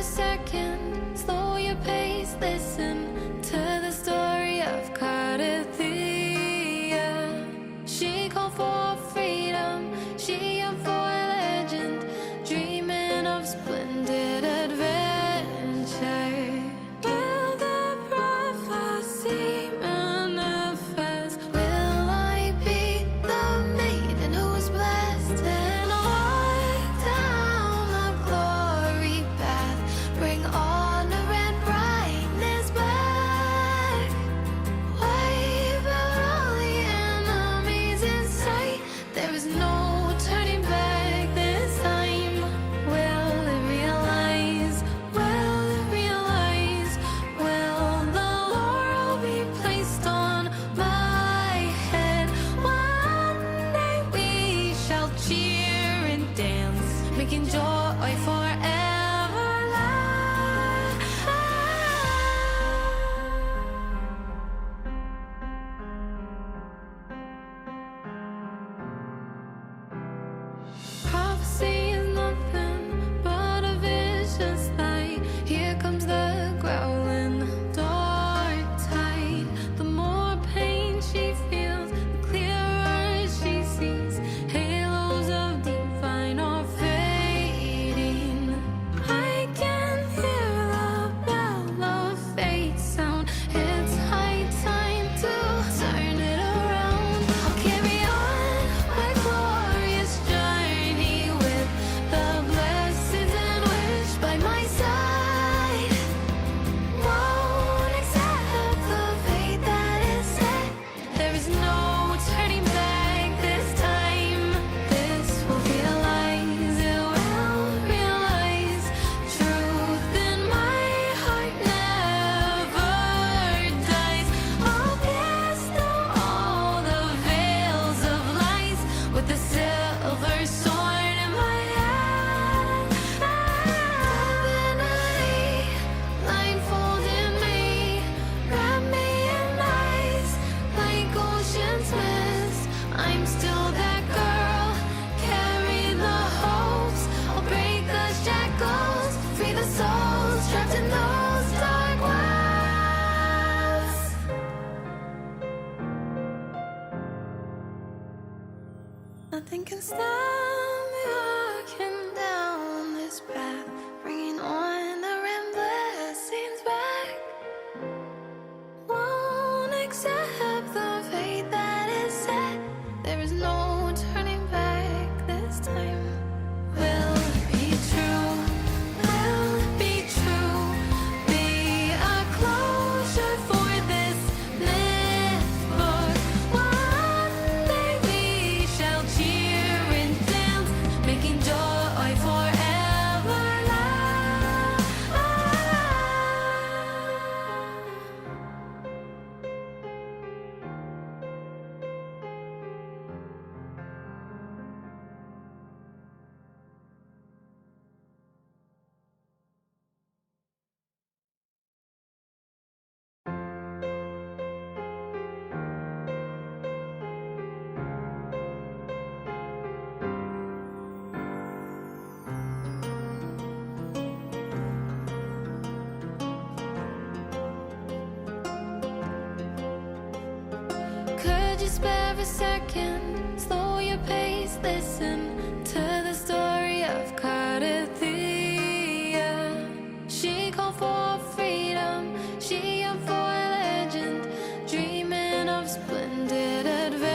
second, slow your pace, listen to the story of Thea. She called for freedom, she yearned for legend, dreaming of splendid adventure. Will the prophecy manifest? Will I be the maiden who is blessed and walk down the glory path? Bring honor and brightness back. Wipe out all the enemies in sight. There is no turning back this time. Will it realize? Will it realize? Will the laurel be placed on my head? One day we shall cheer and dance, making joy forever last. Prophecy is nothing but a vicious lie. Here comes the growling dark tide. The more pain she feels, the clearer she sees. Halos of divine are fading. I can hear the bell of fate sound. It's high time to turn it around. I'll carry on my glorious journey with the blessings and wish by my side. Won't accept the fate that is set. There is no turning back this time. This will realize, it will realize. Truth in my heart never dies. I'll pierce through all the veils of lies with the silver sword in my hand. Divinity, blindfolded me, wrap me in ice like ocean's mist. I'm still that girl, carry the hopes. I'll break the shackles, free the souls trapped in those dark wells. Nothing can stop me walking down this path, bringing on the rim blessings back. Won't accept the fate that is set. There is no turning back this time. Will it be true? Will it be true? Be a closure for this myth book. One day we shall cheer and dance, making joy forever last. Could you spare a second? Slow your pace, listen to the story of Thea. She called for freedom, she yearned for legend, dreaming of splendid adventure.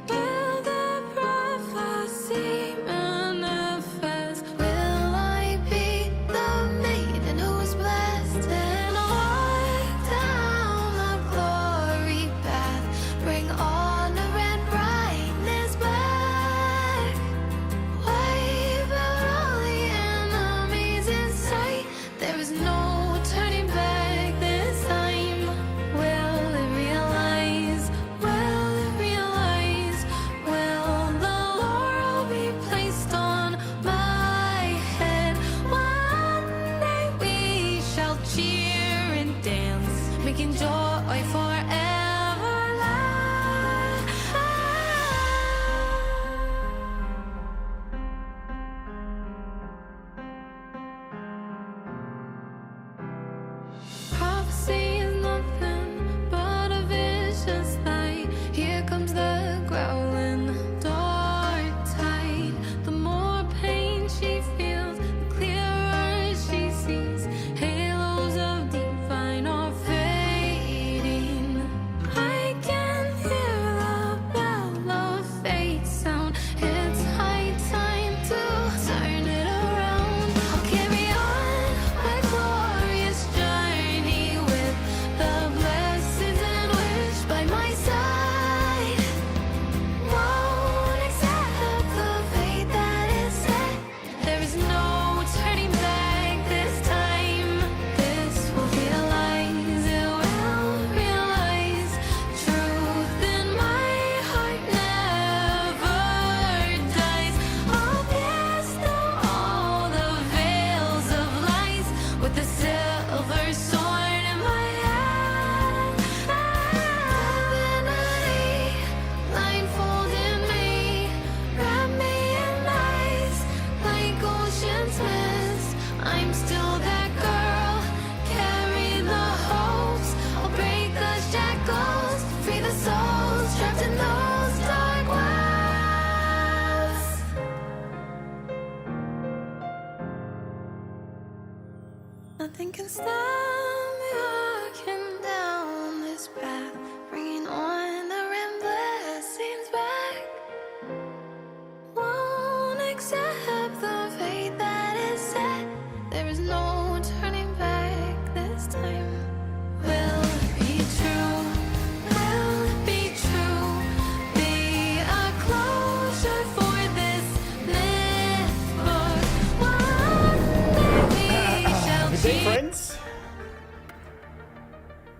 Will the prophecy manifest? Will I be the maiden who is blessed and walk down the glory path? Bring honor and brightness back. Wipe out all the enemies in sight. There is no turning back this time. Will it realize? Will it realize? Will the laurel be placed on my head? One day we shall cheer and dance, making joy forever last. 'Cause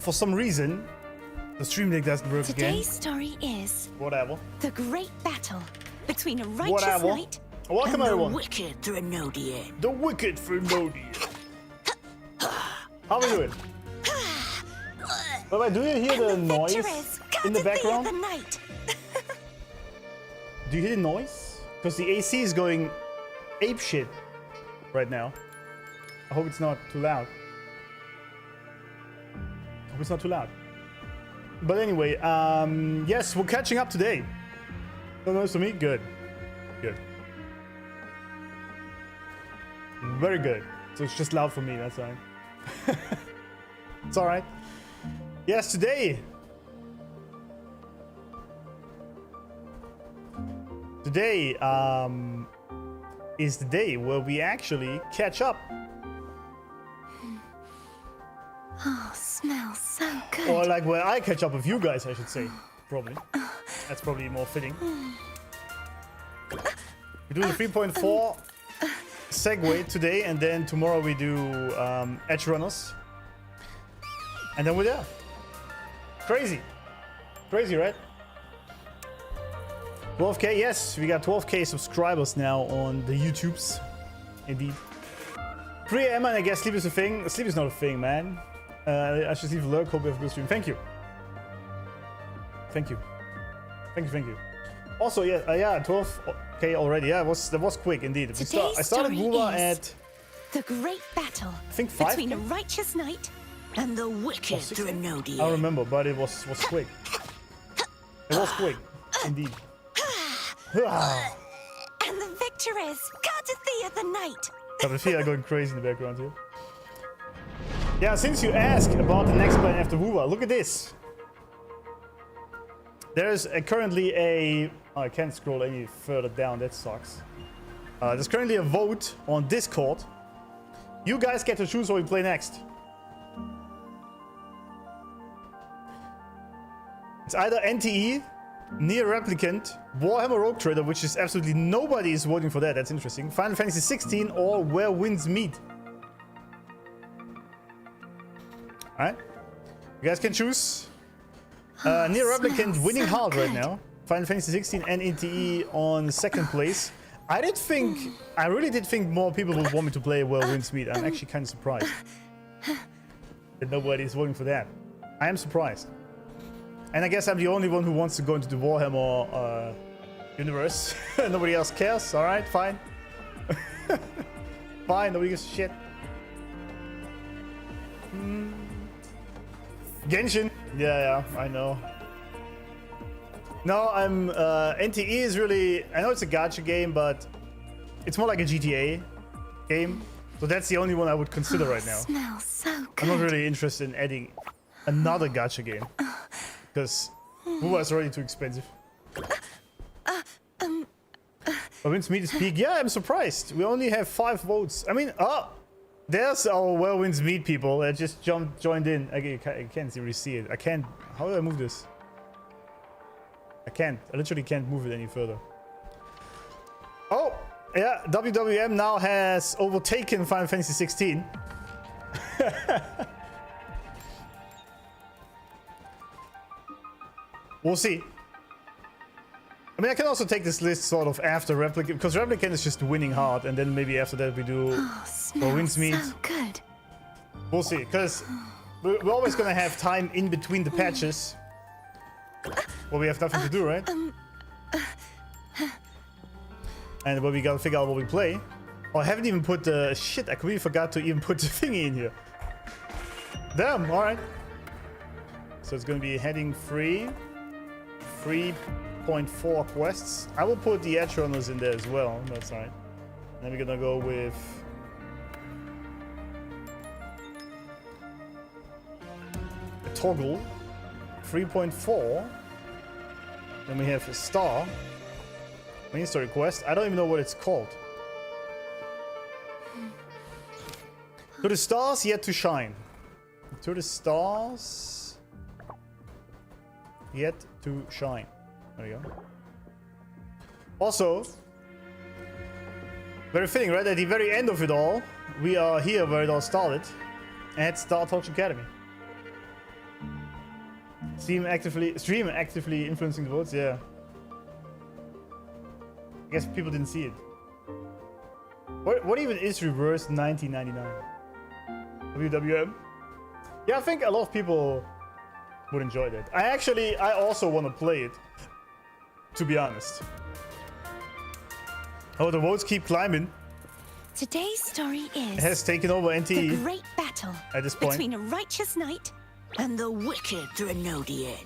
for some reason, the stream link doesn't work again. Today's story is Whatever. the great battle between a righteous Whatever. knight Welcome and the everyone. wicked Thrunodian. The wicked Thrunodian. How are we doing? By the way, do you hear the noise in the background? The night. Do you hear the noise? Because the AC is going apeshit right now. I hope it's not too loud. I hope it's not too loud. But anyway, yes, we're catching up today. No noise to me? Good. Good. Very good. So it's just loud for me, that's all right. It's alright. Yes, today. Today is the day where we actually catch up. Oh, smells so good. Or like where I catch up with you guys, I should say. Probably. That's probably more fitting. We do the 3.4 Segue today, and then tomorrow we do Edge Runners. And then we're there. Crazy. Crazy, right? 12k, yes, we got 12k subscribers now on the YouTubes. Indeed. 3 AM, and I guess sleep is a thing. Sleep is not a thing, man. I should leave a lurk. Hope you have a good stream. Thank you. Thank you. Thank you, thank you. Also, yeah, 12k already. Yeah, that was quick indeed. I started Wula at the great battle I think 5 between a righteous knight and the wicked Thrunodian. I remember, but it was quick. It was quick, indeed. And the victor is Thea the Knight. Thea going crazy in the background here. Yeah, since you asked about the next plan after Wuwa, look at this. There's currently a... Oh, I can't scroll any further down, that sucks. There's currently a vote on Discord. You guys get to choose what we play next. It's either NTE, Near Replicant, Warhammer Rogue Trader, which is absolutely nobody is voting for that. That's interesting. Final Fantasy 16 or Where Winds Meet. Alright. You guys can choose. Near Replicant winning hard right now. Final Fantasy 16 and NTE on second place. I really did think more people would want me to play Where Winds Meet. I'm actually kind of surprised that nobody is voting for that. I am surprised. And I guess I'm the only one who wants to go into the Warhammer universe. Nobody else cares. Alright, fine. Fine, nobody gives a shit. Genshin. Yeah, I know. No, I'm... NTE is really... I know it's a gacha game, but it's more like a GTA game. So that's the only one I would consider right now. Smells so good. I'm not really interested in adding another gacha game. Because Wuwa is already too expensive. But Winds Meet is peak. Yeah, I'm surprised. We only have 5 votes. I mean, there's our Where Winds Meet people that just joined in. I can't really see it. I can't. How do I move this? I can't. I literally can't move it any further. Oh, yeah. WWM now has overtaken Final Fantasy 16. We'll see. I mean, I can also take this list sort of after Replicant, because Replicant is just winning hard, and then maybe after that we do Winds Meet. So good. We'll see, because we're always gonna have time in between the patches where we have nothing to do, right? And where we gotta figure out what we play. Oh, I haven't even put the... Shit, I completely forgot to even put the thingy in here. Damn, alright. So it's gonna be heading 3.4 quests. I will put the Edge Runners in there as well. That's alright. Then we're gonna go with... a toggle. 3.4. Then we have a star. Main story quest. I don't even know what it's called. To the stars yet to shine. To the stars yet to shine. There you go. Also, very fitting, right? At the very end of it all, we are here where it all started, at Star Torch Academy. Stream actively influencing the votes. Yeah. I guess people didn't see it. What even is reverse 1999? WWM? Yeah, I think a lot of people would enjoy that. I also want to play it, to be honest. Oh, the votes keep climbing. Today's story is It has taken over the NTE great battle at this point. between a righteous knight and the wicked Drenodian.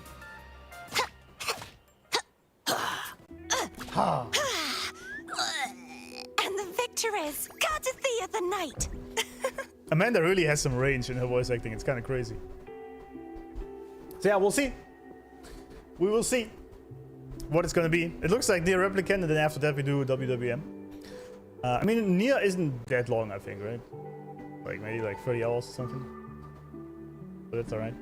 And the victor is Cardathea the Knight. Amanda really has some range in her voice acting. It's kind of crazy. So yeah, we'll see. We will see what it's going to be. It looks like Nier Replicant, and then after that we do WWM. I mean, Nier isn't that long, I think, right? Like maybe like 30 hours or something. But that's alright.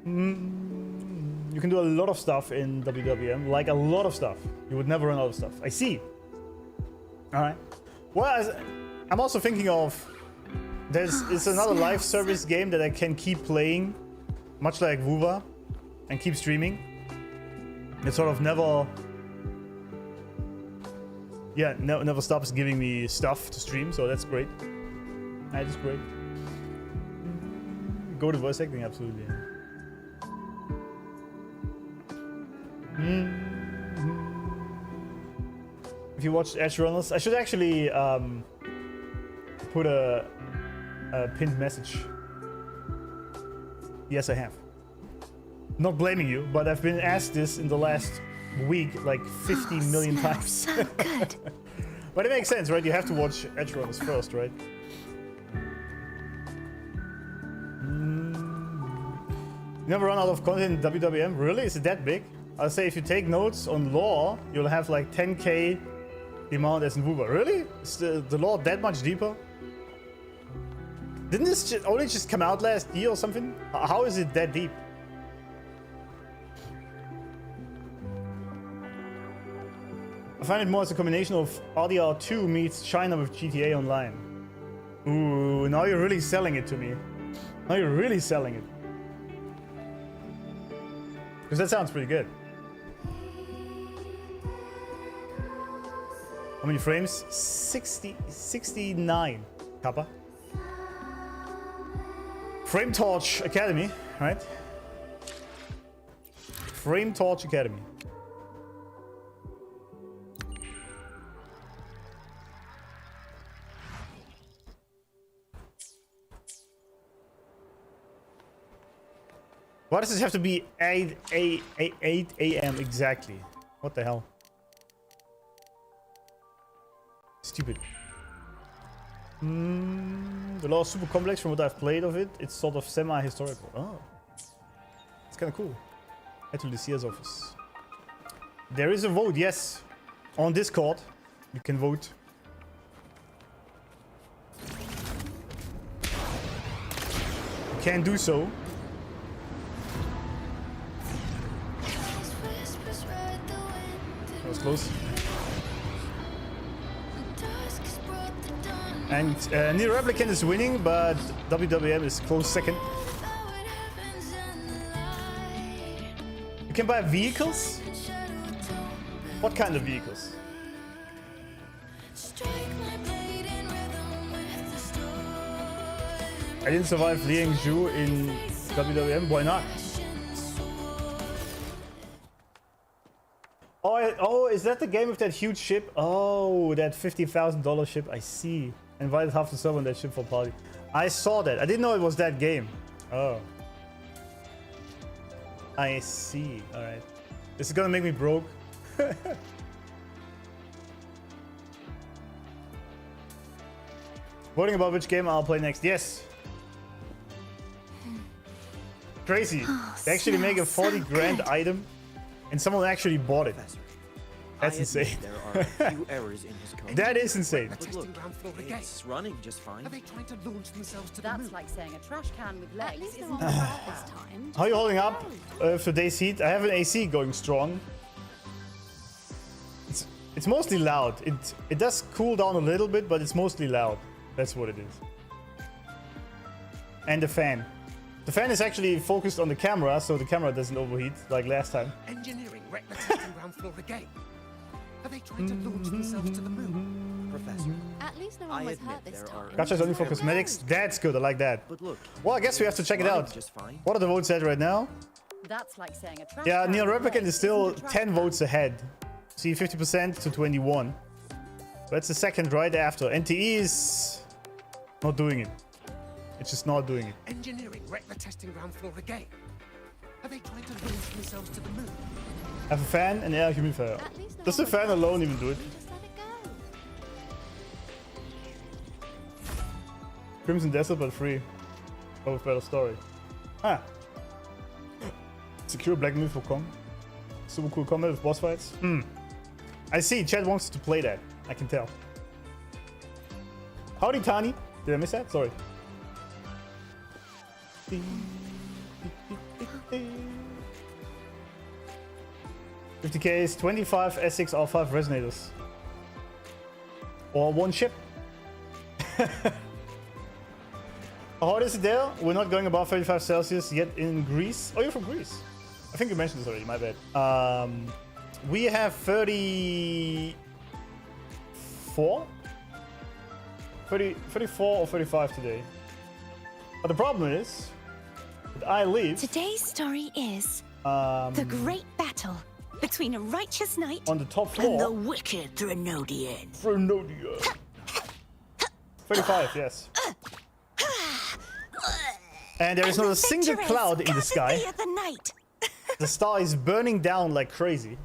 You can do a lot of stuff in WWM, like a lot of stuff. You would never run out of stuff. I see. Alright. Well, I'm also thinking of it's another live service game that I can keep playing, much like WoWa, and keep streaming. It sort of never stops giving me stuff to stream, so that's great. That is great. Go to voice acting, absolutely. If you watched Edge Runners, I should actually put a pinned message. Yes, I have. Not blaming you, but I've been asked this in the last week like 50 million times. So good. But it makes sense, right? You have to watch Edge Runners first, right? You never run out of content in WWM? Really? Is it that big? I'll say if you take notes on lore, you'll have like 10k the amount as in WoWa. Really? Is the lore that much deeper? Didn't this only just come out last year or something? How is it that deep? I find it more as a combination of RDR2 meets China with GTA Online. Ooh, now you're really selling it to me. Now you're really selling it. Because that sounds pretty good. How many frames? 69, Kappa. Frame Torch Academy, right? Frame Torch Academy. Why does this have to be 8 a.m. exactly? What the hell? Stupid. The lore is super complex from what I've played of it. It's sort of semi-historical. Oh. It's kind of cool. Head to Lucilla's office. There is a vote, yes. On Discord. You can vote. You can do so. That was close. And Nier Replicant is winning, but WWM is close second. You can buy vehicles? What kind of vehicles? I didn't survive Liang Zhu in WWM, why not? Oh, is that the game with that huge ship? Oh, that $50,000 ship, I see. Invited half the server on that ship for party. I saw that. I didn't know it was that game. Oh. I see. Alright. This is gonna make me broke. Voting about which game I'll play next. Yes. Crazy. They actually make a 40 grand item and someone actually bought it. That's insane. There are a few errors in his code. That is insane. But look, it's running just fine. Are they trying to launch themselves to the That's moon? like saying a trash can with legs least isn't they're about all this time. How are you holding up for today's heat? I have an AC going strong. It's mostly loud. It does cool down a little bit, but it's mostly loud. That's what it is. And the fan. The fan is actually focused on the camera, so the camera doesn't overheat like last time. Engineering wrecked the testing ground floor again. Are they trying to launch themselves to the moon? Professor, At least no I one was admit hurt this there are time. Gotcha's only for cosmetics. That's good. I like that. but look. Well, I guess we have to check it running out. Just fine. What are the votes at right now? That's like saying a trash Yeah, can Near with Replicant legs is still isn't a trash 10 can. votes ahead. See, 50% to 21. That's the second right after. NTE is not doing it. It's just not doing it. Engineering wrecked the testing ground floor again. Are they trying to launch themselves to the moon? Have a fan and air humidifier. At least no Does the one was fan hurt alone this even do it? time. Just let it go. Crimson Desert, but free. Oh, with better story. Ah. Secure Black Myth for Kong. Super cool combat with boss fights. I see. Chad wants to play that. I can tell. Howdy, Tani. Did I miss that? Sorry. 50Ks, 25 S6 R5 resonators. Or one ship. How hot is it there? We're not going above 35 Celsius yet in Greece. Oh, you're from Greece. I think you mentioned this already, my bad. We have 34? 34 or 35 today. But the problem is that I live Today's story is the great battle between a righteous knight on the top and the floor. wicked Threnodian. Frenodia. 35, yes. And there is not a single cloud in the sky. The night. The star is burning down like crazy.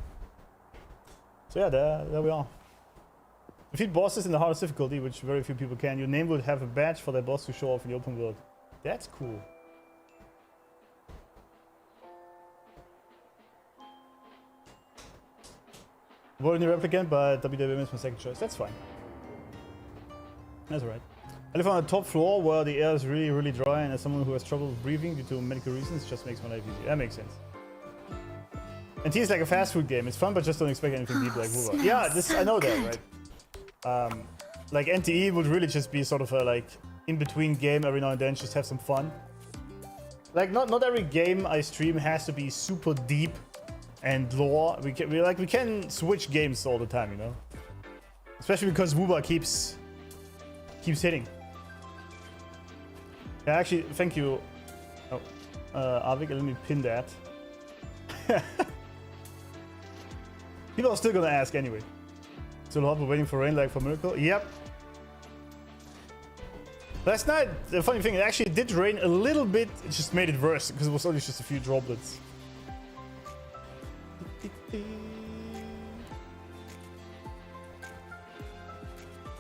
So yeah, there we are. Defeat bosses in the hardest difficulty, which very few people can. Your name would have a badge for that boss to show off in the open world. That's cool. Voted in the Replicant, but WWM is my second choice. That's fine. That's alright. I live on the top floor where the air is really, really dry, and as someone who has trouble with breathing due to medical reasons, it just makes my life easier. That makes sense. And T is like a fast food game. It's fun, but just don't expect anything deep like Wuba. Yeah, this I know that, right? Like NTE would really just be sort of a like in-between game every now and then, just have some fun. Like not every game I stream has to be super deep and lore. We can switch games all the time, you know. Especially because Wuba keeps hitting. Yeah, actually, thank you. Oh, Avik, let me pin that. People are still gonna ask anyway. Still hot, we're waiting for rain like for miracle. Yep. Last night, the funny thing, it actually did rain a little bit. It just made it worse because it was only just a few droplets.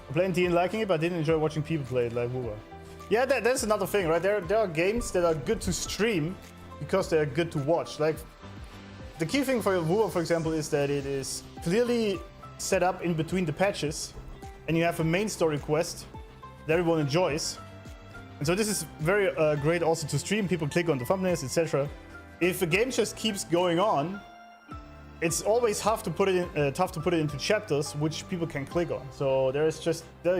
I played NT and liking it, but I didn't enjoy watching people play it like Wuba. Yeah, that's another thing, right? There are games that are good to stream because they are good to watch. Like, the key thing for Wuba, for example, is that it is clearly set up in between the patches, and you have a main story quest that everyone enjoys. And so this is very great also to stream. People click on the thumbnails, etc. If a game just keeps going on, it's always tough to put it into chapters which people can click on. So there are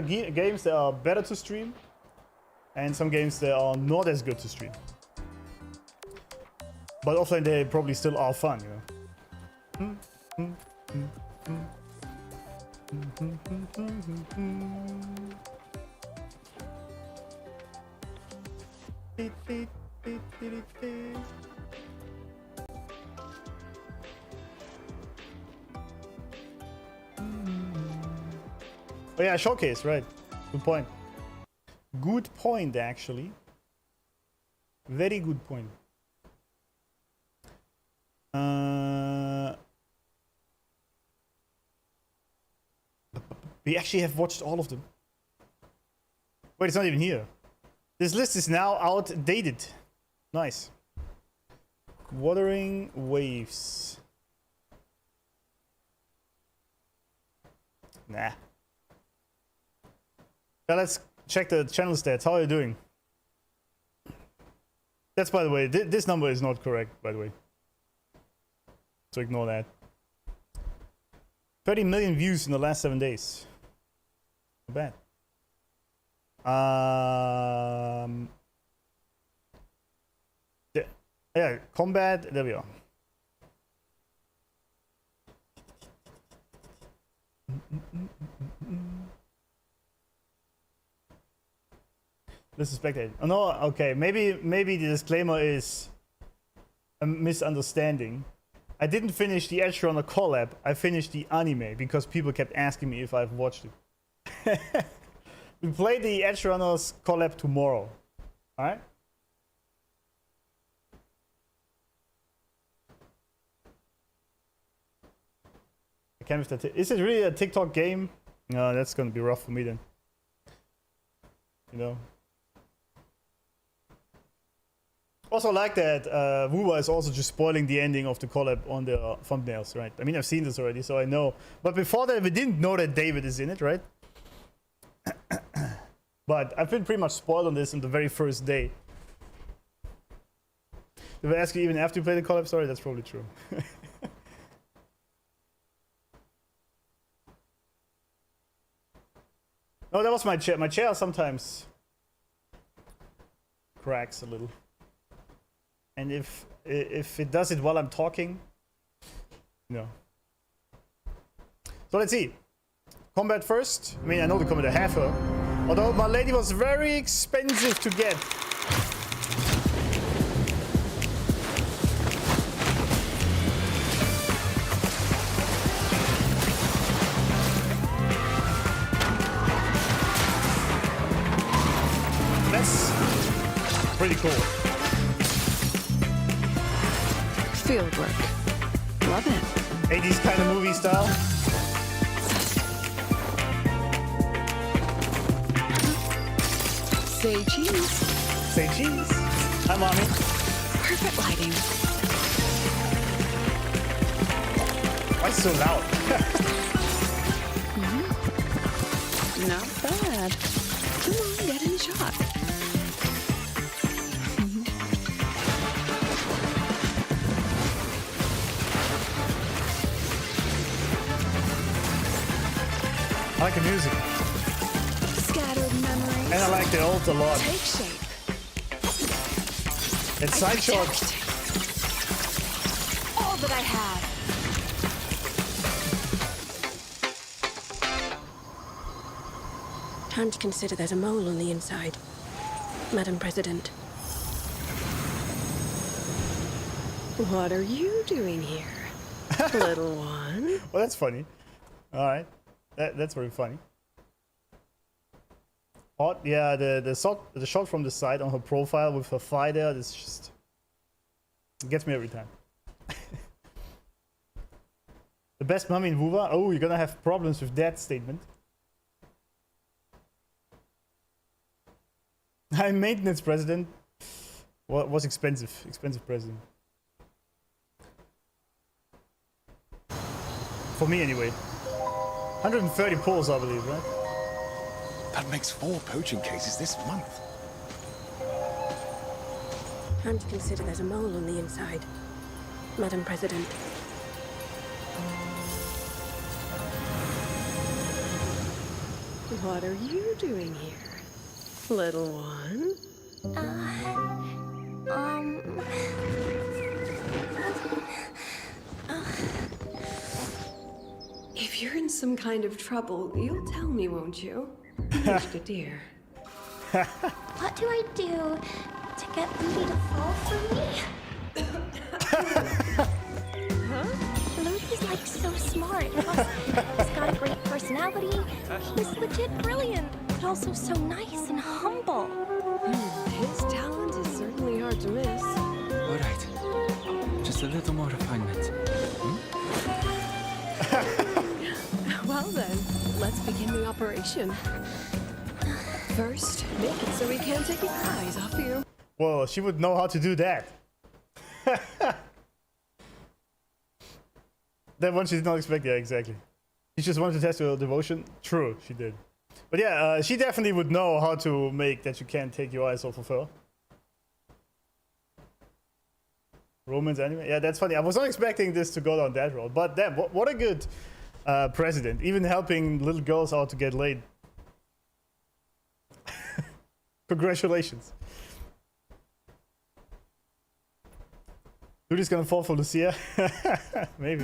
games that are better to stream, and some games that are not as good to stream. But offline they probably still are fun, you know. Oh yeah, showcase, right. Good point. Good point, actually. Very good point. We actually have watched all of them. Wait, it's not even here. This list is now outdated. Nice. Wuthering Waves. Nah. Now let's check the channel stats. How are you doing? That's, by the way, this number is not correct, by the way. So ignore that. 30 million views in the last 7 days. Not bad. Yeah, combat. There we are. This is spectator. Oh no, okay. Maybe the disclaimer is a misunderstanding. I didn't finish the Edge Runner collab. I finished the anime because people kept asking me if I've watched it. We play the Edge Runners collab tomorrow. All right. I can't with that. Is it really a TikTok game? No, that's gonna be rough for me then. You know. Also like that Wuwa is also just spoiling the ending of the collab on the thumbnails, right? I mean, I've seen this already, so I know. But before that, we didn't know that David is in it, right? But I've been pretty much spoiled on this on the very first day. Did I ask you even after you play the collab? Sorry, that's probably true. No, that was my chair. My chair sometimes cracks a little. And if it does it while I'm talking, no. So let's see. Combat first. I mean, I know the combat I have her. Although my lady was very expensive to get. That's pretty cool. Field work. Love it. 80s kind of movie style. Say cheese. Say cheese. Hi, mommy. Perfect lighting. Why so loud? Not bad. Come on, get in the shot. I like the music. Scattered memories. And I like the ult a lot. Take shape. It's side shots. All that I have. Time to consider there's a mole on the inside, Madam President. What are you doing here, little one? Well, that's funny. All right. That's very funny. Hot, yeah. The shot from the side on her profile with her thigh there. This just gets me every time. The best mummy in Wuva. Oh, you're gonna have problems with that statement. High maintenance president. What was expensive? Expensive president. For me, anyway. 130 pulls, I believe, right? That makes 4 poaching cases this month. Time to consider there's a mole on the inside, Madam President. What are you doing here, little one? If you're in some kind of trouble, you'll tell me, won't you? Mr. Dear. What do I do to get Ludi to fall for me? Ludi's like so smart. Plus, he's got a great personality. He's legit brilliant, but also so nice and humble. His talent is certainly hard to miss. All right. Just a little more refinement. Well then, let's begin the operation. First, make it so we can't take your eyes off you. Well, she would know how to do that. That one she did not expect. Yeah, exactly. She just wanted to test your devotion. True, she did. But yeah, she definitely would know how to make that you can't take your eyes off of her. Romance anime? Yeah, that's funny. I was not expecting this to go down that road. But damn, what a good president. Even helping little girls out to get laid. Congratulations. Dude is gonna fall for Lucia. Maybe.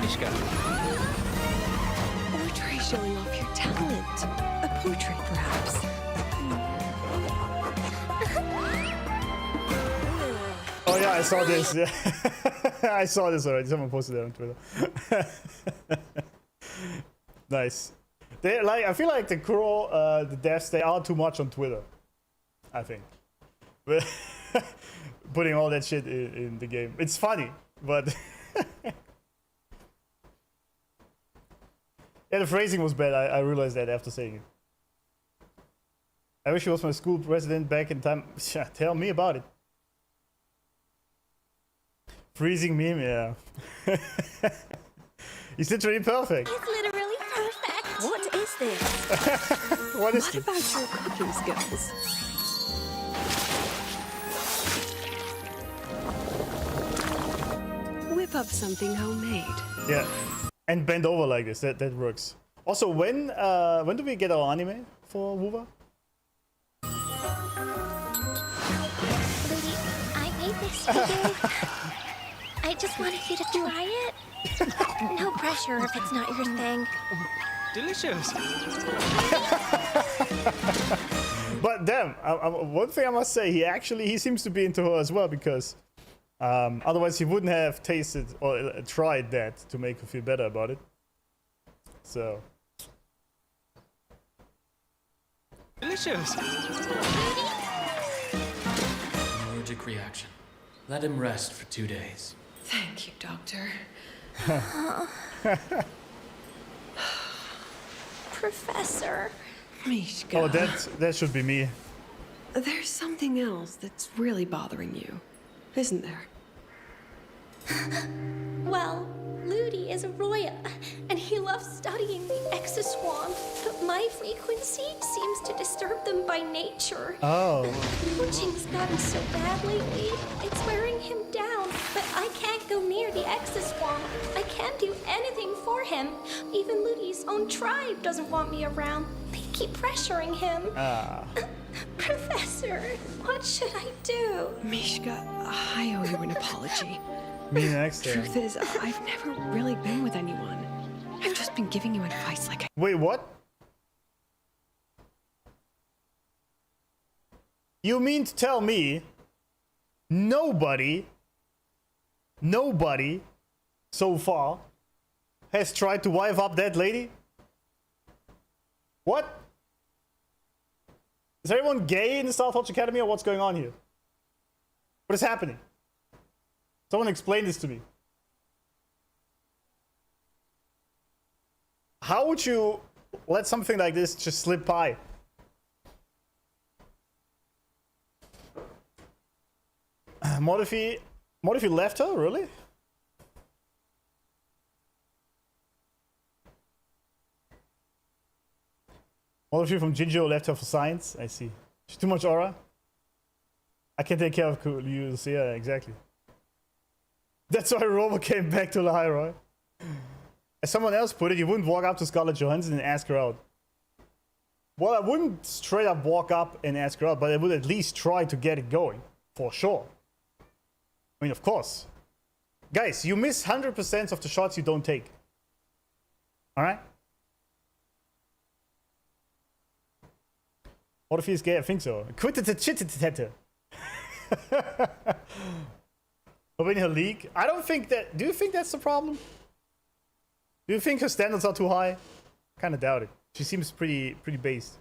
Mishka. Or try showing off your talent. A portrait, perhaps. Oh yeah, I saw this. Yeah. I saw this already. Someone posted it on Twitter. Nice. They like. I feel like the the devs, they are too much on Twitter. I think. But putting all that shit in the game. It's funny, but yeah, the phrasing was bad. I realized that after saying it. I wish he was my school president back in time. Tell me about it. Freezing meme, yeah. He's literally perfect. It's literally perfect. What is this? What is What this? about your cooking skills? Whip up something homemade. Yeah, and bend over like this. That works. Also, when do we get our anime for Wuva? Lady, I made this for you. I just wanted you to try it. No pressure if it's not your thing. Delicious. But damn, one thing I must say, he seems to be into her as well, because otherwise he wouldn't have tasted or tried that to make her feel better about it. So. Delicious. Allergic reaction. Let him rest for 2 days. Thank you, Doctor. Professor. Mishka. Oh, that should be me. There's something else that's really bothering you, isn't there? Well, Ludi is a Roya, and he loves studying the exoswamp, but my frequency seems to disturb them by nature. Oh. Coaching's gotten so bad lately, it's wearing him down, but I can't go near the exoswamp. I can't do anything for him. Even Ludi's own tribe doesn't want me around. They keep pressuring him. Professor, what should I do? Mishka, I owe you an apology. Me next. Truth is, I've never really been with anyone. I've just been giving you advice like I... Wait, what? You mean to tell me nobody so far has tried to wife up that lady? What? Is everyone gay in the South Hodge Academy, or what's going on here? What is happening? Someone explain this to me. How would you let something like this just slip by? Modifi left her, really? Modifi from Jinjo left her for science. I see. She's too much aura. I can take care of you, Lucia. Exactly. That's why Rover came back to Lahai-Roi. As someone else put it, you wouldn't walk up to Scarlett Johansson and ask her out. Well, I wouldn't straight up walk up and ask her out, but I would at least try to get it going. For sure. I mean, of course. Guys, you miss 100% of the shots you don't take. Alright? What if he's gay? I think so. Quit the chit. But in her league, I don't think that. Do you think that's the problem? Do you think her standards are too high? Kind of doubt it. She seems pretty based.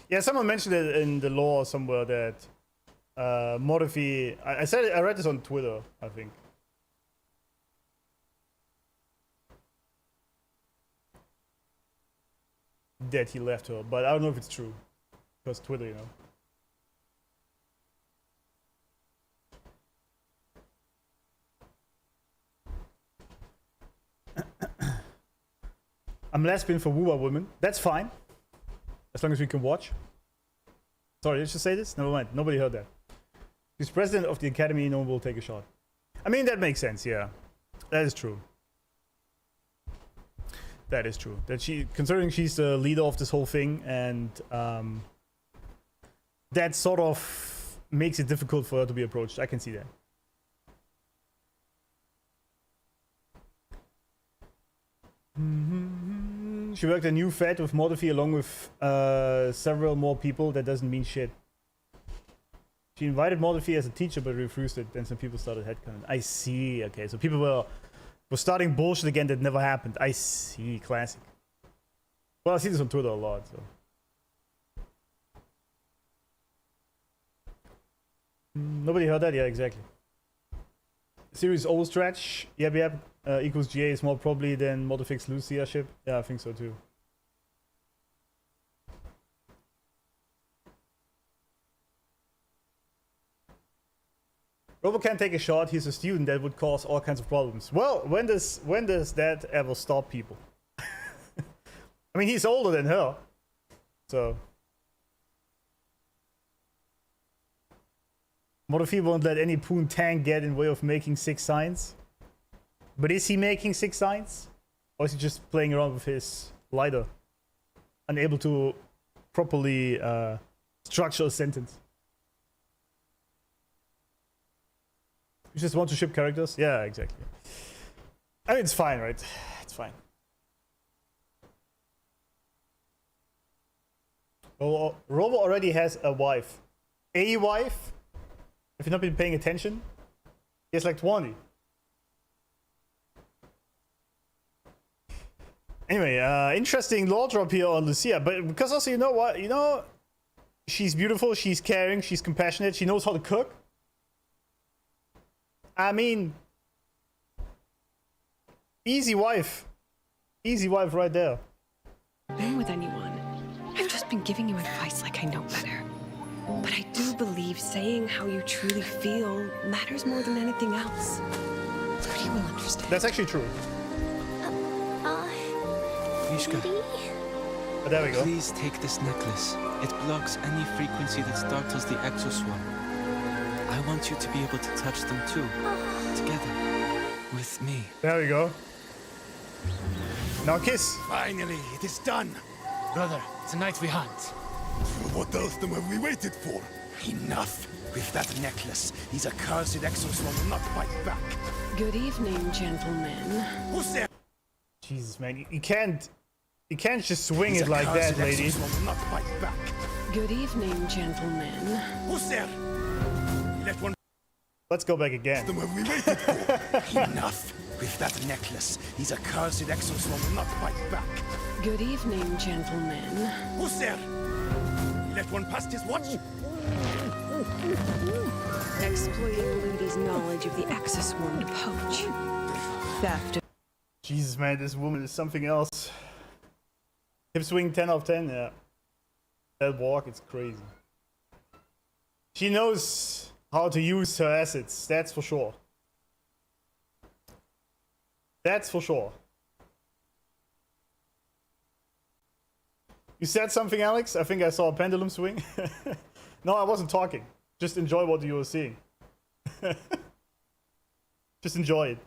Yeah, someone mentioned it in the lore somewhere that Modifi. I read this on Twitter, I think. That he left her, but I don't know if it's true. Because Twitter, you know. I'm lesbian for Wuba women. That's fine. As long as we can watch. Sorry, did you say this? Never mind. Nobody heard that. He's president of the academy, no one will take a shot. I mean, that makes sense, yeah. That is true. That is true. That considering she's the leader of this whole thing, and that sort of makes it difficult for her to be approached. I can see that. She worked a new fed with Mortifi along with several more people. That doesn't mean shit. She invited Mortifi as a teacher but refused it. Then some people started headcanon. I see. Okay, so people were starting bullshit again that never happened. I see. Classic. Well, I see this on Twitter a lot, so. Nobody heard that? Yeah, exactly. Series O stretch. Yep. Equals GA is more probably than Mortifix Lucia ship. Yeah, I think so too. Robo can't take a shot. He's a student. That would cause all kinds of problems. Well, when does that ever stop people? I mean, he's older than her, so. Mortifi won't let any Poon tank get in way of making 6 signs. But is he making 6 signs? Or is he just playing around with his lighter? Unable to properly structure a sentence. You just want to ship characters? Yeah, exactly. I mean, it's fine, right? It's fine. Robo already has a wife. A wife? If you've not been paying attention, he has like 20. Anyway, interesting lore drop here on Lucia, but because also, you know what? You know, she's beautiful, she's caring, she's compassionate, she knows how to cook. I mean, easy wife. Easy wife right there. Been with anyone. I've just been giving you advice like I know better. But I do believe saying how you truly feel matters more than anything else. Rudy will understand. That's actually true. Mishka, But there we go. please take this necklace. It blocks any frequency that startles the exoswarm. I want you to be able to touch them too. Together. With me. There we go. Now kiss. Finally, it is done. Brother, tonight we hunt. What else then have we waited for? Enough. With that necklace, these accursed exoswarm will not fight back. Good evening, gentlemen. Who's there? Jesus, man, you can't just swing it like that, lady. Exoswarm will not fight back. Good evening, gentlemen. Who's there? Let one Let's go back again. them have we waited for? Enough. With that necklace, these accursed exoswarm will not fight back. Good evening, gentlemen. Who's there? Let one past his watch. Exploiting Ludi's knowledge of the exoswarm to poach. Theft. Jesus, man, this woman is something else. Hip swing 10 out of 10, yeah. That walk, it's crazy. She knows how to use her assets, that's for sure. That's for sure. You said something, Alex? I think I saw a pendulum swing. No, I wasn't talking. Just enjoy what you were seeing. Just enjoy it.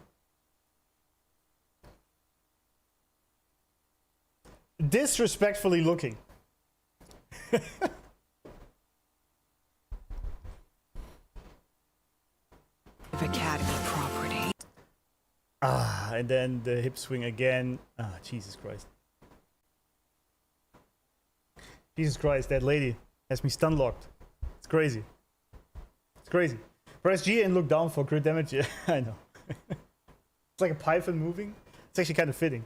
Disrespectfully looking. Academy property. Ah, and then the hip swing again. Ah, Jesus Christ. Jesus Christ, that lady has me stun locked. It's crazy. It's crazy. Press G and look down for crit damage. Yeah, I know. It's like a python moving. It's actually kind of fitting.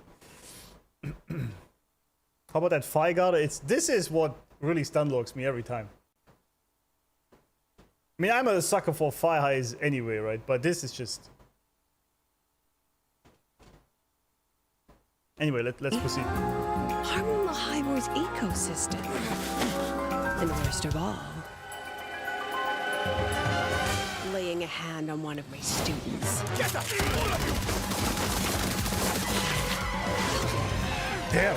How about that Phi Guard? This is what really stun locks me every time. I mean, I'm a sucker for Phi highs anyway, right? But this is just... Anyway, let's proceed. Harming Lahai-Roi's ecosystem. And worst of all, laying a hand on one of my students. Get up, all of you! Damn.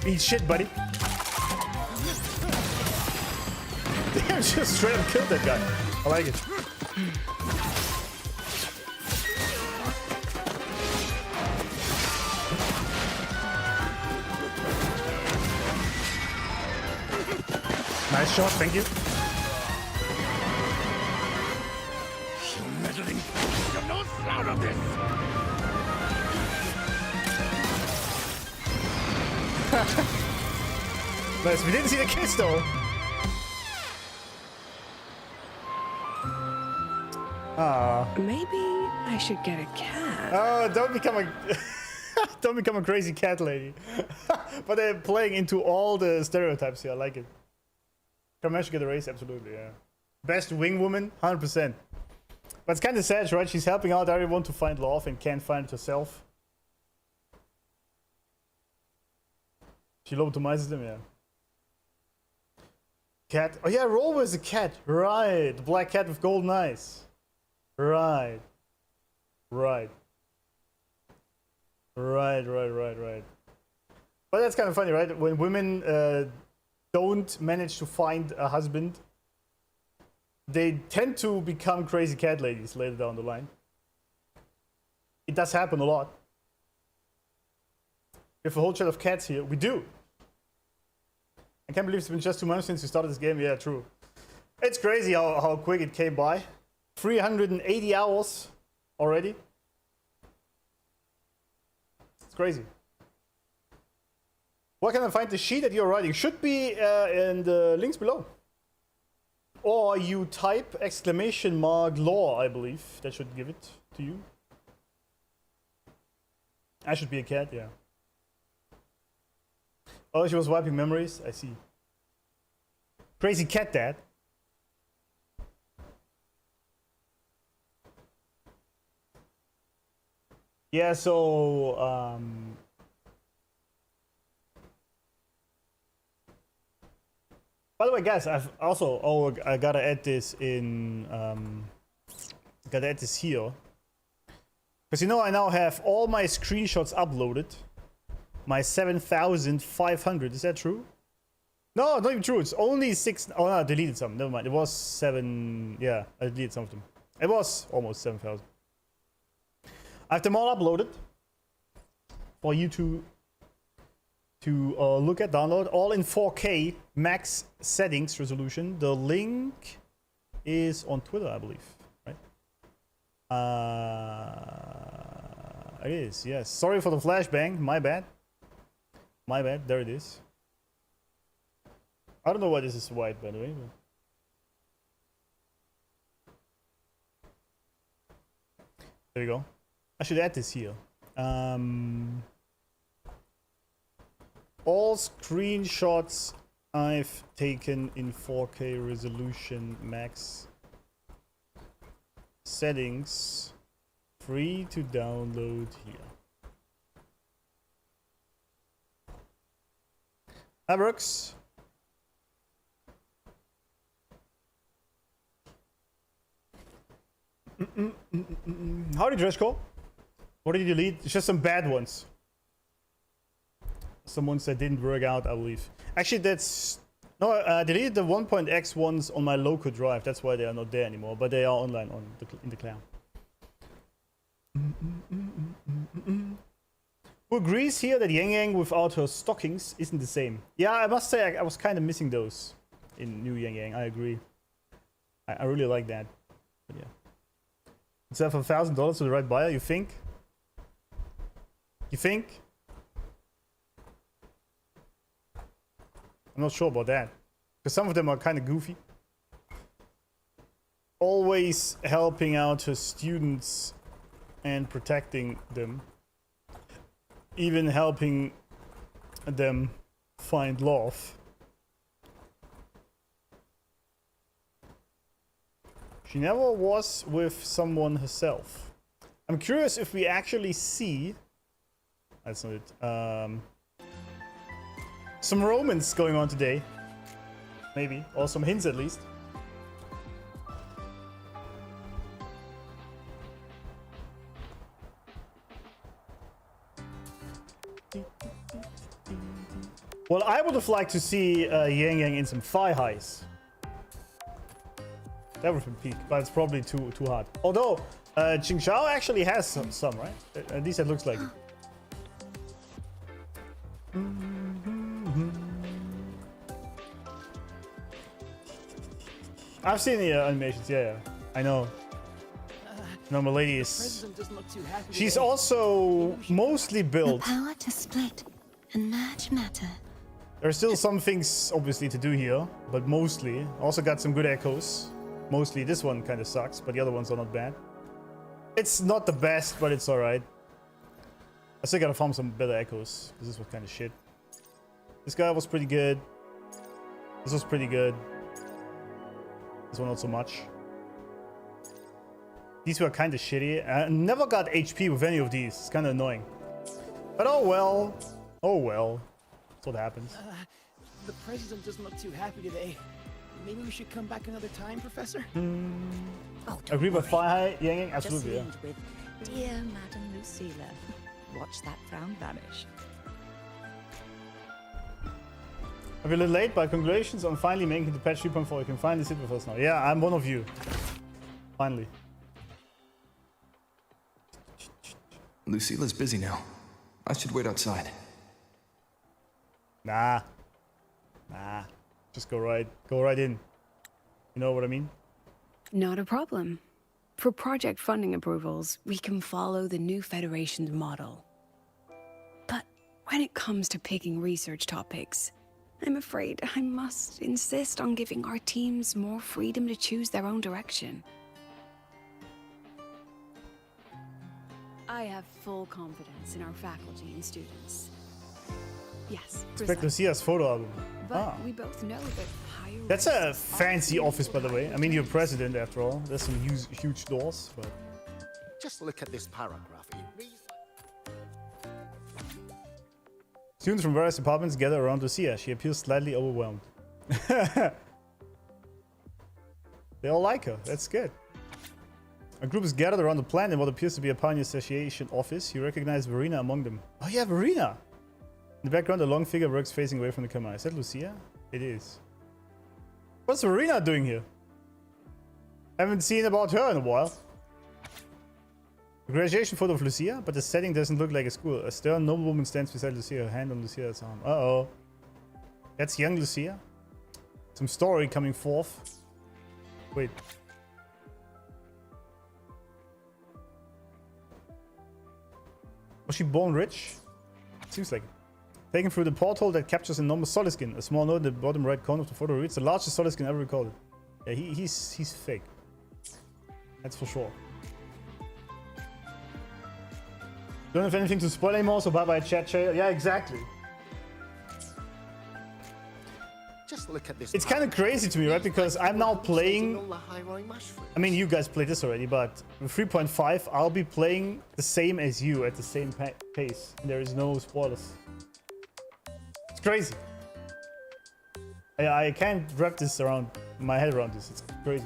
Eat shit, buddy. Damn, just straight up killed that guy. I like it. Nice shot, thank you. You meddling! You're no out of this! Nice, we didn't see the kiss though. Maybe I should get a cat. Oh, don't become a don't become a crazy cat lady. But they're playing into all the stereotypes here. I like it. Come should get a race, absolutely. Yeah. Best wing woman, 100%. But it's kind of sad, right? She's helping out everyone to find love and can't find it herself. She lobotomizes them, yeah. Cat. Oh yeah, Roll was a cat. Right. The black cat with golden eyes. Right. Right. Right. But that's kind of funny, right? When women don't manage to find a husband, they tend to become crazy cat ladies later down the line. It does happen a lot. We have a whole chat of cats here. We do. I can't believe it's been just 2 months since we started this game. Yeah, true. It's crazy how quick it came by. 380 hours already. It's crazy. Where can I find the sheet that you're writing? Should be in the links below. Or you type !law, I believe. That should give it to you. I should be a cat, yeah. Oh, she was wiping memories? I see. Crazy cat dad. Yeah, so by the way, guys, I've also I gotta add this in gotta add this here. Because you know I now have all my screenshots uploaded. My 7,500, is that true? No, not even true. It's only 6. Oh no, I deleted some. Never mind. It was 7. Yeah, I deleted some of them. It was almost 7,000. I have them all uploaded for you to look at, download, all in 4K max settings resolution. The link is on Twitter, I believe, right? It is, yes. Sorry for the flashbang. My bad. My bad. There it is. I don't know why this is white, by the way. But... there you go. I should add this here. All screenshots I've taken in 4K resolution max settings, free to download here. That works. How did you dress code? What did you delete? It's just some bad ones. Some ones that didn't work out, I believe. Actually, that's... no, I deleted the 1.x ones on my local drive. That's why they are not there anymore. But they are online in the cloud. Who agrees here that Yang Yang without her stockings isn't the same? Yeah, I must say I was kind of missing those in New Yang Yang. I agree. I really like that. But yeah. It's for $1,000 to the right buyer, you think? You think? I'm not sure about that. Because some of them are kind of goofy. Always helping out her students and protecting them. Even helping them find love. She never was with someone herself. I'm curious if we actually see... that's not it. Some romance going on today. Maybe. Or some hints at least. Well, I would have liked to see Yang Yang in some thigh highs. That would have been peak, but it's probably too hard. Although, Qing Shao actually has some, right? At least it looks like it. I've seen the animations. Yeah, I know. No, my lady is. President doesn't look too happy She's today. also mostly The built. power to split and merge matter. There's still some things obviously to do here, but mostly. Also got some good echoes. Mostly this one kind of sucks, but the other ones are not bad. It's not the best, but it's alright. I still gotta farm some better echoes. This was kind of shit. This guy was pretty good. This was pretty good. This one not so much. These were kind of shitty. I never got HP with any of these. It's kind of annoying. But oh well. Oh well. That's what happens. The president doesn't look too happy today. Maybe we should come back another time, Professor? Oh, don't Agree with worry. Fire Yang? Just Absolutely, yeah. lead with, dear Madam Lucilla. Watch that frown vanish. I'm a little late, but congratulations on finally making the patch 3.4. You can finally sit with us now. Yeah, I'm one of you. Finally. Lucilla's busy now. I should wait outside. Nah. Just go right in. You know what I mean? Not a problem. For project funding approvals, we can follow the new Federation's model. But when it comes to picking research topics, I'm afraid I must insist on giving our teams more freedom to choose their own direction. I have full confidence in our faculty and students. Yes, Expect Lucilla's photo album. but Ah. we both know that higher That's a risks fancy often office, by the way. I mean, you're president after all. There's some huge doors, but... Just look at this paragraph. It reads... Students from various departments gather around Lucia. She appears slightly overwhelmed. They all like her. That's good. A group is gathered around the plant in what appears to be a Pioneer Association office. You recognize Verena among them. Oh yeah, Verena! In the background, a long figure works facing away from the camera. Is that Lucia? It is. What's Verena doing here? Haven't seen about her in a while. A graduation photo of Lucia, but the setting doesn't look like a school. A stern noblewoman stands beside Lucia, her hand on Lucia's arm. Uh-oh. That's young Lucia. Some story coming forth. Wait. Was she born rich? Seems like it. Taken through the porthole that captures enormous solid skin. A small note in the bottom right corner of the photo reads, the largest solid skin ever recorded. Yeah, he's fake. That's for sure. Don't have anything to spoil anymore, so bye-bye chat chair. Yeah, exactly. Just look at this. It's kind of crazy to me, right? Because I'm now playing... Lahai-Roi mushroom. I mean, you guys played this already, but with 3.5, I'll be playing the same as you at the same pace. And there is no spoilers. It's crazy. I can't wrap this around my head around this. It's crazy.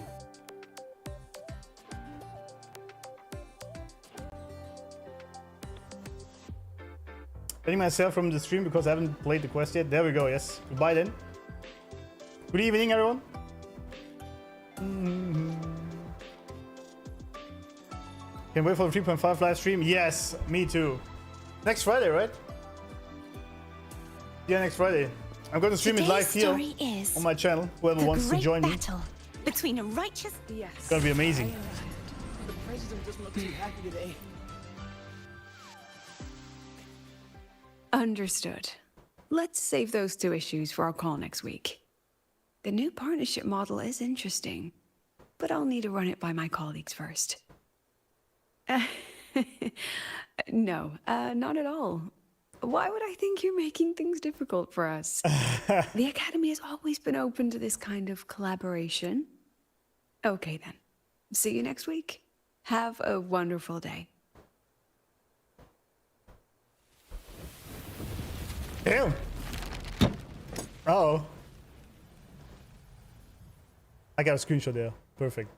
Banning myself from the stream because I haven't played the quest yet. There we go, yes. Goodbye then. Good evening, everyone. Can't wait for the 3.5 live stream. Yes, me too. Next Friday, right? Yeah, next Friday. I'm going to stream it live here on my channel. Whoever wants to join me. Battle between a righteous. Yes. It's gonna be amazing. The president doesn't look too happy today. Understood. Let's save those two issues for our call next week. The new partnership model is interesting, but I'll need to run it by my colleagues first. No, not at all. Why would I think you're making things difficult for us? The Academy has always been open to this kind of collaboration. Okay then. See you next week. Have a wonderful day. Damn. Uh-oh. I got a screenshot there. Perfect.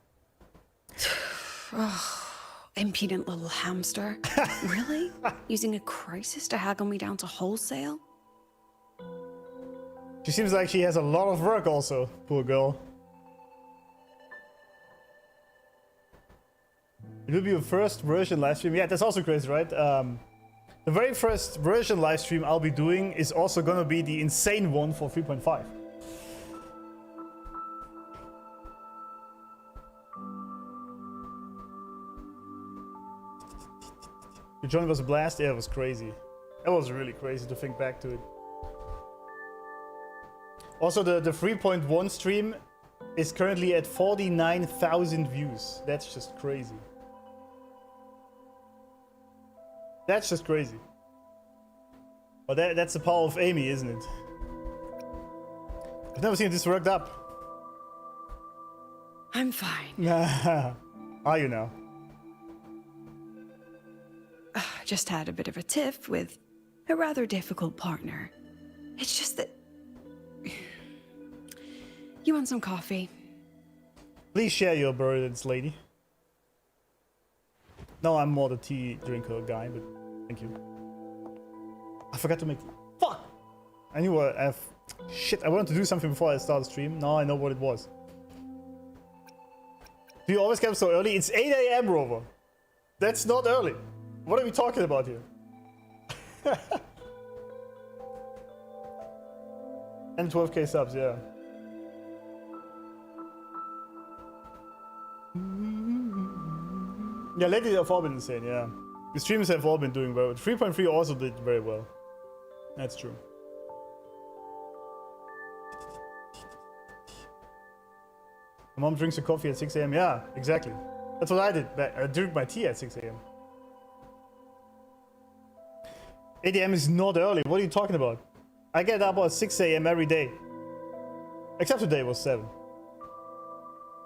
Impudent little hamster. Really? Using a crisis to haggle me down to wholesale? She seems like she has a lot of work also. Poor girl. It will be your first version live stream. Yeah, that's also crazy, right? The very first version live stream I'll be doing is also gonna be the insane one for 3.5. The joint was a blast. Yeah, it was crazy. It was really crazy to think back to it. Also, the 3.1 stream is currently at 49,000 views. That's just crazy. That's just crazy. But that's the power of Amy, isn't it? I've never seen this worked up. I'm fine. Are you now? Just had a bit of a tiff with a rather difficult partner. It's just that... You want some coffee? Please share your burdens, lady. No, I'm more the tea drinker guy, but thank you. I forgot to make... Fuck! I knew shit, I wanted to do something before I start the stream. Now I know what it was. Do you always get up so early? It's 8 AM, Rover. That's not early. What are we talking about here? And 12k subs, yeah. Yeah, lately they've all been insane, yeah. The streamers have all been doing well. 3.3 also did very well. That's true. My mom drinks her coffee at 6 AM. Yeah, exactly. That's what I did. I drink my tea at 6 AM. 8 AM is not early. What are you talking about? I get up at 6 AM every day. Except today was 7.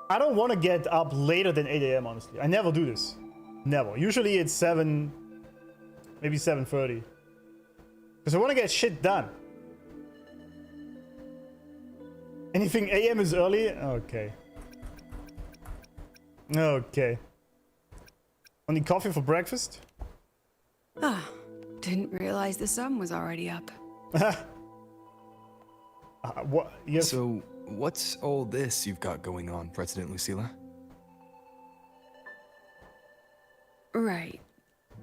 I don't want to get up later than 8 AM, honestly. I never do this. Never. Usually it's 7, maybe 7:30. Because I want to get shit done. Anything AM is early? Okay. Okay. Only coffee for breakfast? Ah, didn't realize the sun was already up. What? Yes. So, what's all this you've got going on, President Lucilla? Right.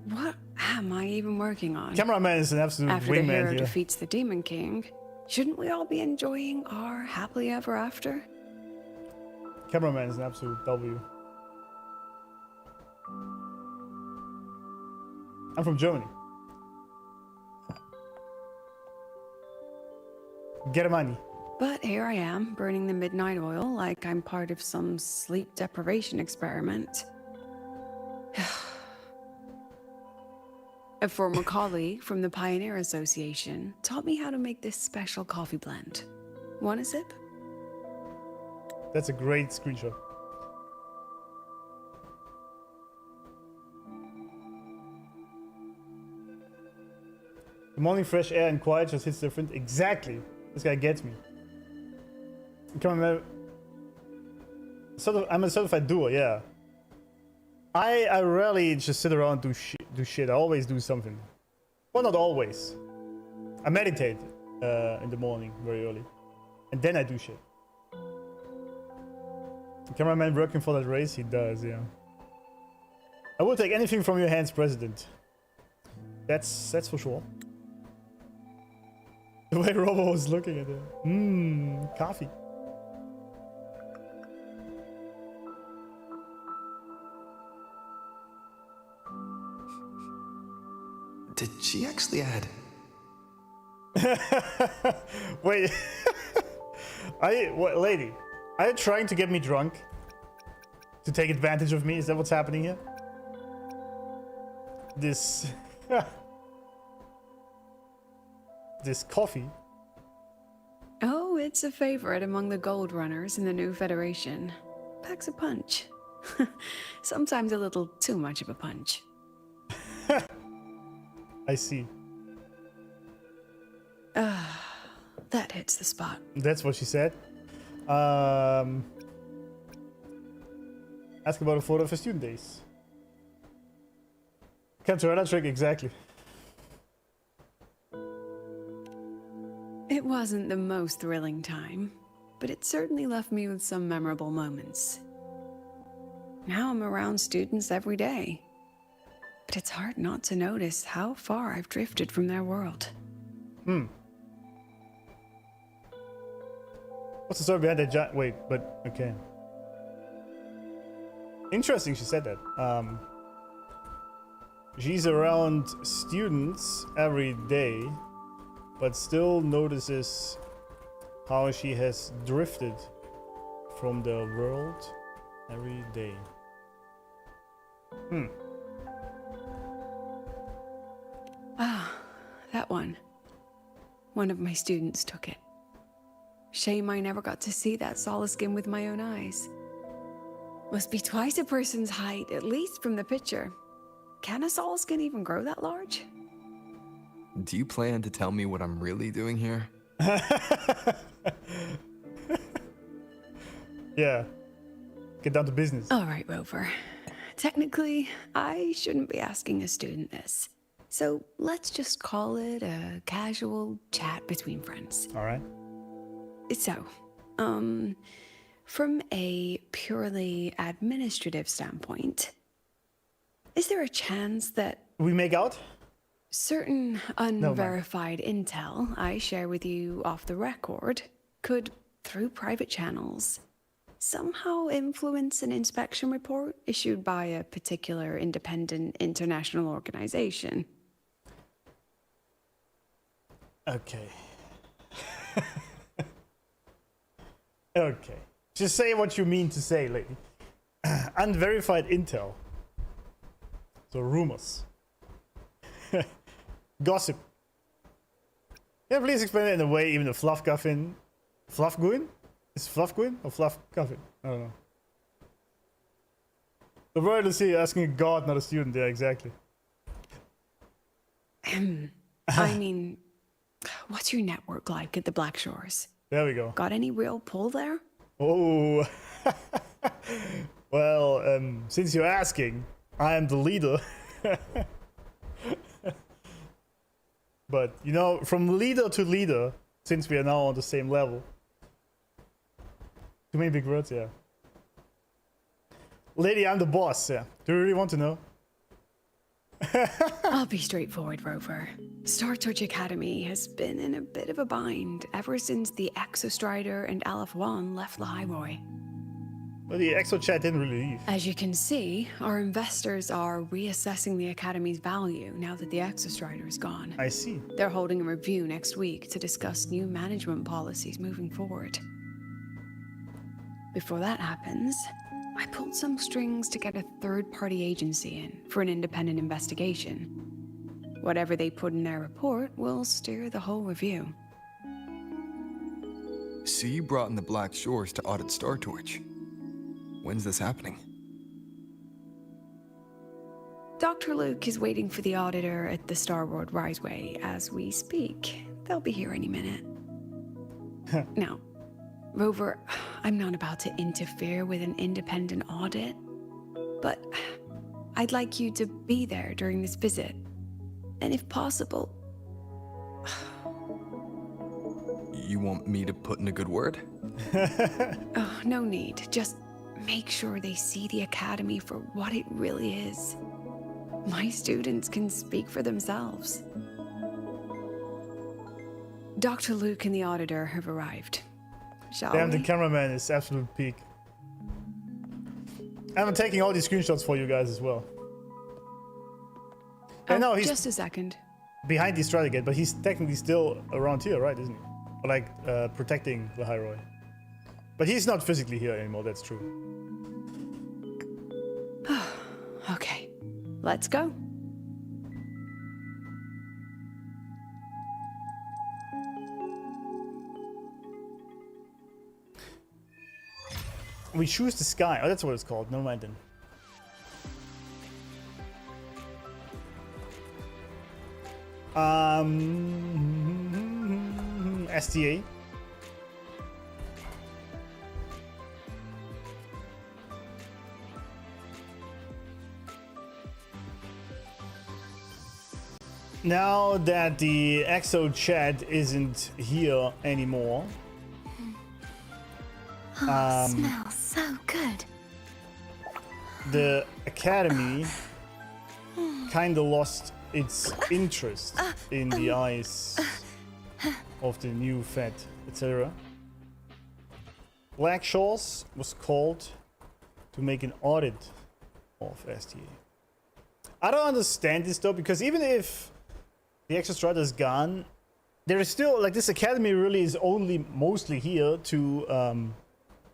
What am I even working on? Cameraman is an absolute After wingman the hero here. defeats the Demon King, shouldn't we all be enjoying our happily ever after? Cameraman is an absolute W. I'm from Germany. Get money. But here I am, burning the midnight oil like I'm part of some sleep deprivation experiment. A former colleague from the Pioneer Association taught me how to make this special coffee blend. Want a sip? That's a great screenshot. The morning fresh air and quiet just hits different. Exactly. This guy gets me. Come on, I'm a certified doer, yeah. I rarely just sit around and do shit. I always do something. Well, not always. I meditate in the morning very early. And then I do shit. The cameraman working for that race? He does, yeah. I will take anything from your hands, President. That's for sure. The way Robo was looking at him. Coffee. Did she actually add? Wait. What, lady? Are you trying to get me drunk? To take advantage of me? Is that what's happening here? This... this coffee. Oh, it's a favorite among the gold runners in the new Federation. Packs a punch. Sometimes a little too much of a punch. I see. That hits the spot. That's what she said. Ask about a photo of her student days. Capture trick, exactly. It wasn't the most thrilling time, but it certainly left me with some memorable moments. Now I'm around students every day, but it's hard not to notice how far I've drifted from their world. What's the story behind that giant... Wait, but... Okay. Interesting she said that. She's around students every day, but still notices how she has drifted from the world every day. Ah, that one. One of my students took it. Shame I never got to see that solace skin with my own eyes. Must be twice a person's height, at least from the picture. Can a solace skin even grow that large? Do you plan to tell me what I'm really doing here? Yeah. Get down to business. All right, Rover. Technically, I shouldn't be asking a student this. So let's just call it a casual chat between friends. All right. So, from a purely administrative standpoint, is there a chance that We make out? certain man. unverified intel I share with you off the record could, through private channels, somehow influence an inspection report issued by a particular independent international organization? Okay. Okay. Just say what you mean to say, lady. Unverified intel. So rumors. Gossip. Yeah, please explain it in a way even a fluffguffin. Fluffguin? Is it fluffguin or fluffguffin? I don't know. The word is here asking a god, not a student. Yeah, exactly. I mean, what's your network like at the Black Shores? There we go. Got any real pull there? Oh. Well, since you're asking, I am the leader. But, you know, from leader to leader, since we are now on the same level. Too many big words, yeah. Lady, I'm the boss, yeah. Do you really want to know? I'll be straightforward, Rover. Star Touch Academy has been in a bit of a bind ever since the Exostrider and Aleph 1 left Lahai-Roi. Well, the Exo chat didn't really leave. As you can see, our investors are reassessing the Academy's value now that the Exostrider is gone. I see. They're holding a review next week to discuss new management policies moving forward. Before that happens, I pulled some strings to get a third-party agency in for an independent investigation. Whatever they put in their report will steer the whole review. So you brought in the Black Shores to audit Star Torch. When's this happening? Dr. Luke is waiting for the auditor at the Starboard Riseway as we speak. They'll be here any minute. Now, Rover, I'm not about to interfere with an independent audit, but I'd like you to be there during this visit. And if possible... You want me to put in a good word? Oh, no need. Just make sure they see the Academy for what it really is. My students can speak for themselves. Dr. Luke and the auditor have arrived. Shall Damn, we? the cameraman is absolute peak. And I'm taking all these screenshots for you guys as well. Oh, no, he's just a second. behind the Stratagate, but he's technically still around here, right, isn't he? Or like, protecting the Lahai-Roi. But he's not physically here anymore, that's true. Okay, let's go. We choose the sky. Oh, that's what it's called. Never mind then. STA. Now that the Exo chat isn't here anymore, Smells so good. the Academy kind of lost its interest in the eyes of the new Fed, etc. Black Shores was called to make an audit of STA. I don't understand this though, because even if the extra strata is gone, there is still, like, this academy really is only mostly here to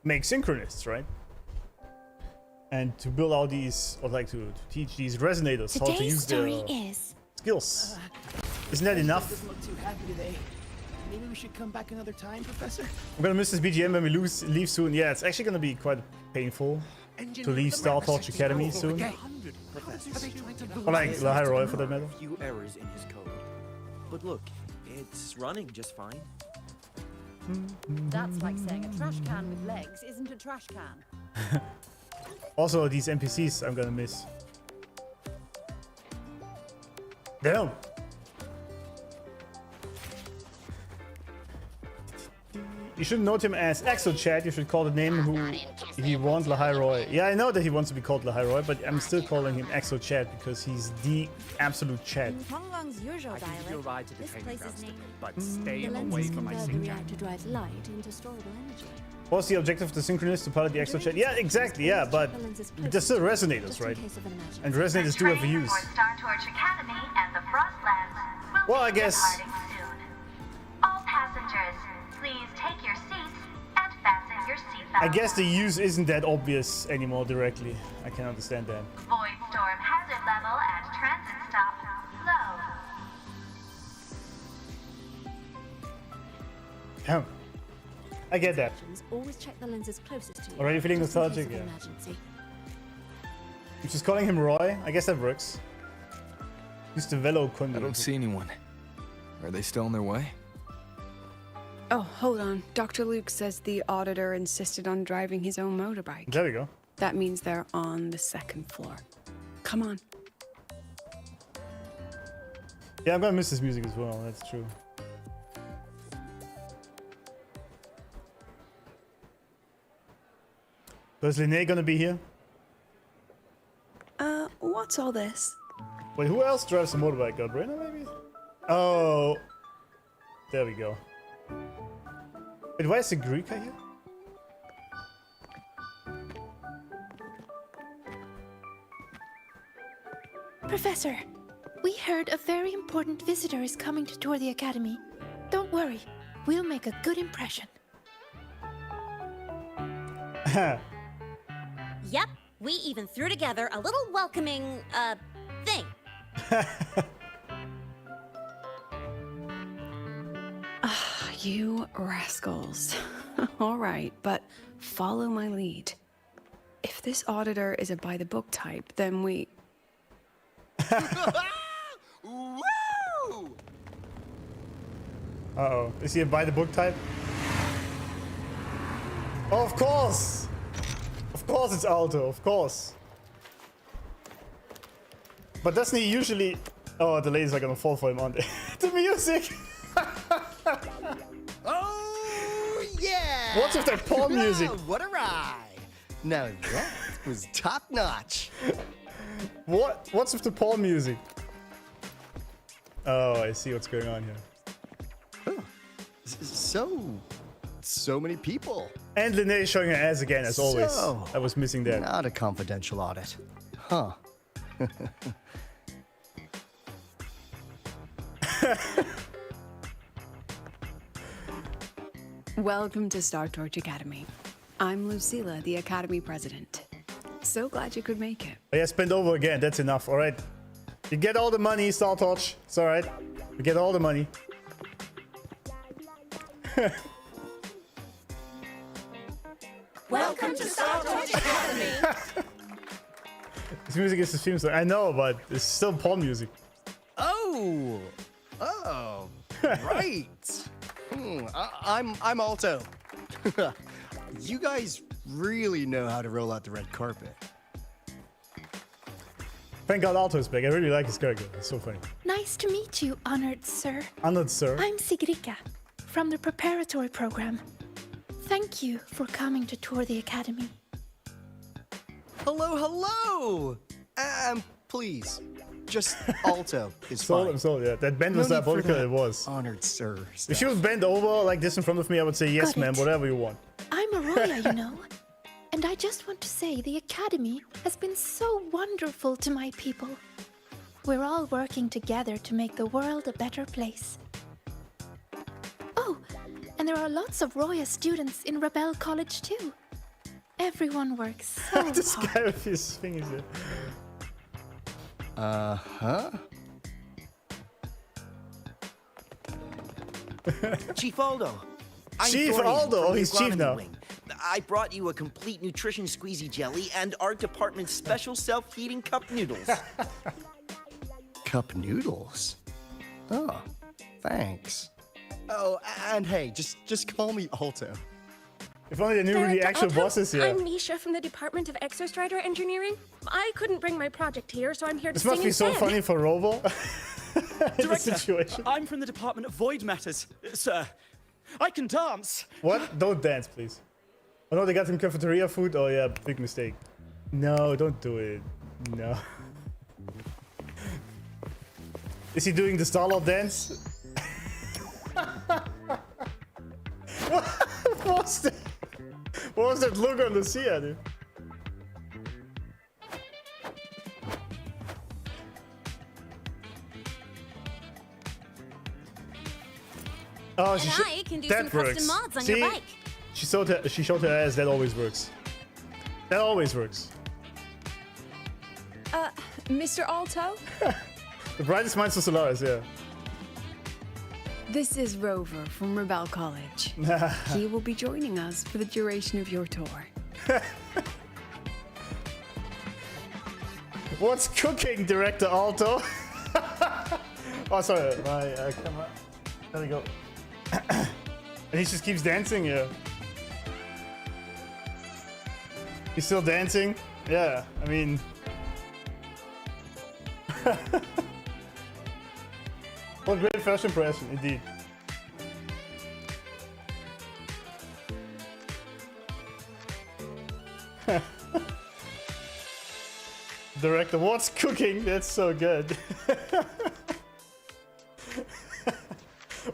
make synchronists, right? And to build out these, or like to teach these resonators how to use their skills. Isn't that enough? Doesn't look too happy today. Maybe we should come back another time, Professor? I'm gonna miss this BGM when we leave soon. Yeah, it's actually gonna be quite painful to leave Star Torch Academy soon. Or like Lahai-Roi for that matter. A few errors in his code. But look, it's running just fine. That's like saying a trash can with legs isn't a trash can. Also, these NPCs I'm gonna miss. Damn. You shouldn't note him as ExoChat. You should call the name who he wants, Lahai-Roi. Yeah, I know that he wants to be called Lahai-Roi, but I'm still calling him ExoChat because he's the absolute chat. In Hongwang's usual I can give you a dialect, ride to the this training place is grounds, named... but stay The away lenses from my convert the sync reactor drives light into storable energy. What's the objective of the synchronist to pilot the ExoChat? Yeah, exactly, yeah, but they're still resonators, right? And resonators do have a use. Star Torch Academy and the Frostlands will Well, I guess... soon. All passengers, please take your seats and fasten your seatbelts. I guess the use isn't that obvious anymore directly. I can understand that. Void storm hazard level at transit stop low. Damn. I get that. Always check the lenses closest to you. Already feeling just in case nostalgic, of yeah. emergency. I'm just calling him Roy. I guess that works. He's the Velo Kunde. I don't see anyone. Are they still on their way? Oh, hold on. Dr. Luke says the auditor insisted on driving his own motorbike. There we go. That means they're on the second floor. Come on. Yeah, I'm gonna miss this music as well. That's true. So is Linnea gonna be here? What's all this? Wait, who else drives a motorbike? Brenda, maybe? Oh. There we go. Wait, why is Segue here? Professor, we heard a very important visitor is coming to tour the academy. Don't worry, we'll make a good impression. Yep, we even threw together a little welcoming, thing. You rascals. All right, but follow my lead. If this auditor is a by-the-book type, then we... Woo! Uh-oh. Is he a by-the-book type? Oh, of course! Of course it's AALTO, of course. But doesn't he usually... Oh, the ladies are gonna fall for him, aren't they? The music! Oh, yeah! What's with that porn music? What a ride! Now that was top-notch. What's with the porn music? Oh, I see what's going on here. Oh. So many people. And Linnea showing her ass again, as always. I was missing that. Not a confidential audit. Huh. Welcome to Star Torch Academy. I'm Lucilla, the Academy President. So glad you could make it. Oh, yeah, spend over again. That's enough. All right. You get all the money, Star Torch. It's all right. You get all the money. Welcome to Star Torch Academy. This music is the theme song. I know, but it's still porn music. Oh, right. I'm AALTO. You guys really know how to roll out the red carpet. Thank God AALTO is back. I really like his character. It's so funny. Nice to meet you, honored sir. Honored sir. I'm Sigrika, from the preparatory program. Thank you for coming to tour the academy. Hello. Please, just AALTO is fine. I'm sold, yeah. That bend was diabolical, it was. Honored sir. If you would bend over like this in front of me, I would say, yes, Got ma'am, it. whatever you want. I'm Arroya, you know. And I just want to say the academy has been so wonderful to my people. We're all working together to make the world a better place. Oh, and there are lots of Roya students in Rebel College too. Everyone works so This hard. guy with his fingers here. Uh-huh. Chief Aldo. I'm Chief Thorian Aldo? from the He's chief agronomy now. wing. I brought you a complete nutrition squeezy jelly and our department's special self-heating cup noodles. Cup noodles? Oh, thanks. Oh, and hey, just call me Alto. If only they knew who the Director actual Alto, boss is here. I'm Nisha from the Department of Exostrider Engineering. I couldn't bring my project here, so I'm here to This sing must be so instead. funny for Robo. Director, situation. I'm from the Department of Void Matters, sir. I can dance. What? Don't dance, please. Oh no, they got him cafeteria food? Oh yeah, big mistake. No, don't do it. No. Is he doing the Star-Lord dance? What was that? What was that look on Lucia, dude? Oh, And I can do that some works. custom mods on See? your bike. She showed her ass. That always works. That always works. Mr. Alto? The brightest minds of Solaris, yeah. This is Rover from Rebel College. He will be joining us for the duration of your tour. What's cooking, Director Alto? Oh, sorry, my camera. There we go. And he just keeps dancing, yeah. He's still dancing? Yeah, I mean... What great first impression, indeed. Director, what's cooking? That's so good.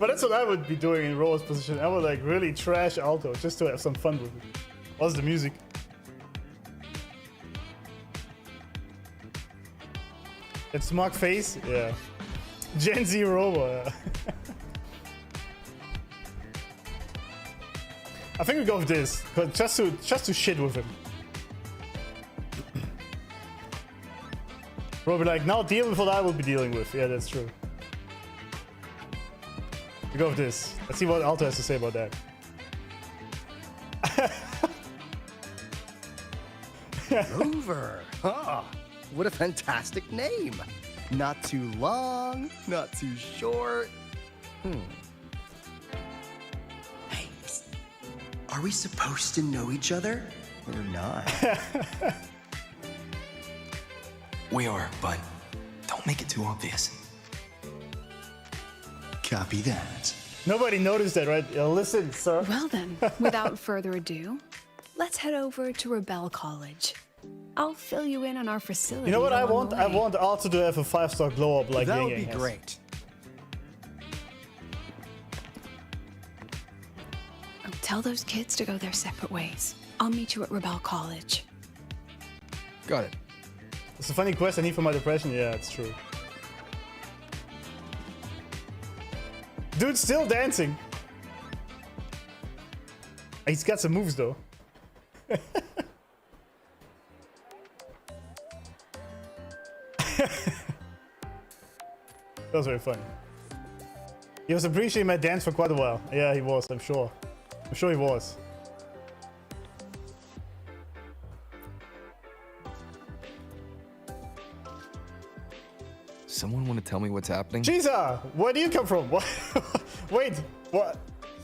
But that's what I would be doing in Ro's position. I would like really trash Alto just to have some fun with it. What's the music? That smug face? Yeah. Gen Z Robo. Yeah. I think we go with this, but just to shit with him. Bro, be like, now deal with what I will be dealing with. Yeah, that's true. We go with this. Let's see what Alto has to say about that. Rover. Ah, what a fantastic name. Not too long, not too short. Hey, psst. Are we supposed to know each other or not? We are, but don't make it too obvious. Copy that. Nobody noticed that, right? Listen, sir. Well then, without further ado, let's head over to Rebel College. I'll fill you in on our facility. You know what I along want? the I way. want Alto to have a 5-star glow up like That Yang would be Yang has. great. Oh, tell those kids to go their separate ways. I'll meet you at Rebel College. Got it. It's a funny quest I need for my depression. Yeah, it's true. Dude's still dancing. He's got some moves though. That was very funny. He was appreciating my dance for quite a while. Yeah, he was, I'm sure. I'm sure he was. Someone want to tell me what's happening? Chisa, where do you come from? What? Wait, what?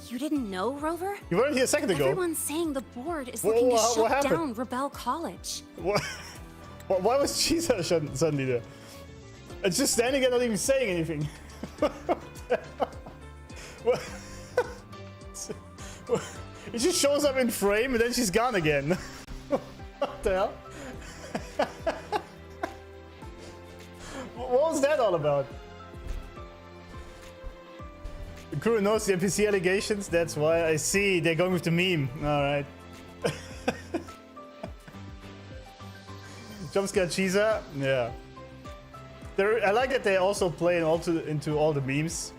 You didn't know, Rover? You weren't here a second ago. Everyone's saying the board is Whoa, looking to what shut happened? down Rebel College. What? Why was Chisa suddenly there? It's just standing there, not even saying anything. What? It just shows up in frame and then she's gone again. What the hell? What was that all about? The crew knows the NPC allegations, that's why I see they're going with the meme. Alright. Jumpscare Chisa? Yeah. I like that they also play into all the memes.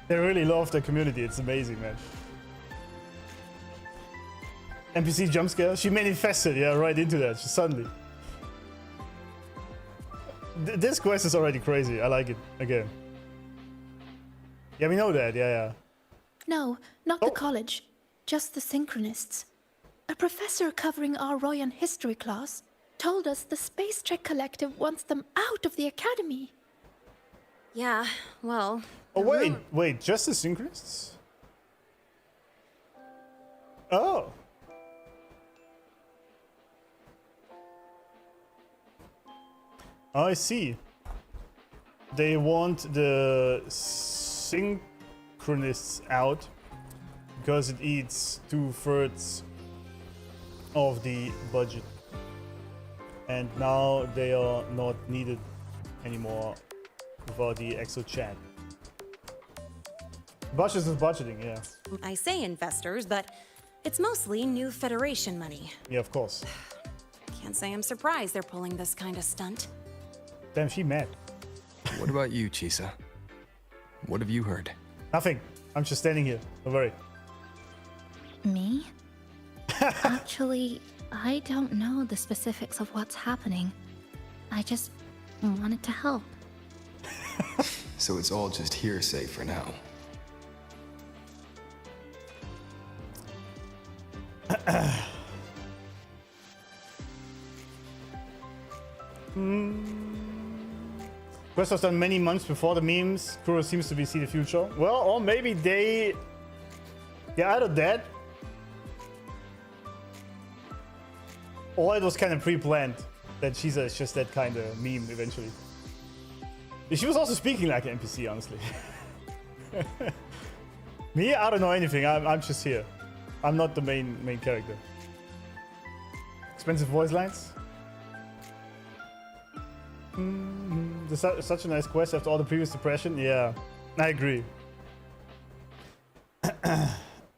They really love the community. It's amazing, man. NPC jump scare. She manifested, yeah, right into that. She suddenly. This quest is already crazy. I like it again. Yeah, we know that. Yeah. No, not the college. Just the Synchronists. A professor covering our Royan history class told us the Space Trek Collective wants them out of the academy. Yeah, well... Oh, wait, just the Synchronists? Oh. I see. They want the Synchronists out because it eats 2/3 of the budget. And now they are not needed anymore for the Exo chat. Budget is budgeting, yeah. I say investors, but it's mostly new Federation money. Yeah, of course. Can't say I'm surprised they're pulling this kind of stunt. Damn, she mad. What about you, Chisa? What have you heard? Nothing. I'm just standing here. Don't worry. Me? Actually, I don't know the specifics of what's happening. I just wanted to help. So it's all just hearsay for now. Quest was done many months before the memes. Kuro seems to be see the future. Well, or maybe they... Yeah, either that. Or it was kind of pre-planned. That she's just that kind of meme eventually. She was also speaking like an NPC, honestly. Me, I don't know anything. I'm just here. I'm not the main character. Expensive voice lines. Such a nice quest after all the previous depression. Yeah, I agree.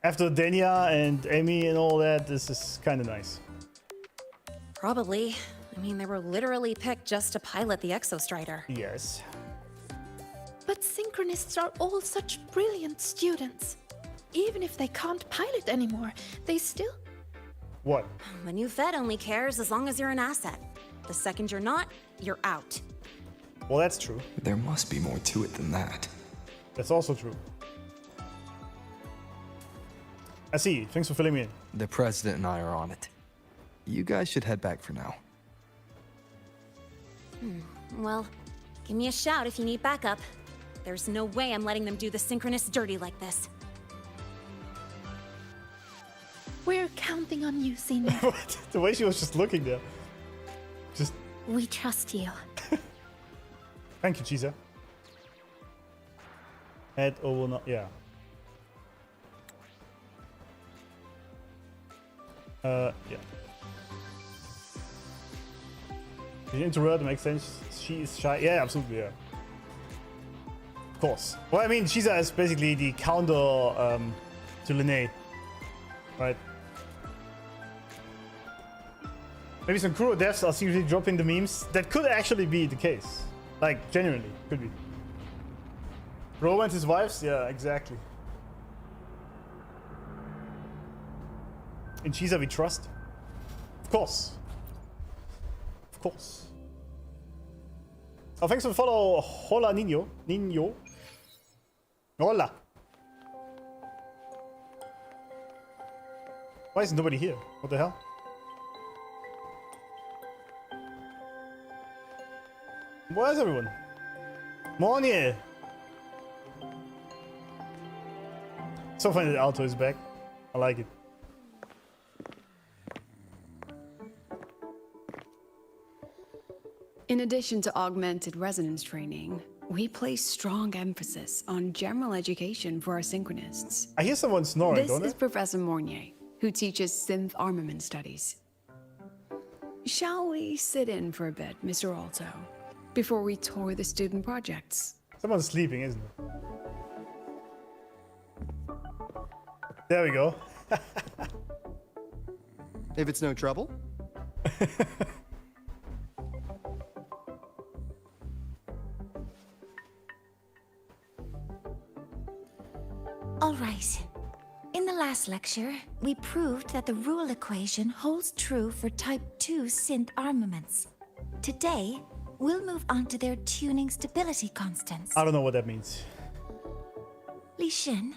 After Denia and Amy and all that, this is kind of nice. Probably. I mean, they were literally picked just to pilot the Exostrider. Yes. But Synchronists are all such brilliant students. Even if they can't pilot anymore, they still... What? The new Fed only cares as long as you're an asset. The second you're not, you're out. Well, that's true. There must be more to it than that. That's also true. I see. Thanks for filling me in. The president and I are on it. You guys should head back for now. Well, give me a shout if you need backup. There's no way I'm letting them do the Synchronists dirty like this. We're counting on you, Senior. What? The way she was just looking there. Just... We trust you. Thank you, Chisa. Head over not... Yeah. Yeah. Did you introvert makes sense? She is shy. Yeah, absolutely, yeah. Of course. Well, I mean, Chisa is basically the counter to Linnae. Right? Maybe some Kuro devs are seriously dropping the memes. That could actually be the case. Like, genuinely. Could be. Ro and his wives? Yeah, exactly. In Chisa we trust. Of course. Of course. Oh, thanks for the follow. Hola, Nino. Nino. Hola. Why is nobody here? What the hell? Where is everyone? Morning! So funny that AALTO is back. I like it. In addition to augmented resonance training, we place strong emphasis on general education for our Synchronists. I hear someone snoring, This don't I? is Professor Mornier, who teaches synth armament studies. Shall we sit in for a bit, Mr. AALTO, before we tour the student projects? Someone's sleeping, isn't it? There we go. If it's no trouble. right. In the last lecture, we proved that the rule equation holds true for Type 2 synth armaments. Today, we'll move on to their tuning stability constants. I don't know what that means. Li Xin,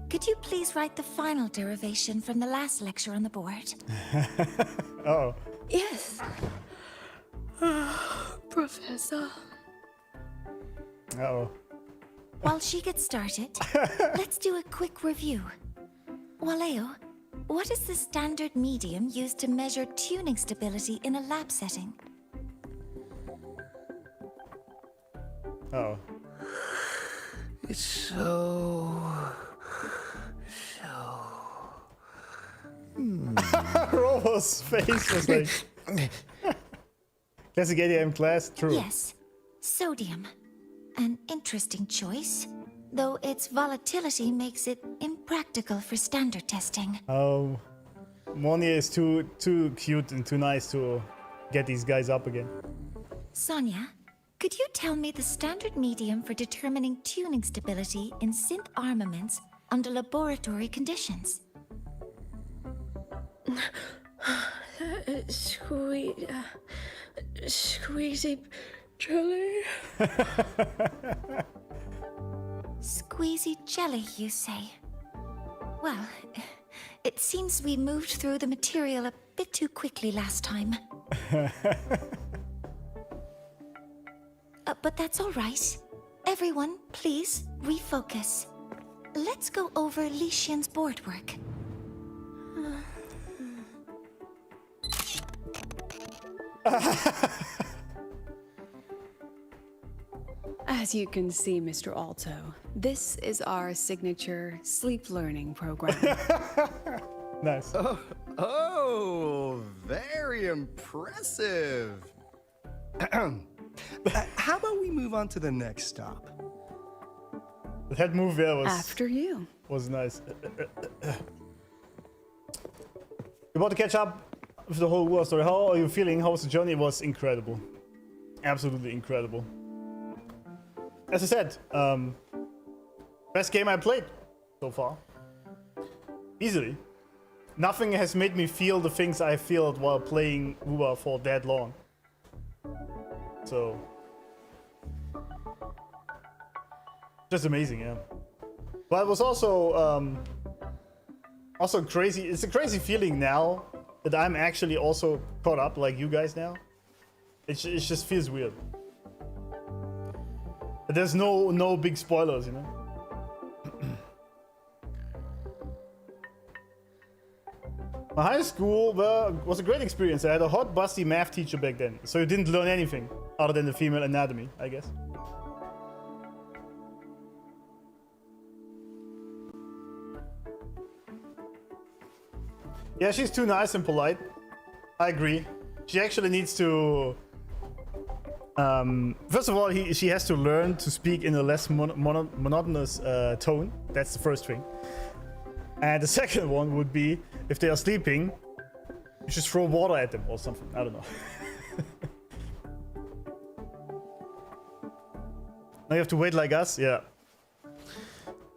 could you please write the final derivation from the last lecture on the board? Oh. Yes. Professor. Uh-oh. While she gets started, let's do a quick review. Waleo, what is the standard medium used to measure tuning stability in a lab setting? Uh-oh. It's so... Robo's face was like... Classic ADM class, true. Yes, sodium. An interesting choice, though its volatility makes it impractical for standard testing. Oh, Monier is too cute and too nice to get these guys up again. Sonia, could you tell me the standard medium for determining tuning stability in synth armaments under laboratory conditions? Squeezy jelly. Squeezy jelly, you say? Well, it seems we moved through the material a bit too quickly last time. But that's all right. Everyone, please refocus. Let's go over Li Xian's board work. As you can see, Mr. Alto, this is our signature sleep learning program. Nice. Oh, very impressive. How about we move on to the next stop? That move there was... After you. Was nice. You're about to catch up with the whole war story. How are you feeling? How was the journey? It was incredible. Absolutely incredible. As I said, best game I played so far. Easily. Nothing has made me feel the things I felt while playing WoWa for that long. So... just amazing, yeah. But it was also crazy. It's a crazy feeling now that I'm actually also caught up like you guys now. It just feels weird. But there's no big spoilers, you know. My high school was a great experience. I had a hot, busty math teacher back then, so you didn't learn anything other than the female anatomy, I guess. Yeah, she's too nice and polite. I agree. She actually needs to... first of all, she has to learn to speak in a less monotonous tone. That's the first thing. And the second one would be, if they are sleeping, you just throw water at them or something. I don't know. Now you have to wait like us? Yeah.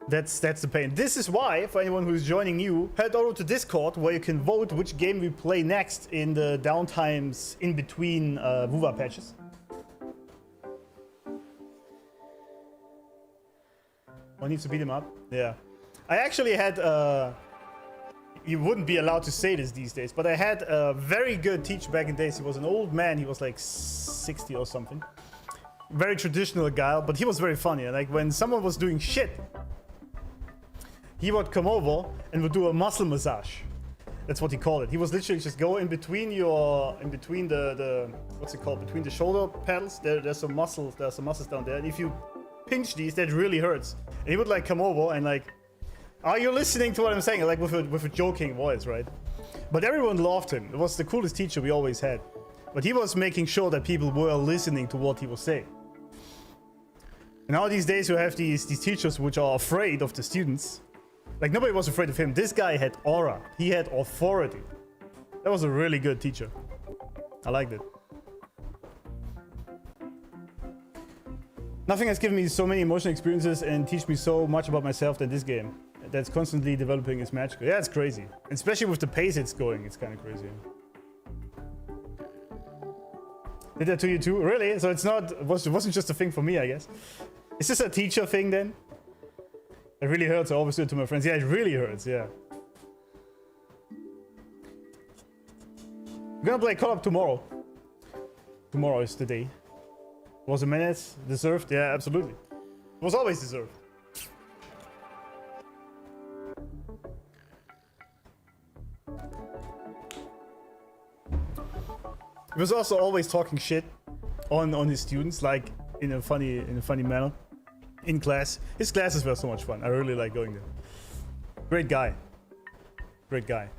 That's the pain. This is why, for anyone who's joining new, head over to Discord where you can vote which game we play next in the downtimes in between WoWa patches. I need to beat him up? Yeah. I actually had, you wouldn't be allowed to say this these days, but I had a very good teacher back in days. He was an old man. He was like 60 or something. Very traditional guy, but he was very funny. Like when someone was doing shit, he would come over and would do a muscle massage. That's what he called it. He was literally just go in between the what's it called? Between the shoulder paddles. There's some muscles down there. And if you pinch these, that really hurts. And he would like come over and like, are you listening to what I'm saying? Like with a joking voice, right? But everyone loved him. It was the coolest teacher we always had. But he was making sure that people were listening to what he was saying. And now these days you have these teachers which are afraid of the students. Like nobody was afraid of him. This guy had aura. He had authority. That was a really good teacher. I liked it. Nothing has given me so many emotional experiences and teach me so much about myself than this game. that's constantly developing is magical. Yeah, it's crazy. Especially with the pace it's going, it's kind of crazy. Did that to you too? Really? So it wasn't just a thing for me, I guess. Is this a teacher thing then? It really hurts. I always do it to my friends. Yeah, it really hurts, yeah. We're gonna play co-op tomorrow. Tomorrow is the day. Was a minute deserved? Yeah, absolutely. It was always deserved. He was also always talking shit on his students, like in a funny manner, in class. His classes were so much fun. I really like going there. Great guy. Great guy.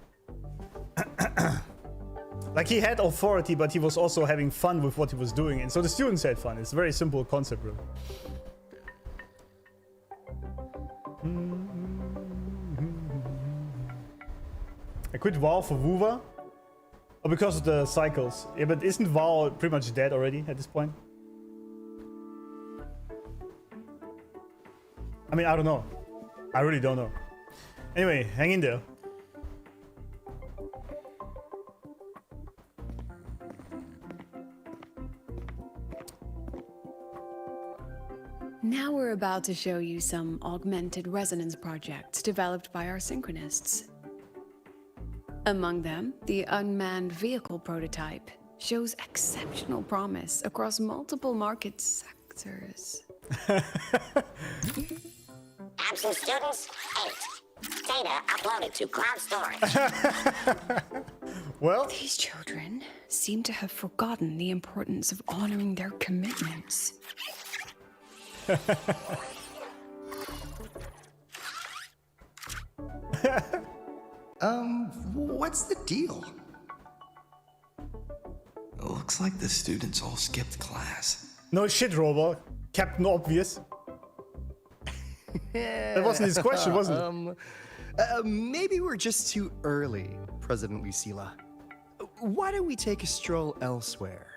Like he had authority, but he was also having fun with what he was doing, and so the students had fun. It's a very simple concept, really. I quit WoW for WoWa. Oh, because of the cycles. Yeah, but isn't WoW pretty much dead already at this point? I mean, I don't know. I really don't know. Anyway, hang in there. Now we're about to show you some augmented resonance projects developed by our synchronists. Among them, the unmanned vehicle prototype shows exceptional promise across multiple market sectors. Absent students, 8. Data uploaded to cloud storage. Well, these children seem to have forgotten the importance of honoring their commitments. What's the deal? Looks like the students all skipped class. No shit, Robot. Captain Obvious. That wasn't his question, wasn't it? Maybe we're just too early, President Lucilla. Why don't we take a stroll elsewhere?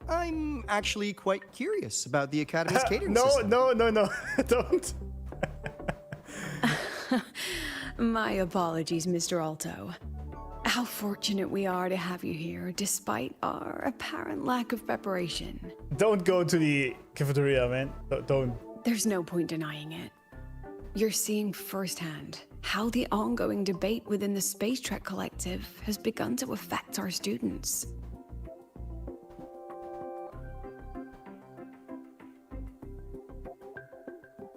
I'm actually quite curious about the Academy's catering system. No, don't. My apologies, Mr. Alto. How fortunate we are to have you here, despite our apparent lack of preparation. Don't go to the cafeteria, man. Don't. There's no point denying it. You're seeing firsthand how the ongoing debate within the Space Trek Collective has begun to affect our students.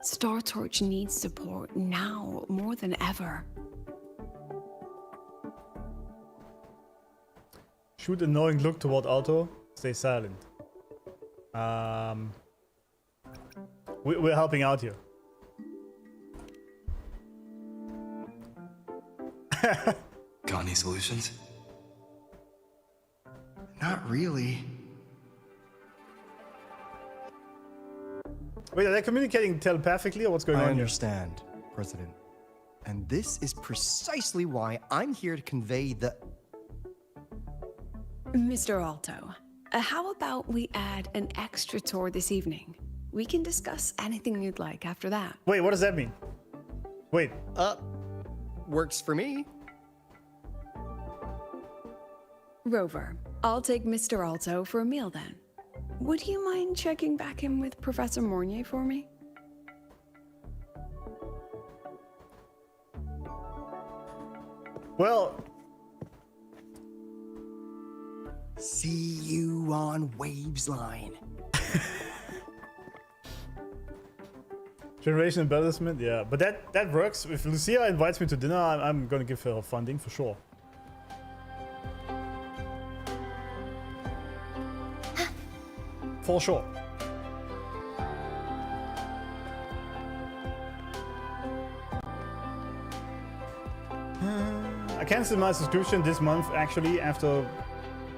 Star Torch needs support now more than ever. Shoot a knowing look toward Alto. Stay silent. We're helping out here. Got any solutions? Not really. Wait, are they communicating telepathically or what's going on I here? understand, President. And this is precisely why I'm here to convey the... Mr. Alto, how about we add an extra tour this evening? We can discuss anything you'd like after that. Wait, what does that mean? Wait. Works for me. Rover, I'll take Mr. Alto for a meal then. Would you mind checking back in with Professor Mornier for me? Well... See you on Waves Line. Generation embellishment, yeah. But that works. If Lucia invites me to dinner, I'm gonna give her funding for sure. For sure. I canceled my subscription this month actually after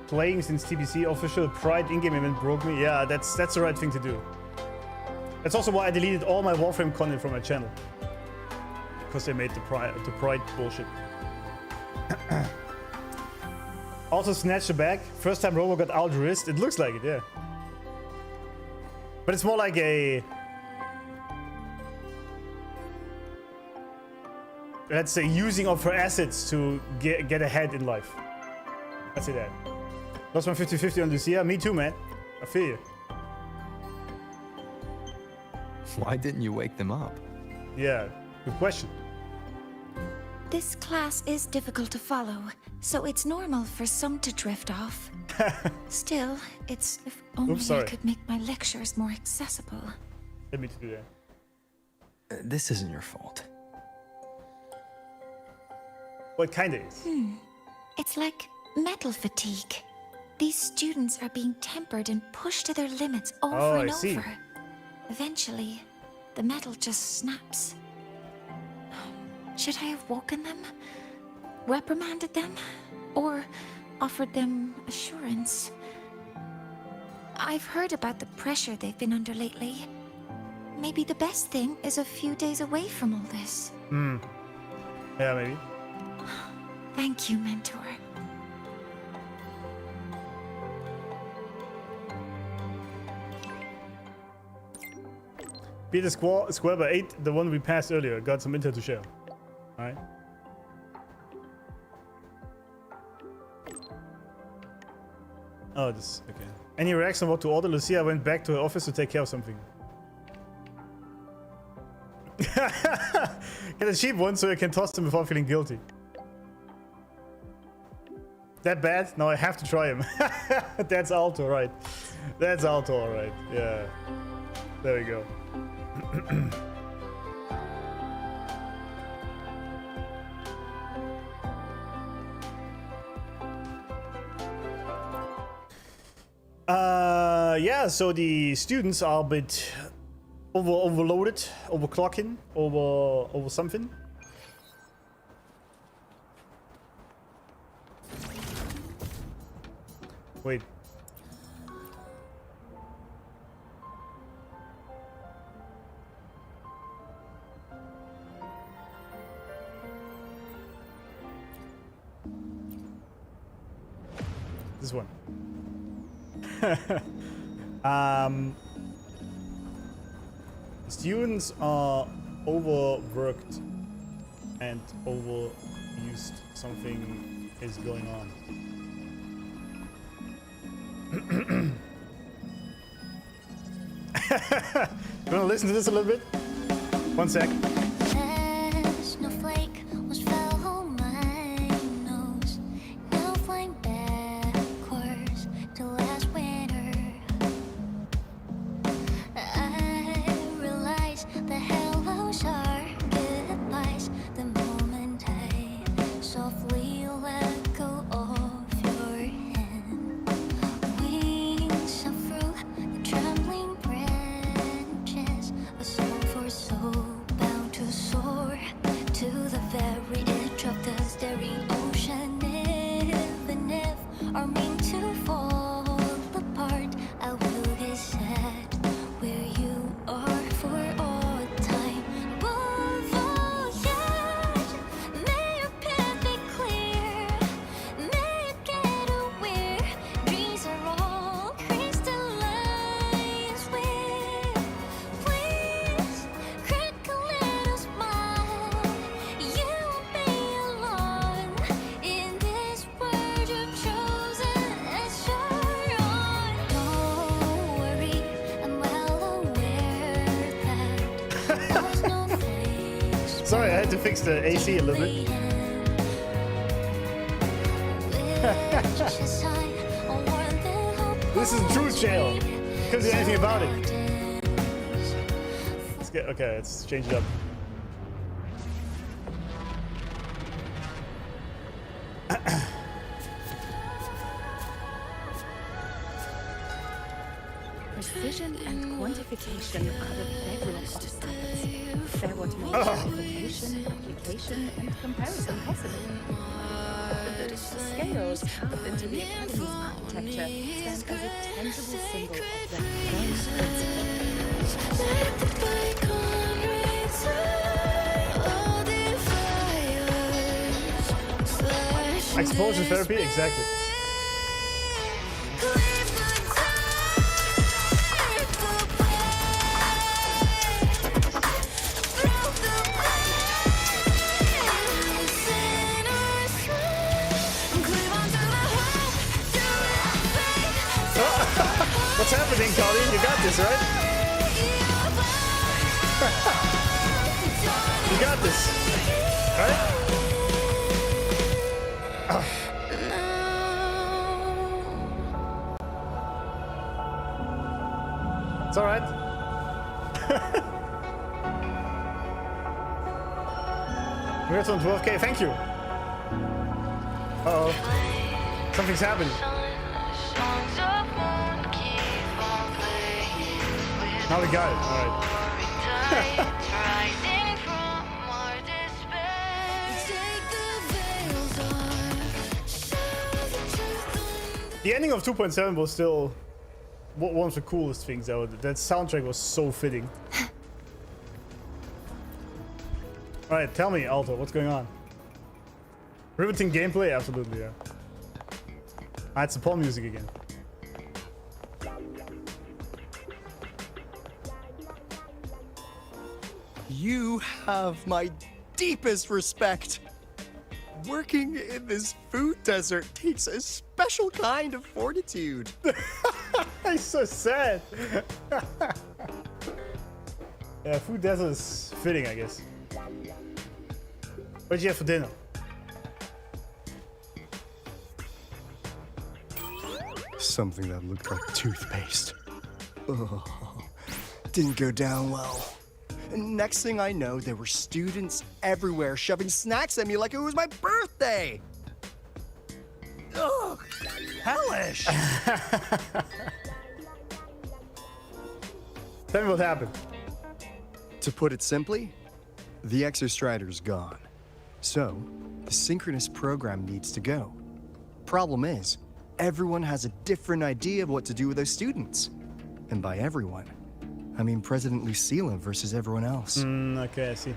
playing since TBC official Pride in-game event broke me. Yeah, that's the right thing to do. That's also why I deleted all my Warframe content from my channel. Because they made the Pride bullshit. Also snatched the bag. First time Robo got out wrist. It looks like it, yeah. But it's more like a... let's say, using of her assets to get ahead in life. Let's say that. Lost my 50-50 on Lucia. Me too, man. I feel you. Why didn't you wake them up? Yeah, good question. This class is difficult to follow, so it's normal for some to drift off. Still, it's if only I could make my lectures more accessible. Let me do that. This isn't your fault. Well, it kinda is. It's like metal fatigue. These students are being tempered and pushed to their limits over and over. Eventually, the metal just snaps. Should I have woken them? Reprimanded them? Or offered them assurance? I've heard about the pressure they've been under lately. Maybe the best thing is a few days away from all this. Yeah, maybe. Thank you, mentor. Beat the square by 8, the one we passed earlier. Got some intel to share. Alright. Oh, this, okay. Any reaction on what to order? Lucia went back to her office to take care of something. Get a cheap one so you can toss them without feeling guilty. That bad? No, I have to try him. That's AALTO, right? That's AALTO, alright. Yeah. There we go. Yeah, so the students are a bit overloaded, overclocking, over something. Wait. This one. Students are overworked and overused. Something is going on. You wanna listen to this a little bit? 1 sec. Sorry, I had to fix the AC a little bit. This is truth jail. Couldn't do anything about it. Let's get, okay, let's change it up. Precision and quantification are the bedrock of science. They're what make verification, application, and comparison possible. The scales carved into the Academy's architecture stand as a tangible symbol of the principle. Exposure therapy, exactly. What's happening, Colleen? You got this, right? You got this, right? It's all right. We're on 12K. Thank you. Uh-oh. Something's happened. Now we got it. All right. The ending of 2.7 was still one of the coolest things ever. That soundtrack was so fitting. All right, tell me, AALTO, what's going on? Riveting gameplay? Absolutely, yeah. Ah, it's the Paul music again. You have my deepest respect. Working in this food desert takes a special kind of fortitude. It's so sad. Yeah, food desert is fitting, I guess. What'd you have for dinner? Something that looked like toothpaste. Oh, didn't go down well. And next thing I know, there were students everywhere shoving snacks at me like it was my birthday. Ugh, hellish. Tell me what happened. To put it simply, the Exostrider's gone. So, the synchronous program needs to go. Problem is, everyone has a different idea of what to do with those students. And by everyone, I mean President Lucilla versus everyone else. Okay, I see.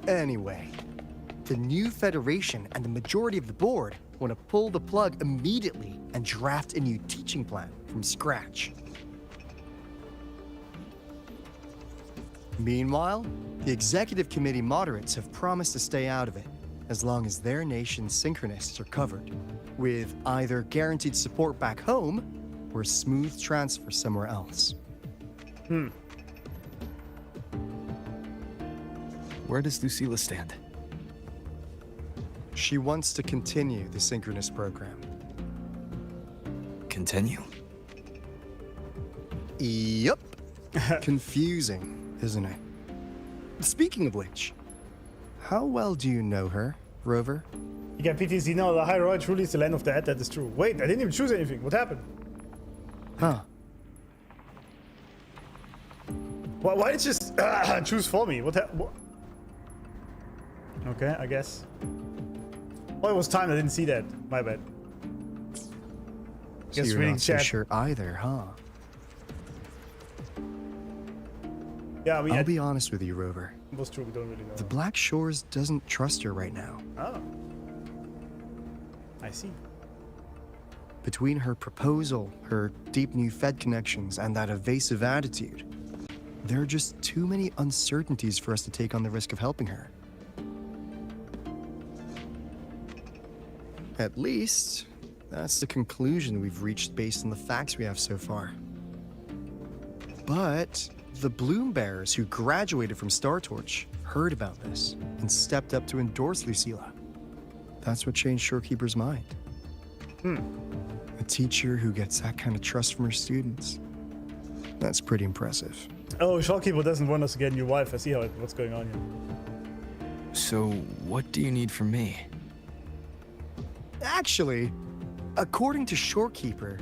Anyway, the new Federation and the majority of the board want to pull the plug immediately and draft a new teaching plan from scratch. Meanwhile, the Executive Committee moderates have promised to stay out of it as long as their nation's synchronists are covered, with either guaranteed support back home or a smooth transfer somewhere else. Where does Lucilla stand? She wants to continue the synchronous program. Continue? Yup. Confusing, isn't it? Speaking of which, how well do you know her, Rover? You got PTSD now. Lahai-Roi truly is the land of the dead. That is true. Wait, I didn't even choose anything. What happened? Huh. Why did you just choose for me? What? Okay, I guess. Oh, it was time. I didn't see that. My bad. So Guess you're reading not so chat. sure either, huh? Yeah, I mean, I'll be honest with you, Rover. It was true. We don't really know. The Black Shores doesn't trust her right now. Oh. I see. Between her proposal, her deep new Fed connections, and that evasive attitude, there are just too many uncertainties for us to take on the risk of helping her. At least, that's the conclusion we've reached based on the facts we have so far. But the Bloom Bearers who graduated from Star Torch heard about this and stepped up to endorse Lucilla. That's what changed Shorekeeper's mind. A teacher who gets that kind of trust from her students. That's pretty impressive. Oh, Shorekeeper doesn't want us to get a new wife. I see what's going on here. So, what do you need from me? Actually, according to Shorekeeper,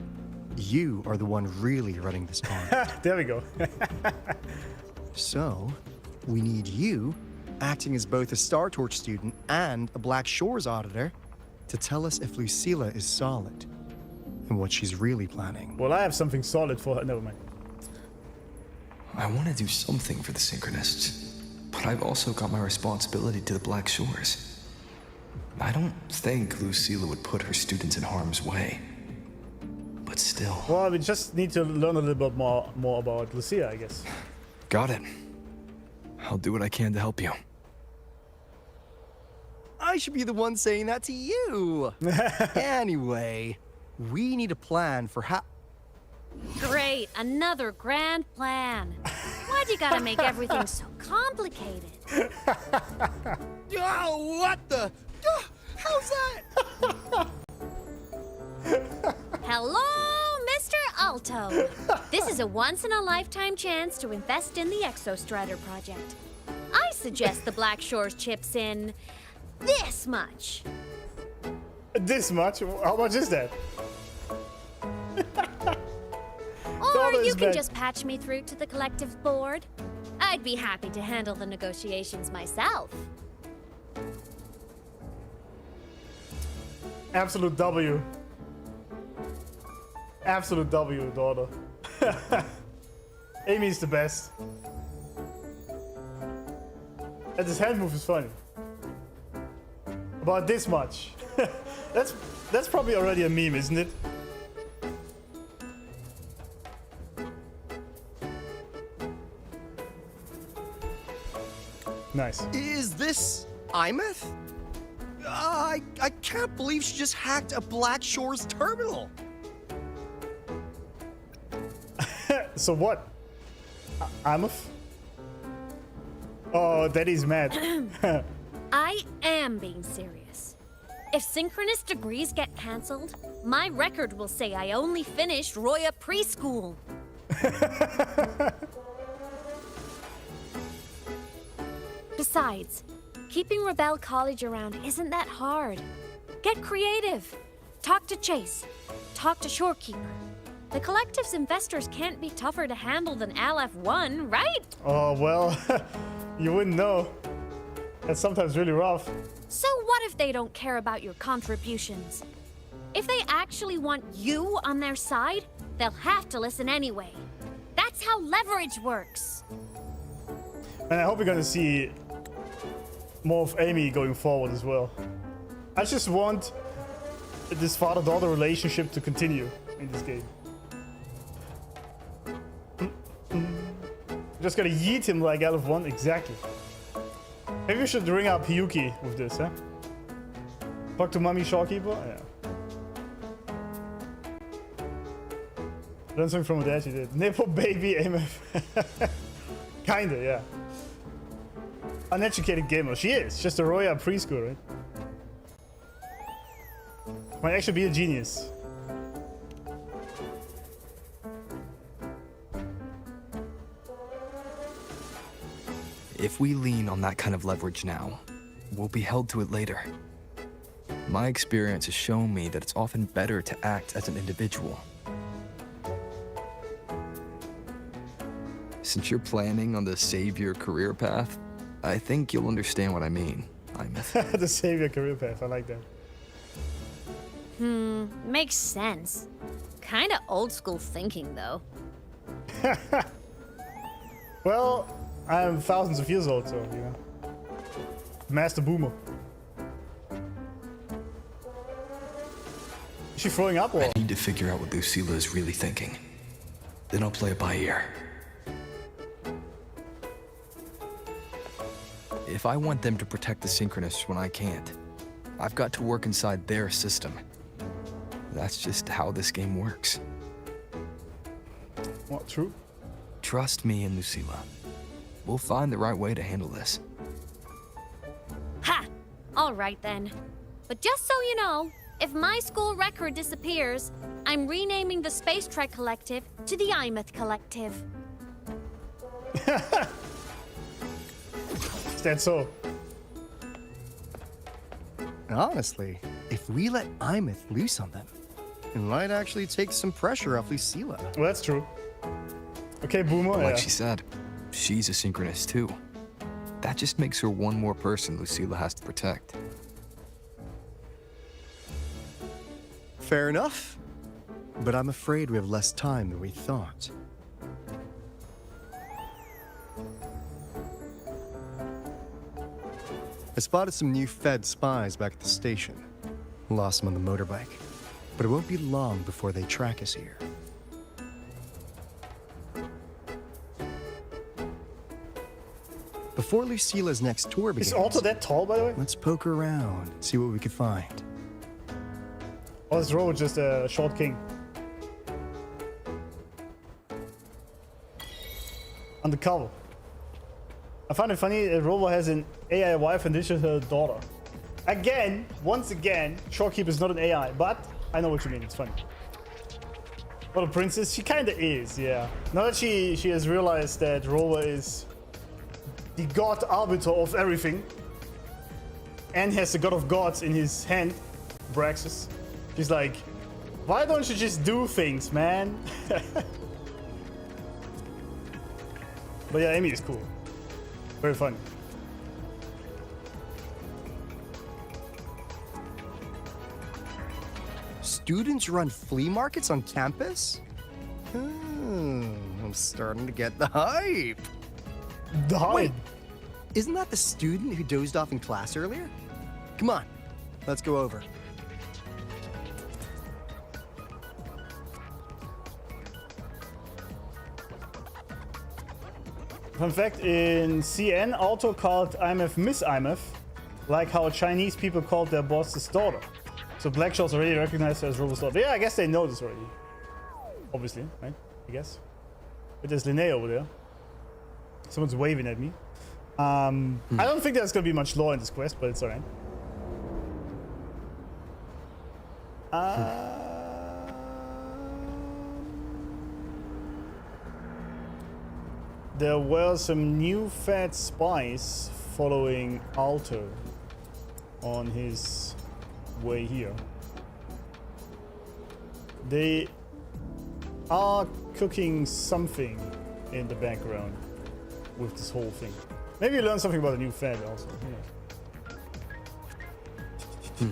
you are the one really running this pond. There we go. So, we need you, acting as both a Star Torch student and a Black Shores auditor, to tell us if Lucilla is solid and what she's really planning. Well, I have something solid for her. Never mind. I want to do something for the Synchronists, but I've also got my responsibility to the Black Shores. I don't think Lucilla would put her students in harm's way. But still. Well, we just need to learn a little bit more about Lucilla, I guess. Got it. I'll do what I can to help you. I should be the one saying that to you. Anyway, We need a plan for how... Great, another grand plan. Why'd you gotta make everything so complicated? Oh, what the? How's that? Hello, Mr. Alto. This is a once-in-a-lifetime chance to invest in the Exostrider project. I suggest the Black Shores chips in this much. This much? How much is that? Or you can just patch me through to the collective board. I'd be happy to handle the negotiations myself. Absolute W. Absolute W, daughter. Amy's the best. And this hand move is funny. About this much. That's probably already a meme, isn't it? Nice. Is this Imeth? I can't believe she just hacked a Black Shores terminal. So what? Imeth? Oh, Daddy's mad. I am being serious. If synchronous degrees get cancelled, my record will say I only finished Roya preschool. Besides, keeping Rebel College around isn't that hard. Get creative. Talk to Chase. Talk to Shorekeeper. The collective's investors can't be tougher to handle than LF1, right? Oh, well, you wouldn't know. That's sometimes really rough. So what if they don't care about your contributions? If they actually want you on their side, they'll have to listen anyway. That's how leverage works. And I hope we're gonna see more of Amy going forward as well. I just want this father-daughter relationship to continue in this game. Just gotta yeet him like LF1, exactly. Maybe we should ring up Hiyuki with this, huh? Talk to Mommy Shorekeeper? Yeah. Learn something from what dad she did. Nipple baby MF. Kinda, yeah. Uneducated gamer. She is. Just a Roya preschool, right? Might actually be a genius. If we lean on that kind of leverage now, we'll be held to it later. My experience has shown me that it's often better to act as an individual. Since you're planning on the savior career path, I think you'll understand what I mean, Imeth. The savior career path, I like that. Makes sense. Kinda old school thinking, though. Well, I'm thousands of years old, so, you know. Master Boomer. Is she throwing up, or? I need to figure out what Lucilla is really thinking. Then I'll play it by ear. If I want them to protect the Synchronists when I can't, I've got to work inside their system. That's just how this game works. What, true? Trust me and Lucilla. We'll find the right way to handle this. Ha! All right then. But just so you know, if my school record disappears, I'm renaming the Space Trek Collective to the Imeth Collective. Is that so? Honestly, if we let Imeth loose on them, it might actually take some pressure off Lucilla. Well, that's true. Okay, Boomer. But like she said, she's a synchronist too. That just makes her one more person Lucilla has to protect. Fair enough. But I'm afraid we have less time than we thought. I spotted some new Fed spies back at the station. Lost them on the motorbike. But it won't be long before they track us here. Before Lucilla's next tour begins... Is AALTO that tall, by the way? Let's poke around and see what we can find. Or is Robo just a short king? Undercover. I find it funny that Robo has an AI wife and this is her daughter. Again, once again, Shorekeeper is not an AI, but I know what you mean, it's funny. Well, a princess, she kinda is, yeah. Now that she has realized that Robo is the god arbiter of everything and has the god of gods in his hand, Braxis, she's like, why don't you just do things, man? But yeah, Amy is cool. Very funny. Students run flea markets on campus? I'm starting to get the hype. The hype? Wait, isn't that the student who dozed off in class earlier? Come on, let's go over. Fun fact, in CN, AALTO called IMF Miss IMF, like how Chinese people called their boss's daughter. So Blackshaw's already recognized her as Robo's daughter. Yeah, I guess they know this already. Obviously, right? I guess. But there's Linnea over there. Someone's waving at me. I don't think there's gonna be much lore in this quest, but it's alright. There were some new fat spies following AALTO on his way here. They are cooking something in the background with this whole thing. Maybe you learn something about the new fad also. Yeah.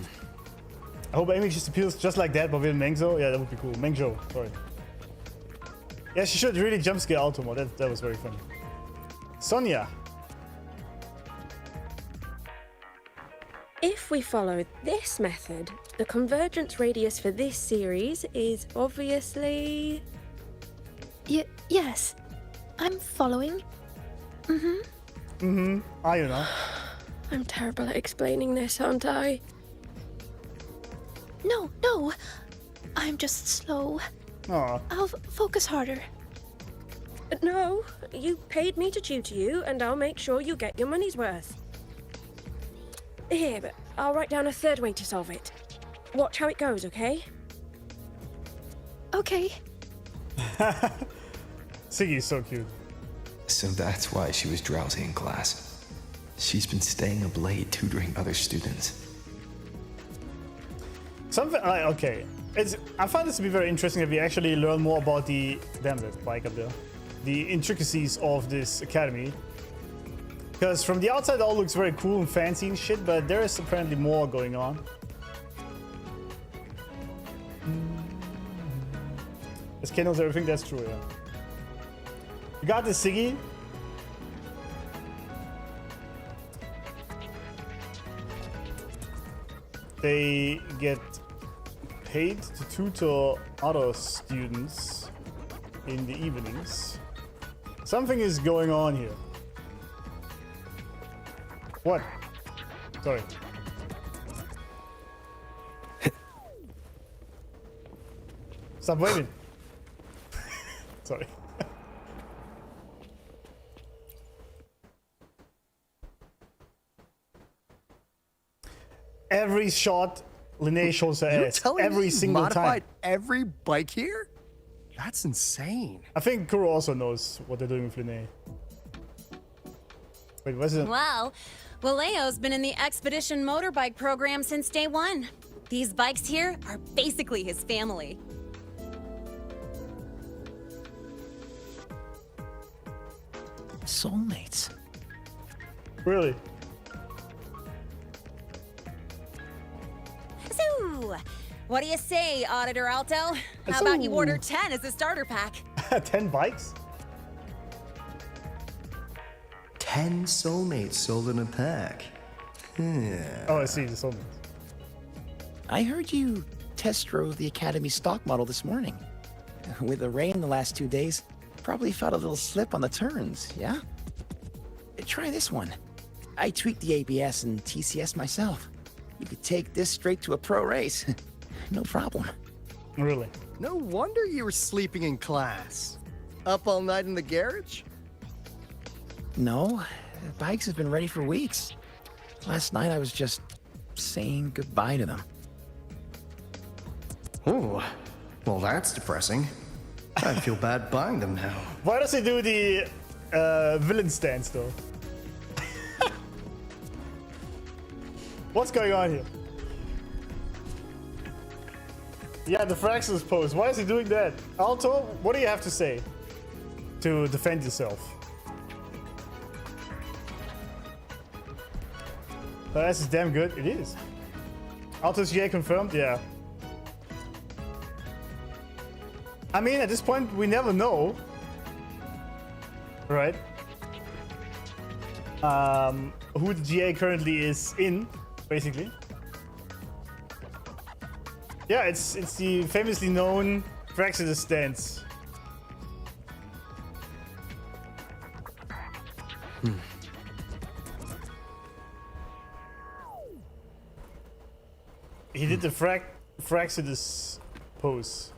I hope Amy just appears just like that, but with Mengzhou. Yeah, that would be cool. Mengzhou, sorry. Yeah, she should really jump scare AALTO more. That was very funny. Sonia. If we follow this method, the convergence radius for this series is obviously... Yes, I'm following. I don't know. I'm terrible at explaining this, aren't I? No, I'm just slow. Aw. I'll focus harder. No, you paid me to tutor you, and I'll make sure you get your money's worth. Here, but I'll write down a third way to solve it. Watch how it goes, okay? Okay. Siggy's so cute. So that's why she was drowsy in class. She's been staying up late tutoring other students. Something like, okay. I find this to be very interesting that we actually learn more about the... Damn that bike up there. The intricacies of this academy. Because from the outside it all looks very cool and fancy and shit, but there is apparently more going on. SK knows everything, that's true, yeah. You got this, Siggy? They get paid to tutor other students in the evenings. Something is going on here. What? Sorry. Stop waving. Sorry. Every shot, Linnea shows her ass. Every single modified time. Every bike here? That's insane. I think Kuro also knows what they're doing with Linnea. Wait, what's it? Well, Valeo's been in the Expedition motorbike program since day one. These bikes here are basically his family. Soulmates. Really? So, what do you say, Auditor Alto? How about you order 10 as a starter pack? 10 bikes? 10 soulmates sold in a pack. Oh, I see, the soulmates. I heard you test drove the Academy stock model this morning. With the rain the last 2 days, probably felt a little slip on the turns, yeah? Try this one. I tweaked the ABS and TCS myself. You could take this straight to a pro race. no problem. Really? No wonder you were sleeping in class. Up all night in the garage? No, the bikes have been ready for weeks. Last night I was just saying goodbye to them. Oh, well that's depressing. I feel bad buying them now. Why does he do the villain stance though? What's going on here? Yeah, the Fraxis pose. Why is he doing that? AALTO, what do you have to say to defend yourself? This is damn good. It is. AALTO's GA confirmed? Yeah. I mean, at this point, we never know. Right? Who the GA currently is in, basically. Yeah, it's the famously known Fraxis stance. He did the Fraxis pose.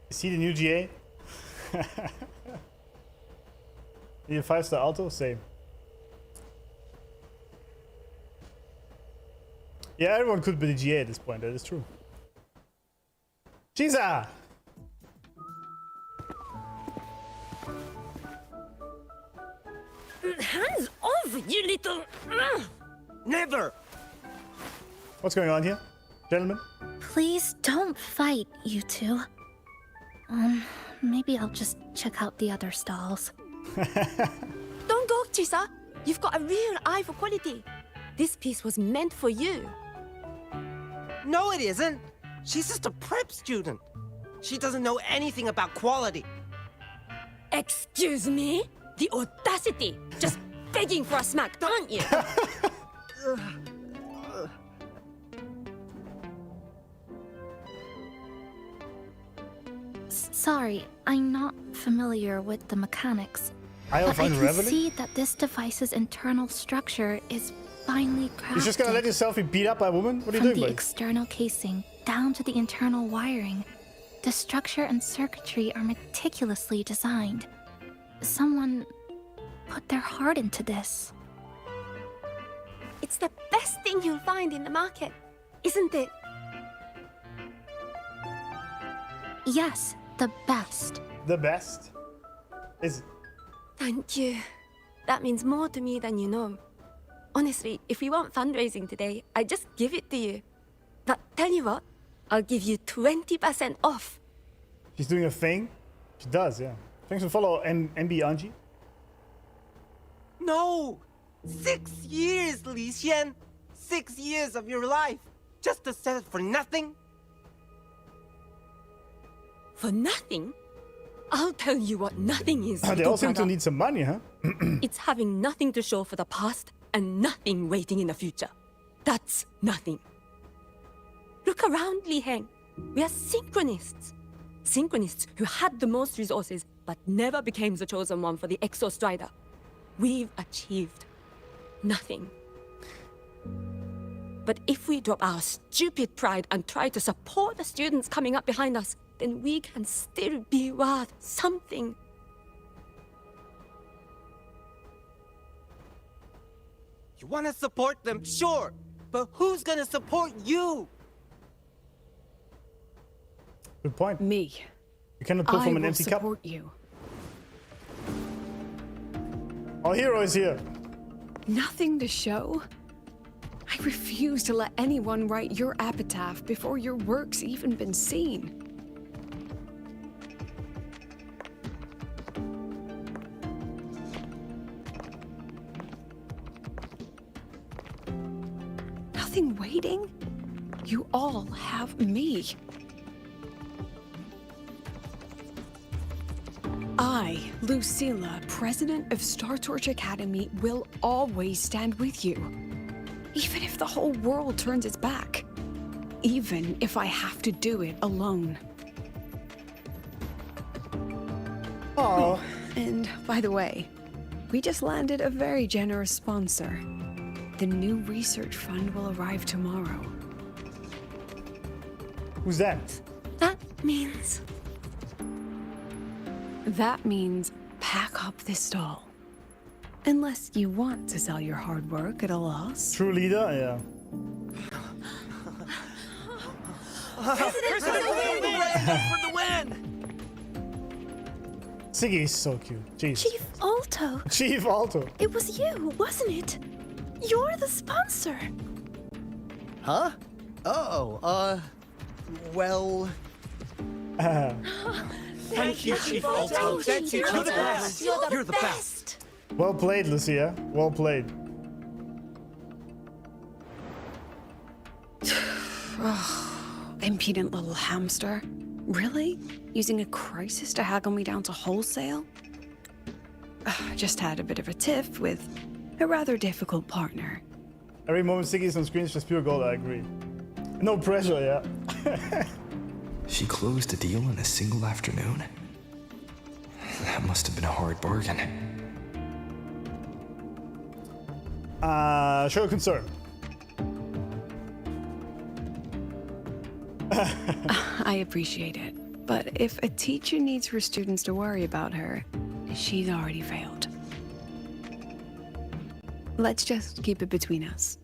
Is he the new GA? Need a 5-star AALTO? Same. Yeah, everyone could be the GA at this point, that is true. Chiza! Hands off, you little... Never! What's going on here, gentlemen? Please don't fight, you two. Maybe I'll just check out the other stalls. Don't go, Chisa. You've got a real eye for quality. This piece was meant for you. No, it isn't. She's just a prep student. She doesn't know anything about quality. Excuse me? The audacity! Just begging for a smack, aren't you? Sorry, I'm not familiar with the mechanics. I But I can unraveling? see that this device's internal structure is finely crafted. You're just gonna let yourself be beat up by a woman? What are you From doing, the buddy? external casing down to the internal wiring, the structure and circuitry are meticulously designed. Someone put their heart into this. It's the best thing you'll find in the market, isn't it? Yes, the best. The best? Is Thank you. That means more to me than you know. Honestly, if we want fundraising today, I'd just give it to you. But tell you what, I'll give you 20% off. she's doing a thing? She does, yeah. Thanks for follow MB Anji. No! 6 years, Li Xian! 6 years of your life! Just to sell it for nothing? For nothing? I'll tell you what nothing is. They little all seem to brother. need some money, huh? It's having nothing to show for the past and nothing waiting in the future. That's nothing. Look around, Li Heng. We are synchronists. Synchronists who had the most resources but never became the chosen one for the Exostrider. We've achieved nothing. But if we drop our stupid pride and try to support the students coming up behind us, then we can still be worth something. You want to support them, sure. But who's gonna support you? Good point. Me. You cannot pull from an empty cup. support you. Our hero is here. Nothing to show? I refuse to let anyone write your epitaph before your work's even been seen. Nothing waiting? You all have me. I, Lucilla, president of Star Torch Academy, will always stand with you. Even if the whole world turns its back. Even if I have to do it alone. Oh. And by the way, we just landed a very generous sponsor. The new research fund will arrive tomorrow. Who's that? That means pack up this doll. Unless you want to sell your hard work at a loss. True leader, yeah. President for the win! Segue is so cute. Jeez. Chief AALTO. Chief AALTO. It was you, wasn't it? You're the sponsor. Huh? Oh, well... Thank you, Chief AALTO. Thank you. You're the best. You're the best. Well played, Lucia. Well played. Impudent little hamster. Really? Using a crisis to haggle me down to wholesale? I just had a bit of a tiff with a rather difficult partner. Every moment Siggy is on screen is just pure gold, I agree. No pressure, yeah. She closed a deal in a single afternoon? That must have been a hard bargain. Show concern. I appreciate it, but if a teacher needs her students to worry about her, she's already failed. Let's just keep it between us.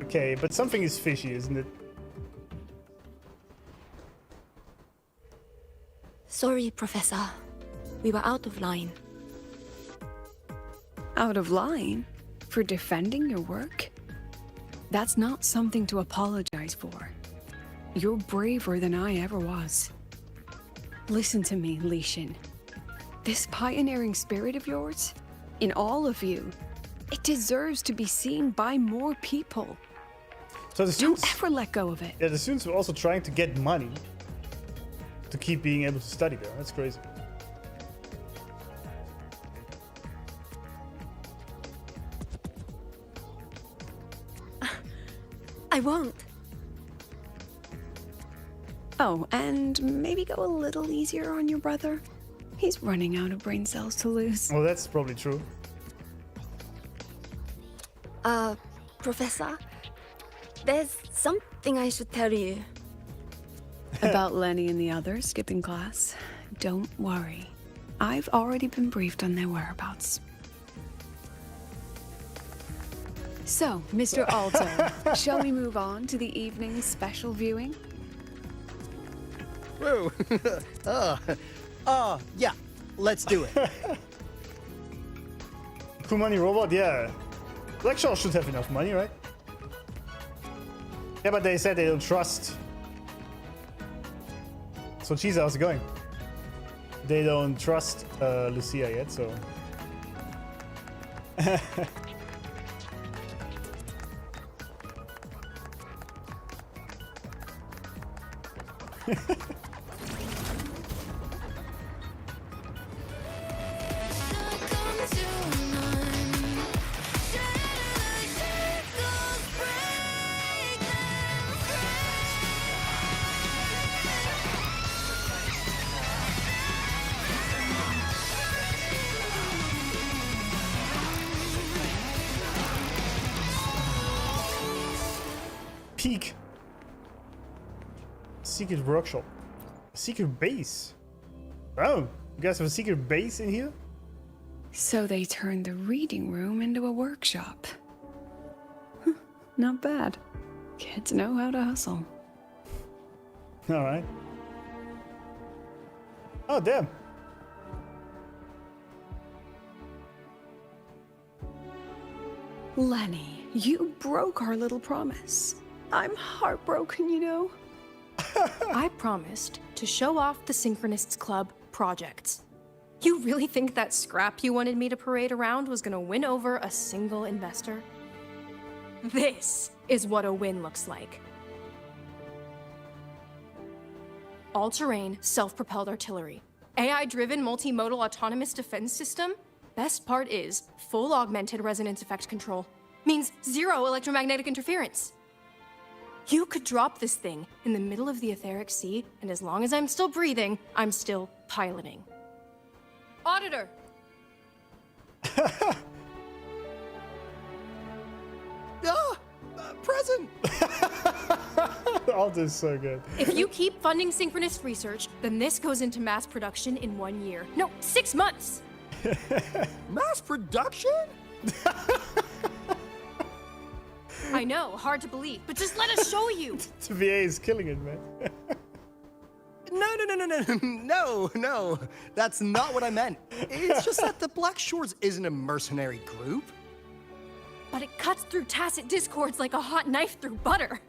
Okay, but something is fishy, isn't it? Sorry, Professor. We were out of line. Out of line? For defending your work? That's not something to apologize for. You're braver than I ever was. Listen to me, Li Xin. This pioneering spirit of yours, in all of you, it deserves to be seen by more people. So the students, don't ever let go of it. Yeah, the students were also trying to get money to keep being able to study there. That's crazy. I won't. Oh, and maybe go a little easier on your brother. He's running out of brain cells to lose. Well, that's probably true. Professor, there's something I should tell you. About Lenny and the others skipping class? Don't worry. I've already been briefed on their whereabouts. So, Mr. AALTO, shall we move on to the evening's special viewing? Whoa. Yeah. Let's do it. Cool money robot, yeah. Lecture should have enough money, right? Yeah, but they said they don't trust. So, geez, how's it going? They don't trust Lucia yet, so. Peak. Secret workshop. A secret base. Oh, you guys have a secret base in here? So they turned the reading room into a workshop. Not bad. Kids know how to hustle. Alright. Oh, damn. Lenny, you broke our little promise. I'm heartbroken, you know. I promised to show off the Synchronists Club projects. You really think that scrap you wanted me to parade around was gonna win over a single investor? This is what a win looks like. All-terrain, self-propelled artillery. AI-driven multimodal autonomous defense system. Best part is full augmented resonance effect control. Means zero electromagnetic interference. You could drop this thing in the middle of the etheric sea, and as long as I'm still breathing, I'm still piloting. Auditor! present. AALTO is so good. If you keep funding synchronous research, then this goes into mass production in 1 year. No, 6 months! Mass production? I know, hard to believe, but just let us show you! The VA is killing it, man. No. That's not what I meant. It's just that the Black Shores isn't a mercenary group. But it cuts through tacit discords like a hot knife through butter.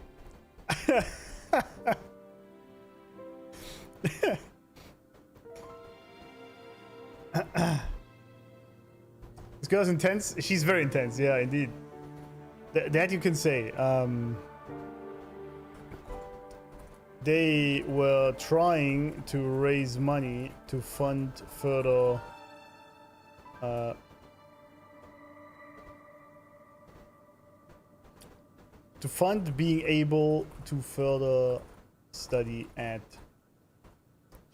This girl's intense. She's very intense. Yeah, indeed. That you can say. They were trying to raise money to fund further to fund being able to further study at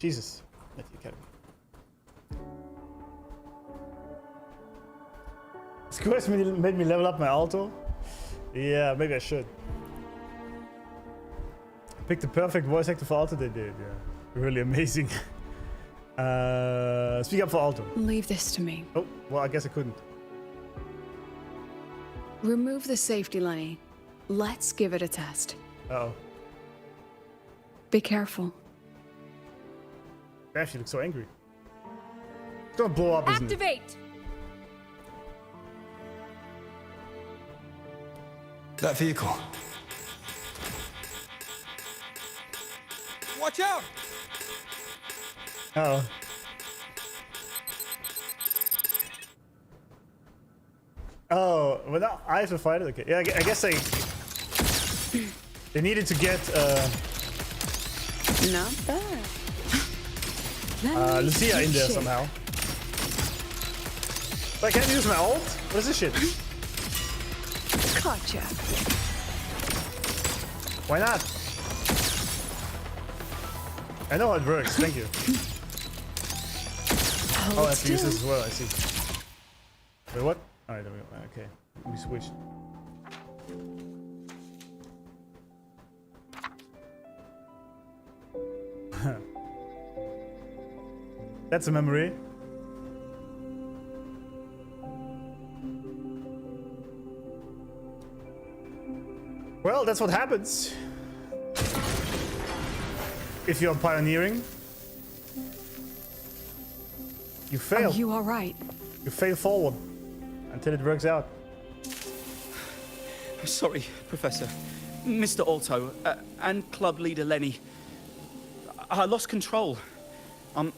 at the academy. This quest made me level up my AALTO. Yeah, maybe I should. Pick the perfect voice actor for AALTO. They did, yeah. Really amazing. Speak up for AALTO. Leave this to me. Oh, well, I guess I couldn't. Remove the safety, Lenny. Let's give it a test. Uh-oh. Be careful. Damn, she looks so angry. It's gonna blow up, isn't it? Activate! That vehicle. Watch out! Uh-oh. Oh, well, now I have to fight it? Okay. Yeah, I guess they needed to get, Not bad. Lucilla in there somehow. But I can't use my ult? What is this shit? Gotcha. Why not? I know how it works, thank you. Oh, I have to use this as well, I see. Wait, what? Alright, there we go. Okay, we switched. That's a memory. Well, that's what happens if you're pioneering. You fail. Are you all right? You fail forward until it works out. Sorry, Professor. Mr. AALTO, and club leader Lenny. I lost control. I'm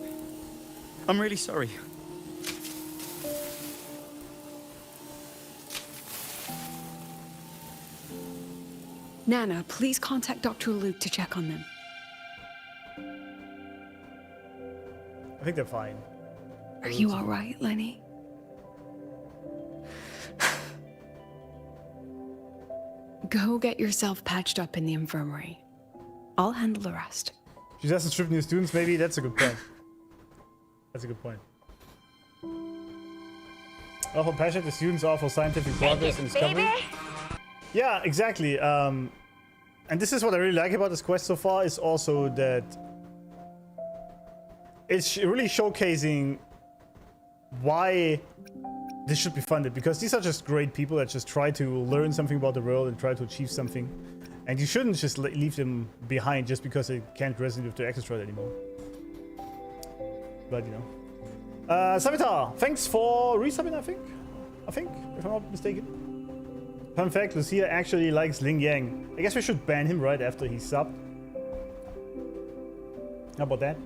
really sorry. Nana, please contact Dr. Luke to check on them. I think they're fine. Are you all right, Lenny? Go get yourself patched up in the infirmary. I'll handle the rest. She doesn't strip new students, maybe? That's a good point. That's a good point. Oh, how passionate the students are for scientific progress and discovery. Yeah, exactly. And this is what I really like about this quest so far, is also that it's really showcasing why this should be funded, because these are just great people that just try to learn something about the world and try to achieve something, and you shouldn't just leave them behind just because they can't resonate with the extra anymore. But you know, Savitar, thanks for resubbing. I think, if I'm not mistaken. Fun fact: Lucia actually likes Ling Yang. I guess we should ban him right after he subbed. How about that?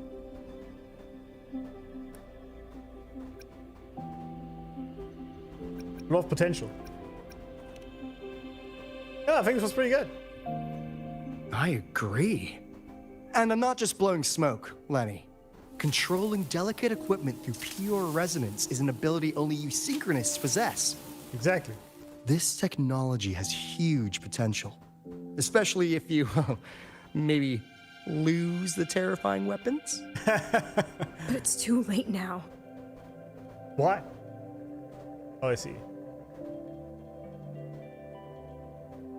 A lot of potential. Yeah, I think this was pretty good. I agree. And I'm not just blowing smoke, Lenny. Controlling delicate equipment through pure resonance is an ability only you synchronists possess. Exactly. This technology has huge potential. Especially if you, maybe lose the terrifying weapons? But it's too late now. What? Oh, I see.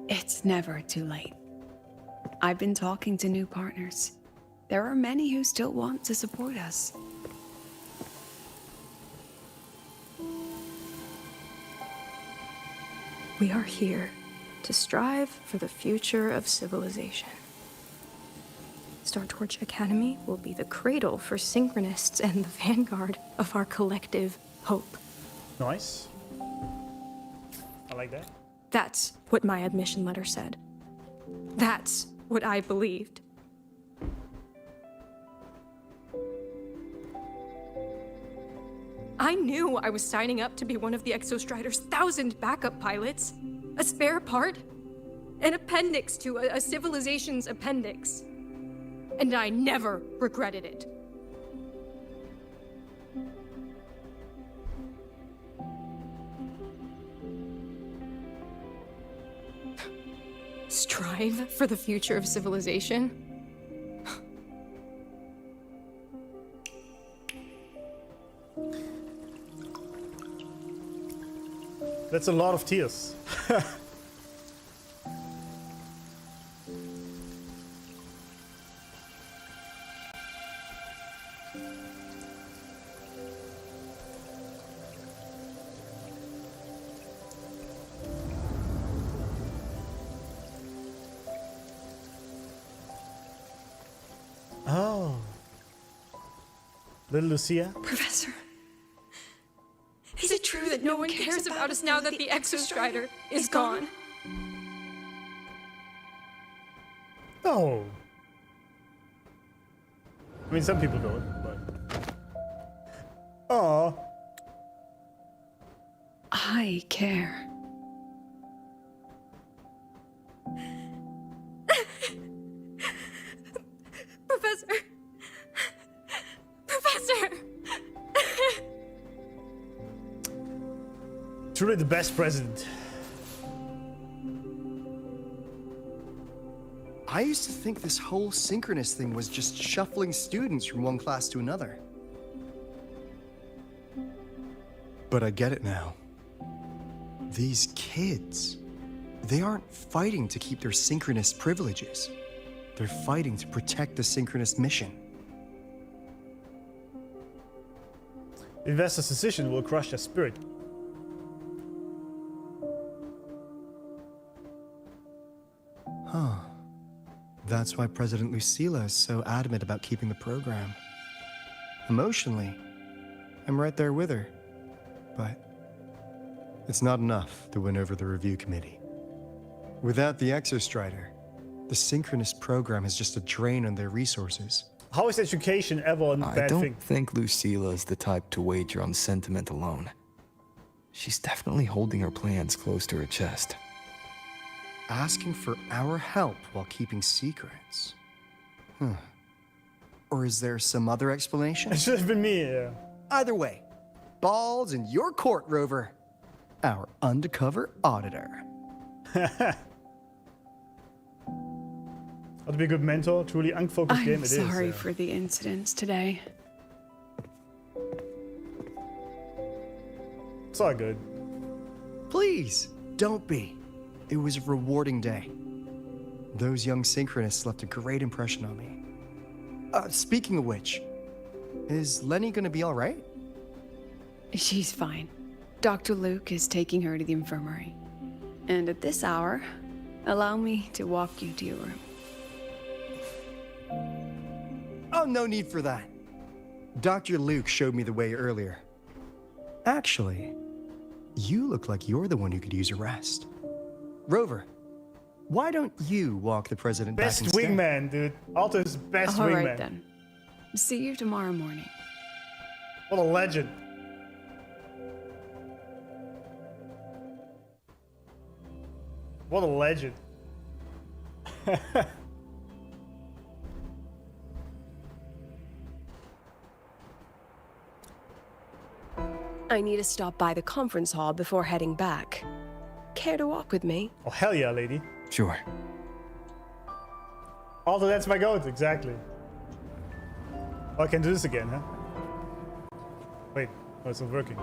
It's never too late. I've been talking to new partners. There are many who still want to support us. We are here to strive for the future of civilization. Star Torch Academy will be the cradle for synchronists and the vanguard of our collective hope. Nice. I like that. That's what my admission letter said. That's what I believed. I knew I was signing up to be one of the Exostrider's 1,000 backup pilots. A spare part. An appendix to a civilization's appendix. And I never regretted it. Strive for the future of civilization? That's a lot of tears. Oh. Little Lucia? Professor, is it true that no one cares about us now that the Exostrider is gone? No. I mean, some people don't, but... Oh. I care. Professor! Professor! Truly the best president. I used to think this whole synchronous thing was just shuffling students from one class to another. But I get it now. These kids, they aren't fighting to keep their synchronous privileges. They're fighting to protect the synchronous mission. The investor's decision will crush their spirit. Huh. That's why President Lucilla is so adamant about keeping the program. Emotionally, I'm right there with her. But it's not enough to win over the review committee. Without the Exostrider, the synchronous program is just a drain on their resources. How is education ever a bad thing? I don't think Lucilla is the type to wager on sentiment alone. She's definitely holding her plans close to her chest. Asking for our help while keeping secrets. Or is there some other explanation? It should have been me, yeah. Either way, balls in your court, Rover. Our undercover auditor. That'd be a good mentor. Truly unfocused game I'm it is. sorry for the incidents today. It's all good. Please, don't be. It was a rewarding day. Those young synchronists left a great impression on me. Speaking of which, is Lenny gonna be all right? She's fine. Dr. Luke is taking her to the infirmary. And at this hour, allow me to walk you to your room. Oh, no need for that. Dr. Luke showed me the way earlier. Actually, you look like you're the one who could use a rest. Rover, why don't you walk the president Best back instead? wingman, dude. AALTO's best All wingman. right then. See you tomorrow morning. What a legend. What a legend. I need to stop by the conference hall before heading back. Care to walk with me? Oh, hell yeah, lady. Sure. AALTO, that's my goat, exactly. Oh, I can do this again, huh? Wait, oh, it's not working.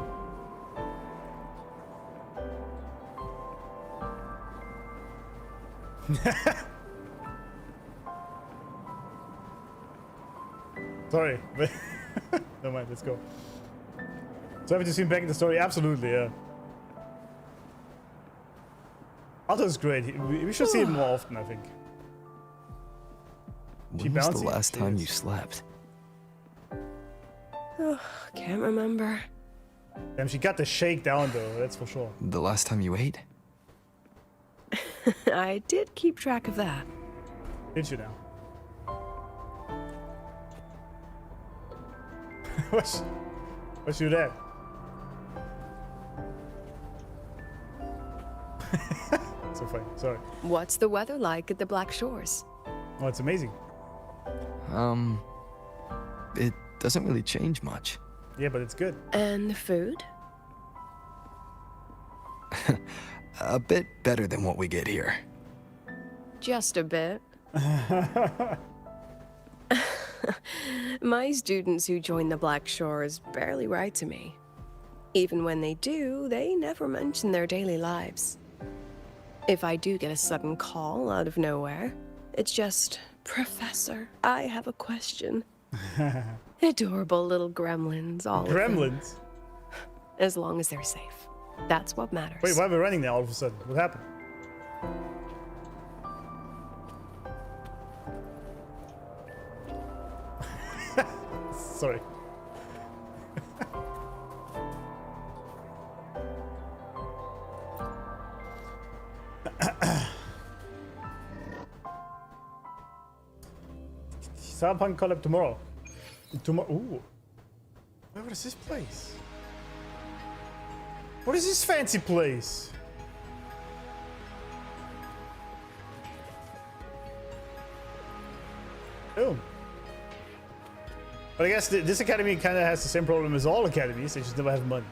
Sorry, but never mind. Let's go. So happy to see him back in the story. Absolutely, yeah. AALTO's great. We should see him more often, I think. When was the last time you slept? Oh, can't remember. Damn, she got the shakedown though, that's for sure. The last time you ate? I did keep track of that. Did you now? What's you there? So funny, sorry. What's the weather like at the Black Shores? Oh, it's amazing. It doesn't really change much. Yeah, but it's good. And the food? A bit better than what we get here. Just a bit. My students who join the Black Shores barely write to me. Even when they do, they never mention their daily lives. If I do get a sudden call out of nowhere, it's just, "Professor, I have a question." Adorable little gremlins, all Gremlins? of them. As long as they're safe. That's what matters. Wait, why are we running now all of a sudden? What happened? Sorry. Cyberpunk collab tomorrow. Ooh. What is this place? What is this fancy place? Oh. But I guess this academy kind of has the same problem as all academies. They just never have money.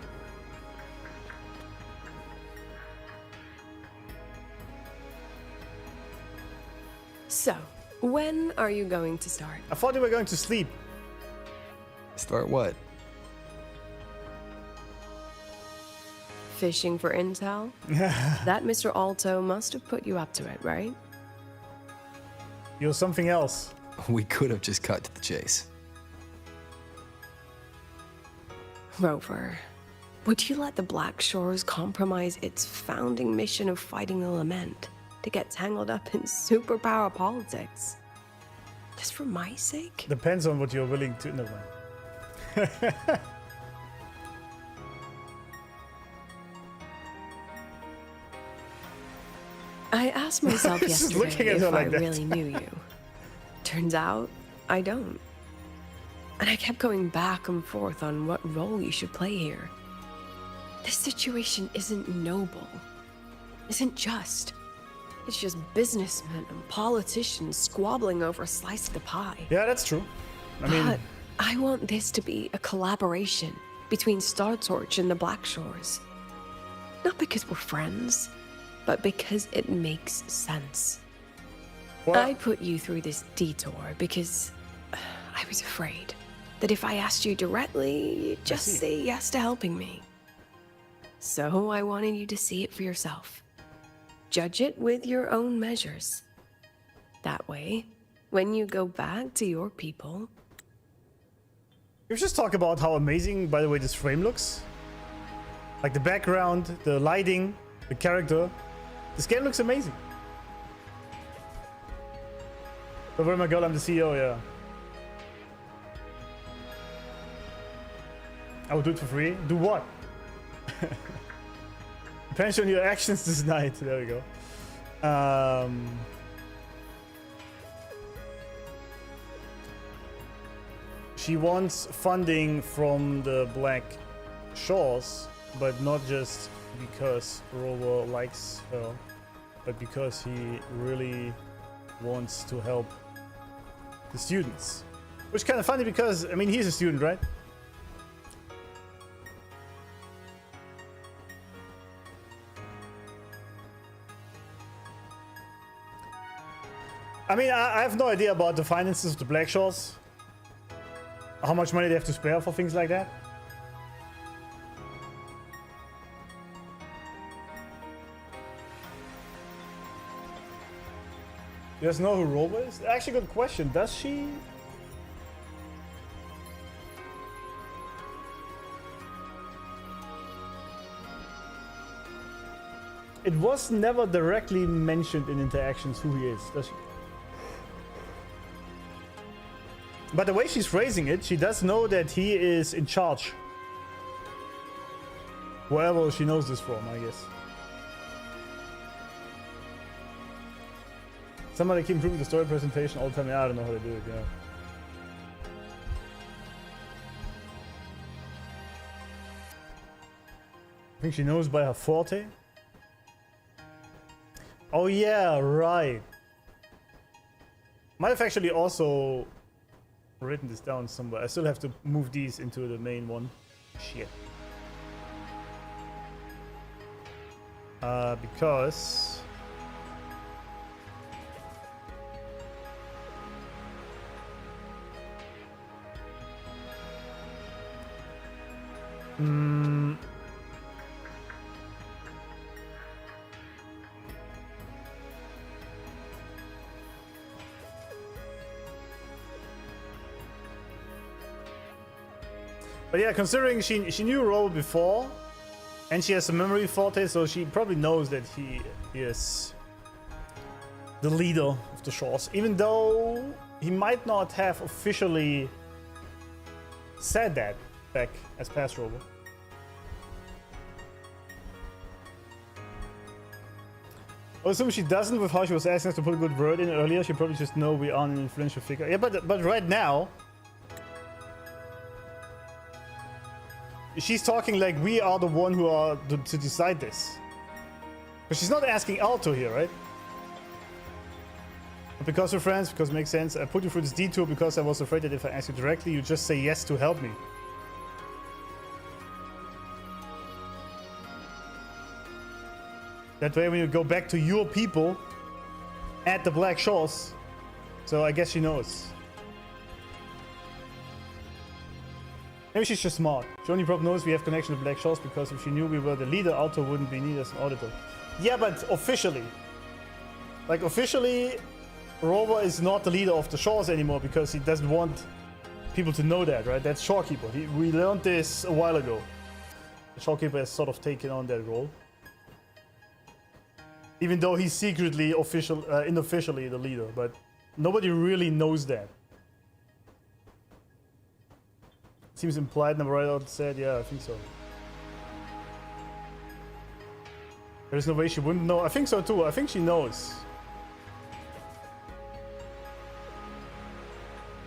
So, when are you going to start? I thought you were going to sleep. Start what? Fishing for intel? That Mr. AALTO must have put you up to it, right? You're something else. We could have just cut to the chase. Rover, would you let the Black Shores compromise its founding mission of fighting the Lament to get tangled up in superpower politics? Just for my sake? Depends on what you're willing to... Never mind. I asked myself Just looking at yesterday her if like I that. really knew you. Turns out, I don't. And I kept going back and forth on what role you should play here. This situation isn't noble, isn't just. It's just businessmen and politicians squabbling over a slice of the pie. Yeah, that's true. I mean... But I want this to be a collaboration between Star Torch and the Black Shores. Not because we're friends, but because it makes sense. Well, I put you through this detour because I was afraid that if I asked you directly, you'd just say yes to helping me. So I wanted you to see it for yourself. Judge it with your own measures. That way, when you go back to your people... Let's just talk about how amazing, by the way, this frame looks. Like the background, the lighting, the character. This game looks amazing. Don't worry, my girl, I'm the CEO, yeah. I would do it for free. Do what? Depends on your actions this night. There we go. She wants funding from the Black Shores, but not just because Rover likes her, but because he really wants to help the students. Which is kind of funny because, I mean, he's a student, right? I mean, I have no idea about the finances of the Black Shores. How much money they have to spare for things like that. You guys know who Robo is? Actually, good question. Does she? It was never directly mentioned in interactions who he is, does she? But the way she's phrasing it, she does know that he is in charge. Wherever she knows this from, I guess. Somebody keep improving the story presentation all the time. Yeah, I don't know how to do it, yeah. I think she knows by her forte. Oh yeah, right. Might have actually also written this down somewhere. I still have to move these into the main one. Shit. Because... But yeah, considering she knew Robo before, and she has a memory forte, so she probably knows that he is the leader of the Shores, even though he might not have officially said that back as past Robo. I assume she doesn't with how she was asking us to put a good word in earlier. She probably just know we are an influential figure. Yeah, but right now, she's talking like we are the one who are to decide this. But she's not asking AALTO here, right? Because we're friends, because it makes sense. I put you through this detour because I was afraid that if I ask you directly, you just say yes to help me. That way when you go back to your people at the Black Shores. So I guess she knows. Maybe she's just smart. She only probably knows we have connection to Black Shores because if she knew we were the leader, AALTO wouldn't be needed as an auditor. Yeah, but officially. Like officially, Rover is not the leader of the Shores anymore because he doesn't want people to know that, right? That's Shorekeeper. We learned this a while ago. The Shorekeeper has sort of taken on that role. Even though he's secretly unofficially the leader, but nobody really knows that. Seems implied, never right out said, yeah, I think so. There's no way she wouldn't know. I think so too. I think she knows.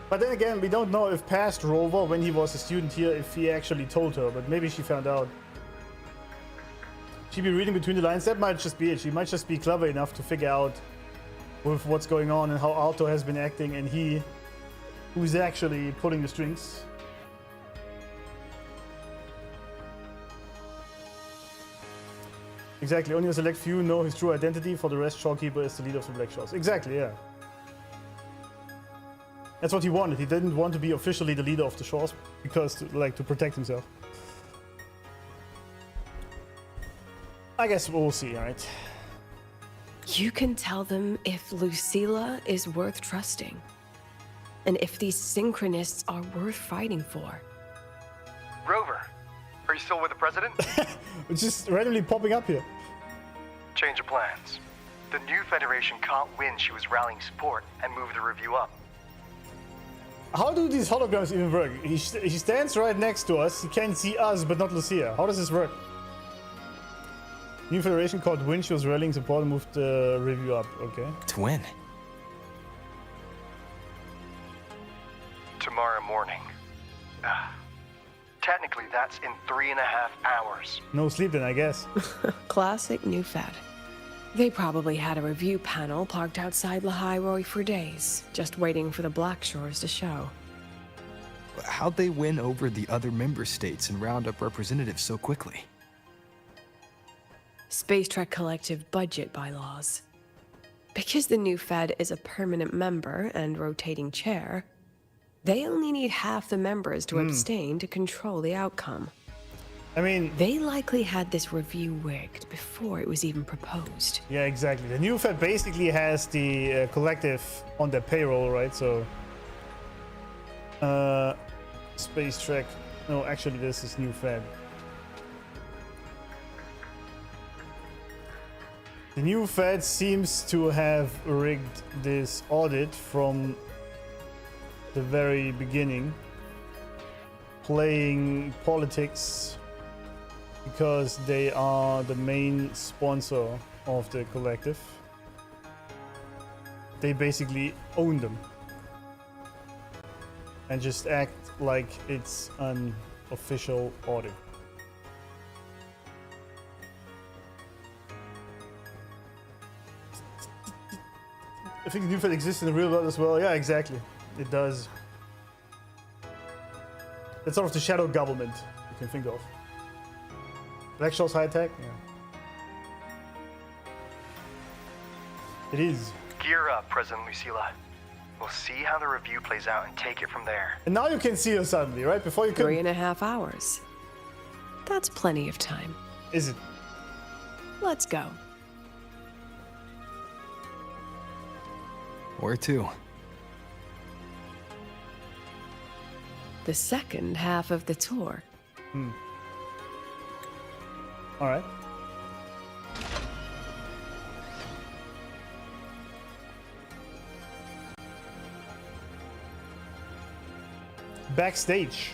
But then again, we don't know if past Rover, when he was a student here, if he actually told her, but maybe she found out. She'd be reading between the lines. That might just be it. She might just be clever enough to figure out with what's going on and how AALTO has been acting and he who's actually pulling the strings. Exactly, only a select few know his true identity. For the rest, Shorekeeper is the leader of the Black Shores. Exactly, yeah. That's what he wanted. He didn't want to be officially the leader of the Shores because, to protect himself. I guess we'll see, right? You can tell them if Lucilla is worth trusting, and if these synchronists are worth fighting for. Rover, are you still with the president? It's just randomly popping up here. Change of plans. The new Federation can't win. She was rallying support and moved the review up. How do these holograms even work? He stands right next to us. He can see us, but not Lucia. How does this work? New Federation called Win. She was rallying support and moved the review up. Okay. To win? Tomorrow morning. Technically, that's in 3.5 hours. No sleep then, I guess. Classic New Fed. They probably had a review panel parked outside Lahai-Roi for days, just waiting for the Black Shores to show. How'd they win over the other member states and round up representatives so quickly? Space Trek Collective budget bylaws. Because the new Fed is a permanent member and rotating chair, they only need half the members to abstain to control the outcome. I mean, they likely had this review rigged before it was even proposed. Yeah, exactly. The new Fed basically has the collective on their payroll, right? So, Space Trek. No, actually, this is new Fed. The new Fed seems to have rigged this audit from the very beginning, playing politics because they are the main sponsor of the collective. They basically own them and just act like it's an official audit. I think the new Fed exists in the real world as well. Yeah, exactly. It does. It's sort of the shadow government you can think of. Black Shaw's high tech? Yeah. It is. Gear up, President Lucilla. We'll see how the review plays out and take it from there. And now you can see her suddenly, right? Before you could. 3.5 hours. That's plenty of time. Is it? Let's go. Where to? The second half of the tour. All right. Backstage.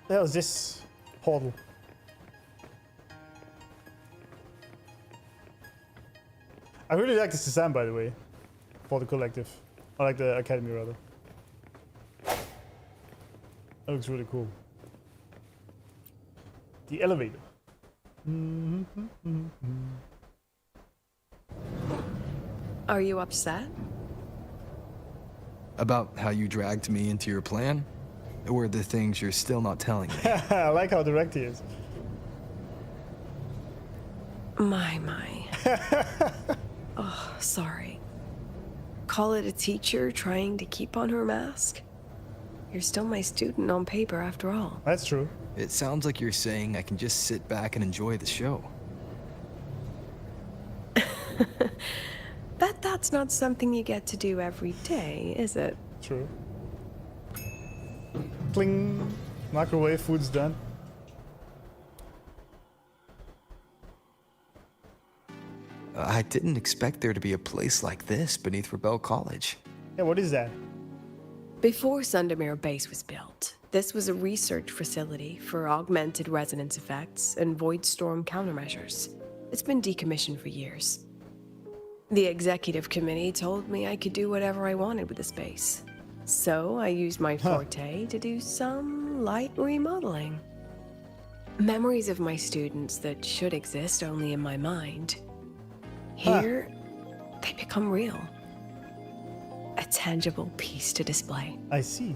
The hell is this portal? I really like this design, by the way, for the collective. I like the academy, rather. That looks really cool. The elevator. Are you upset? About how you dragged me into your plan? Or the things you're still not telling me? I like how direct he is. My. Oh, sorry. Call it a teacher trying to keep on her mask? You're still my student on paper after all. That's true. It sounds like you're saying I can just sit back and enjoy the show. Bet that's not something you get to do every day, is it? True. Cling. Microwave food's done. I didn't expect there to be a place like this beneath Rebel College. Yeah, what is that? Before Sundermere Base was built, this was a research facility for augmented resonance effects and void storm countermeasures. It's been decommissioned for years. The executive committee told me I could do whatever I wanted with the space. So I used my forte to do some light remodeling. Memories of my students that should exist only in my mind. Here, they become real. A tangible piece to display. I see.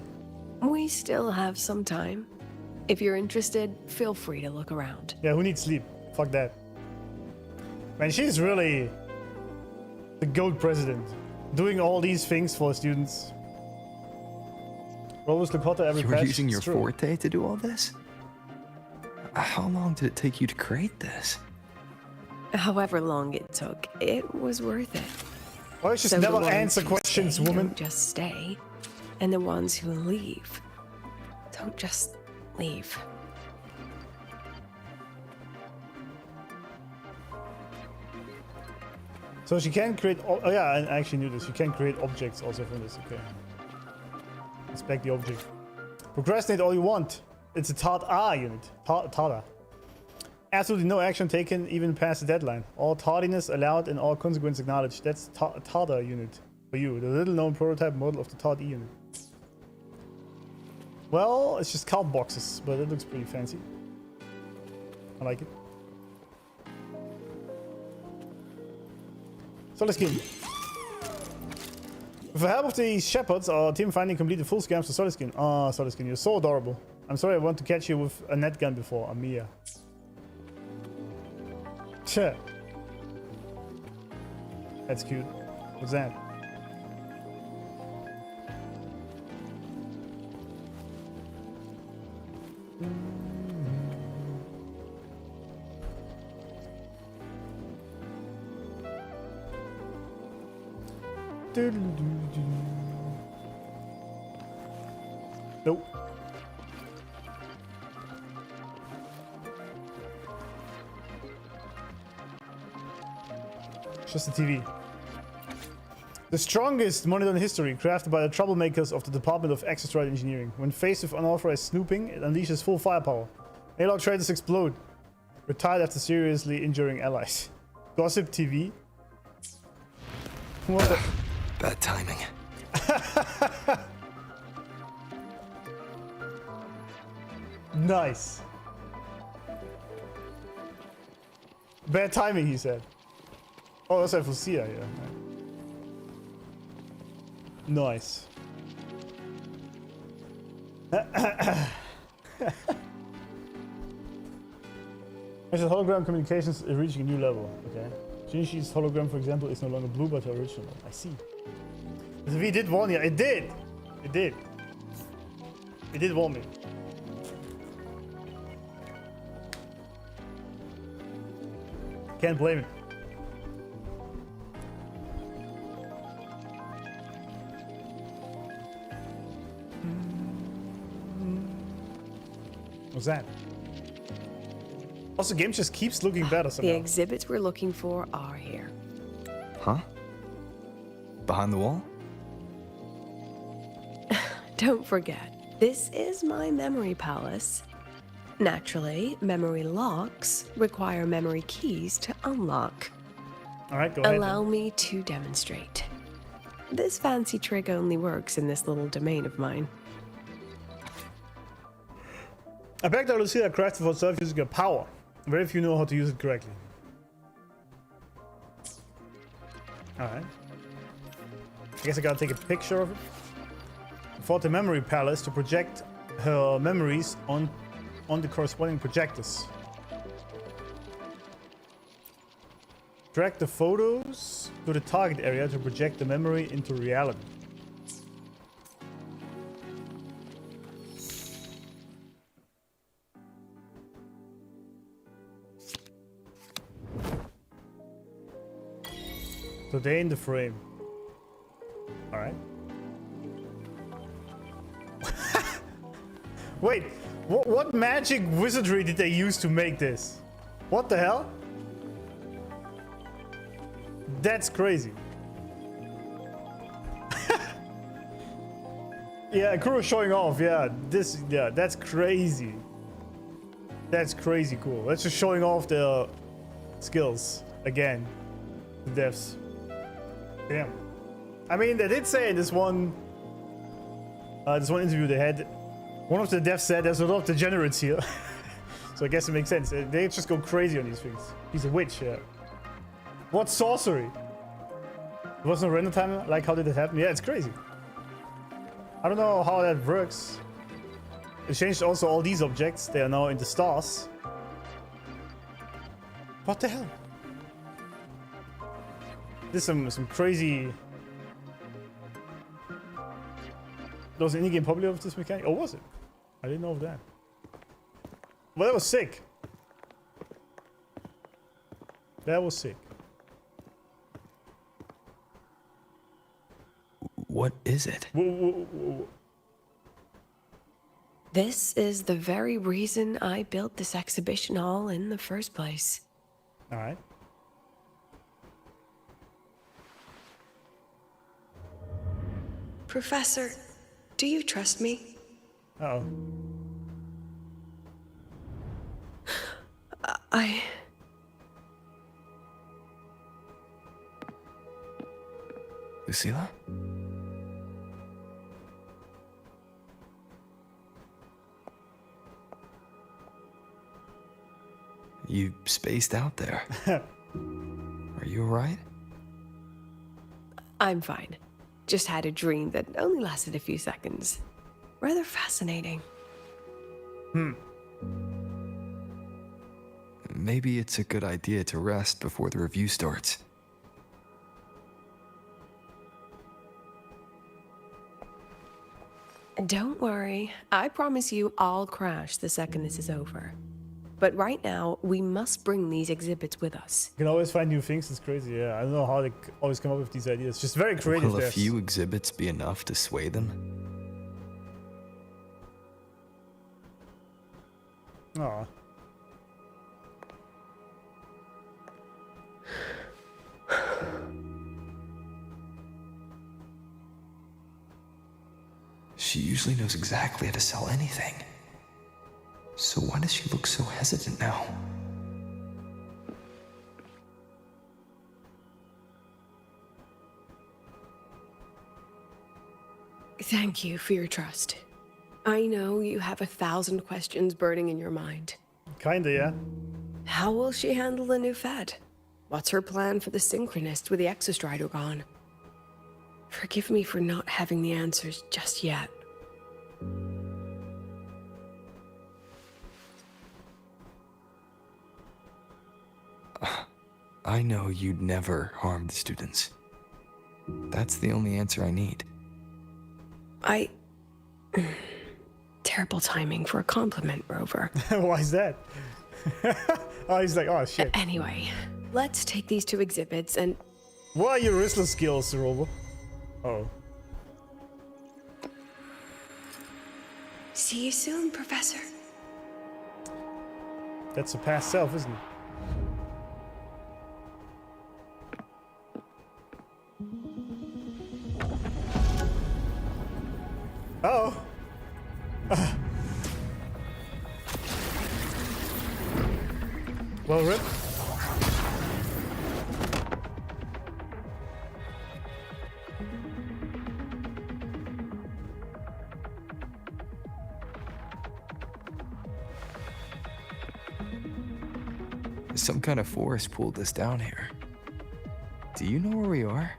We still have some time. If you're interested, feel free to look around. Yeah, who needs sleep? Fuck that. Man, she's really the GOAT president. Doing all these things for students. Always look hotter every You were patch. using your It's true. forte to do all this? How long did it take you to create this? However long it took, it was worth it. Why just So the never ones answer who questions, stay woman? don't just stay, and the ones who leave don't just leave. So she can create. Oh yeah, I actually knew this. You can create objects also from this. Okay. Inspect the object. Procrastinate all you want. It's a TARD-A unit. TARD-A. Absolutely no action taken even past the deadline. All tardiness allowed and all consequence acknowledged. That's TARD-A unit for you. The little known prototype model of the TARD-E unit. Well, it's just card boxes, but it looks pretty fancy. I like it. Solid skin. With the help of the shepherds, our team finally completed full scams for Solid Skin. Ah, Solid Skin, you're so adorable. I'm sorry I want to catch you with a net gun before, Amia. Tch. That's cute. What's that? Nope. Just the TV. The strongest monitor in history, crafted by the troublemakers of the Department of Extrastride Engineering. When faced with unauthorized snooping, it unleashes full firepower. AALTO traders explode. Retired after seriously injuring allies. Gossip TV. What the? Bad timing. Nice. Bad timing, he said. Oh, that's Lucilla, yeah. Nice. I said hologram communications is reaching a new level. Okay. Shinshi's hologram, for example, is no longer blue but the original. I see. The V did warn you. It did. It did. It did warn me. Can't blame it. What's that? Also, game just keeps looking better somehow. The exhibits we're looking for are here. Huh? Behind the wall? Don't forget, this is my memory palace. Naturally, memory locks require memory keys to unlock. All right, go ahead. Allow me to demonstrate. This fancy trick only works in this little domain of mine. I bet that Lucilla crafted for herself using her power. Very few know how to use it correctly. Alright. I guess I gotta take a picture of it. For the memory palace to project her memories on the corresponding projectors. Drag the photos to the target area to project the memory into reality. Today in the frame. Alright. Wait, what magic wizardry did they use to make this? What the hell? That's crazy. Yeah, Kuro's showing off. Yeah, that's crazy. That's crazy cool. That's just showing off their skills again. The devs. Damn. I mean, they did say in this one interview they had, one of the devs said there's a lot of degenerates here. So I guess it makes sense. They just go crazy on these things. He's a witch, yeah. What sorcery? There was no render timer? Like, how did it happen? Yeah, it's crazy. I don't know how that works. It changed also all these objects. They are now in the stars. What the hell? This is some crazy... There was an in-game probably of this mechanic? Oh, was it? I didn't know of that. Well, that was sick. That was sick. What is it? This is the very reason I built this exhibition hall in the first place. All right. Professor, do you trust me? Uh-oh. Lucilla? You spaced out there. Are you alright? I'm fine. Just had a dream that only lasted a few seconds. Rather fascinating. Maybe it's a good idea to rest before the review starts. Don't worry. I promise you I'll crash the second this is over. But right now, we must bring these exhibits with us. You can always find new things. It's crazy, yeah. I don't know how they always come up with these ideas. Just very creative. Will a few exhibits be enough to sway them? Aw. She usually knows exactly how to sell anything. So why does she look so hesitant now? Thank you for your trust. I know you have 1,000 questions burning in your mind. Kinda, yeah. How will she handle the new Fed? What's her plan for the Synchronist with the Exostrider gone? Forgive me for not having the answers just yet. I know you'd never harm the students. That's the only answer I need. Terrible timing for a compliment, Rover. Why is that? Oh, he's like, oh shit. Anyway, let's take these 2 exhibits and... What are your wrestler skills, Rover? Oh. See you soon, Professor. That's a past self, isn't it? Uh-oh. Well, Rip. Some kind of force pulled us down here. Do you know where we are?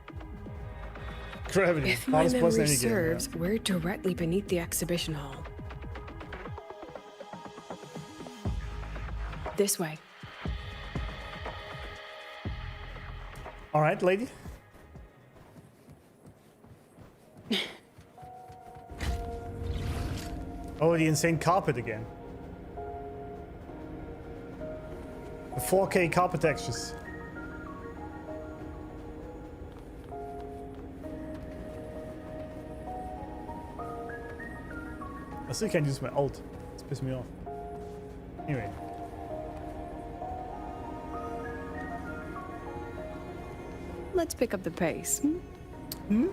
Gravity. If my memory serves, we're directly beneath the exhibition hall. This way. All right, lady. Oh, the insane carpet again. The 4K carpet textures. I still can't use my ult. It's pissing me off. Anyway. Let's pick up the pace. Hmm?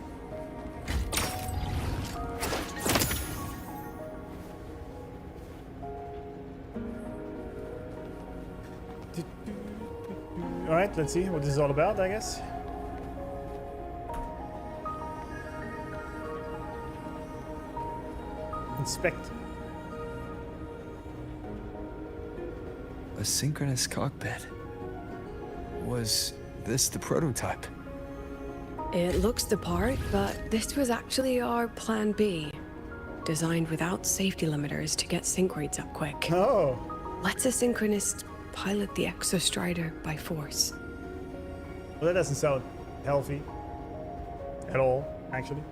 Alright, let's see what this is all about, I guess. Inspect. A synchronous cockpit. Was this the prototype? It looks the part, but this was actually our plan B. Designed without safety limiters to get sync rates up quick. Oh. Let's a synchronist pilot the Exostrider by force. Well, that doesn't sound healthy. At all, actually.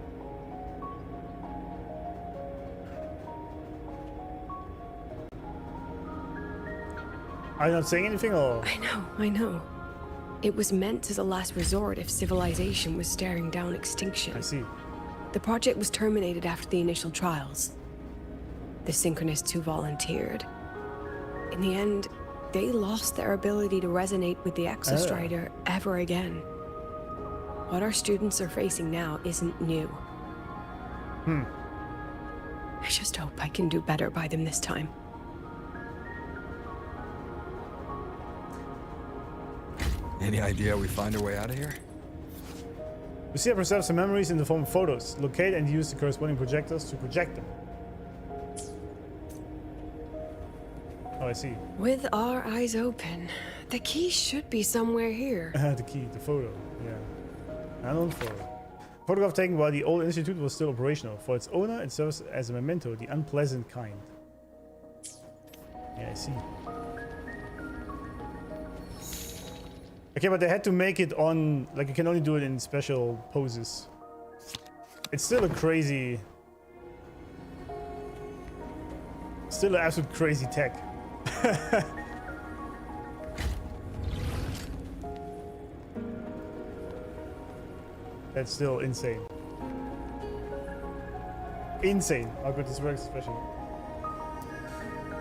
Are you not saying anything, or? I know. It was meant as a last resort if civilization was staring down extinction. I see. The project was terminated after the initial trials. The synchronists who volunteered. In the end, they lost their ability to resonate with the Exostrider ever again. What our students are facing now isn't new. I just hope I can do better by them this time. Any idea we find our way out of here? Lucilla preserves some memories in the form of photos. Locate and use the corresponding projectors to project them. Oh, I see. With our eyes open, the key should be somewhere here. The key, the photo, yeah. Unknown photo. Photograph taken while the old institute was still operational. For its owner, it serves as a memento, the unpleasant kind. Yeah, I see. Okay, but they had to make it on, like, you can only do it in special poses. It's still a crazy Still absolute crazy tech. That's still insane. Insane how good this works, especially.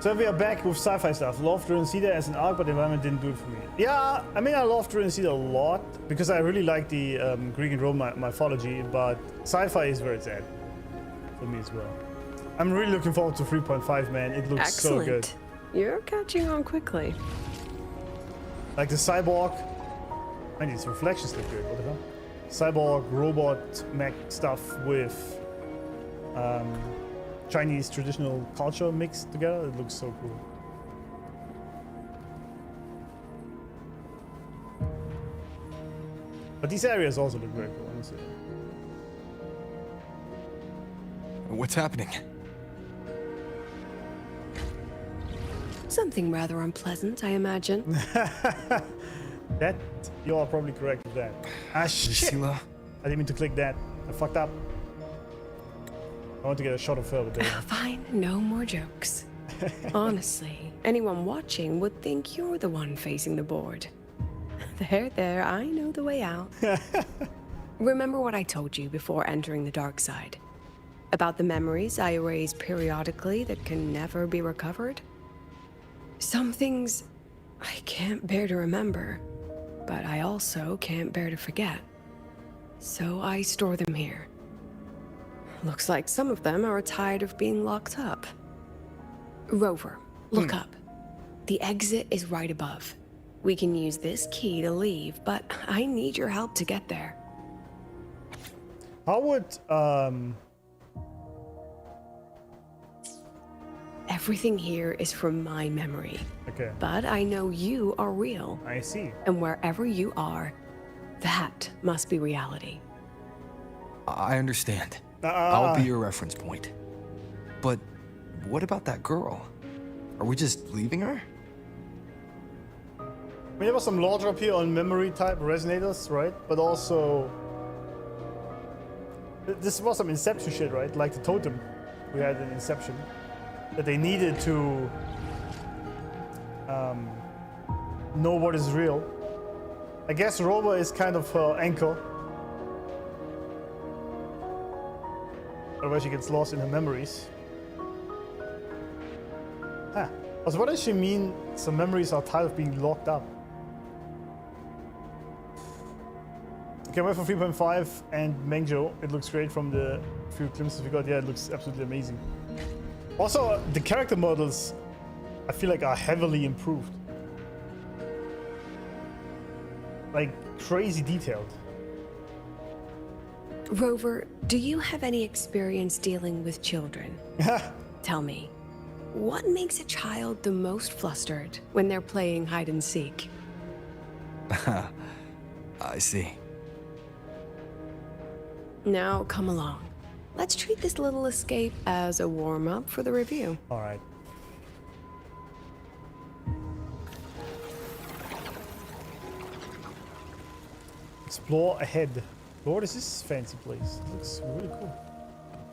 So we are back with sci-fi stuff. Loved Ruined as an arc, but the environment didn't do it for me. Yeah, I mean, I loved Ruined a lot because I really like the Greek and Roman mythology, but sci-fi is where it's at for me as well. I'm really looking forward to 3.5, man. It looks Excellent. so good. You're catching on quickly. Like the cyborg. Man, these reflections look good. What the hell? Cyborg, robot, mech stuff with Chinese traditional culture mixed together. It looks so cool. But these areas also look very cool, honestly. What's happening? Something rather unpleasant, I imagine. That, you are probably correct with that. Ah, shit! Lucilla? I didn't mean to click that. I fucked up. I want to get a shot of her with that. Fine, no more jokes. Honestly, anyone watching would think you're the one facing the board. There, I know the way out. Remember what I told you before entering the dark side? About the memories I erase periodically that can never be recovered? Some things I can't bear to remember, but I also can't bear to forget. So I store them here. Looks like some of them are tired of being locked up. Rover, look up. The exit is right above. We can use this key to leave, but I need your help to get there. How would, Everything here is from my memory. Okay. But I know you are real. I see. And wherever you are, that must be reality. I understand. I'll be your reference point. But what about that girl? Are we just leaving her? I mean, there was some lore drop here on memory type resonators, right? But also, this was some Inception shit, right? Like the totem we had in Inception, that they needed to know what is real. I guess Rover is kind of her anchor. Otherwise she gets lost in her memories. Huh. Also, what does she mean some memories are tired of being locked up? Okay, wait for 3.5 and Mengzhou. It looks great from the few glimpses we got. Yeah, it looks absolutely amazing. Also, the character models, I feel like, are heavily improved. Like, crazy detailed. Rover, do you have any experience dealing with children? Tell me, what makes a child the most flustered when they're playing hide and seek? I see. Now, come along. Let's treat this little escape as a warm-up for the review. All right. Explore ahead. What is this fancy place? It looks really cool.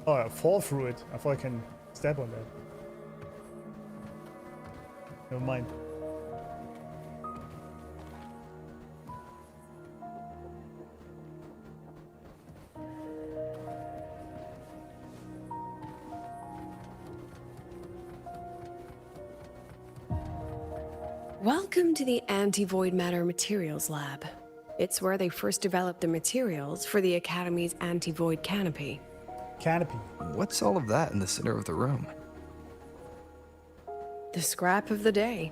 Oh, I fall through it. I thought I can step on that. Never mind. Welcome to the Anti-Void Matter Materials Lab. It's where they first developed the materials for the Academy's anti-void canopy. Canopy? What's all of that in the center of the room? The scrap of the day.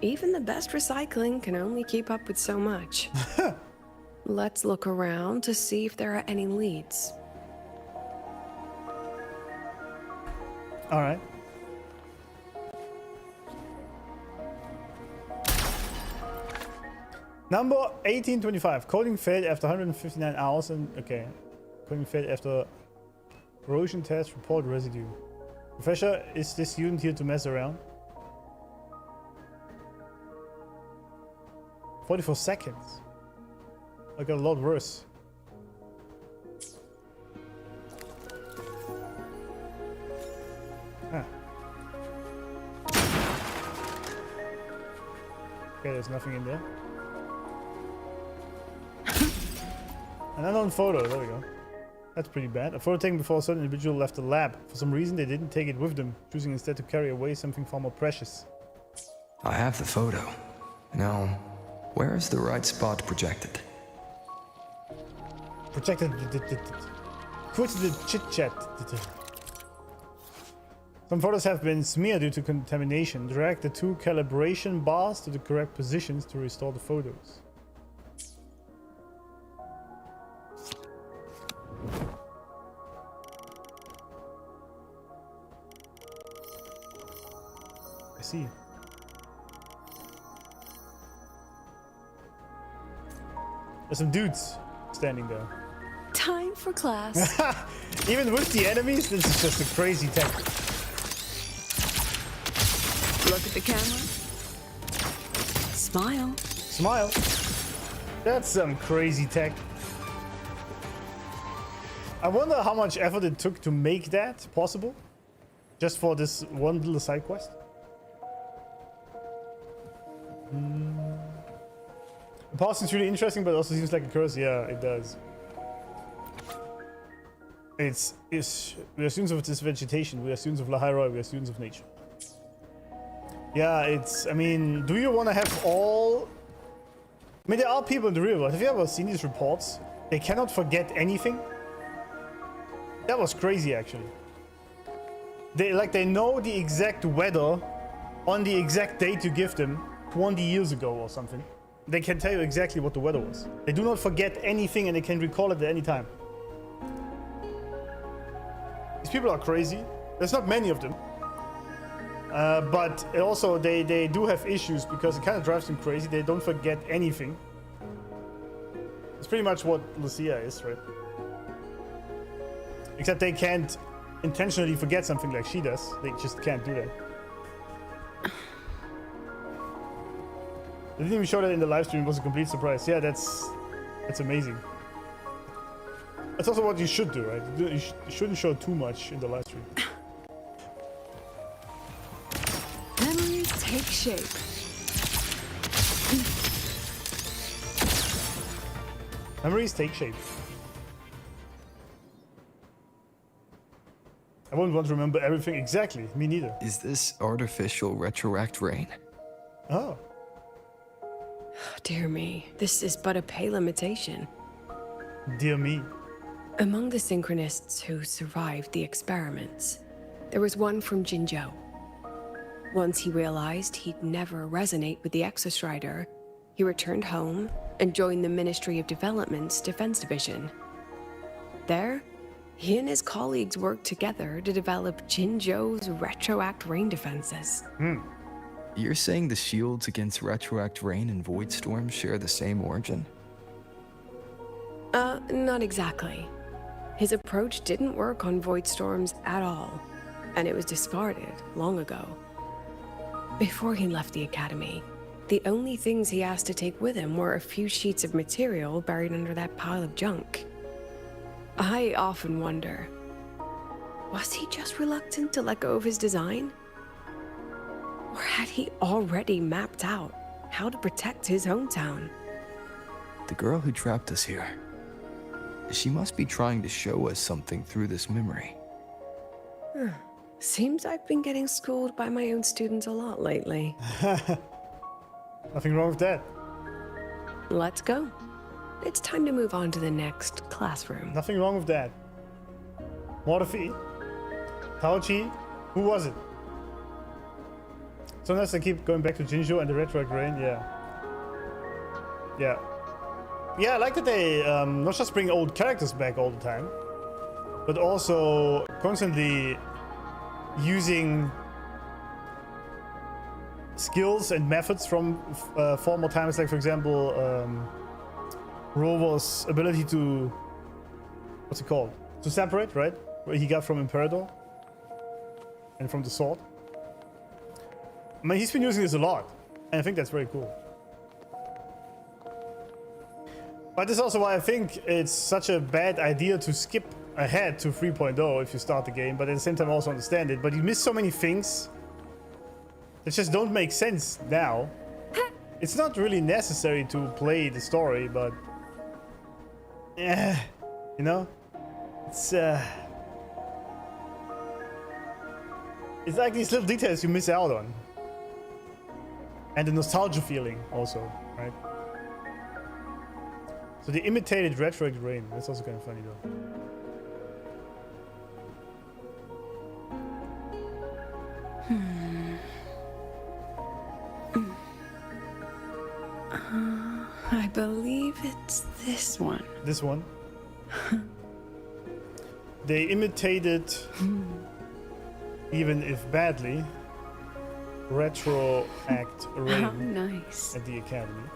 Even the best recycling can only keep up with so much. Let's look around to see if there are any leads. All right. Number 1825. Coding failed after 159 hours and... Okay. Coding failed after corrosion test. Report residue. Professor, is this student here to mess around? 44 seconds. I got a lot worse. Huh. Okay, there's nothing in there. An unknown photo, there we go. That's pretty bad. A photo taken before a certain individual left the lab. For some reason, they didn't take it with them, choosing instead to carry away something far more precious. I have the photo. Now, where is the right spot projected? Projected. Quit the chit-chat. Some photos have been smeared due to contamination. Drag the 2 calibration bars to the correct positions to restore the photos. I see. There's some dudes standing there. Time for class. Even with the enemies, this is just a crazy tech. Look at the camera. Smile. Smile. That's some crazy tech. I wonder how much effort it took to make that possible. Just for this one little side quest. The past seems really interesting, but also seems like a curse. Yeah, it does. We are students of this vegetation. We are students of Lahai-Roi. We are students of nature. Yeah, I mean, do you want to have all... I mean, there are people in the real world. Have you ever seen these reports? They cannot forget anything. That was crazy, actually. They know the exact weather on the exact date you give them 20 years ago or something. They can tell you exactly what the weather was. They do not forget anything and they can recall it at any time. These people are crazy. There's not many of them. But also they do have issues because it kind of drives them crazy. They don't forget anything. It's pretty much what Lucilla is, right? Except they can't intentionally forget something like she does. They just can't do that. They didn't even show that in the live stream. It was a complete surprise. Yeah, that's amazing. That's also what you should do, right? You shouldn't show too much in the live stream. Memories take shape. Memories take shape. I wouldn't want to remember everything exactly. Me neither. Is this artificial retroact rain? Oh. Dear me, this is but a pale imitation. Dear me. Among the synchronists who survived the experiments, there was one from Jinzhou. Once he realized he'd never resonate with the Exostrider, he returned home and joined the Ministry of Development's Defense Division. There, he and his colleagues worked together to develop Jinzhou's retroact rain defenses. You're saying the shields against retroact rain and void storms share the same origin? Not exactly. His approach didn't work on void storms at all, and it was discarded long ago. Before he left the academy, the only things he asked to take with him were a few sheets of material buried under that pile of junk. I often wonder, was he just reluctant to let go of his design? Or had he already mapped out how to protect his hometown? The girl who trapped us here. She must be trying to show us something through this memory. Seems I've been getting schooled by my own students a lot lately. Nothing wrong with that. Let's go. It's time to move on to the next classroom. Nothing wrong with that. Morphe, Taochi, who was it? Sometimes I keep going back to Jinzhou and the retroact rain. Yeah, I like that they not just bring old characters back all the time, but also constantly using skills and methods from former times. Like, for example, Rover's ability to, what's it called? To separate, right? Where he got from Imperador and from the sword. I mean, he's been using this a lot, and I think that's very cool. But this is also why I think it's such a bad idea to skip ahead to 3.0 if you start the game, but at the same time also understand it. But you miss so many things that just don't make sense now. It's not really necessary to play the story, but yeah, you know, it's like these little details you miss out on, and the nostalgia feeling also, right? So the imitated retroactive rain. That's also kind of funny though. I believe it's this one. This one. They imitated, even if badly, retroact rain How nice. at the academy.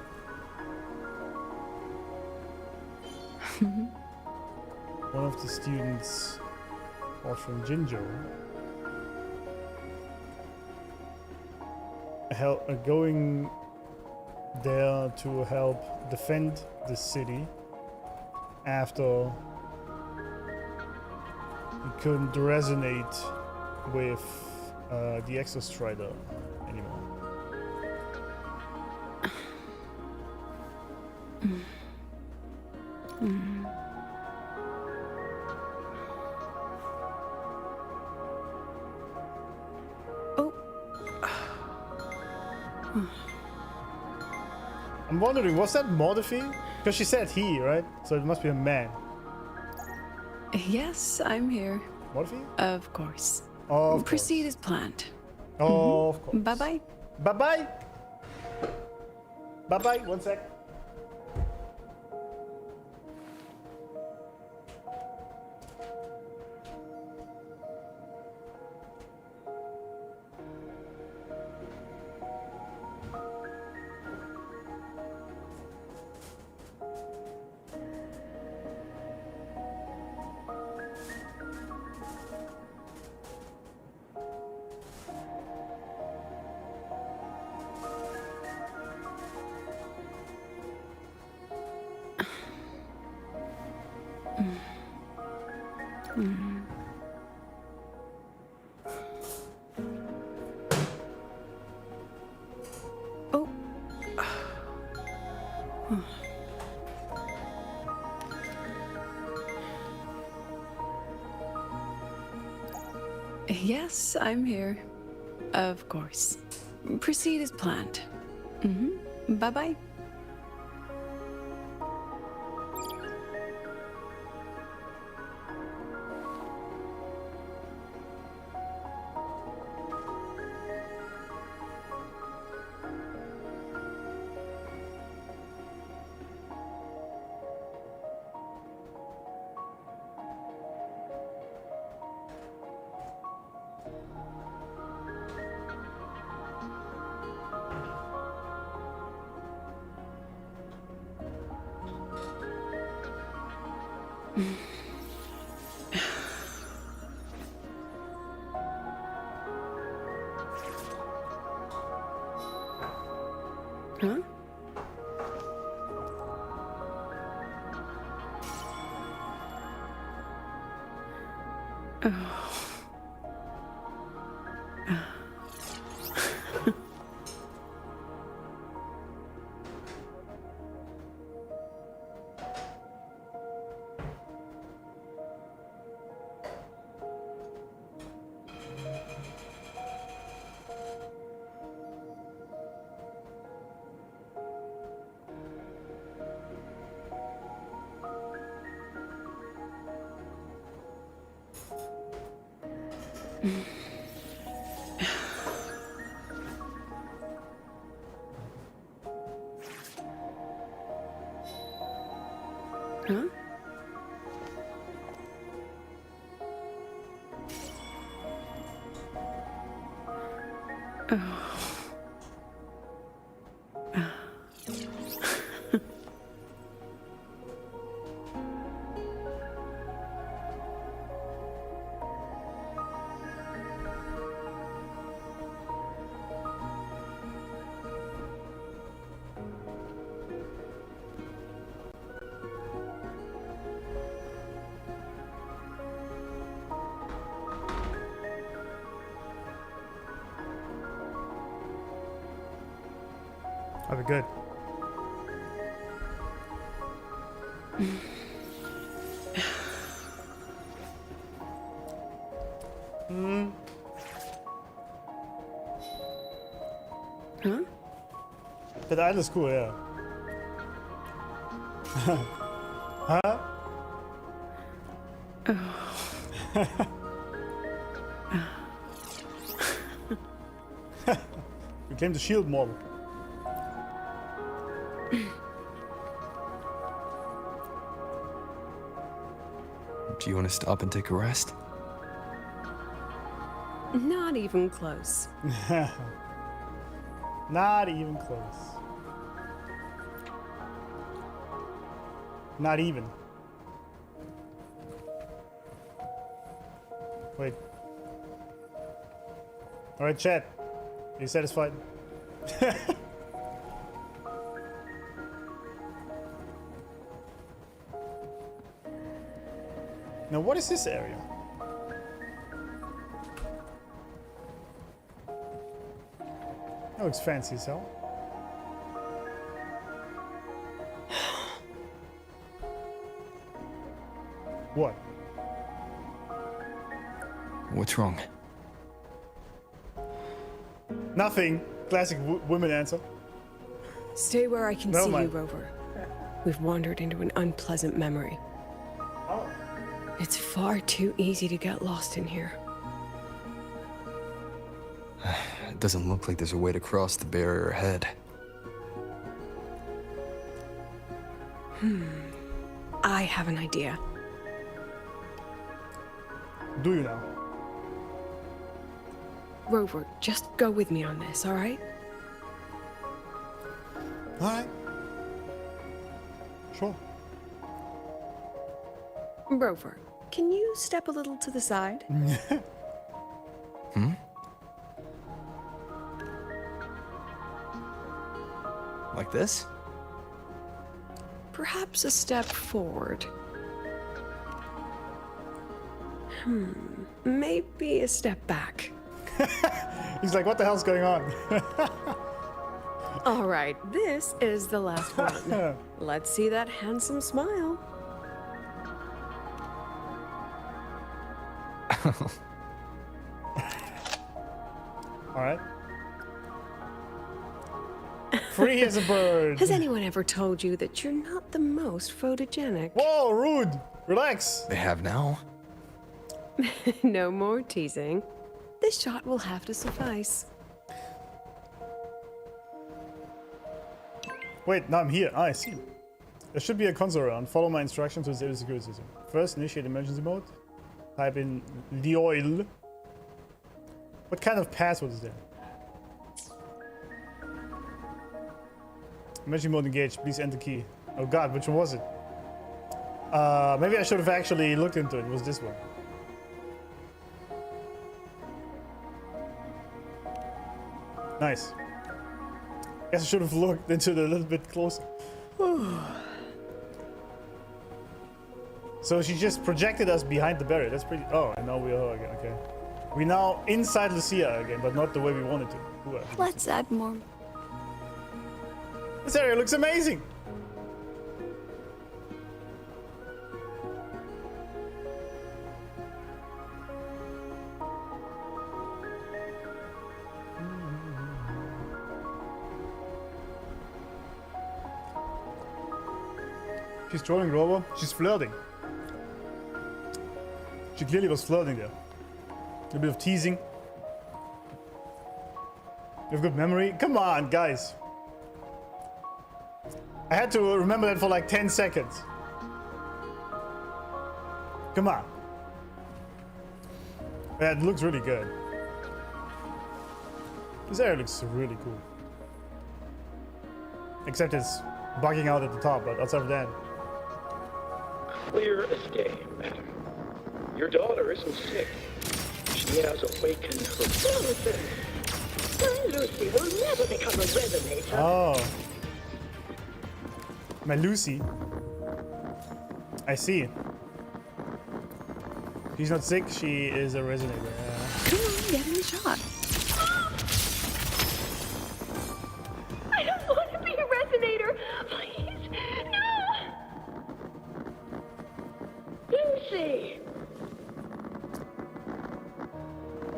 One of the students was from Jinjo. Going there to help defend the city after he couldn't resonate with the Exostrider anymore. I'm wondering, was that Mordefi? Because she said he, right? So it must be a man. Yes, I'm here. Mordefi? Of course. Of Proceed as planned. Of course. Bye-bye. Bye-bye. Bye-bye. 1 sec. Yes, I'm here. Of course. Proceed as planned. Bye-bye. Huh? Oh. Huh? Oh. That'd be good. Huh? That island is cool, yeah. Huh? We claim the shield model. Do you want to stop and take a rest? Not even close. Not even close. Not even. Wait. Alright, chat. Are you satisfied? Now, what is this area? That looks fancy as hell. What? What's wrong? Nothing. Classic women answer. Stay where I can Never see mind. you, Rover. We've wandered into an unpleasant memory. Oh. It's far too easy to get lost in here. It doesn't look like there's a way to cross the barrier ahead. I have an idea. Do you now? Rover, just go with me on this, all right? Alright. Sure. Rover, can you step a little to the side? Like this? Perhaps a step forward. Maybe a step back. He's like, what the hell's going on? All right, this is the last one. Let's see that handsome smile. All right. Free as a bird. Has anyone ever told you that you're not the most photogenic? Whoa, rude. Relax. They have now. No more teasing. This shot will have to suffice. Wait, now I'm here. Ah, I see. There should be a console around. Follow my instructions to disable the security system. First, initiate emergency mode. Type in the oil. What kind of password is there? Emergency mode engaged. Please enter key. Oh god, which one was it? Maybe I should have actually looked into it. It was this one. Nice. Guess I should have looked into it a little bit closer. So she just projected us behind the barrier. That's pretty. Oh, and now we are again. Okay. We're now inside Lucilla again, but not the way we wanted to. Let's add more. This area looks amazing. She's trolling Robo. She's flirting. She clearly was flirting there. A bit of teasing. You have good memory. Come on, guys. I had to remember that for like 10 seconds. Come on. Yeah, it looks really good. This area looks really cool. Except it's bugging out at the top, but outside of that. Clear as day, madam. Your daughter isn't sick. She has awakened her. Jonathan! My Lucy will never become a resonator. Oh. My Lucy. I see. She's not sick, she is a resonator. Come on, get in the shot. I don't want to be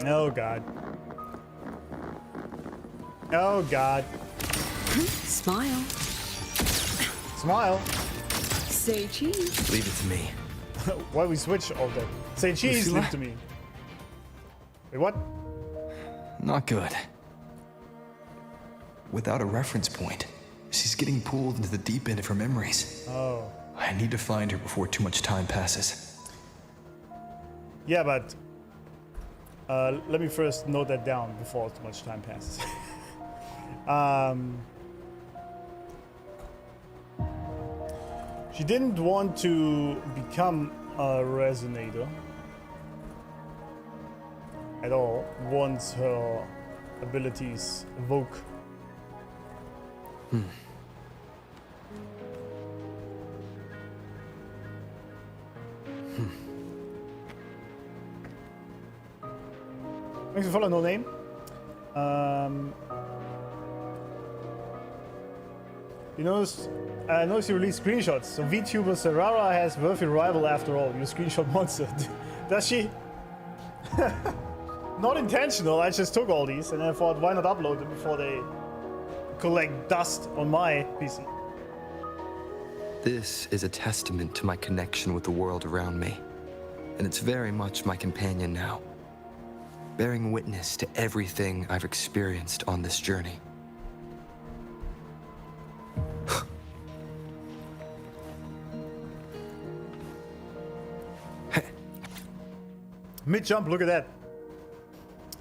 Oh god. Oh god. Smile. Smile. Say cheese. Leave it to me. Why we switch all that? Say cheese, Lucilla? leave it to me. Wait, what? Not good. Without a reference point, she's getting pulled into the deep end of her memories. Oh. I need to find her before too much time passes. Yeah, but let me first note that down before too much time passes. She didn't want to become a resonator at all once her abilities evoke. Thanks for follow, no name. You noticed, I noticed you released screenshots. So VTuber Sarara has worthy rival after all. You screenshot monster. Does she? Not intentional. I just took all these and I thought, why not upload them before they collect dust on my PC? This is a testament to my connection with the world around me, and it's very much my companion now, bearing witness to everything I've experienced on this journey. Mid-jump, look at that.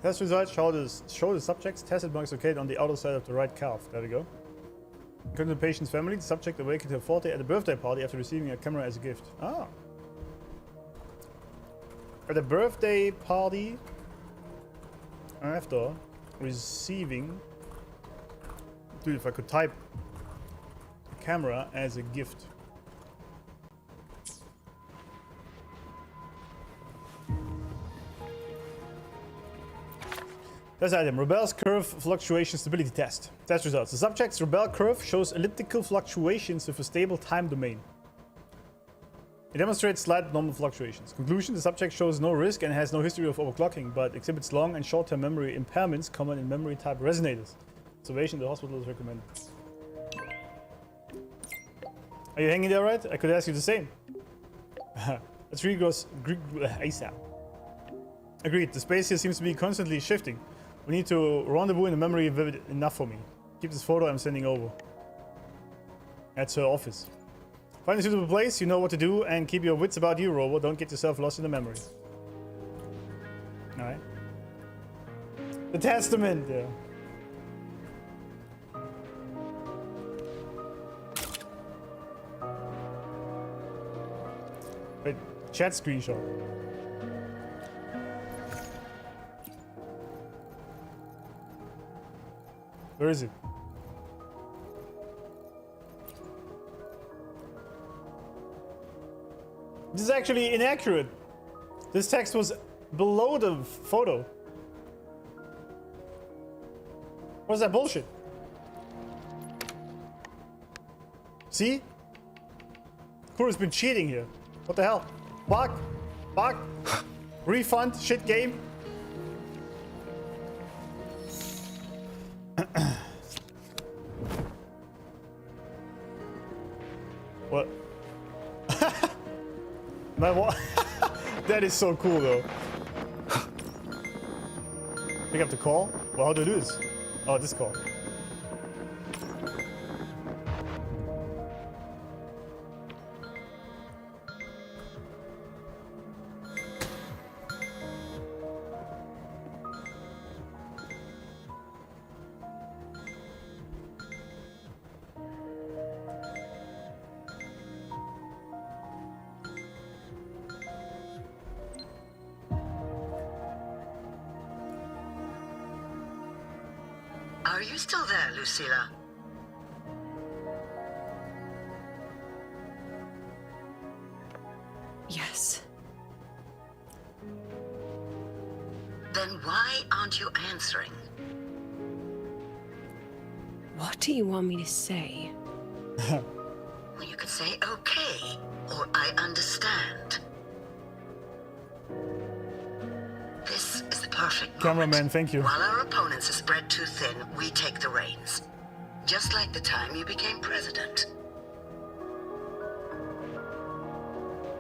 Test results show the subject's tested marks located on the outer side of the right calf. There we go. According to the patient's family, the subject awakened her forte at a birthday party after receiving a camera as a gift. Ah. At a birthday party after receiving... Dude, if I could type a camera as a gift. Test item, Rebel's curve fluctuation stability test. Test results. The subject's Rebel curve shows elliptical fluctuations with a stable time domain. It demonstrates slight normal fluctuations. Conclusion, the subject shows no risk and has no history of overclocking, but exhibits long and short-term memory impairments common in memory type resonators. Observation in the hospital is recommended. Are you hanging there right? I could ask you the same. Let's read ASAP. Agreed, the space here seems to be constantly shifting. We need to rendezvous in the memory vivid enough for me. Keep this photo I'm sending over. That's her office. Find a suitable place, you know what to do, and keep your wits about you, Robo. Don't get yourself lost in the memory. Alright. The testament, yeah. Wait, chat screenshot. Where is it? This is actually inaccurate. This text was below the photo. What's that bullshit? See? Kuro's been cheating here. What the hell? Bug? Bug? Refund? Shit game? What? My what? That is so cool though. Pick up the call? Well, how do I do this? Oh, this call. Are you still there, Lucilla? Yes. Then why aren't you answering? What do you want me to say? Well, you could say okay, or I understand. This is the part perfect Cameraman, moment. thank you. While our opponents are spread too thin, we take the reins. Just like the time you became president.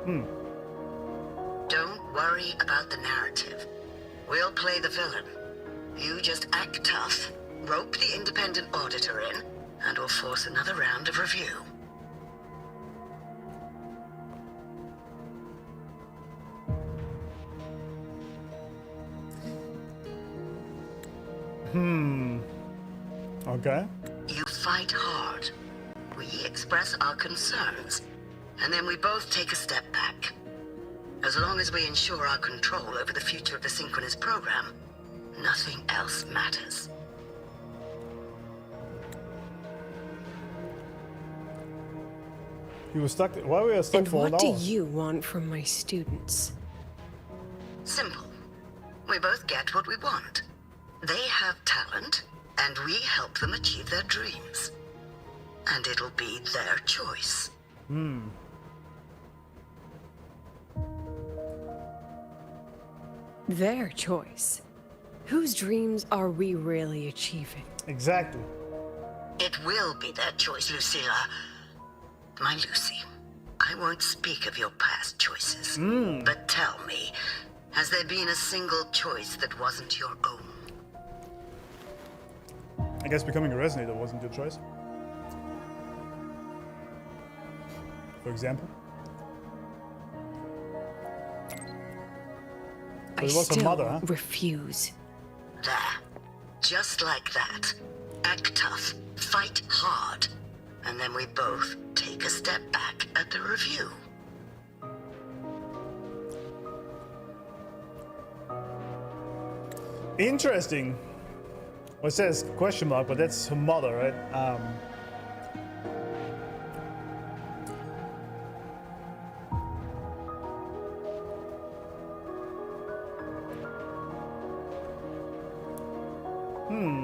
Don't worry about the narrative. We'll play the villain. You just act tough, rope the independent auditor in, and we'll force another round of review. Okay. You fight hard. We express our concerns, and then we both take a step back. As long as we ensure our control over the future of the synchronous program, nothing else matters. You were stuck. Why were you stuck And for an what do hour? you want from my students? Simple. We both get what we want. They have talent, and we help them achieve their dreams. And it'll be their choice. Their choice. Whose dreams are we really achieving? Exactly. It will be their choice, Lucilla. My Lucy, I won't speak of your past choices. But tell me, has there been a single choice that wasn't your own? I guess becoming a resonator wasn't your choice. For example. So I it was her still mother, huh? refuse. There. Just like that. Act tough, fight hard, and then we both take a step back at the review. Interesting. Well, it says question mark, but that's her mother, right?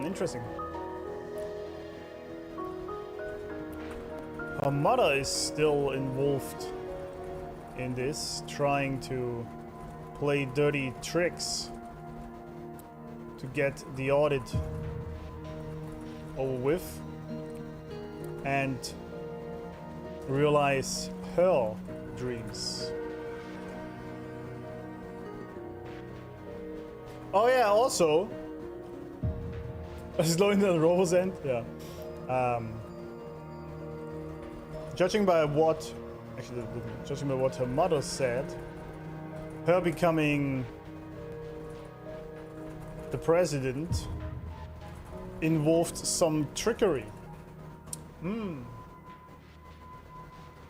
Interesting. Her mother is still involved in this, trying to play dirty tricks to get the audit over with and realize her dreams. Oh yeah, also, slowing down the Rover's end, yeah. Judging by what, actually, judging by what her mother said, her becoming the president involved some trickery. I mean,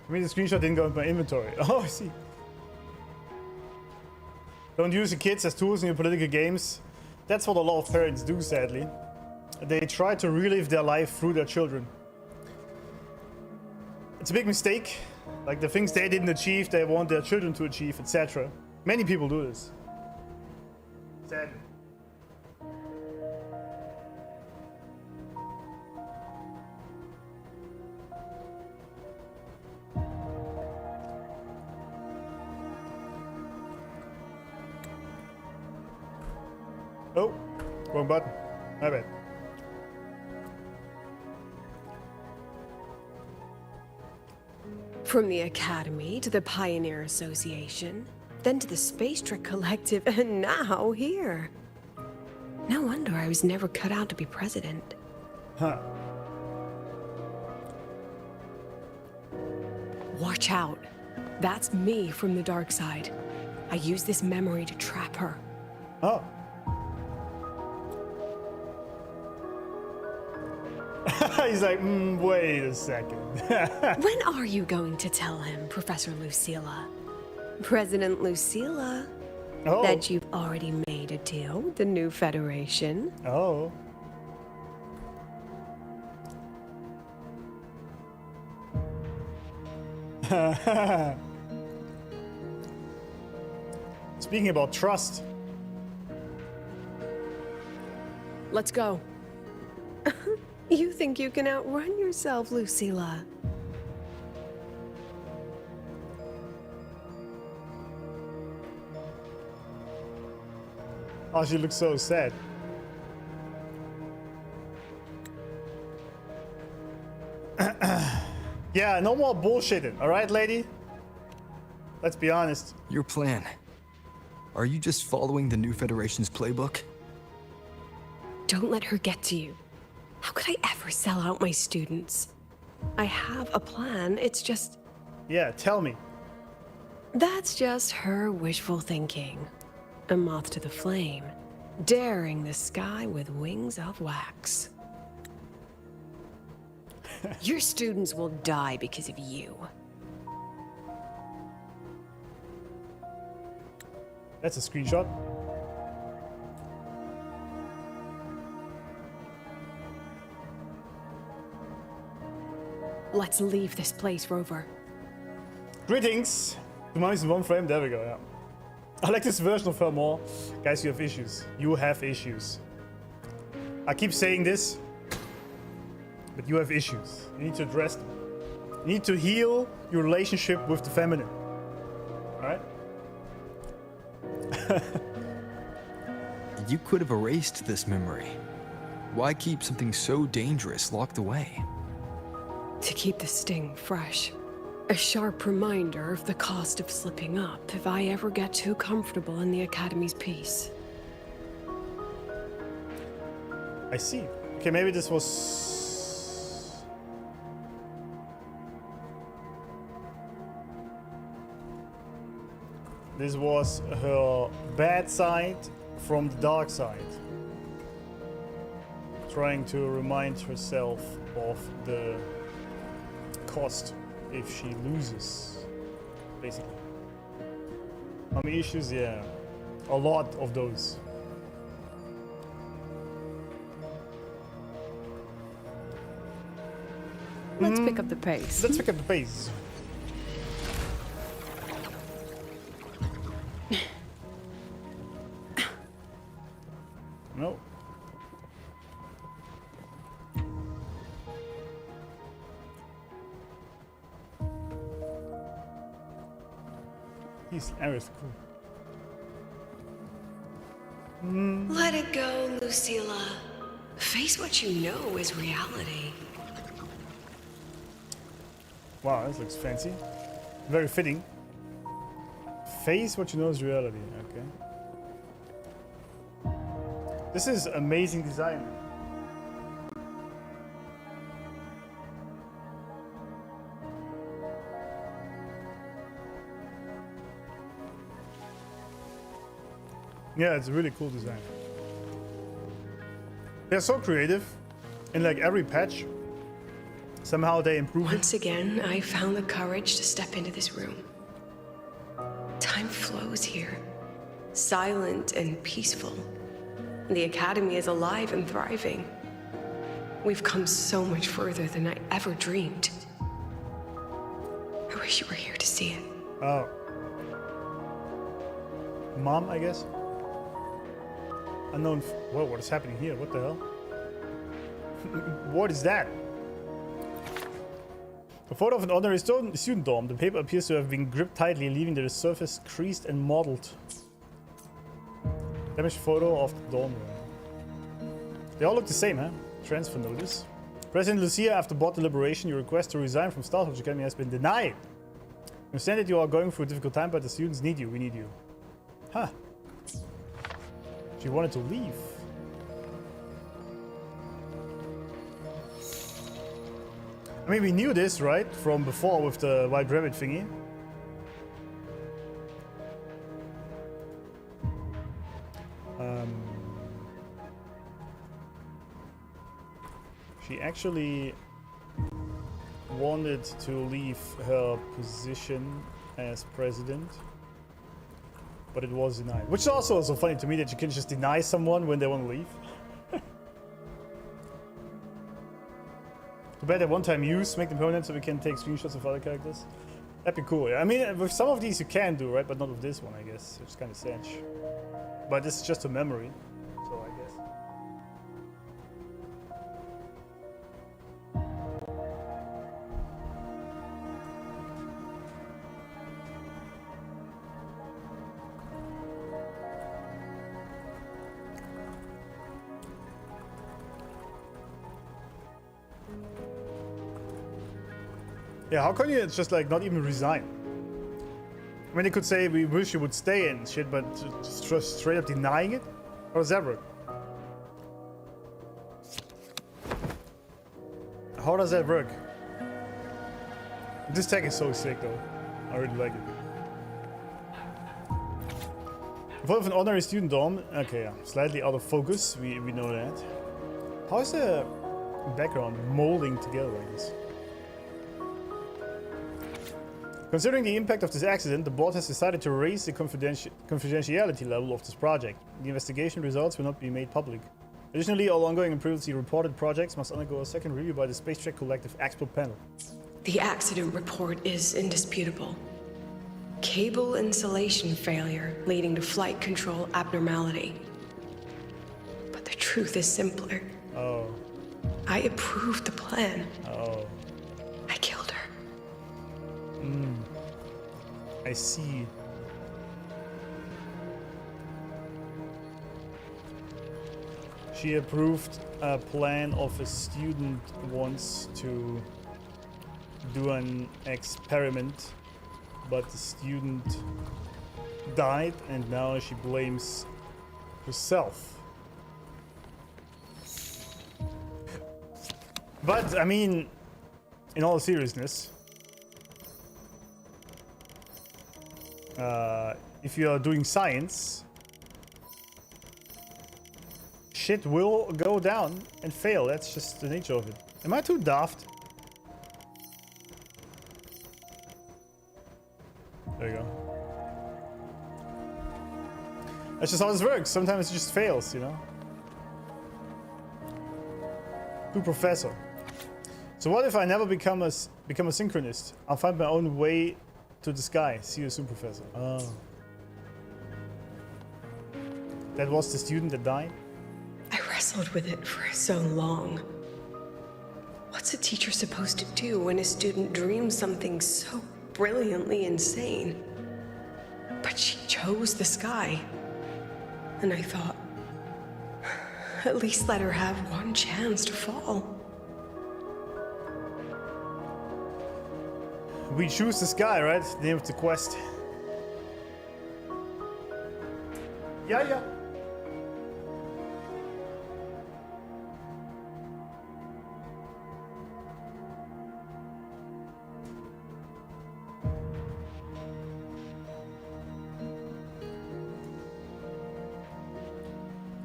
the screenshot didn't go into my inventory. Oh, I see. Don't use the kids as tools in your political games. That's what a lot of parents do, sadly. They try to relive their life through their children. It's a big mistake. Like the things they didn't achieve, they want their children to achieve, etc. Many people do this. Sadly. Oh, wrong button. My bad. From the Academy to the Pioneer Association, then to the Space Trek Collective, and now here. No wonder I was never cut out to be president. Huh. Watch out. That's me from the dark side. I use this memory to trap her. Oh. He's like, wait a second. When are you going to tell him, Professor Lucilla? President Lucilla? Oh. That you've already made a deal with the new Federation? Oh. Speaking about trust. Let's go. You think you can outrun yourself, Lucilla? Oh, she looks so sad. Yeah, no more bullshitting, alright, lady? Let's be honest. Your plan. Are you just following the new Federation's playbook? Don't let her get to you. How could I ever sell out my students? I have a plan, it's just... Yeah, tell me. That's just her wishful thinking. A moth to the flame, daring the sky with wings of wax. Your students will die because of you. That's a screenshot. Let's leave this place, Rover. Greetings. The mommy's in one frame. There we go, yeah. I like this version of her more. Guys, you have issues. You have issues. I keep saying this, but you have issues. You need to address them. You need to heal your relationship with the feminine. Alright? You could have erased this memory. Why keep something so dangerous locked away? To keep the sting fresh. A sharp reminder of the cost of slipping up if I ever get too comfortable in the Academy's peace. I see. Okay, maybe this was... This was her bad side from the dark side. Trying to remind herself of the cost if she loses, basically. How many issues? Yeah, a lot of those. Let's pick up the pace. Let's pick up the pace. No. He's Aris, cool. Let it go, Lucilla. Face what you know is reality. Wow, this looks fancy. Very fitting. Face what you know is reality. Okay. This is amazing design. Yeah, it's a really cool design. They're so creative. In like every patch, somehow they improve it. Once again, I found the courage to step into this room. Time flows here. Silent and peaceful. The Academy is alive and thriving. We've come so much further than I ever dreamed. I wish you were here to see it. Oh. Mom, I guess? Unknown. Whoa, what is happening here? What the hell? What is that? A photo of an ordinary student dorm. The paper appears to have been gripped tightly, leaving the surface creased and mottled. Damaged photo of the dorm room. They all look the same, huh? Transfer notice. President Lucia, after board deliberation, your request to resign from Star Wars Academy has been denied. We understand that you are going through a difficult time, but the students need you. We need you. Huh. She wanted to leave. I mean, we knew this, right? From before with the white rabbit thingy. She actually wanted to leave her position as president, but it was denied. Which is also so funny to me that you can just deny someone when they want to leave. Too bad that one-time use, make them permanent so we can take screenshots of other characters. That'd be cool, yeah. I mean, with some of these you can do, right? But not with this one, I guess. It's kind of cinch. But this is just a memory, so I guess. Yeah, how can you just like not even resign? I mean, they could say we wish you would stay and shit, but just straight up denying it? How does that work? How does that work? This tech is so sick though. I really like it. Vote of an ordinary student dorm. Okay, yeah. Slightly out of focus. We know that. How is the background molding together like this? Considering the impact of this accident, the board has decided to raise the confidentiality level of this project. The investigation results will not be made public. Additionally, all ongoing and previously reported projects must undergo a second review by the Space Trek Collective Expert Panel. The accident report is indisputable. Cable insulation failure leading to flight control abnormality. But the truth is simpler. Oh. I approved the plan. Oh. I killed her. I see. She approved a plan of a student once to do an experiment, but the student died and now she blames herself. But, I mean, in all seriousness, if you are doing science, shit will go down and fail. That's just the nature of it. Am I too daft? There you go. That's just how this works. Sometimes it just fails, you know? To Professor. So what if I never become a synchronist? I'll find my own way to the sky. See you soon, Professor. Oh. That was the student that died? I wrestled with it for so long. What's a teacher supposed to do when a student dreams something so brilliantly insane? But she chose the sky. And I thought, at least let her have one chance to fall. We choose the sky, right? The name of the quest. Yeah.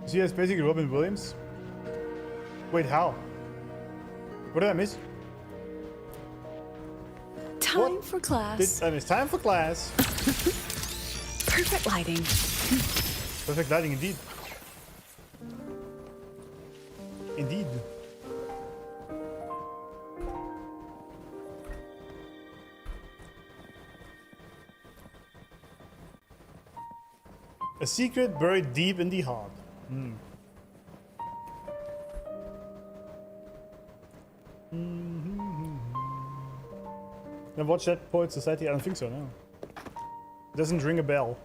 See, that's basically Robin Williams. Wait, how? What did I miss? Time for class. It's time for class. Perfect lighting. Perfect lighting indeed. Indeed. A secret buried deep in the heart. Now watch that Poet Society? I don't think so, no. It doesn't ring a bell.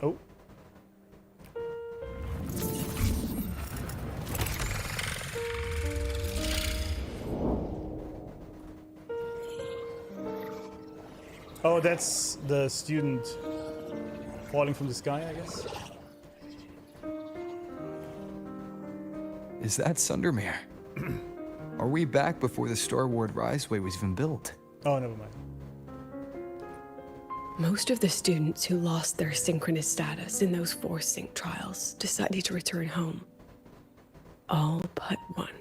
Oh. Oh, that's the student falling from the sky, I guess. Is that Sundermere? Are we back before the Star Ward Riseway was even built? Oh, never mind. Most of the students who lost their synchronous status in those force sync trials decided to return home. All but one.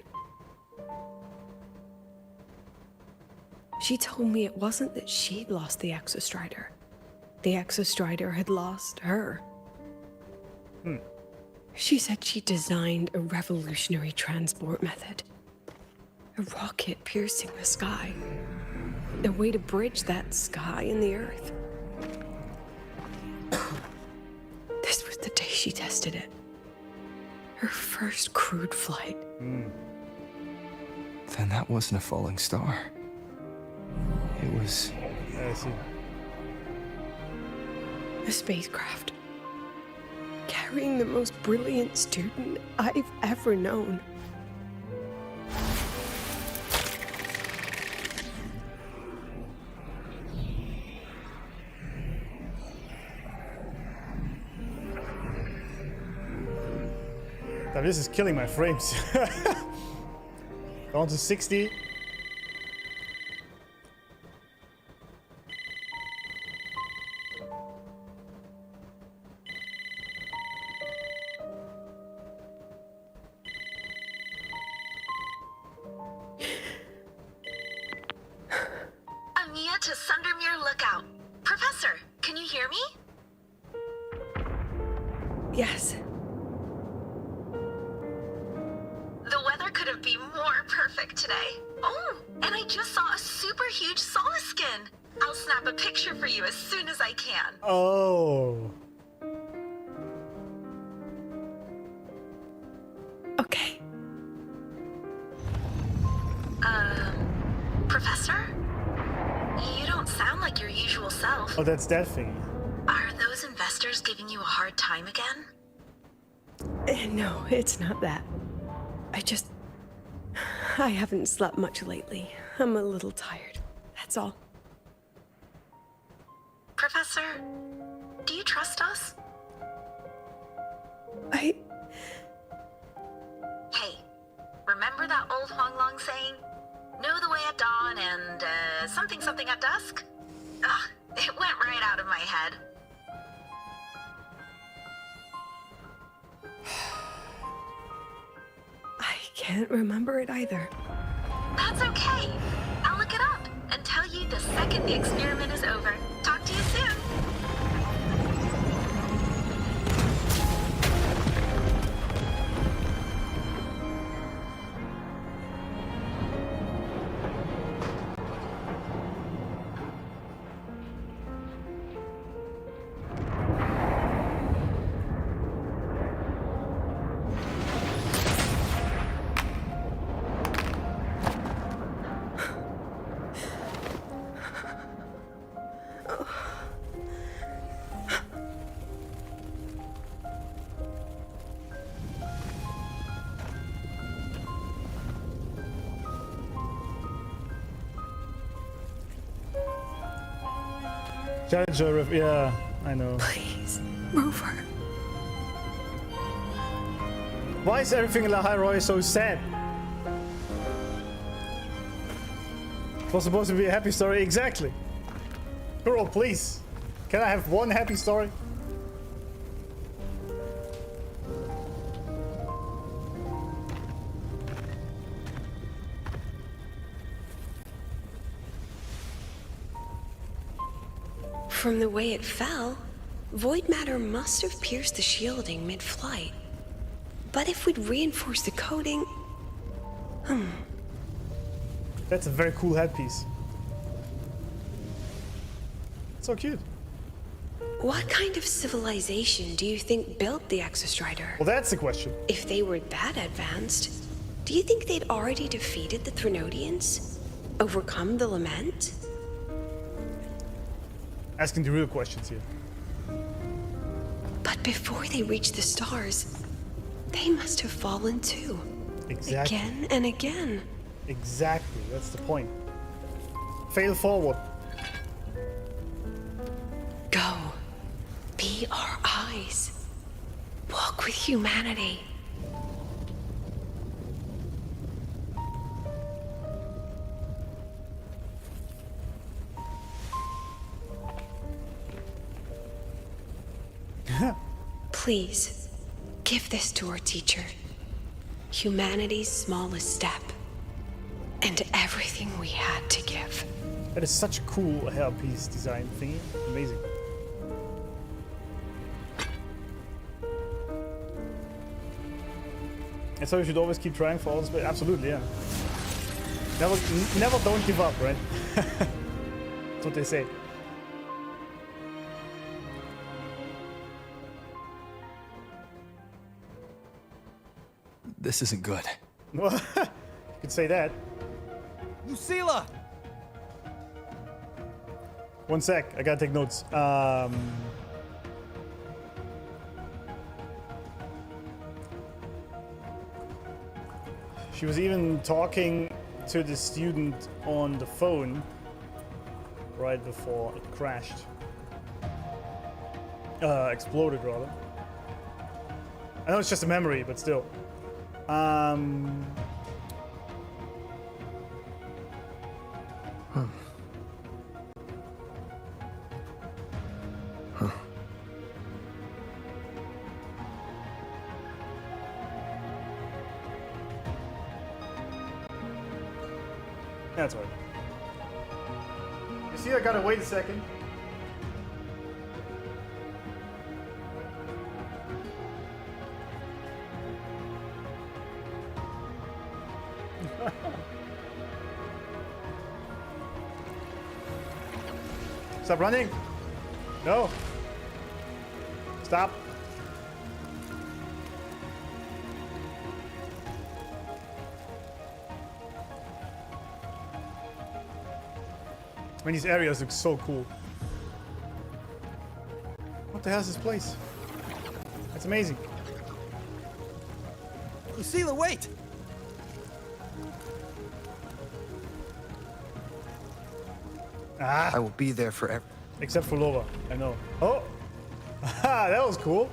She told me it wasn't that she'd lost the Exostrider. The Exostrider had lost her. She said she designed a revolutionary transport method. A rocket piercing the sky. A way to bridge that sky and the Earth. This was the day she tested it. Her first crewed flight. Then that wasn't a falling star. It was... I see. A spacecraft. Carrying the most brilliant student I've ever known. Now, this is killing my frames. Down to 60. Amiya to Sundermere Lookout. Professor, can you hear me? Yes. The weather couldn't be more perfect today. Oh, and I just saw a super huge Solaskin. I'll snap a picture for you as soon as I can. Oh. Okay. Professor? You don't sound like your usual self. Oh, that's that thing. Are those investors giving you a hard time again? No, it's not that. I haven't slept much lately. I'm a little tired. That's all. Professor, do you trust us? I... Hey, remember that old Honglong saying? Know the way at dawn and, something at dusk? Ugh, it went right out of my head. I can't remember it either. That's okay. I'll look it up and tell you the second the experiment is over. Talk to you soon. Challenger, yeah, I know. Please, Rover. Why is everything in Lahai-Roi so sad? It was supposed to be a happy story, exactly. Girl, please. Can I have one happy story? From the way it fell, void matter must have pierced the shielding mid-flight. But if we'd reinforced the coating... That's a very cool headpiece. So cute. What kind of civilization do you think built the Exostrider? Well, that's the question. If they were that advanced, do you think they'd already defeated the Threnodians? Overcome the Lament? Asking the real questions here. But before they reached the stars, they must have fallen too. Exactly. Again and again. Exactly, that's the point. Fail forward. Go. Be our eyes. Walk with humanity. Please, give this to our teacher. Humanity's smallest step. And everything we had to give. That is such a cool hairpiece design thingy. Amazing. And so you should always keep trying for all this. Absolutely, yeah. Never don't give up, right? That's what they say. This isn't good. You could say that. Lucilla! One sec, I gotta take notes. She was even talking to the student on the phone right before it crashed. Exploded, rather. I know it's just a memory, but still. That's right. You see, I gotta wait a second. Stop running! No! Stop! I mean, these areas look so cool. What the hell is this place? That's amazing. Lucilla, wait! Ah! I will be there forever. Except for Laura, I know. Oh! That was cool.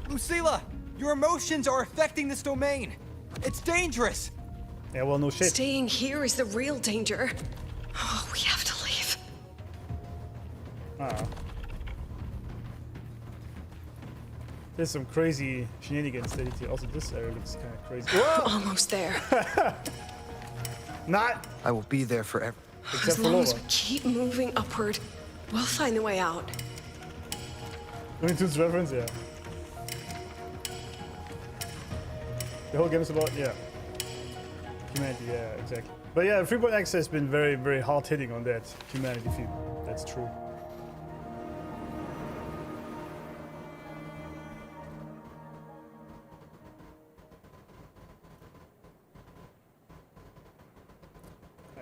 Lucilla, your emotions are affecting this domain. It's dangerous. Yeah, well, no shit. Staying here is the real danger. Oh, we have to leave. Ah. There's some crazy shenanigans that it also this area looks kind of crazy. Whoa! Almost there. Not. I will be there forever. Except As for long Laura. as we keep moving upward, we'll find the way out. Looney Tunes reference, yeah. The whole game is about, yeah. Humanity, yeah, exactly. But yeah, 3.x has been very, very hard hitting on that humanity theme. That's true.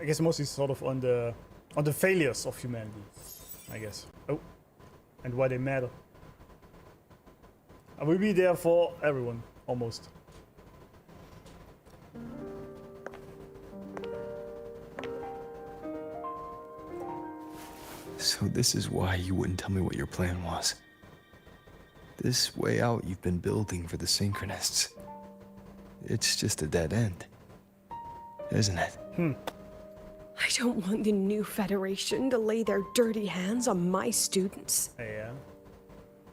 I guess mostly sort of on the failures of humanity, I guess. Oh, and why they matter. I will be there for everyone, almost. So this is why you wouldn't tell me what your plan was. This way out you've been building for the Synchronists. It's just a dead end, isn't it? I don't want the new Federation to lay their dirty hands on my students. Yeah.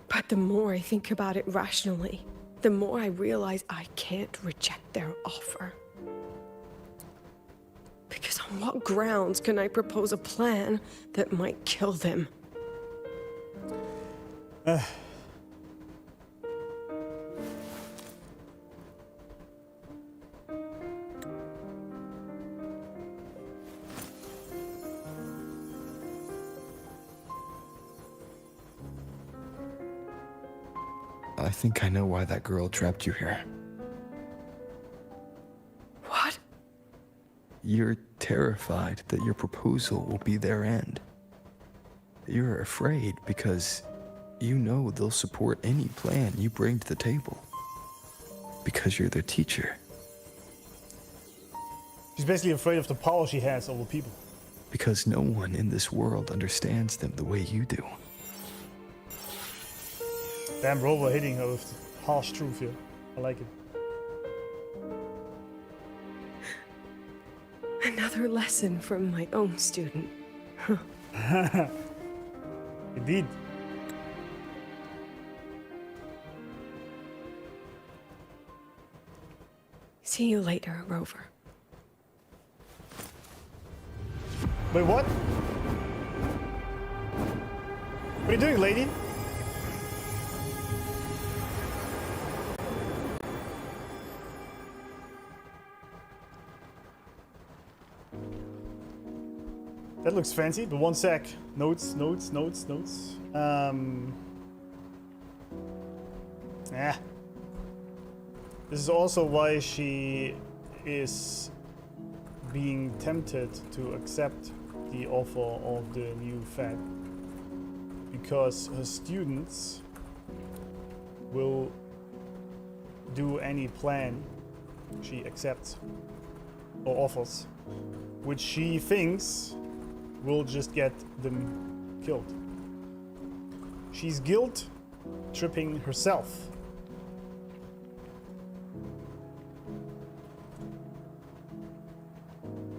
But the more I think about it rationally, the more I realize I can't reject their offer. Because on what grounds can I propose a plan that might kill them? I think I know why that girl trapped you here. What? You're terrified that your proposal will be their end. You're afraid because you know they'll support any plan you bring to the table. Because you're their teacher. She's basically afraid of the power she has over people. Because no one in this world understands them the way you do. Damn, Rover hitting her with harsh truth here. I like it. Another lesson from my own student. Indeed. See you later, Rover. Wait, what? What are you doing, lady? That looks fancy, but one sec. Notes. This is also why she is being tempted to accept the offer of the new Fed. Because her students will do any plan she accepts or offers, which she thinks will just get them killed. She's guilt tripping herself.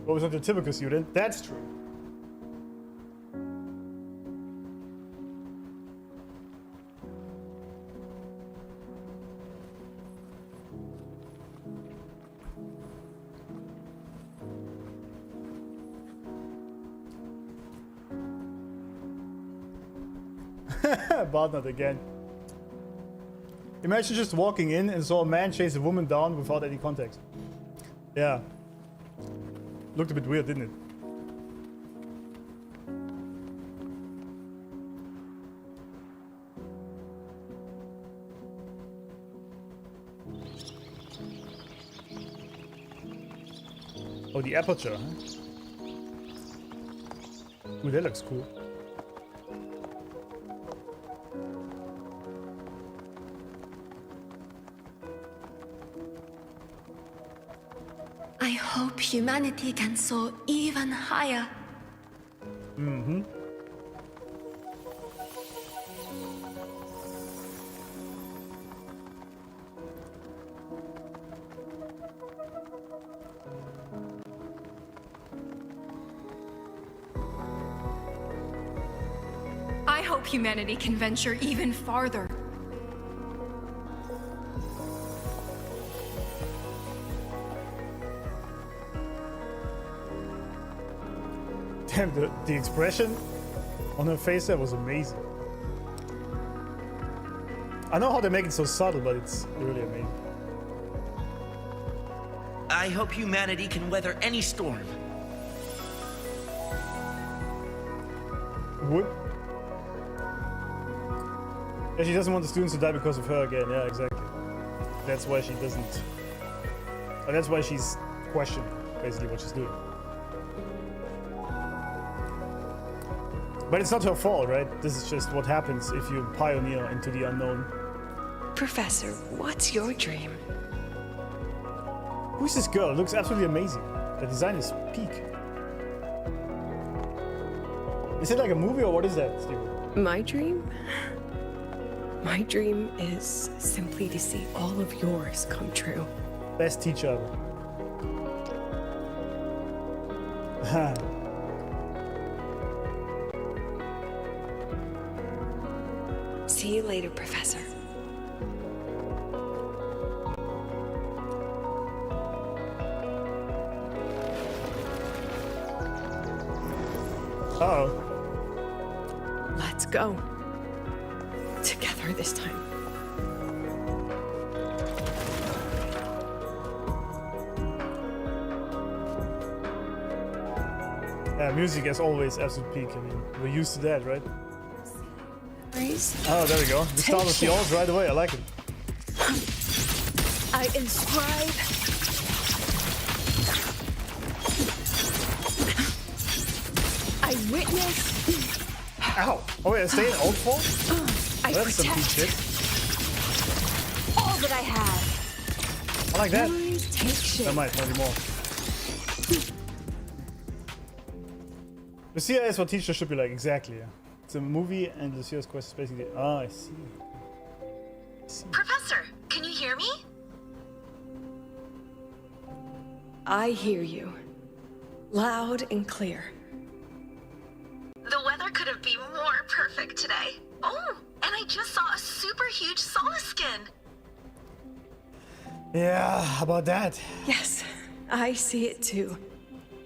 What was not your typical student? That's true. Barnard again. Imagine just walking in and saw a man chase a woman down without any context. Yeah. Looked a bit weird, didn't it? Oh, the aperture, huh? Ooh, that looks cool. I hope humanity can soar even higher. Mm-hmm. I hope humanity can venture even farther. Damn, the expression on her face there was amazing. I know how they make it so subtle, but it's really amazing. I hope humanity can weather any storm. Would? Yeah, she doesn't want the students to die because of her again. Yeah, exactly. That's why she doesn't. That's why she's questioning basically what she's doing. But it's not her fault, right? This is just what happens if you pioneer into the unknown. Professor, what's your dream? Who's this girl? It looks absolutely amazing. The design is peak. Is it like a movie or what is that, Steven? My dream? My dream is simply to see all of yours come true. Best teacher ever. See you later, Professor. Uh-oh. Let's go. Together this time. Yeah, music as always, absolute peak. I mean, we're used to that, right? Oh, there we go. The start of the alt right away. I like it. I inscribe. I witness. Ow! Oh wait, I stay in alt form? I That's some peak shit. all that I have. I like that. Memories take shape. That might, not anymore. Lucia is what teachers should be like, exactly. Yeah. It's a movie and Lucia's quest is basically... Ah, I see. Professor, can you hear me? I hear you. Loud and clear. The weather couldn't be more perfect today. Oh, and I just saw a super huge solar skin. Yeah, how about that? Yes, I see it too.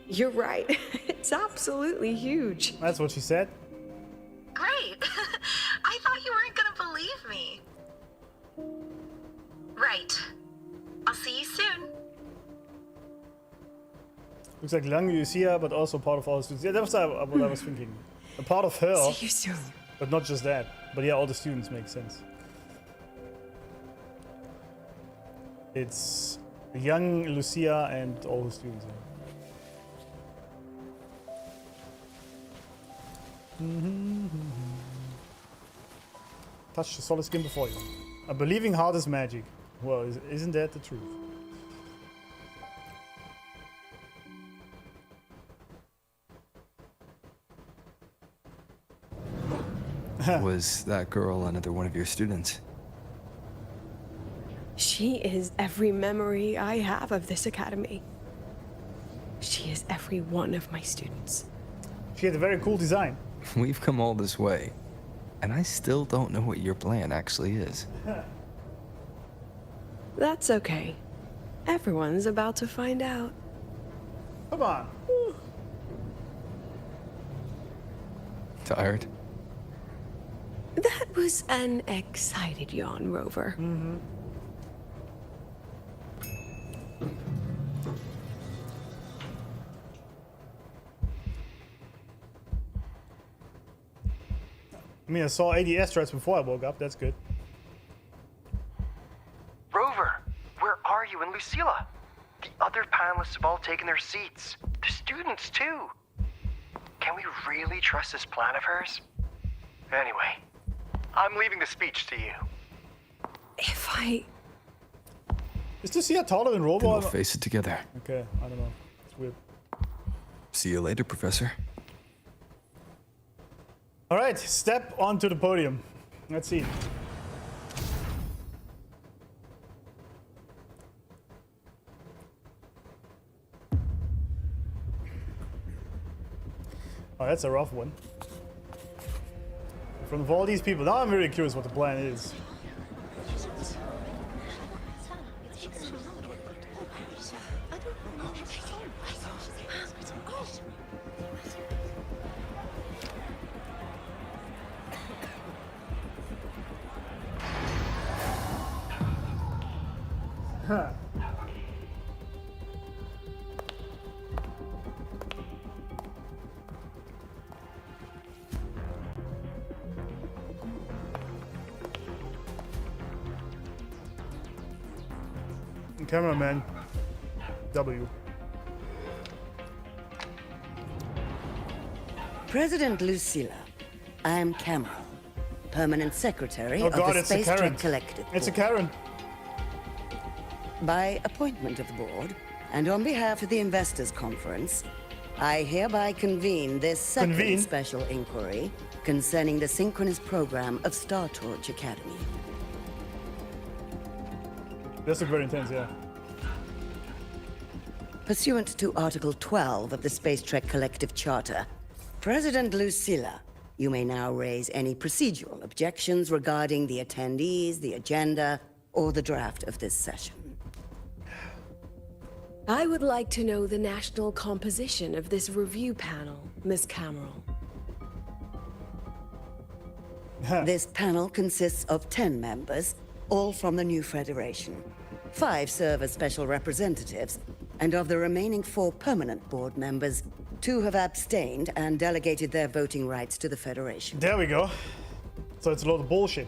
You're right. It's absolutely huge. That's what she said. Great. I thought you weren't gonna believe me. Right. I'll see you soon. Looks like young Lucia, but also part of all the students. Yeah, that was what I was thinking. A part of her. See you soon. But not just that. But yeah, all the students make sense. It's young Lucia and all the students. Touch the solid skin before you. A believing heart is magic. Well, isn't that the truth? Was that girl another one of your students? She is every memory I have of this academy. She is every one of my students. She had a very cool design. We've come all this way, and I still don't know what your plan actually is. That's okay. Everyone's about to find out. Come on. Tired? That was an excited yawn, Rover. Mm-hmm. I mean, I saw 80 asteroids before I woke up. That's good. Rover, where are you and Lucilla? The other panelists have all taken their seats. The students, too. Can we really trust this plan of hers? Anyway, I'm leaving the speech to you. If I... Is Lucilla taller than Rover? Then we'll face it together. Okay, I don't know. It's weird. See you later, Professor. All right, step onto the podium. Let's see. Oh, that's a rough one. In front of all these people. Now I'm really curious what the plan is. Huh. Cameraman W. President Lucilla, I'm Cameron, Permanent Secretary of the Space Trek Collective. It's a Karen. By appointment of the board, and on behalf of the Investors Conference, I hereby convene this second special inquiry concerning the synchronous program of Star Torch Academy. This looks very intense, yeah. Pursuant to Article 12 of the Space Trek Collective Charter, President Lucilla, you may now raise any procedural objections regarding the attendees, the agenda, or the draft of this session. I would like to know the national composition of this review panel, Miss Cameron. This panel consists of 10 members, all from the new Federation. 5 serve as special representatives, and of the remaining 4 permanent board members, 2 have abstained and delegated their voting rights to the Federation. There we go. So it's a lot of bullshit.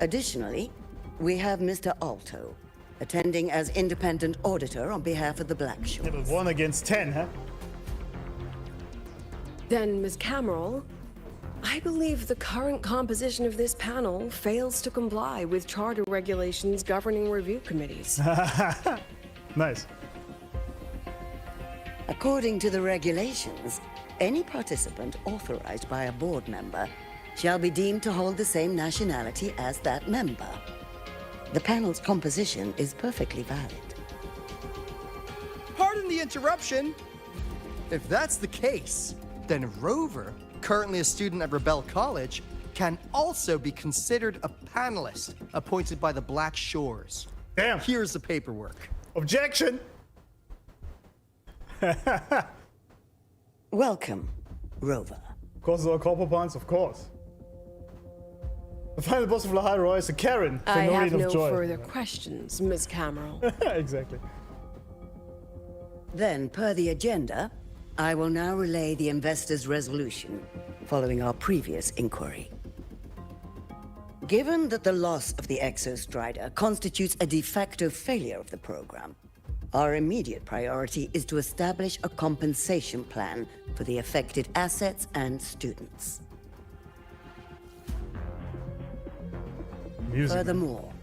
Additionally, we have Mr. AALTO, attending as independent auditor on behalf of the Black Shores. Yeah, but 1 against 10, huh? Then, Ms. Cameron, I believe the current composition of this panel fails to comply with charter regulations governing review committees. Nice. According to the regulations, any participant authorized by a board member shall be deemed to hold the same nationality as that member. The panel's composition is perfectly valid. Pardon the interruption. If that's the case, then Rover, currently a student at Rebel College, can also be considered a panelist appointed by the Black Shores. Damn. Here's the paperwork. Objection! Welcome, Rover. Of course, there are copper points, of course. The final boss of Lahai-Roi is a Karen. For I no have reason no of joy. further questions, Ms. Cameron. Exactly. Then, per the agenda, I will now relay the investors' resolution following our previous inquiry. Given that the loss of the Exostrider constitutes a de facto failure of the program, our immediate priority is to establish a compensation plan for the affected assets and students. Furthermore,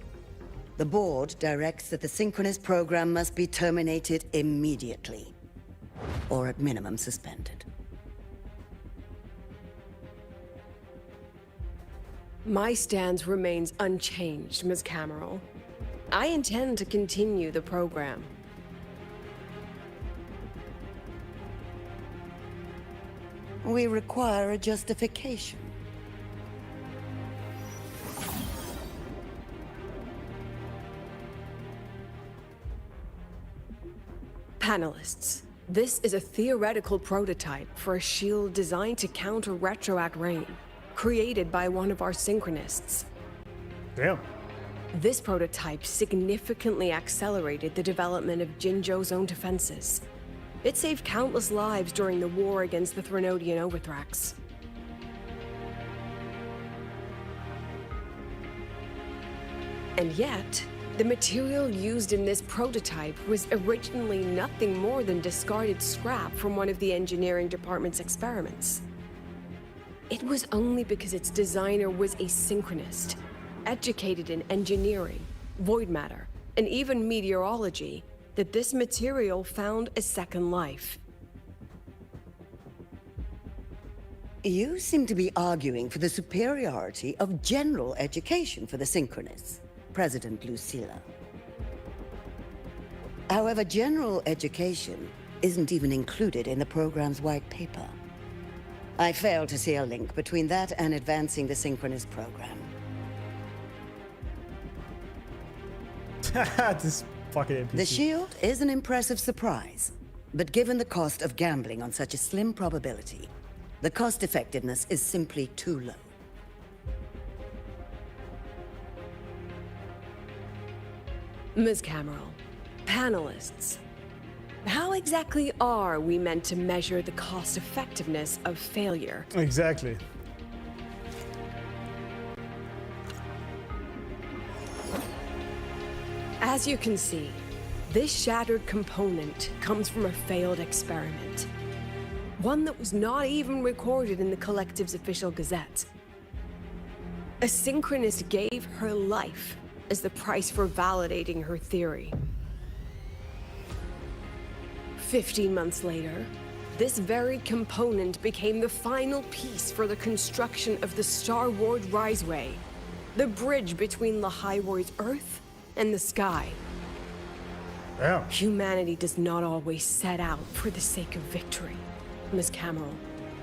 the board directs that the synchronous program must be terminated immediately, or at minimum suspended. My stance remains unchanged, Ms. Cameron. I intend to continue the program. We require a justification. Panelists, this is a theoretical prototype for a shield designed to counter retroact rain, created by one of our synchronists. Damn. This prototype significantly accelerated the development of Jinzhou's own defenses. It saved countless lives during the war against the Threnodian Overthrax. And yet, the material used in this prototype was originally nothing more than discarded scrap from one of the engineering department's experiments. It was only because its designer was a synchronist, educated in engineering, void matter, and even meteorology, that this material found a second life. You seem to be arguing for the superiority of general education for the synchronists, President Lucilla. However, general education isn't even included in the program's white paper. I fail to see a link between that and advancing the synchronist program. This fucking NPC. The shield is an impressive surprise, but given the cost of gambling on such a slim probability, the cost effectiveness is simply too low. Ms. Cameron, panelists, how exactly are we meant to measure the cost effectiveness of failure? Exactly. As you can see, this shattered component comes from a failed experiment. One that was not even recorded in the Collective's official gazette. A synchronist gave her life as the price for validating her theory. 15 months later, this very component became the final piece for the construction of the Star Ward Riseway, the bridge between Lahai-Roi's Earth and the sky. Yeah. Humanity does not always set out for the sake of victory, Ms. Cameron.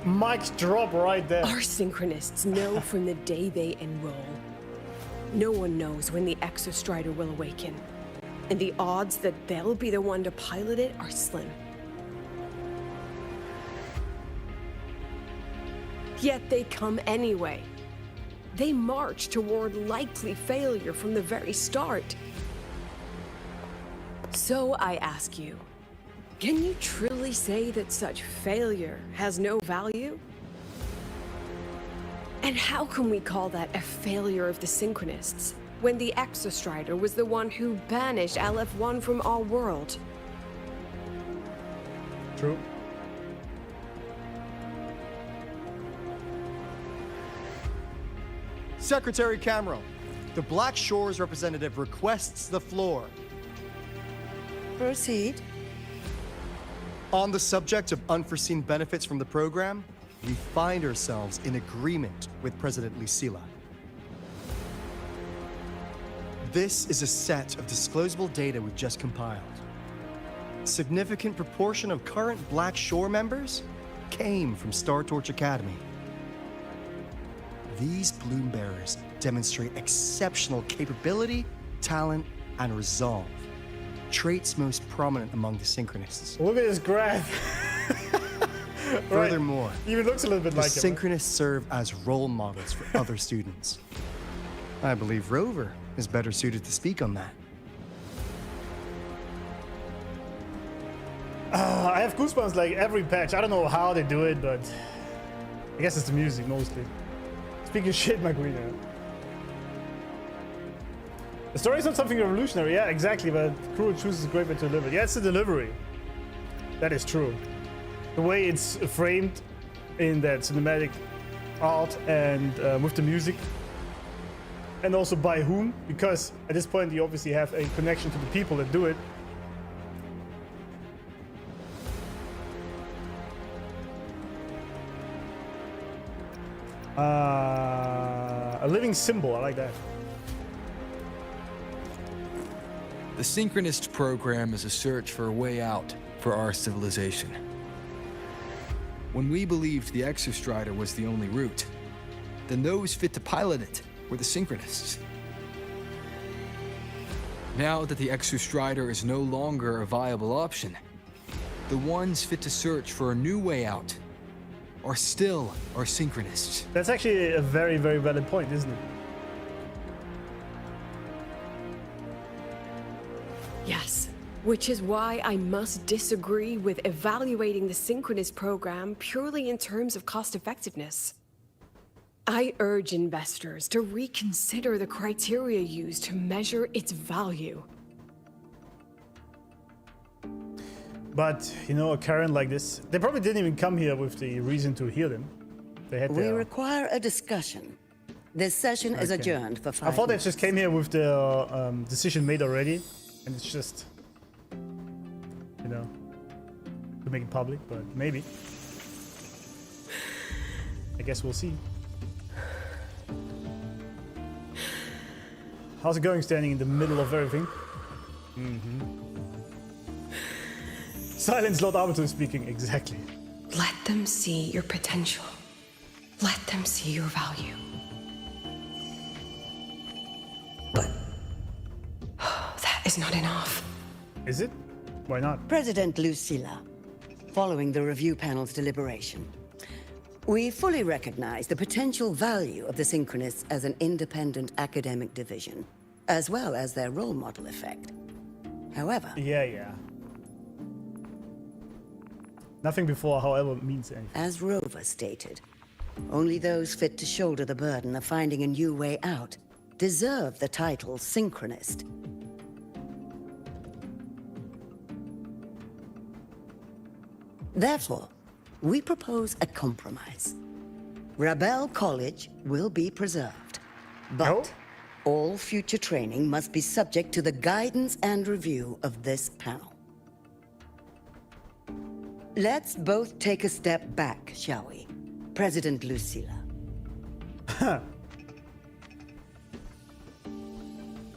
Mic drop right there. Our synchronists know from the day they enroll. No one knows when the Exostrider will awaken, and the odds that they'll be the one to pilot it are slim. Yet they come anyway. They march toward likely failure from the very start. So I ask you, can you truly say that such failure has no value? And how can we call that a failure of the Synchronists, when the Exostrider was the one who banished LF1 from our world? True. Secretary Cameron, the Black Shores representative requests the floor. Proceed. On the subject of unforeseen benefits from the program, we find ourselves in agreement with President Lucilla. This is a set of disclosable data we've just compiled. Significant proportion of current Black Shore members came from Star Torch Academy. These bloom bearers demonstrate exceptional capability, talent, and resolve. Traits most prominent among the Synchronists. Look at this graph. Furthermore, even looks a little bit the like him. Synchronists serve as role models for other students. I believe Rover is better suited to speak on that. I have goosebumps like every patch. I don't know how they do it, but I guess it's the music mostly. Speaking shit, McQueen. The story is not something revolutionary, yeah, exactly, but Crew chooses a great way to deliver. Yeah, it's the delivery. That is true. The way it's framed in that cinematic art and with the music. And also by whom, because at this point you obviously have a connection to the people that do it. living symbol. I like that. The Synchronist program is a search for a way out for our civilization. When we believed the Exostrider was the only route, then those fit to pilot it were the Synchronists. Now that the Exostrider is no longer a viable option, the ones fit to search for a new way out are still our Synchronists. That's actually a very, very valid point, isn't it? Yes, which is why I must disagree with evaluating the Synchronist program purely in terms of cost effectiveness. I urge investors to reconsider the criteria used to measure its value. But, you know, a Karen like this, they probably didn't even come here with the reason to heal him. They had We their... require a discussion. This session is Okay. adjourned for 5 I thought they minutes. just came here with their decision made already, and it's just, you know, to make it public, but maybe. I guess we'll see. How's it going standing in the middle of everything? Silence, Lord Arbiter speaking, exactly. Let them see your potential. Let them see your value. But that is not enough. Is it? Why not? President Lucilla, following the review panel's deliberation, we fully recognize the potential value of the Synchronists as an independent academic division, as well as their role model effect. However... Yeah. Nothing before, however, means anything. As Rover stated, only those fit to shoulder the burden of finding a new way out deserve the title Synchronist. Therefore, we propose a compromise. Rebel College will be preserved, but all future training must be subject to the guidance and review of this panel. Let's both take a step back, shall we? President Lucilla.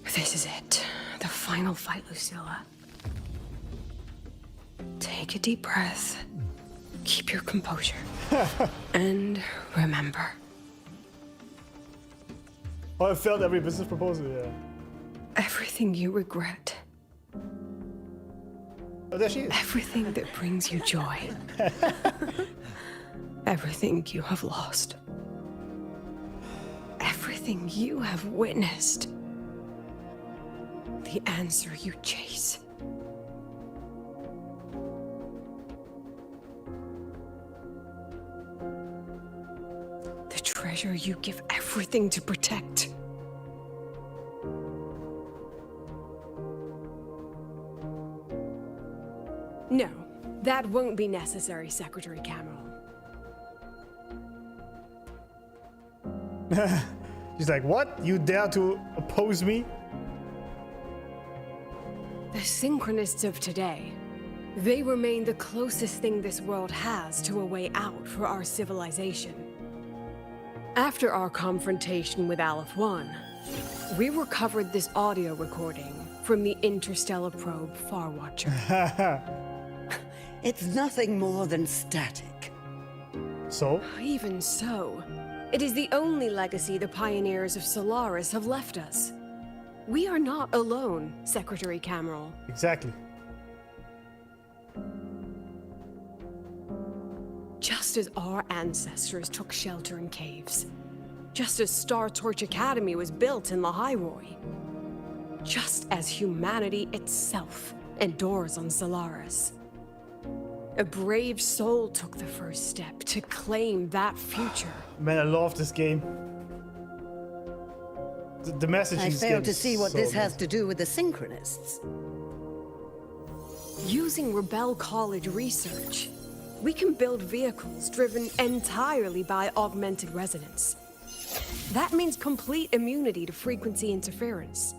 This is it. The final fight, Lucilla. Take a deep breath. Keep your composure. And remember. Oh, I failed every business proposal, yeah. Everything you regret. Oh, there she is. Everything that brings you joy. Everything you have lost. Everything you have witnessed. The answer you chase. The treasure you give everything to protect. No, that won't be necessary, Secretary Cameron. She's like, what? You dare to oppose me? The Synchronists of today, they remain the closest thing this world has to a way out for our civilization. After our confrontation with Aleph 1, we recovered this audio recording from the interstellar probe Farwatcher. It's nothing more than static. So? Even so, it is the only legacy the pioneers of Solaris have left us. We are not alone, Secretary Cameron. Exactly. Just as our ancestors took shelter in caves, just as Star Torch Academy was built in Lahai-Roi, just as humanity itself endures on Solaris. A brave soul took the first step to claim that future. Man, I love this game. The message I in this fail game to is see what so this has amazing. to do with the Synchronists. Using Rebel College research, we can build vehicles driven entirely by augmented resonance. That means complete immunity to frequency interference.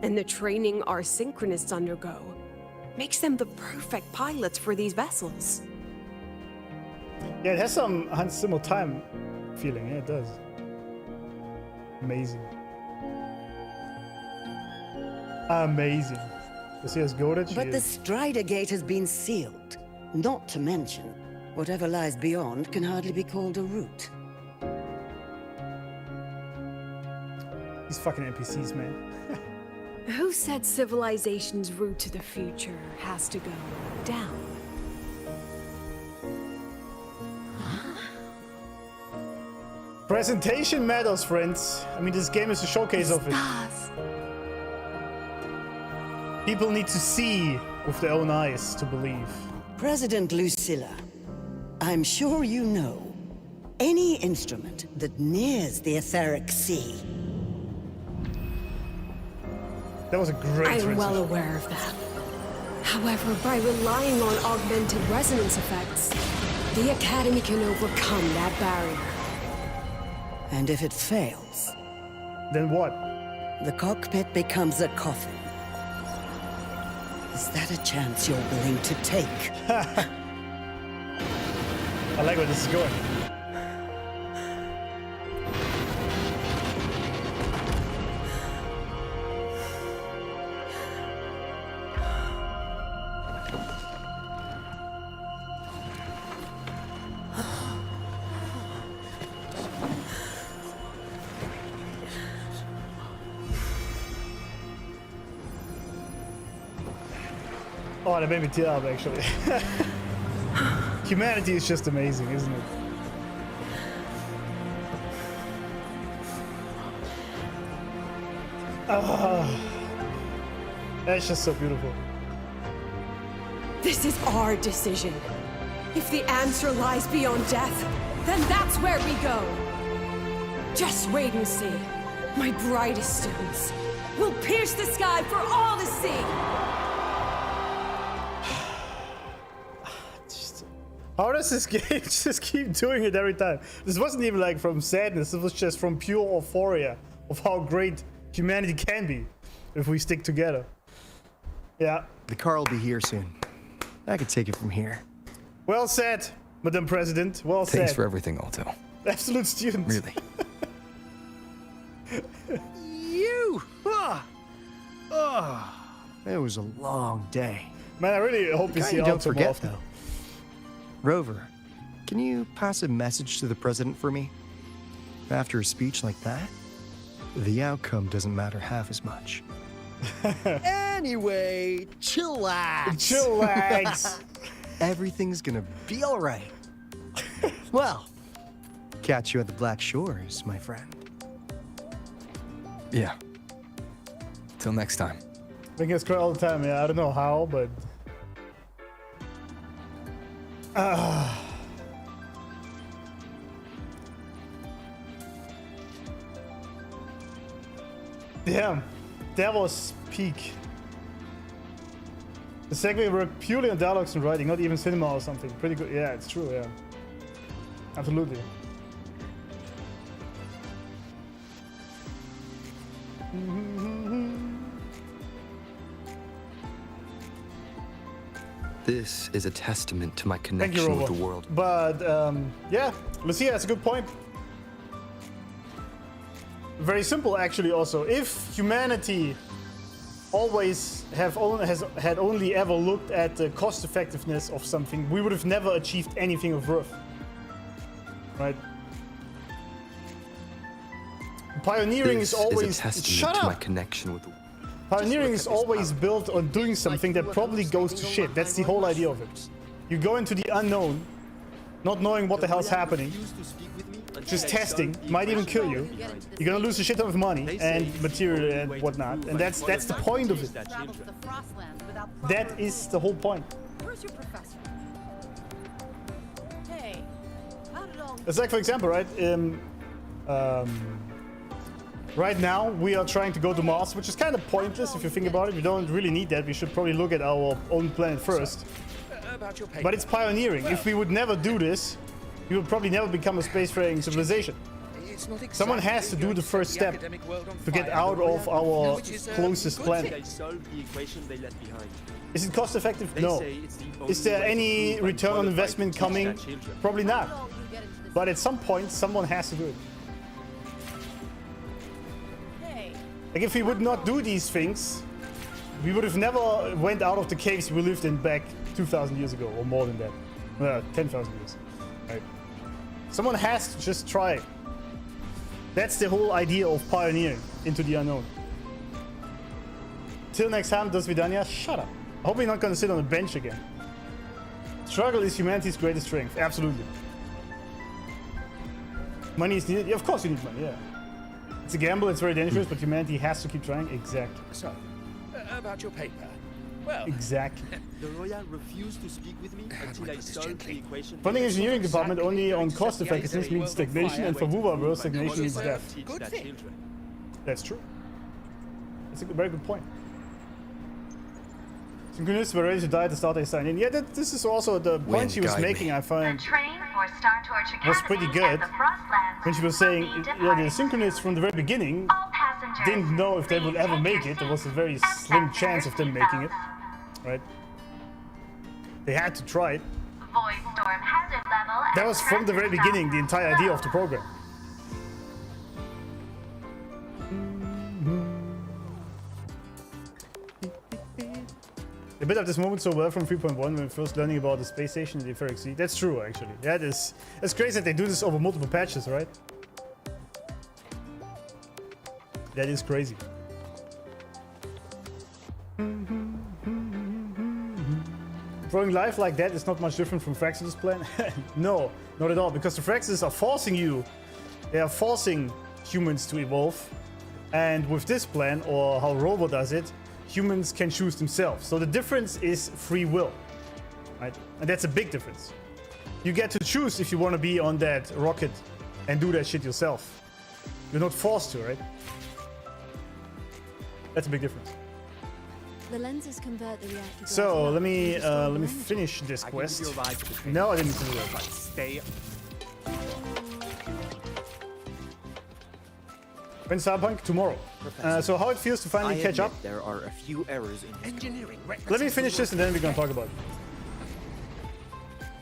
And the training our Synchronists undergo makes them the perfect pilots for these vessels. Yeah, it has some Hans Zimmer time feeling, yeah, it does. Amazing. Amazing. You see us go that But the Strider Gate has been sealed. Not to mention, whatever lies beyond can hardly be called a route. These fucking NPCs, man. Who said civilization's route to the future has to go down? Presentation matters, friends. I mean, this game is a showcase of it. People need to see with their own eyes to believe. President Lucilla, I'm sure you know, any instrument that nears the etheric sea. That was a great I'm well aware of that. However, by relying on augmented resonance effects, the Academy can overcome that barrier. And if it fails... Then what? The cockpit becomes a coffin. Is that a chance you're willing to take? I like where this is going. Oh, that made me tear up, actually. Humanity is just amazing, isn't it? That's just so beautiful. This is our decision. If the answer lies beyond death, then that's where we go. Just wait and see. My brightest students will pierce the sky for all to see. How does this game just keep doing it every time? This wasn't even like from sadness, it was just from pure euphoria of how great humanity can be if we stick together. Yeah. The car will be here soon. I could take it from here. Well said, Madam President. Well said. Thanks for everything, AALTO. Absolute student. Really. You! It was a long day. Man, I really hope you see don't AALTO more forget, often. though. Rover, can you pass a message to the president for me? After a speech like that, the outcome doesn't matter half as much. Anyway, chillax. Chillax. Everything's gonna be all right. Well, catch you at the Black Shores, my friend. Yeah. Till next time. I think it's great all the time, yeah. I don't know how, but... Damn, that was peak. The Segue worked purely on dialogues and writing, not even cinema or something. Pretty good. Yeah, it's true, yeah. Absolutely. This is a testament to my Thank you, connection with Robo. the world. But, yeah, Lucia, that's a good point. Very simple, actually, also. If humanity always had only ever looked at the cost effectiveness of something, we would have never achieved anything of worth. Right? Pioneering This is always... is a testament Shut to up! my connection with the Pioneering is always built on doing something that probably goes to shit. That's the whole idea of it. You go into the unknown, not knowing what the hell's happening, just testing, might even kill you. You're gonna lose a shit ton of money and material and whatnot, and that's the point of it. That is the whole point. Where's your professor? Hey, how did all... It's like, for example, right? Right now, we are trying to go to Mars, which is kind of pointless if you think about it. We don't really need that. We should probably look at our own planet first. But it's pioneering. If we would never do this, we would probably never become a spacefaring civilization. Someone has to do the first step to get out of our closest planet. Is it cost effective? No. Is there any return on investment coming? Probably not. But at some point, someone has to do it. Like, if we would not do these things, we would have never went out of the caves we lived in back 2,000 years ago, or more than that. 10,000 years. Right? Someone has to just try. That's the whole idea of pioneering into the unknown. Till next time, das Vidania, shut up. I hope you're not gonna sit on a bench again. Struggle is humanity's greatest strength. Absolutely. Money is needed. Yeah, of course you need money, yeah. It's a gamble, it's very dangerous, but humanity has to keep trying. Exactly. So, about your paper. Well, exactly. The Royal refused to speak with me until I solved the equation. Funding engineering department only on cost effectiveness means stagnation, and for Wuwa, stagnation means death. Good thing. That's true. That's a very good point. Synchronists were ready to die at the start they signed in. Yeah, this is also the point she was making, I find, was pretty good. When she was saying, yeah, the Synchronists from the very beginning didn't know if they would ever make it. There was a very slim chance of them making it. Right? They had to try it. That was from the very beginning, the entire idea of the program. A bit of this moment so well from 3.1 when first learning about the space station in the Etheric Sea. That's true, actually. That is, it's crazy that they do this over multiple patches, right? That is crazy. Throwing life like that is not much different from Fraxis' plan. No, not at all, because the Fraxis are forcing you. They are forcing humans to evolve. And with this plan, or how Robo does it, humans can choose themselves. So the difference is free will, right? And that's a big difference. You get to choose if you want to be on that rocket and do that shit yourself. You're not forced to, right? That's a big difference. The lenses convert the reactor. So let me finish this quest. No, I didn't do that. Stay. When Cyberpunk? Tomorrow. So how it feels to finally catch up? There are a few errors in engineering. Let me finish this and then we're gonna talk about it.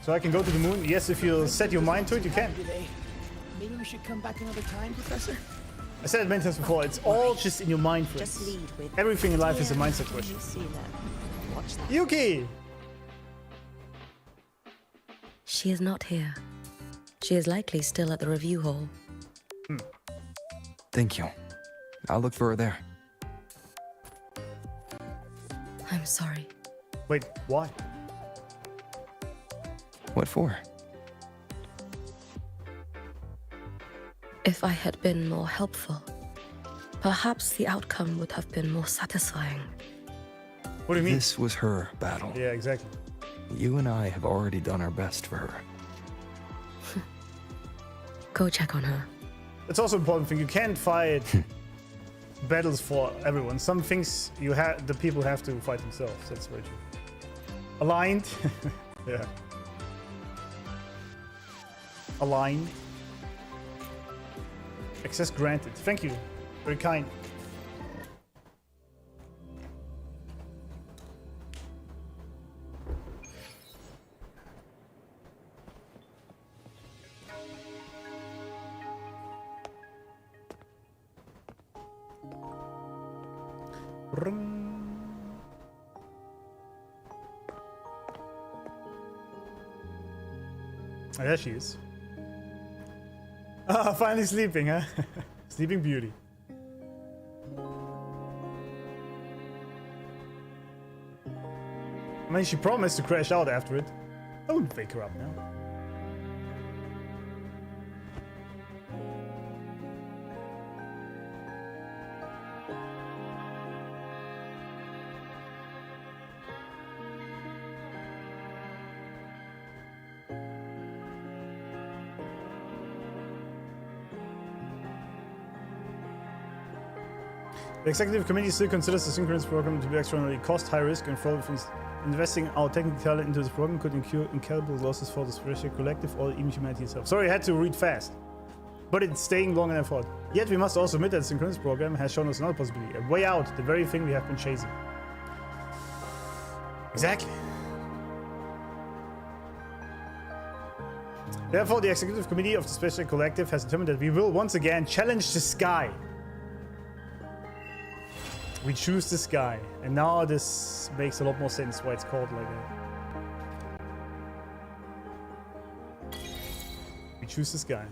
So I can go to the moon? Yes, if you set your mind to it, you can. Maybe we should come back another time, Professor? I said it many times before, it's all just in your mind, friends. Everything in life is a mindset question. Yuki! She is not here. She is likely still at the review hall. Thank you. I'll look for her there. I'm sorry. Wait, why? What for? If I had been more helpful, perhaps the outcome would have been more satisfying. What do you mean? This was her battle. Yeah, exactly. You and I have already done our best for her. Go check on her. It's also an important thing. You can't fight battles for everyone. Some things the people have to fight themselves. That's very true. Aligned. Yeah. Aligned. Access granted. Thank you. Very kind. Oh, there she is. Ah, finally sleeping, huh? Sleeping Beauty. I mean, she promised to crash out after it. Don't wake her up now. The executive committee still considers the synchronous program to be extraordinarily cost, high risk, and fraud. Investing our technical talent into this program could incur incalculable losses for the Special Collective or even humanity itself. Sorry, I had to read fast. But it's staying long and effort. Yet we must also admit that the synchronous program has shown us another possibility. A way out, the very thing we have been chasing. Exactly. Therefore, the executive committee of the Special Collective has determined that we will once again challenge the sky. We choose this guy. And now this makes a lot more sense why it's called like that. We choose this guy.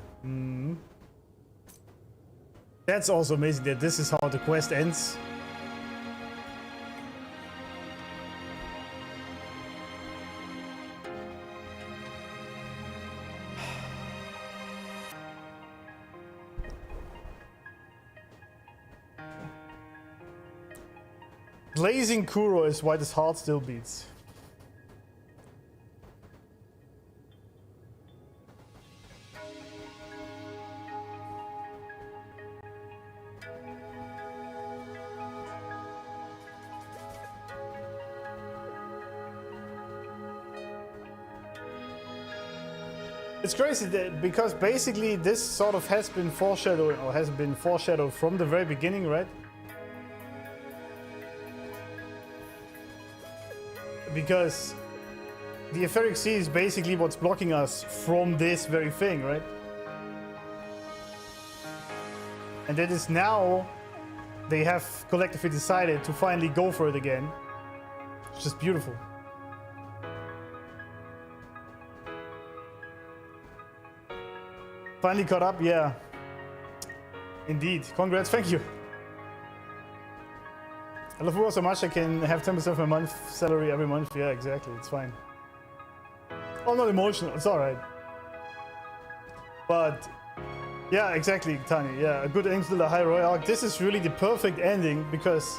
That's also amazing that this is how the quest ends. Blazing Kuro is why this heart still beats. It's crazy that because basically this sort of has been foreshadowed or has been foreshadowed from the very beginning, right? Because the etheric sea is basically what's blocking us from this very thing, right? And that is now they have collectively decided to finally go for it again. It's just beautiful. Finally caught up, yeah. Indeed. Congrats, thank you. I love Wu so much I can have 10% of my month salary every month. Yeah, exactly. It's fine. I'm not emotional. It's all right. But yeah, exactly, Tani. Yeah, a good ending to the Lahai-Roi arc. This is really the perfect ending because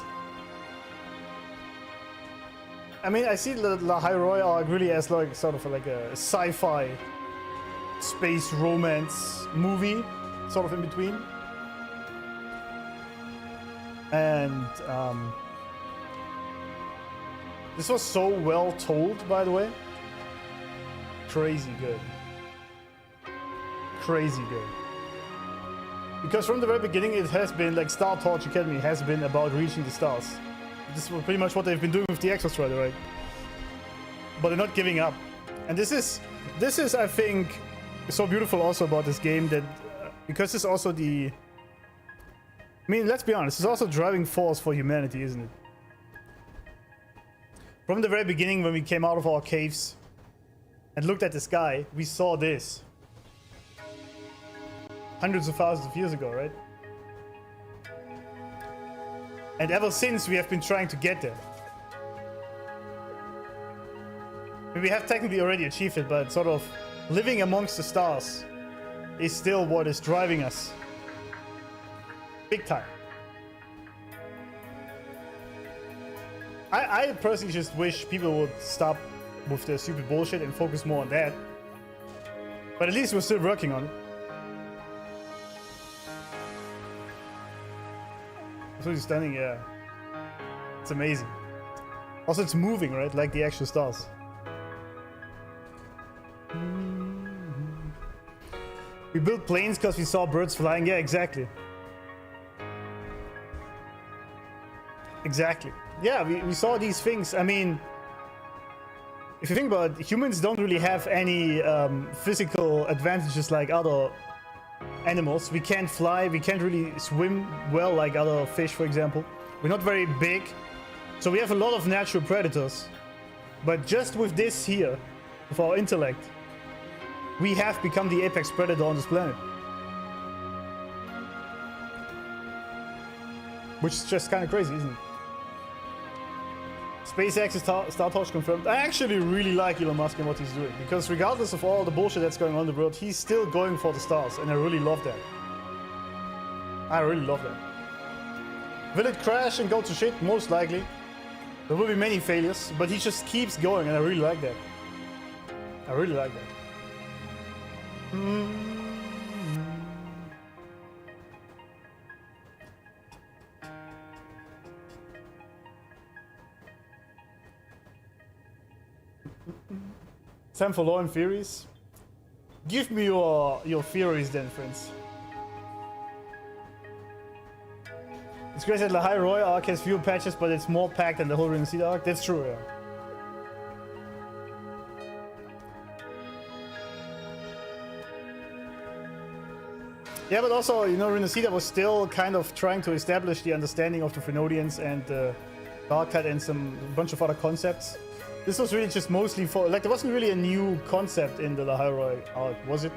I mean, I see the Lahai-Roi arc really as like sort of like a sci-fi space romance movie, sort of in between. And this was so well told, by the way. Crazy good. Crazy good. Because from the very beginning it has been like Star Torch Academy has been about reaching the stars. This is pretty much what they've been doing with the Exostrider, right? But they're not giving up. And this is I think so beautiful also about this game that because it's also the I mean, let's be honest, it's also a driving force for humanity, isn't it? From the very beginning, when we came out of our caves and looked at the sky, we saw this. Hundreds of thousands of years ago, right? And ever since, we have been trying to get there. I mean, we have technically already achieved it, but sort of living amongst the stars is still what is driving us. Big time. I personally just wish people would stop with their stupid bullshit and focus more on that. But at least we're still working on it. Absolutely stunning, yeah. It's amazing. Also, it's moving, right? Like the actual stars. We built planes because we saw birds flying. Yeah, exactly. Exactly. Yeah, we saw these things. I mean, if you think about it, humans don't really have any physical advantages like other animals. We can't fly, we can't really swim well like other fish, for example. We're not very big, so we have a lot of natural predators. But just with this here, with our intellect, we have become the apex predator on this planet. Which is just kind of crazy, isn't it? SpaceX is Star Torch confirmed. I actually really like Elon Musk and what he's doing, because regardless of all the bullshit that's going on in the world, he's still going for the stars, and I really love that. I really love that. Will it crash and go to shit? Most likely. There will be many failures, but he just keeps going, and I really like that. I really like that. Time for law and theories. Give me your theories then, friends. It's great that Lahai-Roi arc has fewer patches, but it's more packed than the whole Ring of Seed arc. That's true, yeah. Yeah, but also, you know, Renacida was still kind of trying to establish the understanding of the Phenodians and Darkhat and a bunch of other concepts. This was really just mostly for, like, there wasn't really a new concept in the Lahai-Roi art, was it?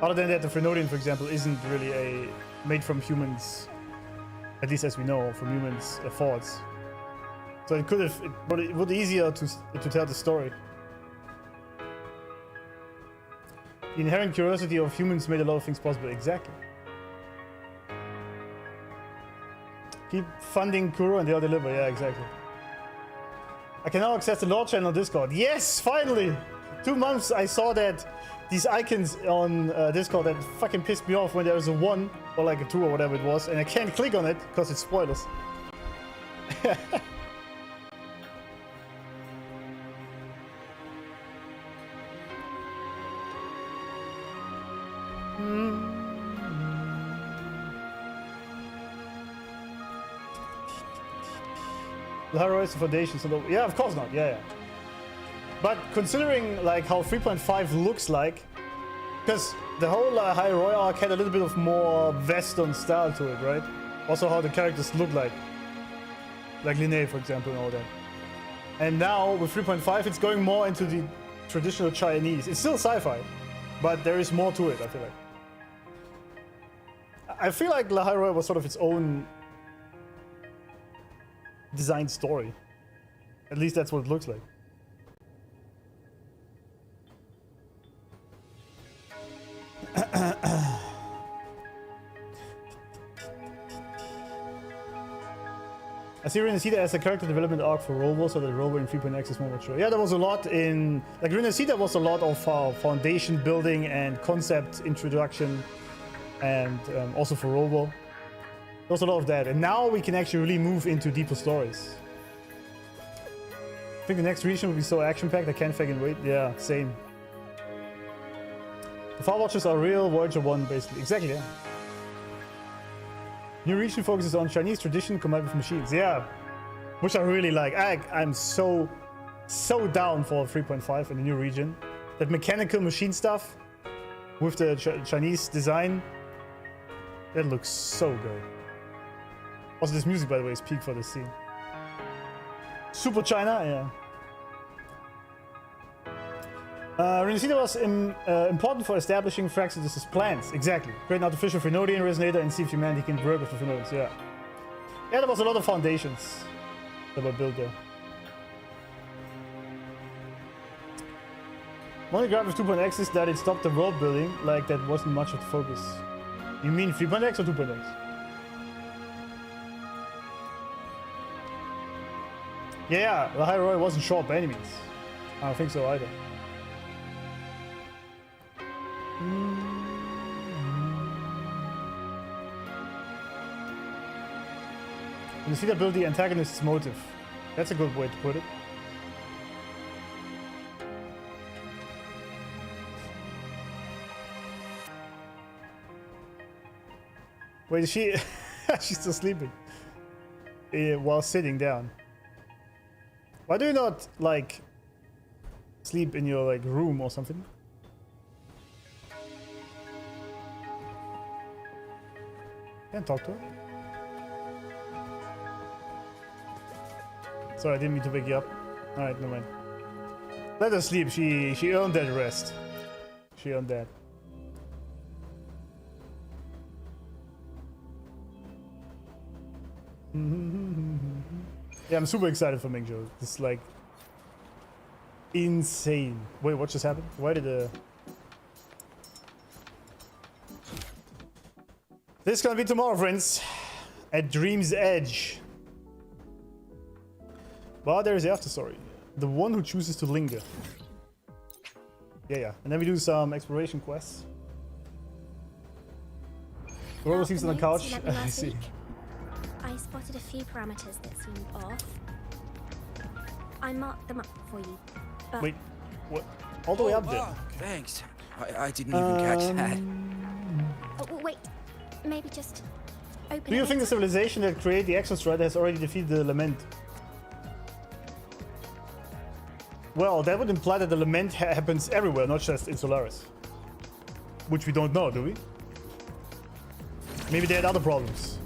Other than that, the Phenodian, for example, isn't really made from humans, at least as we know, from humans' thoughts. So it could have, it would be easier to tell the story. The inherent curiosity of humans made a lot of things possible. Exactly. Keep funding Kuro and they'll deliver. Yeah, exactly. I can now access the lore channel on Discord. Yes, finally! 2 months I saw that these icons on Discord that fucking pissed me off when there was a 1 or like a 2 or whatever it was, and I can't click on it because it's spoilers. Lahai-Roi is the foundation, so yeah, of course not. Yeah. But considering like how 3.5 looks like, because the whole Lahai-Roi arc had a little bit of more Western style to it, right? Also how the characters look like Linnaea, for example, and all that. And now with 3.5, it's going more into the traditional Chinese. It's still sci-fi, but there is more to it. I feel like Lahai-Roi was sort of its own design story. At least that's what it looks like. I see Renacida as a character development arc for Robo, so that Robo in 3.x is more mature. Yeah, there was a lot in... Like, Renacida was a lot of foundation building and concept introduction, and also for Robo. There was a lot of that, and now we can actually really move into deeper stories. I think the next region will be so action-packed, I can't fucking wait. Yeah, same. The Far Watchers are real Voyager 1, basically. Exactly, yeah. New region focuses on Chinese tradition combined with machines. Yeah, which I really like. I'm so down for 3.5 in the new region. That mechanical machine stuff with the Chinese design, that looks so good. Also, this music, by the way, is peak for this scene. Super China, yeah. Renacida was important for establishing Fraxidus' plans. Exactly. Create an artificial Phenodian resonator and see if humanity can work with the Phenodians. Yeah. Yeah, there was a lot of foundations that were built there. One grab with 2.x is that it stopped the world building. Like, that wasn't much of the focus. You mean 3.x or 2.x? Yeah, Lahai-Roi wasn't short by any means. I don't think so either. You see that build the antagonist's motive. That's a good way to put it. Wait, is she... She's still sleeping. While sitting down. Why do you not, like, sleep in your, like, room or something? Can't talk to her. Sorry, I didn't mean to wake you up. Alright, never mind. Let her sleep. She earned that rest. She earned that. Yeah, I'm super excited for Mingzhou. It's like insane. Wait, what just happened? Why did This is gonna be tomorrow, friends. At Dream's Edge. But there is the after story. The one who chooses to linger. Yeah. And then we do some exploration quests. Robo sleeps on the couch. I see. I spotted a few parameters that seemed off. I marked them up for you. But wait, what? All the way up there? Thanks. I didn't even catch that. Oh, wait. Maybe just open Do you think the civilization that created the Exostrider has already defeated the Lament? Well, that would imply that the Lament happens everywhere, not just in Solaris. which we don't know, do we? Maybe they had other problems.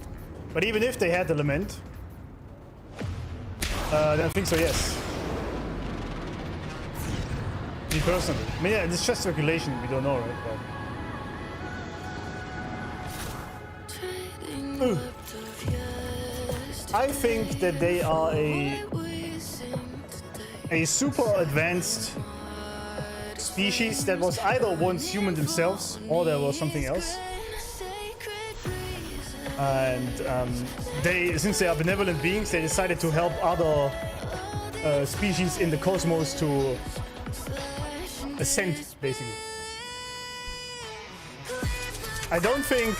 But even if they had the lament, then I think so, yes. Me personally. I mean, yeah, it's just speculation, we don't know, right? But... I think that they are a super advanced species that was either once human themselves or there was something else. And since they are benevolent beings, they decided to help other species in the cosmos to ascend, basically. I don't think...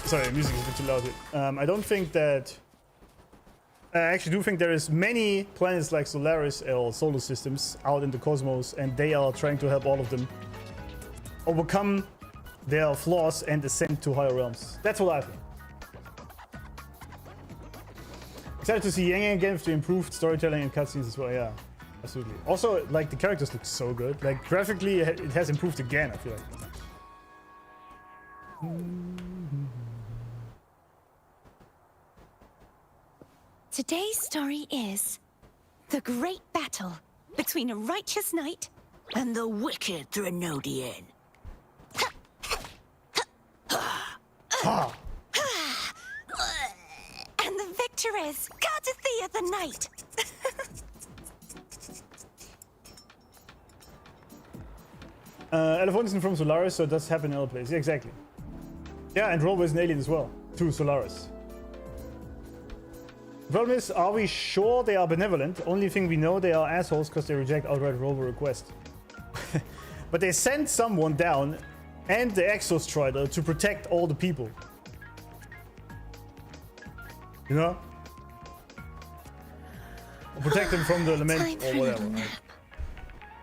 Sorry, music is a bit too loud here. I don't think that... I actually do think there is many planets like Solaris or solar systems out in the cosmos, and they are trying to help all of them overcome their flaws and ascend to higher realms. That's what I think. Excited to see Yang Yang again with the improved storytelling and cutscenes as well. Yeah, absolutely. Also, like, the characters look so good. Like, graphically, it has improved again, I feel like. Today's story is the great battle between a righteous knight and the wicked Threnodian. And the victor is Cardathea the Knight. Elephant isn't from Solaris, so it does happen in other places. Yeah, exactly. Yeah, and Robo is an alien as well, to Solaris. The problem is, are we sure they are benevolent? Only thing we know, they are assholes because they reject outright Robo request. But they sent someone down and the Exostrider to protect all the people. You know? Or protect them from the lament or whatever. Right?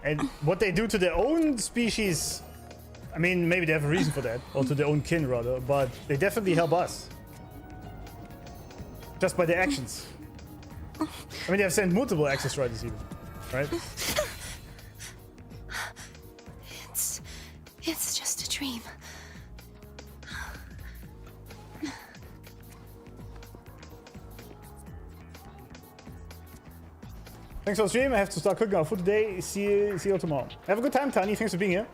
And what they do to their own species, I mean, maybe they have a reason for that, or to their own kin rather, but they definitely help us. Just by their actions. I mean, they have sent multiple Exostriders even, right? It's just a dream. Thanks for the stream. I have to start cooking our food today. See you tomorrow. Have a good time, Tani. Thanks for being here.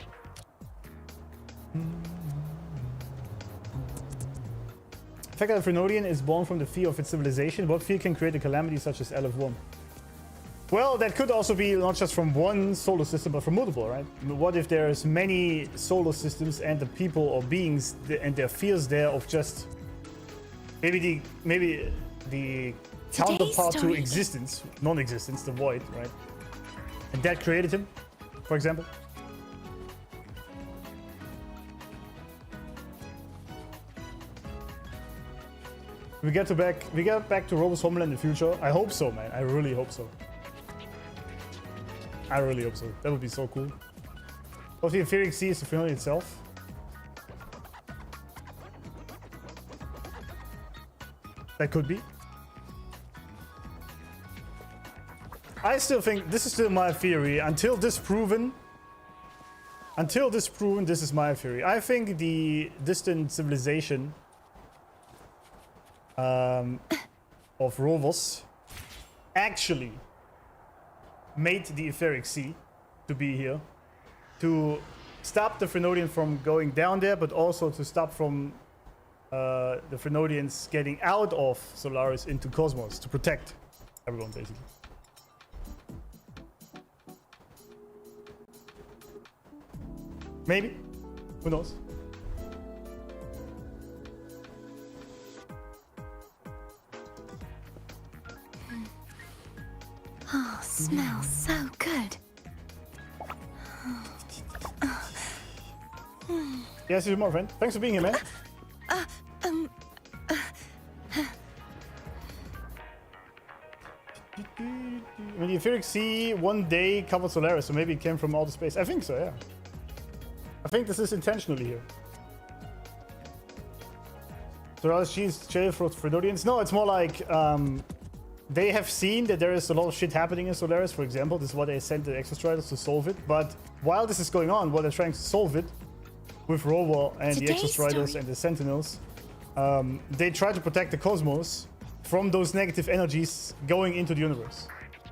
The fact that a Threnodian is born from the fear of its civilization, what fear can create a calamity such as LF1? Well, that could also be not just from one solar system, but from multiple, right? What if there's many solar systems and the people or beings and their fears there of just maybe the counterpart to existence, non-existence, the void, right? And that created him, for example. We get back to Robo's homeland in the future. I hope so, man. I really hope so. I really hope so. That would be so cool. What if the Etheric Sea is the Threnodian itself? That could be. I still think this is still my theory. Until disproven, this is my theory. I think the distant civilization of Rovos actually made the Etheric Sea to be here to stop the Threnodian from going down there, but also to stop from the Threnodians getting out of Solaris into Cosmos to protect everyone, basically. Maybe. Who knows? Oh, smells so good. Yeah, see you tomorrow, friend. Thanks for being here, man. When the Etheric Sea one day covered Solaris, so maybe it came from outer space. I think so, yeah. I think this is intentionally here. Solaris she's jail for Threnodians. No, it's more like they have seen that there is a lot of shit happening in Solaris, for example. This is why they sent the Exostriders to solve it. But while this is going on, while they're trying to solve it, with Rover and the Today's Exostriders story- and the Sentinels. They try to protect the cosmos from those negative energies going into the universe.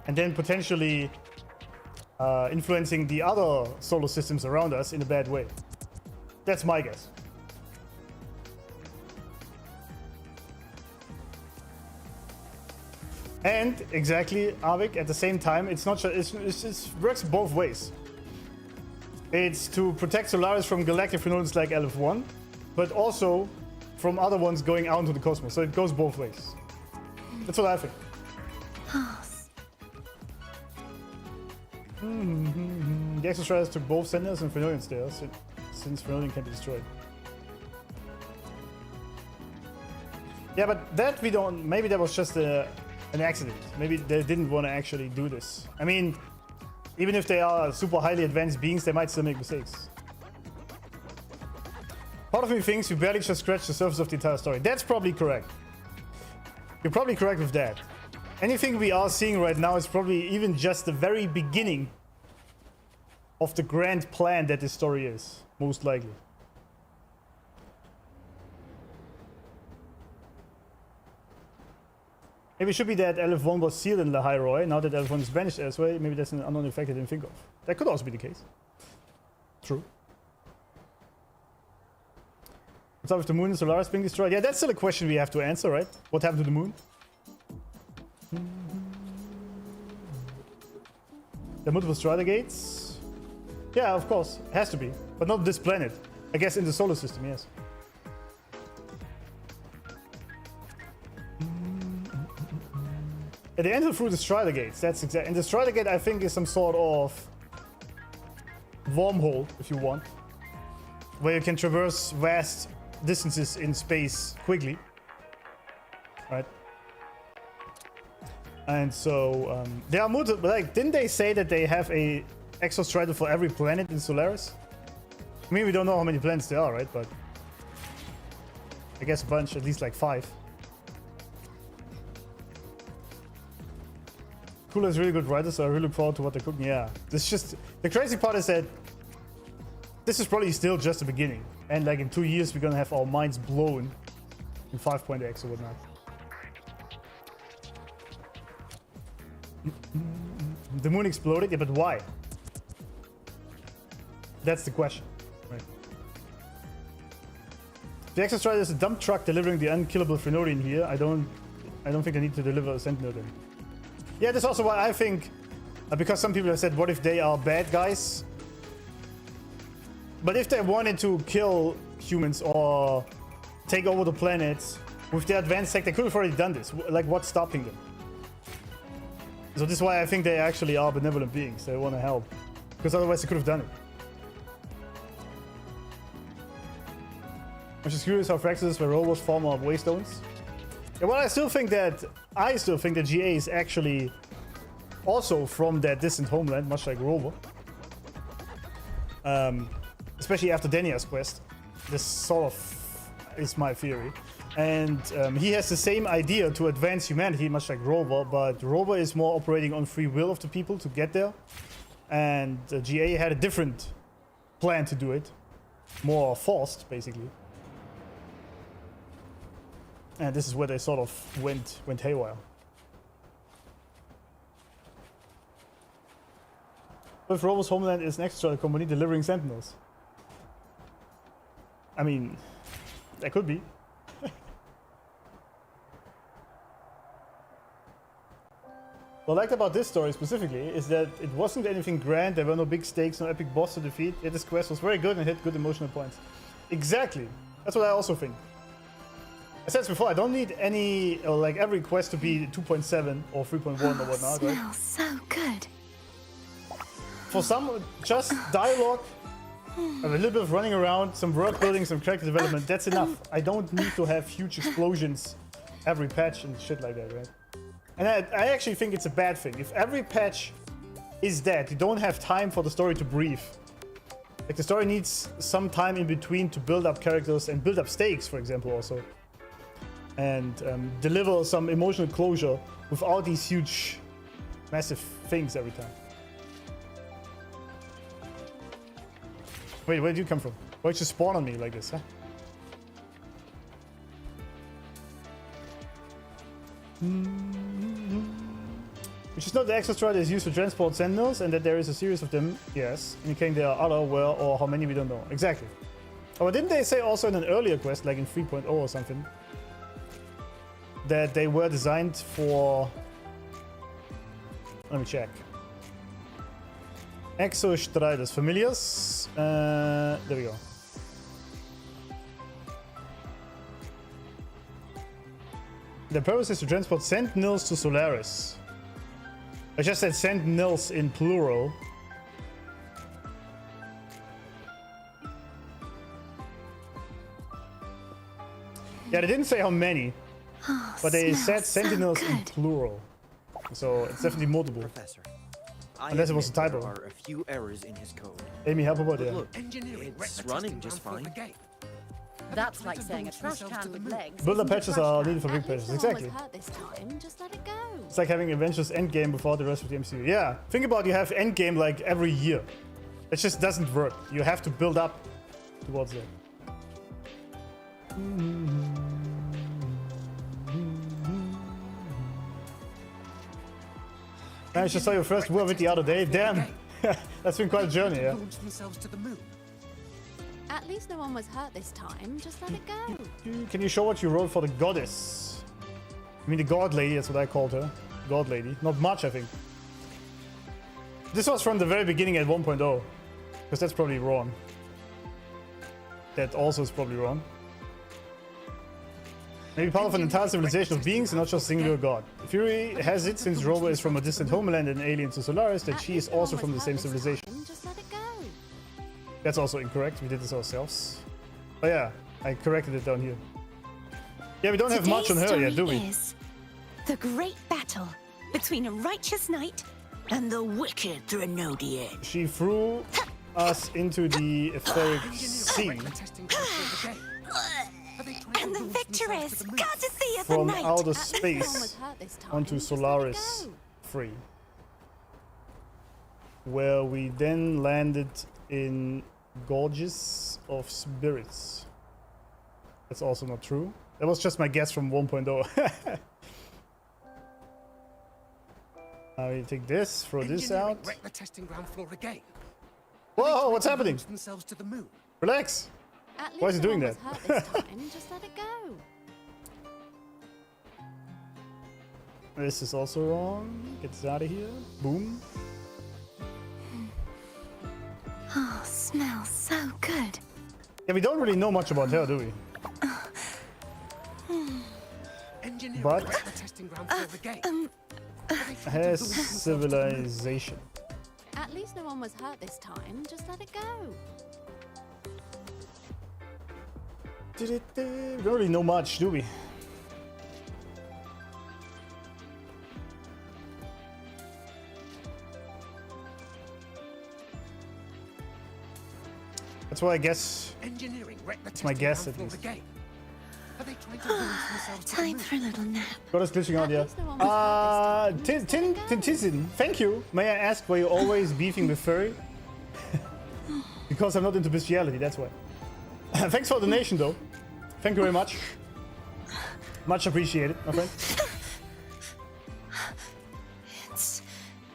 And then potentially influencing the other solar systems around us in a bad way. That's my guess. And exactly, Avik, at the same time, it's not just, it works both ways. It's to protect Solaris from galactic phenomena like LF1, but also from other ones going out into the cosmos. So it goes both ways. That's what I think. The Exostriders took both Sentinels and Phenolians there, since Phenolian can be destroyed. Yeah, but that we don't... Maybe that was just an accident. Maybe they didn't want to actually do this. I mean, even if they are super highly advanced beings, they might still make mistakes. Part of me thinks we barely just scratched the surface of the entire story. That's probably correct. You're probably correct with that. Anything we are seeing right now is probably even just the very beginning of the grand plan that this story is, most likely. Maybe it should be that LF1 was sealed in Lahai-Roi. Now that LF1 is banished elsewhere, maybe that's an unknown effect I didn't think of. That could also be the case. True. What's up with the moon and Solaris being destroyed? Yeah, that's still a question we have to answer, right? What happened to the moon? The multiple Strider gates? Yeah, of course. It has to be. But not this planet. I guess in the solar system, yes. Yeah, they enter through the Strider gates. That's exact. And the Strider gate, I think, is some sort of wormhole, if you want, where you can traverse vast distances in space quickly. Right? And so there are multiple. Like, didn't they say that they have a Exostrider for every planet in Solaris? I mean, we don't know how many planets there are, right? But I guess a bunch, at least like 5. Cooler is really good writer, so I really look forward to what they're cooking. Yeah, this just the crazy part is that this is probably still just the beginning, and like in 2 years we're gonna have our minds blown in 5.x or whatnot. The moon exploded, yeah, but why? That's the question, right? The Exostrider is a dump truck delivering the unkillable Phenorian here. I don't think they need to deliver a Sentinel then. Yeah, that's also why I think, because some people have said, what if they are bad guys? But if they wanted to kill humans or take over the planets with their advanced tech, they could have already done this. Like, what's stopping them? So this is why I think they actually are benevolent beings. They want to help. Because otherwise they could have done it. I'm just curious how Fraxis were robots form of waystones. Yeah, well, I still think that GA is actually also from that distant homeland, much like Rover. Especially after Denia's quest. This sort of is my theory. And he has the same idea to advance humanity, much like Rover, but Rover is more operating on free will of the people to get there. And GA had a different plan to do it. More forced, basically. And this is where they sort of went haywire. If Rover's homeland is an extra company delivering Sentinels. I mean, that could be. What I liked about this story specifically is that it wasn't anything grand, there were no big stakes, no epic boss to defeat, yet this quest was very good and hit good emotional points. Exactly. That's what I also think. I said this before, I don't need any, or like every quest to be 2.7 or 3.1 or whatnot, right? Smells so good. For some, just dialogue, a little bit of running around, some world building, some character development, that's enough. I don't need to have huge explosions every patch and shit like that, right? And I actually think it's a bad thing. If every patch is that, you don't have time for the story to breathe. Like, the story needs some time in between to build up characters and build up stakes, for example, also. And deliver some emotional closure without these huge, massive things every time. Wait, where did you come from? Why did you spawn on me like this, huh? Which is not the exostrider is used to transport sentinels, and that there is a series of them, yes. Indicating there are other, where or how many we don't know. Exactly. Oh, but didn't they say also in an earlier quest, like in 3.0 or something, that they were designed for... Let me check. Exostriders, familiars. There we go. The purpose is to transport sentinels to Solaris. I just said sentinels in plural. Yeah, they didn't say how many, but they said sentinels in plural. So it's definitely multiple. Professor, Unless it was a typo. There are a few errors in his code. Amy, help about But that. look, it's running just fine. That's like saying a trash can with legs. Builder patches are needed for big patches. Exactly. This time, just let it go. It's like having Avengers Endgame before the rest of the MCU. Yeah, think about you have Endgame like every year. It just doesn't work. You have to build up towards it. I just saw your first war with the other day. Damn, that's been quite a journey. Yeah. At least no one was hurt this time. Just let it go. Can you show what you wrote for the goddess? I mean the god lady, that's what I called her. God lady. Not much, I think. This was from the very beginning at 1.0. Because that's probably wrong. That also is probably wrong. Maybe part of an entire civilization of beings and not just a singular god. Fury has it, since Robo is from a distant homeland and alien to Solaris, that she is also from the same civilization. Just let it go. That's also incorrect. We did this ourselves. Oh yeah, I corrected it down here. Yeah, we don't have much on her yet, do we? Is the great battle between a righteous knight and the wicked Threnodian. She threw us into the etheric sea. And the victor is courtesy of the From knight. outer space onto Solaris 3. Where we then landed in Gorges of Spirits. That's also not true. That was just my guess from 1.0. We take this, throw this out. Wreck the testing ground floor again. Whoa, what's happening? Themselves to the moon. Relax. Why is he doing that? Just let it go. This is also wrong. Get this out of here. Boom. Oh, smells so good. Yeah, we don't really know much about her, do we? But has civilization. At least no one was hurt this time. Just let it go. We don't really know much, do we? That's what I guess. It's my guess at least. Time for a little nap. Got us glitching out, yeah. Tintizin, thank you. May I ask why you're always beefing with furry? Because I'm not into bestiality, that's why. Thanks for the donation, though. Thank you very much. Much appreciated, my friend.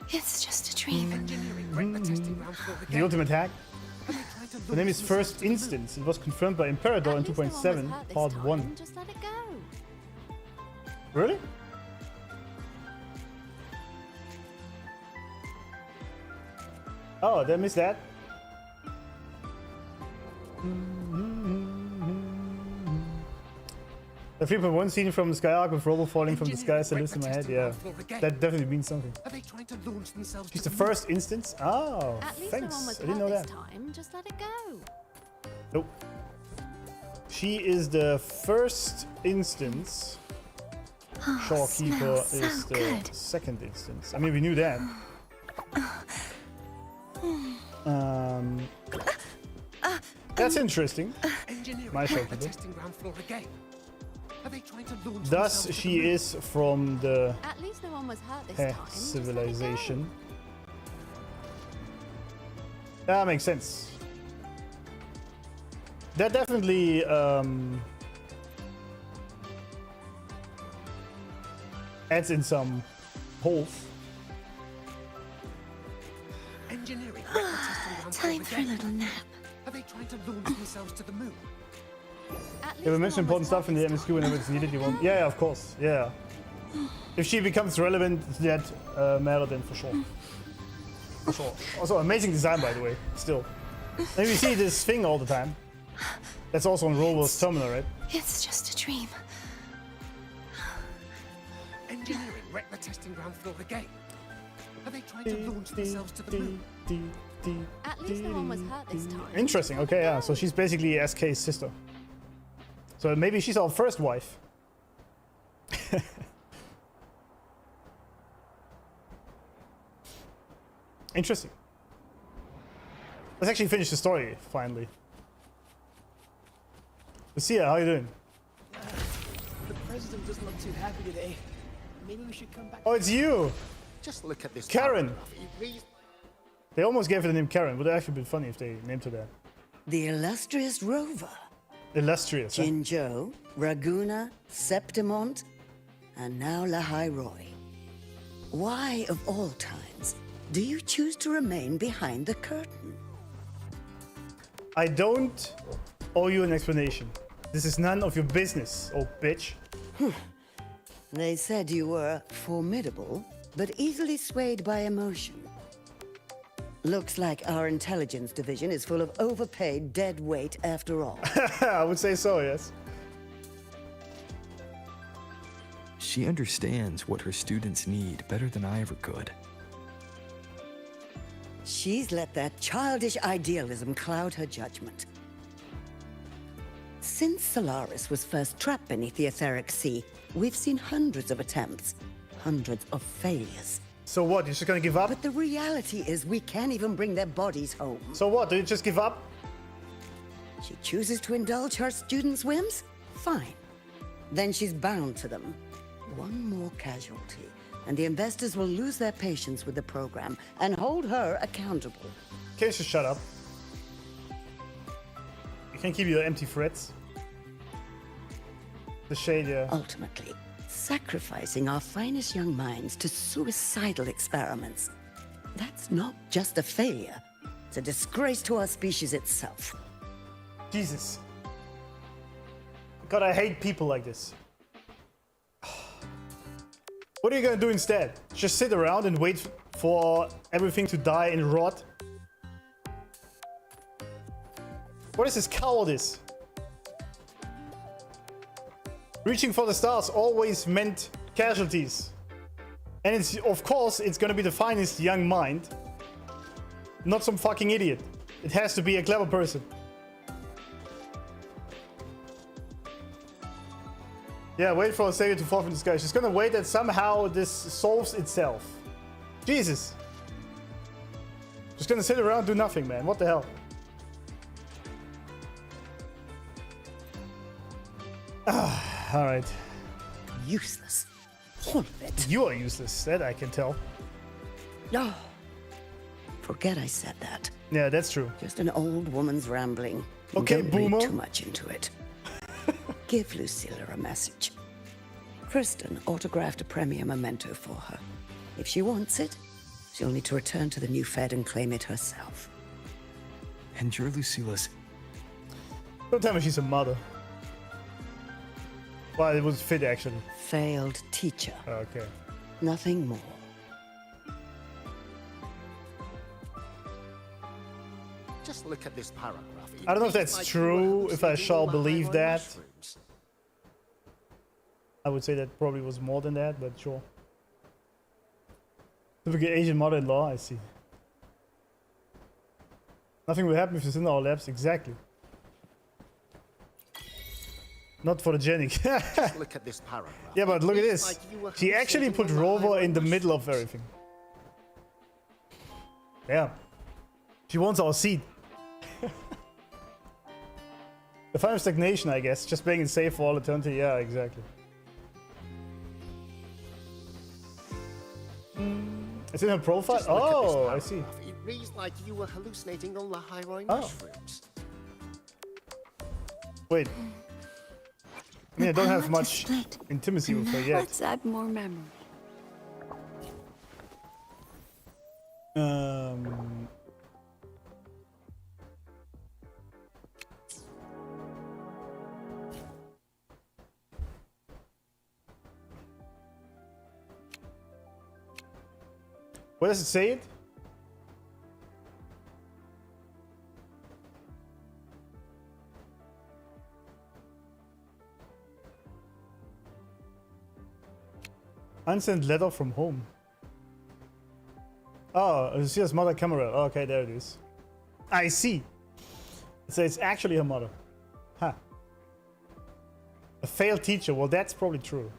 It's just a dream. The ultimate hack. The name is First Instance. It was confirmed by Imperador in 2.7, part 1. Just let it go. Really? Oh, did I miss that? The 3.1 scene from the Sky Arc with Robo falling from the sky still lives in my head. Yeah, that definitely means something. She's the first instance? Oh, thanks. I didn't know that. Just let it go. Nope. She is the first instance. Shawkeeper is the second instance. I mean, we knew that. That's interesting. My Shawkeeper. Thus, she is from the At least no one was hurt this time. civilization. That makes sense. That definitely adds in some holes. Engineering. Time for a little nap. Are they trying to launch themselves to the moon? Yeah, we mentioned important stuff in the MSQ whenever it's needed. You won't. Yeah, of course. Yeah. If she becomes relevant to that matter, then for sure. For sure. Also, amazing design, by the way. Still. And we see this thing all the time. That's also on Rover's terminal, right? It's just a dream. Engineering wrecked the testing ground floor again. Are they trying to launch themselves to the moon? At least no one was hurt this time. Interesting. Okay, yeah. So she's basically SK's sister. So maybe she's our first wife. Interesting. Let's actually finish the story, finally. Lucia, how you doing? The president doesn't look too happy today. Maybe we should come back. Oh, it's you! Just look at this. Karen! Paragraph. They almost gave her the name Karen. Would have actually been funny if they named her that. The illustrious rover. Illustrious, huh? Jinzhou, Raguna, Septimont, and now Lahai-Roi. Why, of all times, do you choose to remain behind the curtain? I don't owe you an explanation. This is none of your business, oh bitch. They said you were formidable, but easily swayed by emotion. Looks like our intelligence division is full of overpaid dead weight after all. I would say so, yes. She understands what her students need better than I ever could. She's let that childish idealism cloud her judgment. Since Solaris was first trapped beneath the etheric sea, we've seen hundreds of attempts, hundreds of failures. So what, you're just gonna give up? But the reality is we can't even bring their bodies home. So what, do you just give up? She chooses to indulge her students' whims? Fine. Then she's bound to them. One more casualty, and the investors will lose their patience with the program and hold her accountable. Can you just shut up? You can't keep your empty threats. The shade, yeah. Ultimately, sacrificing our finest young minds to suicidal experiments. That's not just a failure. It's a disgrace to our species itself. Jesus. God, I hate people like this. What are you gonna do instead? Just sit around and wait for everything to die and rot? What is this cowardice? Reaching for the stars always meant casualties. And it's, of course, it's gonna be the finest young mind. Not some fucking idiot. It has to be a clever person. Yeah, wait for Segue to fall from the sky. She's gonna wait that somehow this solves itself. Jesus. Just gonna sit around, do nothing, man. What the hell? Alright. Useless. All of it. You are useless, that I can tell. No. Forget I said that. Yeah, that's true. Just an old woman's rambling. Okay, Don't boomer. read too much into it. Give Lucilla a message. Kristen autographed a premier memento for her. If she wants it, she'll need to return to the new Fed and claim it herself. And you're Lucilla's... Don't tell me she's a mother. Well, it was fit, actually. Failed teacher. Okay. Nothing more. Just look at this paragraph. I don't know if that's true, if I shall believe that. I would say that probably was more than that, but sure. Typical Asian mother-in-law, I see. Nothing will happen if it's in our labs, exactly. Not photogenic. Just look at this paragraph. Yeah, but look at this. She actually put Rover in the middle of everything. Yeah. She wants our seat. The final stagnation, I guess. Just playing it safe for all eternity. Yeah, exactly. It's in her profile? Oh, I see. It reads like you were hallucinating on Lahai-Roi Oh. mushrooms. Wait. I mean, I don't have much intimacy with her yet. Let's add more memory. Where does it say it? Unsent letter from home. Oh, Lucilla's mother camera. Oh, okay, there it is. I see. So it's actually her mother. Huh. A failed teacher. Well, that's probably true.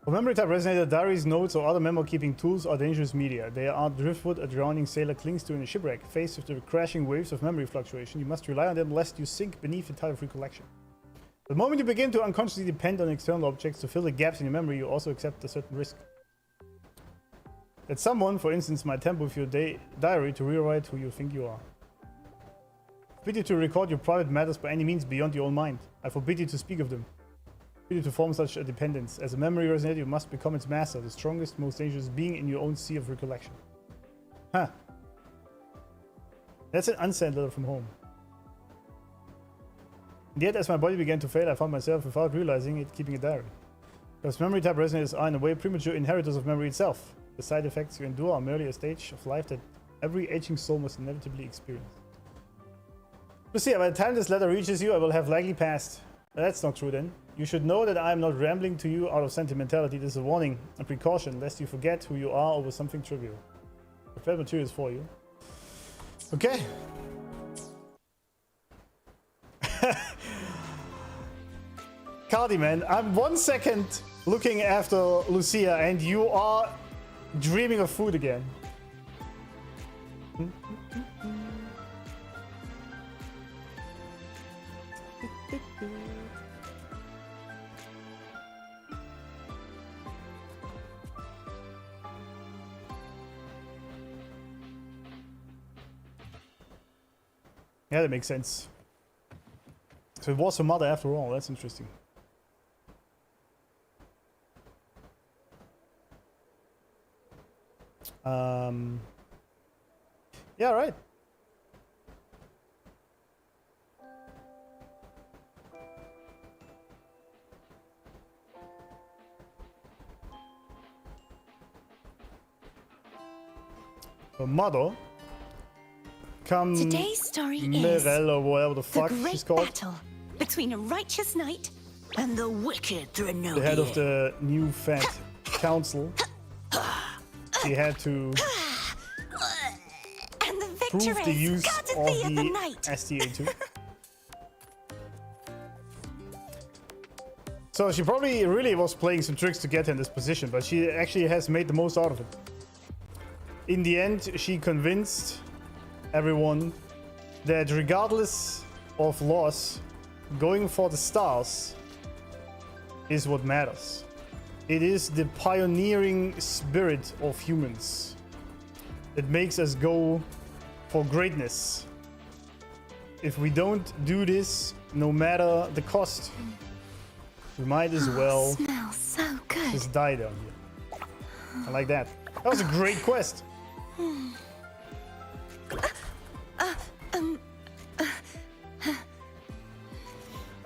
For memory type resonator, diaries, notes, or other memo-keeping tools are dangerous media. They are driftwood a drowning sailor clings to in a shipwreck. Faced with the crashing waves of memory fluctuation, you must rely on them lest you sink beneath the tide of recollection. The moment you begin to unconsciously depend on external objects to fill the gaps in your memory, you also accept a certain risk. That someone, for instance, might tamper with your diary to rewrite who you think you are. I forbid you to record your private matters by any means beyond your own mind. I forbid you to speak of them. To form such a dependence. As a memory resonator, you must become its master, the strongest, most dangerous being in your own sea of recollection. Huh. That's an unsent letter from home. And yet, as my body began to fail, I found myself, without realizing it, keeping a diary. Because memory type resonators are, in a way, premature inheritors of memory itself. The side effects you endure are merely a stage of life that every aging soul must inevitably experience. Lucia, by the time this letter reaches you, I will have likely passed. That's not true then. You should know that I am not rambling to you out of sentimentality. This is a warning, a precaution, lest you forget who you are over something trivial. Prepared materials for you. Okay. Cardi, man, I'm 1 second looking after Lucia and you are dreaming of food again. Yeah, that makes sense. So it was her mother after all. That's interesting. Yeah, right. Her mother. Today's story is or whatever the fuck she's called. Battle between a righteous knight and the wicked Threnodian. The head of the new fat council. She had to and the prove the use of the knight. STA2. So she probably really was playing some tricks to get her in this position, but she actually has made the most out of it. In the end, she convinced everyone that regardless of loss, going for the stars is what matters. It is the pioneering spirit of humans that makes us go for greatness. If we don't do this, no matter the cost, we might as well smells so good. just die down here. I like that. That was a great quest.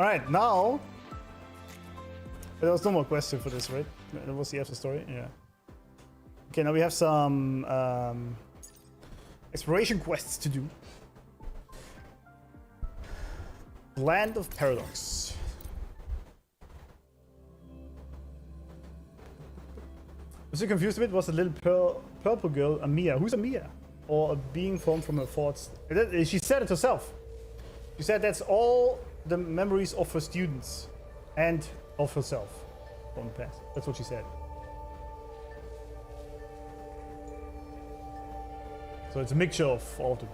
Alright, now there was no more question for this, right? That was the after story, yeah. Okay, now we have some exploration quests to do. Land of Paradox. Was you confused a bit? Was the little purple girl Amia? Who's Amia? Or a being formed from her thoughts? She said it herself. She said that's all the memories of her students and of herself from the past. That's what she said. So it's a mixture of all of them.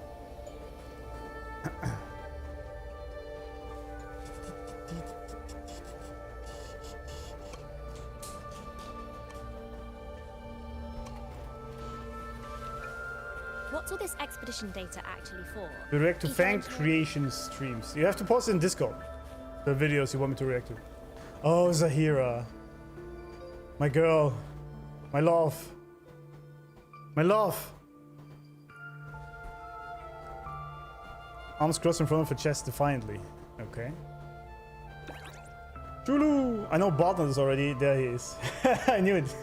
What's all this expedition data actually for? We react to Eco fan engineering? creation streams. You have to post it in Discord. The videos you want me to react to. Oh, Zahira. My girl. My love. My love. Arms crossed in front of her chest defiantly. Okay. Julu! I know Barton is already. There he is. I knew it.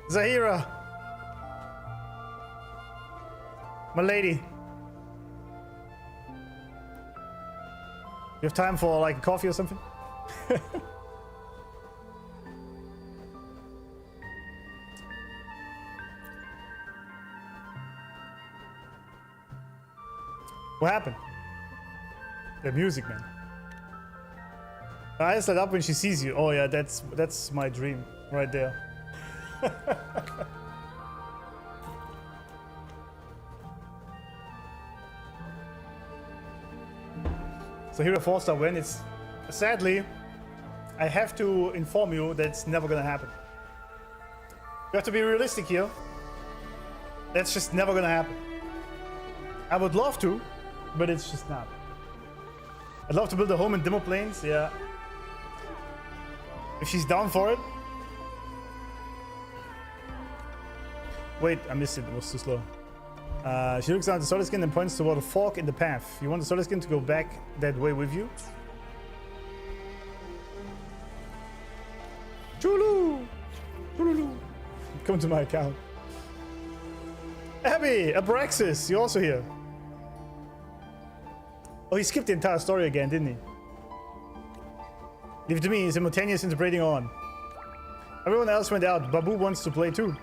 Zahira! My lady. You have time for like a coffee or something? What happened? The music, man. Her eyes light up when she sees you. Oh yeah, that's my dream right there. So here a 4-star win. It's sadly, I have to inform you that it's never gonna happen. You have to be realistic here. That's just never gonna happen. I would love to, but it's just not. I'd love to build a home in Dimmr Plains, yeah. If she's down for it. Wait, I missed it. It was too slow. She looks down at the solid skin and points toward a fork in the path. You want the solid skin to go back that way with you? Chulu! Chulu! Come to my account. Abby! Abraxas! You're also here. Oh, he skipped the entire story again, didn't he? Leave it to me. Simultaneous interpreting on. Everyone else went out. Babu wants to play too.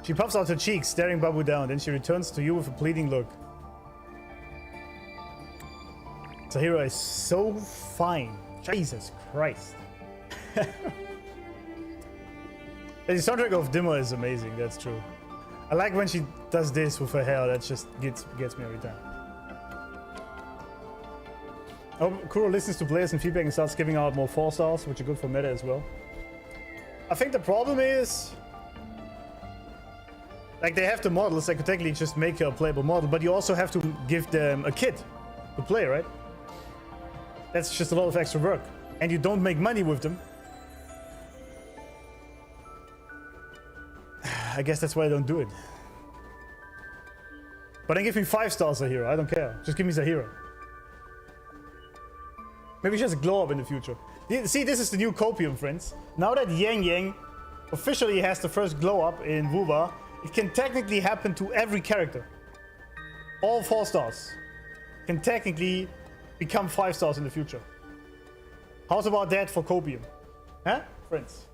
She puffs out her cheeks, staring Babu down. Then she returns to you with a pleading look. ZAHIRA is so fine. Jesus Christ. The soundtrack of Dimmr is amazing, that's true. I like when she does this with her hair, that just gets me every time. Oh, Kuro listens to players and feedback and starts giving out more 4-stars, which are good for meta as well. I think the problem is, like, they have the models, they could technically just make a playable model, but you also have to give them a kit to play, right? That's just a lot of extra work. And you don't make money with them. I guess that's why I don't do it. But then give me 5 stars ZAHIRA, I don't care. Just give me ZAHIRA. Maybe she has a glow up in the future. See, this is the new copium, friends. Now that Yang Yang officially has the first glow up in WoWA, it can technically happen to every character. All 4 stars can technically become 5 stars in the future. How's about that for copium? Huh, friends?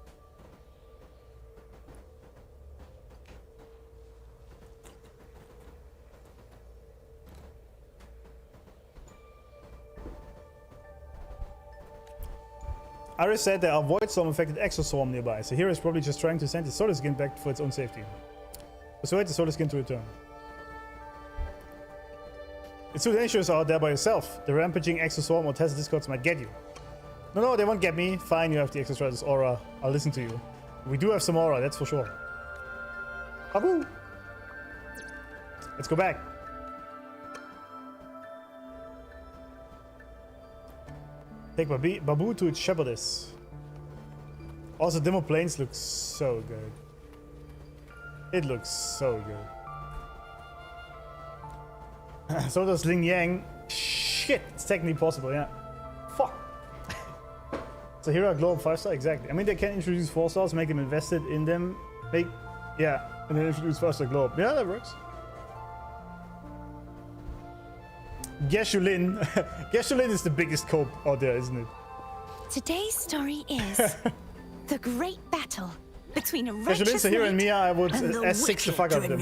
Iris said there are void storm affected exoswarm nearby, so here is probably just trying to send the solar skin back for its own safety. Persuade the solar skin to return. It's too dangerous out there by yourself. The rampaging exoswarm or Tesla discords might get you. No, they won't get me. Fine, you have the Exostratus aura. I'll listen to you. We do have some aura, that's for sure. Babu! Let's go back. Take Babu to its shepherdess. Also, Dimmr Plains looks so good. It looks so good. So does Ling Yang. Shit, it's technically possible, yeah. Fuck. So here are glow up 5-star, exactly. I mean, they can introduce 4 stars, make them invested in them, yeah, and then introduce 5-star glow up. Yeah, that works. Geshulin. Geshulin is the biggest cope out there, isn't it? Today's story is the great battle between a righteous Geshulin, ZAHIRA, and Mia, I would S6 the fuck out of them.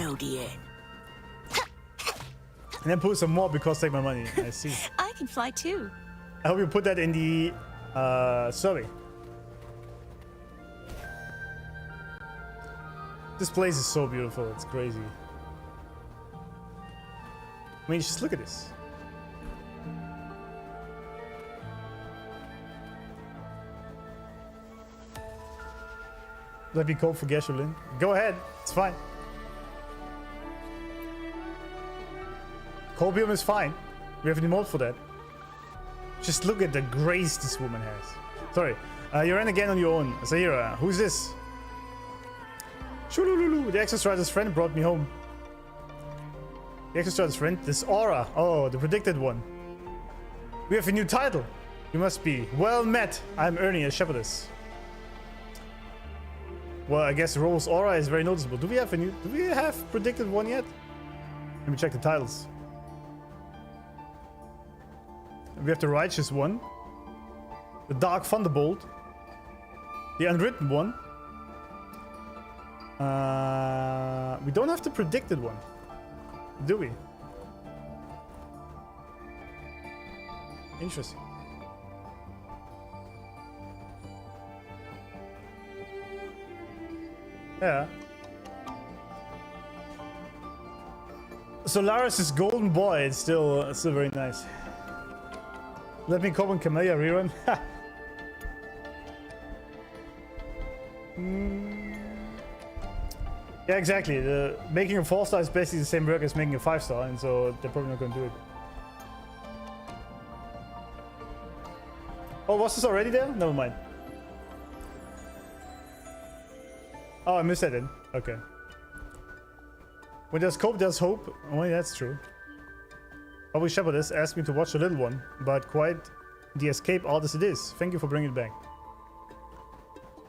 And then put some more because take my money. I see. I can fly too. I hope you put that in the survey. This place is so beautiful. It's crazy. mean, just look at this. Let me cope for gasoline. Go ahead, it's fine. Copium is fine. We have an emote for that. Just look at the grace this woman has. Sorry, you ran again on your own. ZAHIRA, who's this? Shulululu, the Access Rider's friend brought me home. The Access Rider's friend? This Aura. Oh, the predicted one. We have a new title. You must be well met. I'm Ernie, a shepherdess. Well, I guess Role's Aura is very noticeable. Do we have predicted one yet? Let me check the titles. We have the Righteous One, the Dark Thunderbolt, the Unwritten One. We don't have the predicted one, do we? Interesting. Yeah. Solaris' Golden Boy is still very nice. Let me comment Camellia rerun. Yeah, exactly. Making a 4-star is basically the same work as making a 5-star, and so they're probably not going to do it. Oh, was this already there? Never mind. Oh, I missed that then. Okay. When there's cope, there's hope. Oh, yeah, that's true. Probably Shepherdess asked me to watch the little one, but quite the escape artist it is. Thank you for bringing it back.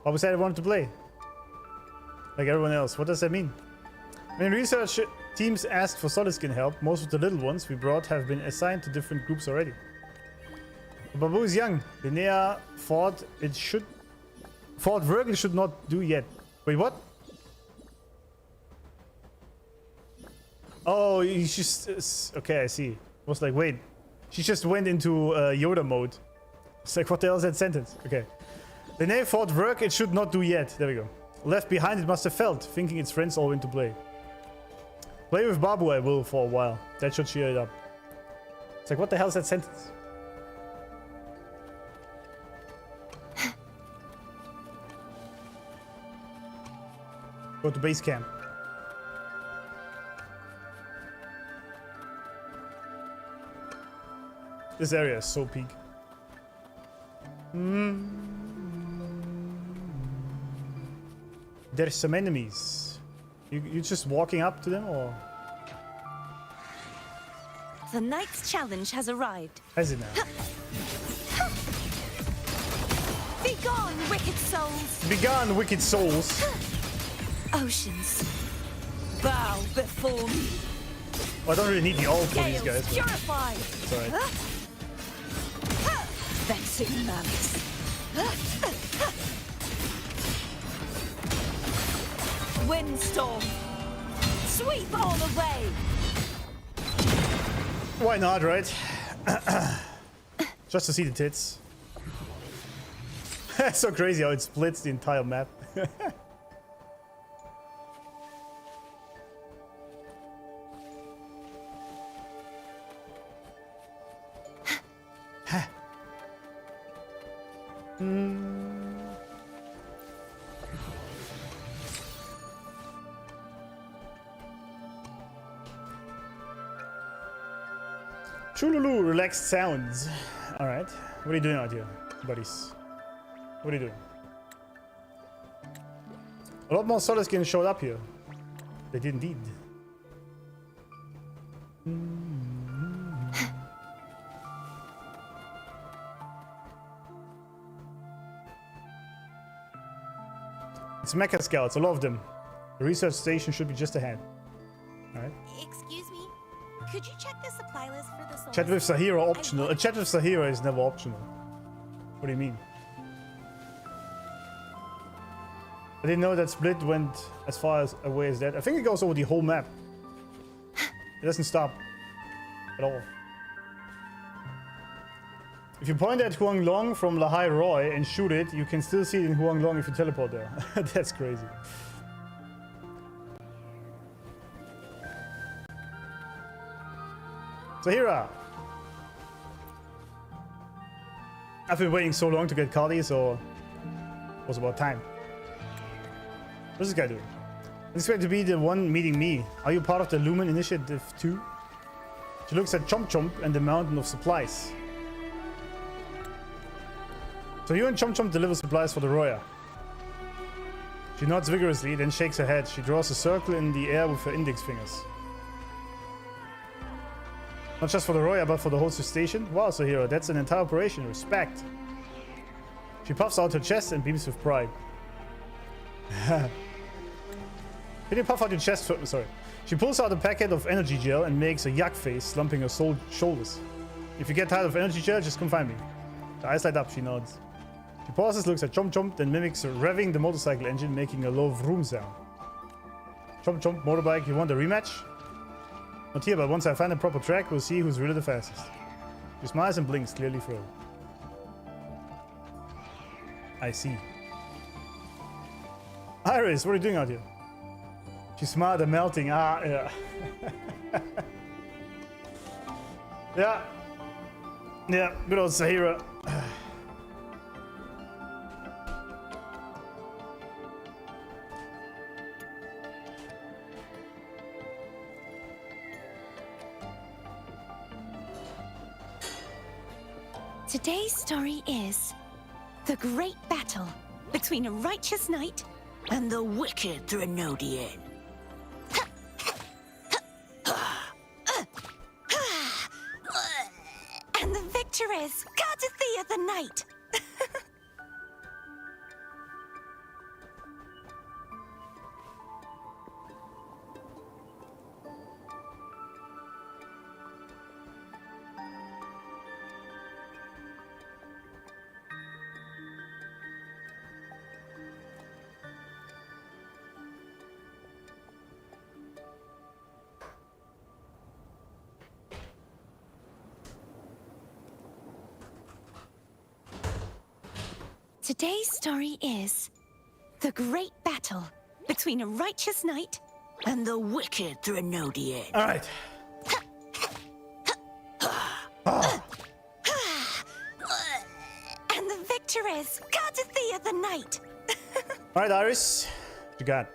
Probably said I wanted to play. Like everyone else. What does that mean? When research teams asked for solid skin help, most of the little ones we brought have been assigned to different groups already. The Babu is young. Linnea thought Virgil should not do yet. Wait, what? Oh, you just... okay, I see. I was like, wait. She just went into Yoda mode. It's like, what the hell is that sentence? Okay. Linnea thought work it should not do yet. There we go. Left behind it must have felt, thinking its friends all went to play. Play with Babu I will for a while. That should cheer it up. It's like, what the hell is that sentence? Go to base camp. This area is so peak. There's some enemies. You just walking up to them, or? The night's challenge has arrived. Has it now? Be gone, wicked souls! Be gone, wicked souls! Oceans, bow before me. Well, I don't really need the ult for these guys. Purify. It's alright. Vexing malice. Windstorm. Sweep all away. Why not, right? Just to see the tits. It's so crazy how it splits the entire map. Chululu, relaxed sounds. Alright. What are you doing out here, buddies? What are you doing? A lot more solid skins showed up here. They did indeed. It's Mecha Scouts, a lot of them. The research station should be just ahead. Alright. Excuse me, could you check the supply list for the Chat with ZAHIRA optional. A chat with ZAHIRA is never optional. What do you mean? I didn't know that split went as far as away as that. I think it goes over the whole map. It doesn't stop at all. If you point at Huanglong from Lahai-Roi and shoot it, you can still see it in Huanglong if you teleport there. That's crazy. ZAHIRA. I've been waiting so long to get Cardi, so it was about time. What's this guy doing? This is going to be the one meeting me. Are you part of the Lumen Initiative too? She looks at Chomp Chomp and the mountain of supplies. So you and Chomp Chomp deliver supplies for the Roya. She nods vigorously, then shakes her head. She draws a circle in the air with her index fingers. Not just for the Roya, but for the whole station? Wow, ZAHIRA, that's an entire operation. Respect. She puffs out her chest and beams with pride. Can you puff out your chest? Sorry. She pulls out a packet of energy gel and makes a yak face, slumping her shoulders. If you get tired of energy gel, just come find me. The eyes light up, she nods. She pauses, looks at Chomp Chomp, then mimics revving the motorcycle engine, making a low vroom sound. Chomp Chomp, motorbike, you want a rematch? Not here, but once I find a proper track, we'll see who's really the fastest. She smiles and blinks, clearly thrilled. I see. Iris, what are you doing out here? She smiled and melting. Ah, yeah. Yeah. Yeah, good old ZAHIRA. Today's story is the great battle between a righteous knight and the wicked Threnodian. And the victor is courtesy the knight. Today's story is the great battle between a righteous knight and the wicked Threnodian. All right. And the victor is courtesy of the knight. All right, Iris, what you got?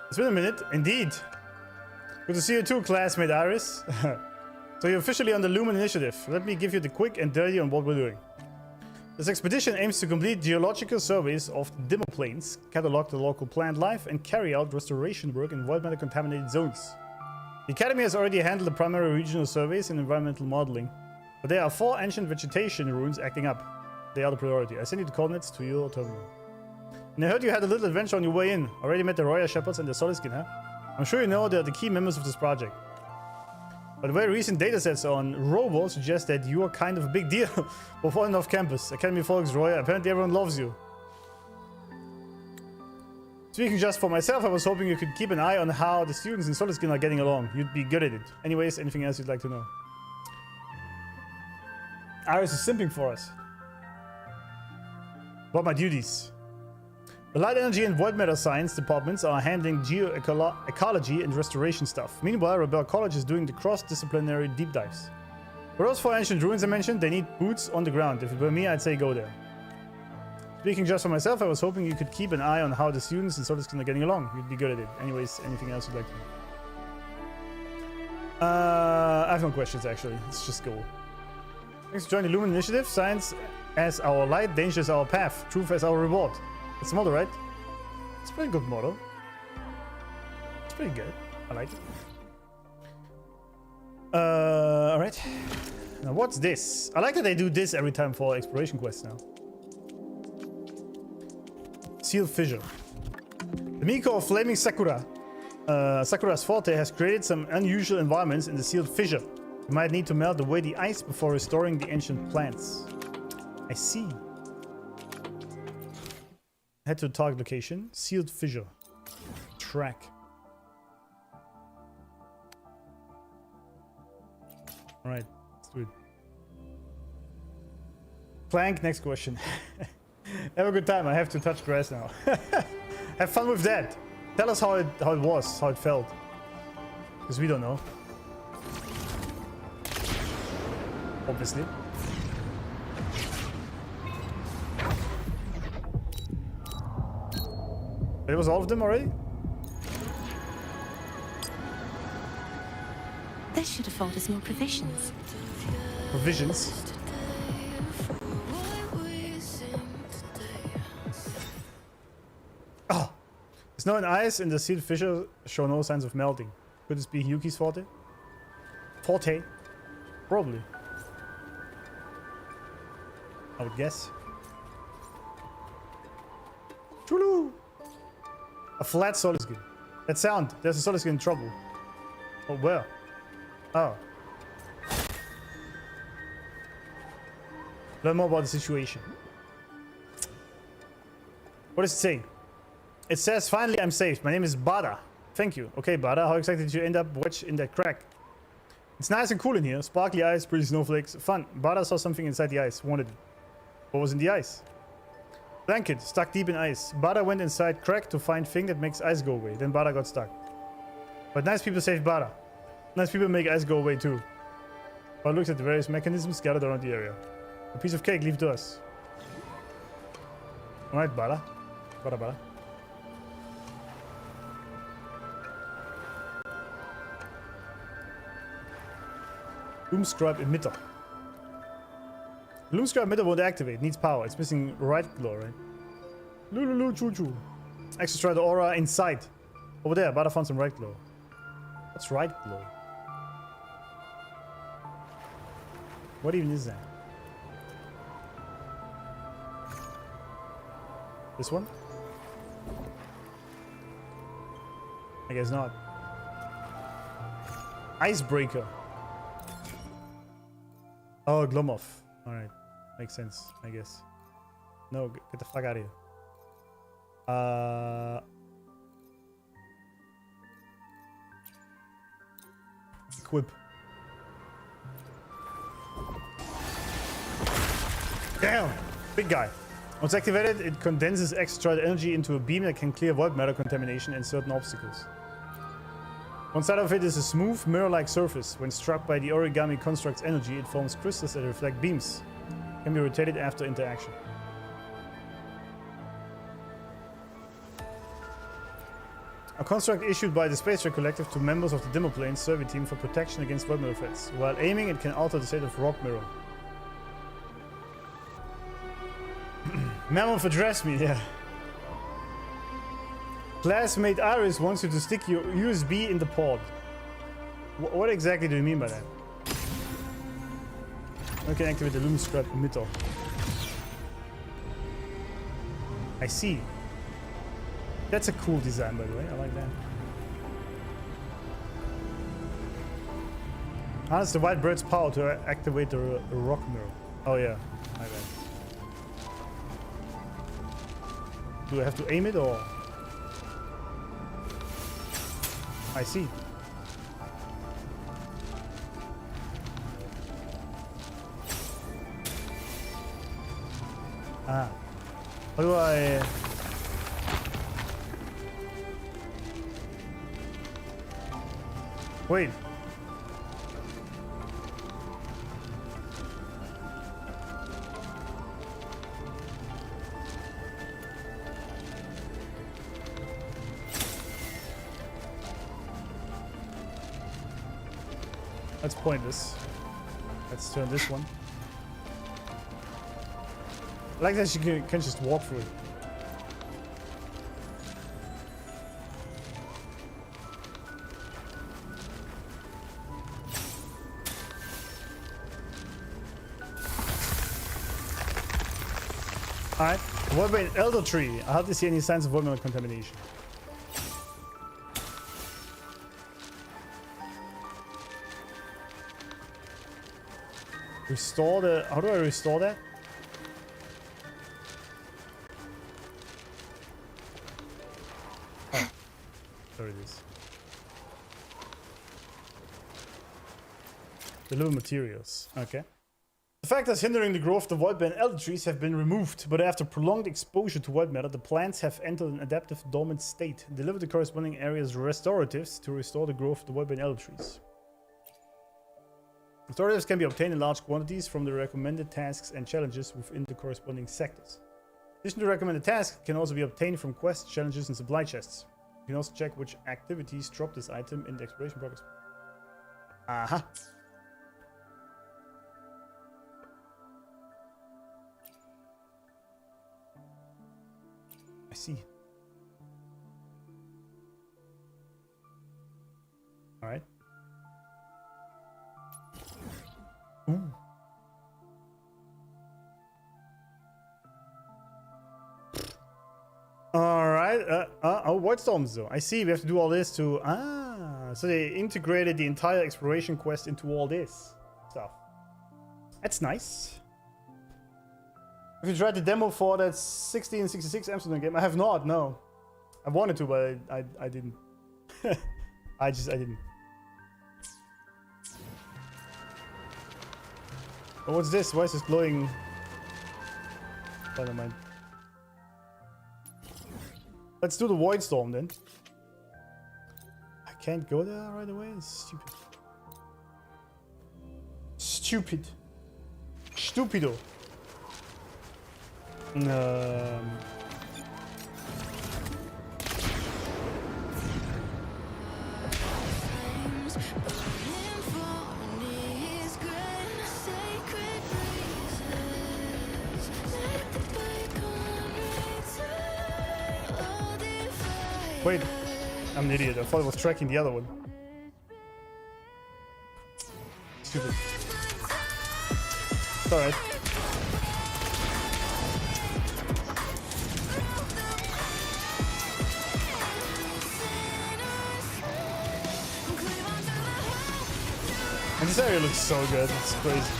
It's been a minute, indeed. Good to see you too, classmate Iris. So you're officially on the Lumen Initiative. Let me give you the quick and dirty on what we're doing. This expedition aims to complete geological surveys of the Dimmr plains, catalog the local plant life, and carry out restoration work in void matter contaminated zones. The Academy has already handled the primary regional surveys and environmental modeling, but there are 4 ancient vegetation ruins acting up. They are the priority. I send you the coordinates to your terminal. And I heard you had a little adventure on your way in. Already met the Roya Shepherds and the Solid Skin, huh? I'm sure you know they're the key members of this project. But very recent datasets on Robo suggest that you are kind of a big deal, both on and off campus. Academy folks, Roya, apparently everyone loves you. Speaking just for myself, I was hoping you could keep an eye on how the students in Solid Skin are getting along. You'd be good at it. Anyways, anything else you'd like to know? Iris is simping for us. What are my duties? The Light Energy and Void Matter Science departments are handling geoecology and restoration stuff. Meanwhile, Rebel College is doing the cross-disciplinary deep dives. For those 4 ancient ruins I mentioned, they need boots on the ground. If it were me, I'd say go there. Speaking just for myself, I was hoping you could keep an eye on how the students in Solid Skin are getting along. You'd be good at it. Anyways, anything else you'd like to know? I have no questions, actually. Let's just go. Thanks for joining the Lumen Initiative. Science as our light, danger as our path, truth as our reward. That's the motto, right? It's a pretty good motto. It's pretty good. I like it. Alright. Now what's this? I like that they do this every time for exploration quests now. Sealed fissure. The Miko of Flaming Sakura. Sakura's forte has created some unusual environments in the sealed fissure. You might need to melt away the ice before restoring the ancient plants. I see. Head to the target location. Sealed fissure. Track. Alright, let's do it. Plank, next question. Have a good time. I have to touch grass now. Have fun with that. Tell us how it was, how it felt. Because we don't know. Obviously. It was all of them already? This should afford us more provisions. Provisions? Oh! Snow and ice in the sealed fissure show no signs of melting. Could this be Yuki's forte? Forte? Probably. I would guess. Chulu! A flat solid skin. That sound! There's a solid skin in trouble. Oh, where? Oh. Learn more about the situation. What does it say? It says, finally I'm saved. My name is Bada. Thank you. Okay, Bada, how exactly did you end up wedged in that crack? It's nice and cool in here. Sparkly ice, pretty snowflakes. Fun. Bada saw something inside the ice. Wanted it. What was in the ice? Blanket, stuck deep in ice. Bada went inside crack to find thing that makes ice go away. Then Bada got stuck. But nice people saved Bada. Nice people make ice go away too. Bada looks at the various mechanisms gathered around the area. A piece of cake, leave it to us. Alright, Bada. Bada. Loom Scribe emitter. Loom Scribe emitter won't activate. Needs power. It's missing right glow, right? Lululu choo choo. Access try the aura inside. Over there, Bada found some right glow. What's right glow? What even is that? This one? I guess not. Icebreaker. Oh, Glomov. Alright. Makes sense, I guess. No, get the fuck out of here. Equip. Damn! Big guy. Once activated, it condenses extra energy into a beam that can clear void matter contamination and certain obstacles. One side of it is a smooth, mirror-like surface. When struck by the origami construct's energy, it forms crystals that reflect beams. Can be rotated after interaction. A construct issued by the Space Trek Collective to members of the Dimmr Plane's survey team for protection against void matter threats. While aiming, it can alter the state of rock mirror. Mammoth addressed me, yeah. Classmate Iris wants you to stick your USB in the pod. What exactly do you mean by that? I can activate the Loom Scribe emitter. I see. That's a cool design, by the way. I like that. Harness the white bird's power to activate the rock mirror. Oh yeah, my bad. Do I have to aim it or? I see. Ah. How do I... Wait. Let's point this. Let's turn this one. I like that you can just walk through it. Alright. What about an elder tree? I hardly see any signs of vulnerable contamination. Restore the... How do I restore that? Oh. There it is. Deliver materials. Okay. The factors hindering the growth of the void bane elder trees have been removed, but after prolonged exposure to white matter, the plants have entered an adaptive dormant state. Deliver the corresponding areas restoratives to restore the growth of the void bane elder trees. Restoratives can be obtained in large quantities from the recommended tasks and challenges within the corresponding sectors. In addition to recommended tasks, can also be obtained from quests, challenges, and supply chests. You can also check which activities drop this item in the exploration progress. Aha. I see. All right. Ooh. All right. Oh, void storms though. I see. We have to do all this to. So they integrated the entire exploration quest into all this stuff. That's nice. Have you tried the demo for that 1666 Amsterdam game? I have not. No. I wanted to, but I didn't. I didn't. Oh, what's this? Why is this glowing? Oh, never mind. Let's do the void storm then. I can't go there right away. It's stupid. Stupid. Stupido. Wait, I'm an idiot. I thought I was tracking the other one. Stupid. It's alright. And this area looks so good. It's crazy.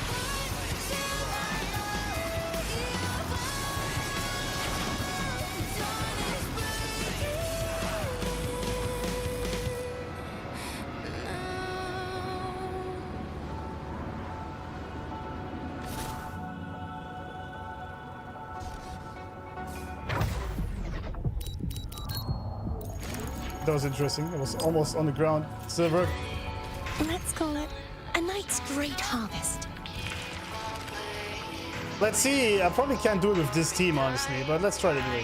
That was interesting. It was almost on the ground. Silver. Let's call it a night's great harvest. Let's see. I probably can't do it with this team, honestly, but let's try it anyway.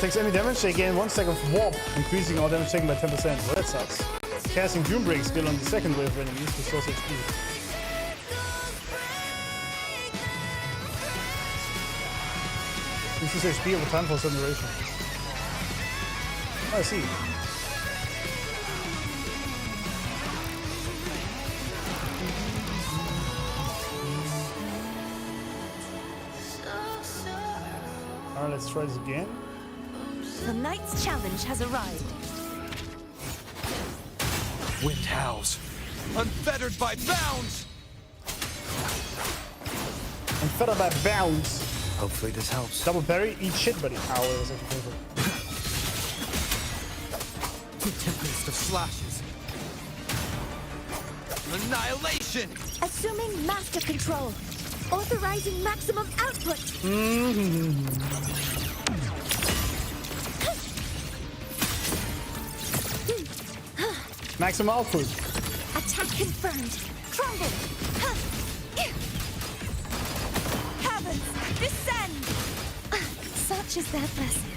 Takes any damage, they gain 1 second of warp, increasing all damage taken by 10%. Well, that sucks. Casting Doombreak skill on the second wave of enemies restores HP. Increases HP over time for a certain duration. Oh, I see. Alright, let's try this again. The night's challenge has arrived. Wind howls, unfettered by bounds. Unfettered by bounds. Hopefully this helps. Double parry, eat shit, buddy. Ow, that was actually painful. Tempest of slashes. Annihilation. Assuming master control. Authorizing maximum output. Maximum output. Attack confirmed. Crumble. Heavens, descend. Such is their blessing.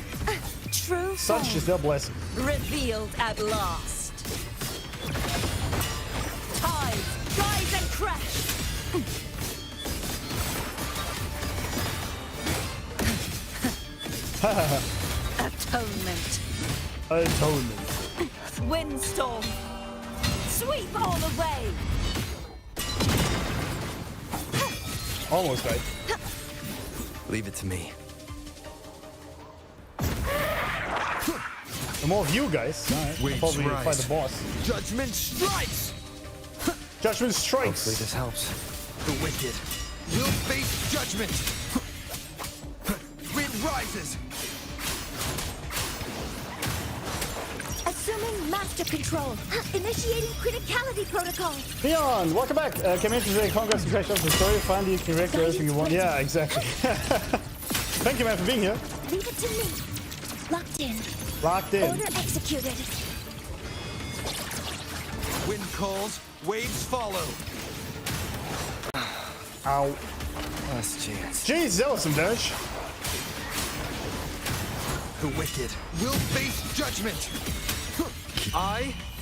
True. Such is their blessing. Revealed at last. Tides rise and crash. Atonement. Atonement. Windstorm. Sweep all away. Almost right. Leave it to me. The more of you guys, I'll probably fight the boss. Judgment strikes. Judgment strikes. Hopefully this helps. The wicked will face judgment. Wind rises. Assuming master control. Initiating criticality protocol. Leon, welcome back. Came in to say congrats, congratulations on the story. Finally, you can react to everything you want. Yeah, exactly. Thank you, man, for being here. Leave it to me. Locked in. Locked in. Order executed. Wind calls, waves follow. Ow. Last chance. Jeez, that was some damage. The wicked will face judgment.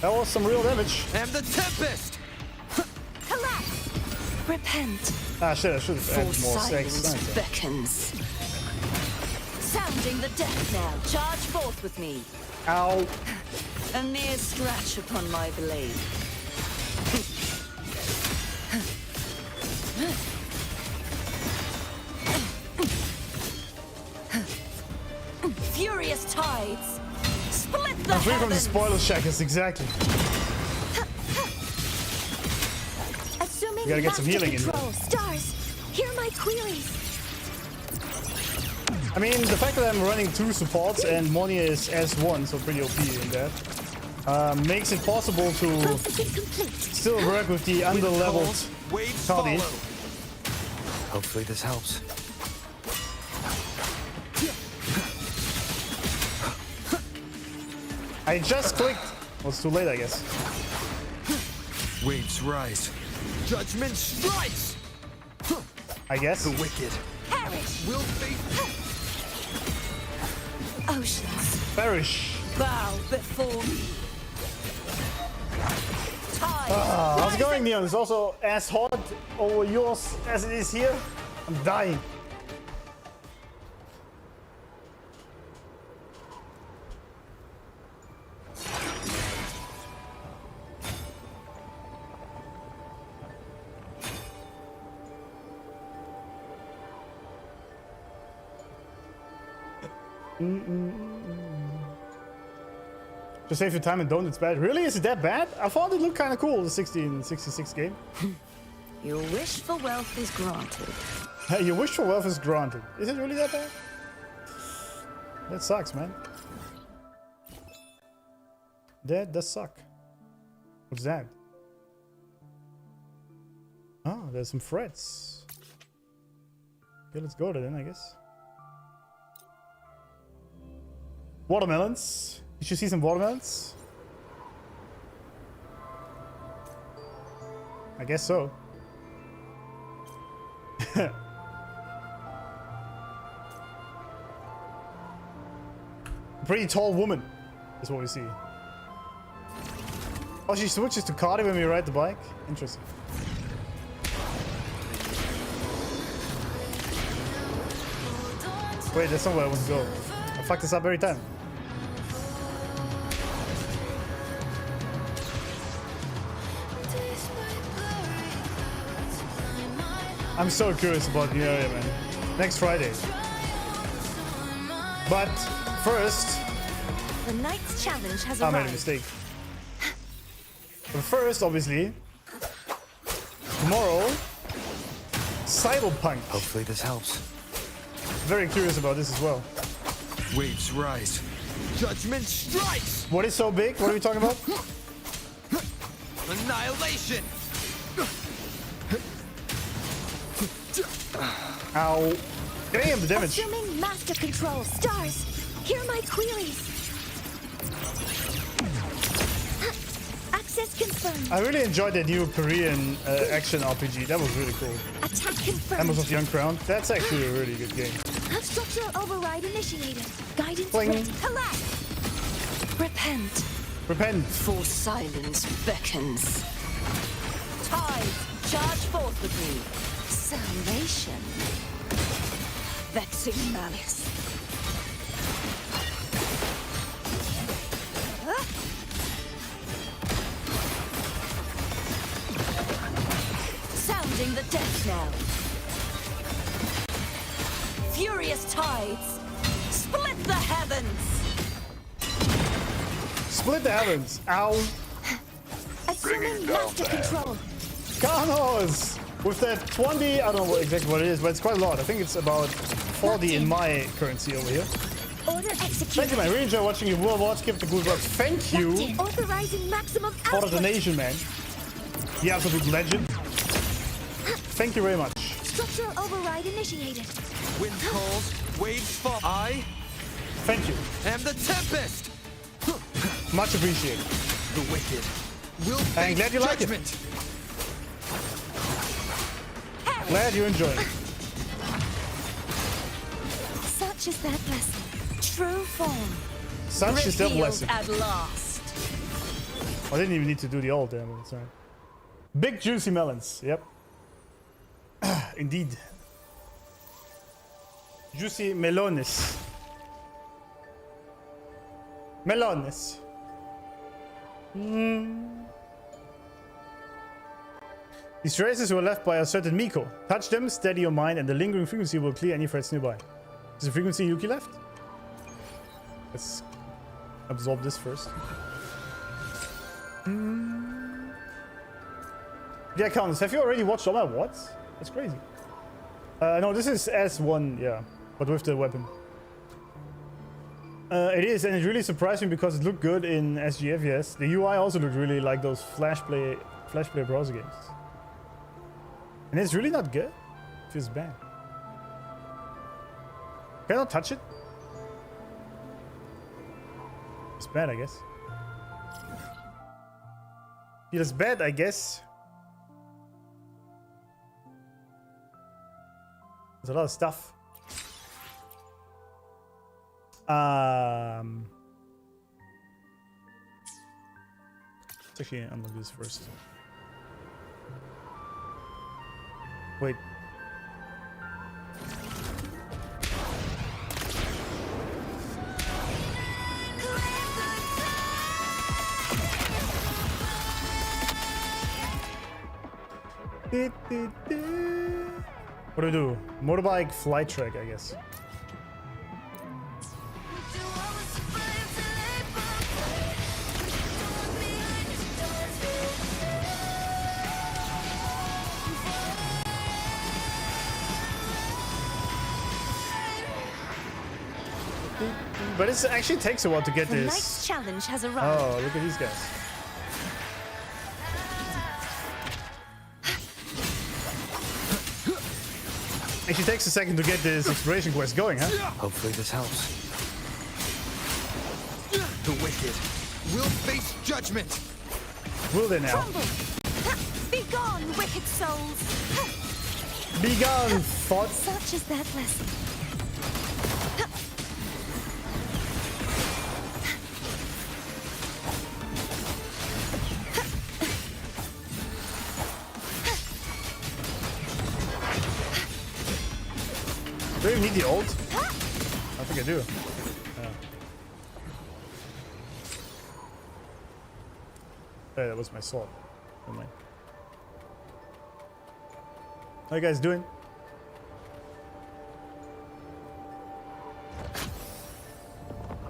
That was some real damage. Am the Tempest. Collapse. Repent. Ah, shit, I should have added more sex. Silence beckons. Sounding the death knell. Charge forth with me. Ow. A mere scratch upon my blade. Furious tides. Split the I'm free from the heavens. spoiler shackers, exactly. Assuming We gotta get some master healing in there. control. Stars, hear my queries. I mean, the fact that I'm running 2 supports and Monia is S1, so pretty OP in that, makes it possible to still work with the under-leveled Cardi. Hopefully this helps. I just clicked. Well, it's too late, I guess. Waves rise. Judgment strikes. I guess. The wicked Perish. will face. Oceans, Perish. bow before me. How's it going, Neon? It's also as hot over yours as it is here. I'm dying. Just save your time and don't, it's bad. Really? Is it that bad? I thought it looked kind of cool, the 1666 game. Your wish for wealth is granted. Hey, your wish for wealth is granted. Is it really that bad? That sucks, man. That does suck. What's that? Oh, there's some threads. Okay, let's go to then, I guess. Watermelons. Did you see some watermelons? I guess so. Pretty tall woman is what we see. Oh, she switches to Cardi when we ride the bike? Interesting. Wait, there's somewhere I want to go. I fuck this up every time. I'm so curious about the area, man. Next Friday. But first, The night's challenge has I arrived. made a mistake. But first, obviously, tomorrow, Cyberpunk. Hopefully this helps. Very curious about this as well. Waves rise. Judgment strikes. What is so big? What are we talking about? Annihilation. Ow. Damn, the damage. Assuming master control. Stars, hear my queries. Access confirmed. I really enjoyed that new Korean action RPG. That was really cool. Attack confirmed. Embers of the Uncrowned. That's actually a really good game. Structural override initiated. Guidance Boing. ready. Collapse. Repent. Repent. For silence beckons. Tide, charge forth with me. Salvation. Vexing malice. Sounding the death knell. Furious tides. Split the heavens. Split the heavens. Ow. Assuming master control. Carnos! With that 20, I don't know exactly what it is, but it's quite a lot. I think it's about 40 in my currency over here. Order executed. Thank you, man. I really enjoy watching you. Will watch. Keep the good work. Thank you Authorizing maximum for the output. donation, man. The absolute legend. Thank you very much. Structural override initiated. Wind calls, waves fall. I Thank you. am the Tempest. Much appreciated. The wicked will I'm face glad you like it. judgment. Glad you're enjoying it. Such is their blessing. True form. Such is their blessing. At last. I didn't even need to do the ult there, but it's alright. Big juicy melons. Yep. Indeed. Juicy melones. Melones. These traces were left by a certain Miko. Touch them, steady your mind, and the lingering frequency will clear any threats nearby. Is the frequency Yuki left? Let's absorb this first. Yeah, Countess, have you already watched all my watts? That's crazy. No, this is S1, yeah, but with the weapon. It is, and it really surprised me because it looked good in SGF, yes. The UI also looked really like those Flash Player browser games. And it's really not good. It feels bad. Can I not touch it? It's bad, I guess. Feels bad, I guess. There's a lot of stuff. Let's actually unlock this first. Wait. What do we do? Motorbike flight track, I guess. But it actually takes a while to get The this. next challenge has arrived. Oh, look at these guys. Actually takes a second to get this exploration quest going, huh? Hopefully this helps. The wicked will face judgment. Will they now? Crumble. Be gone, wicked souls. Be gone, thought. Such is their blessing. Do I even need the ult? I think I do. Hey, that was my sword. Never mind. How you guys doing?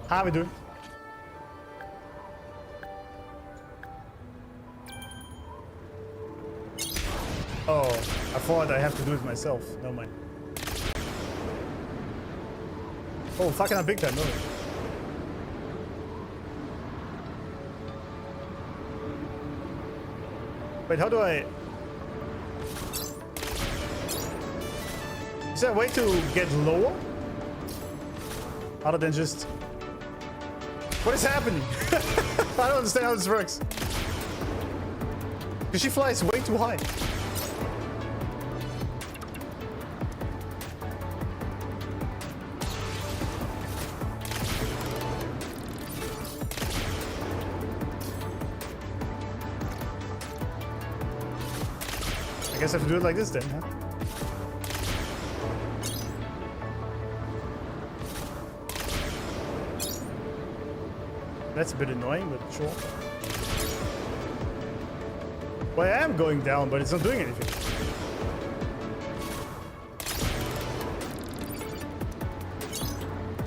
How we doing? Oh, I thought I have to do it myself. Never mind. Oh, fucking up big time, no. Wait, how do I... Is there a way to get lower? Other than just... What is happening? I don't understand how this works. Because she flies way too high. I guess I have to do it like this then, huh? That's a bit annoying, but sure. Well, I am going down, but it's not doing anything.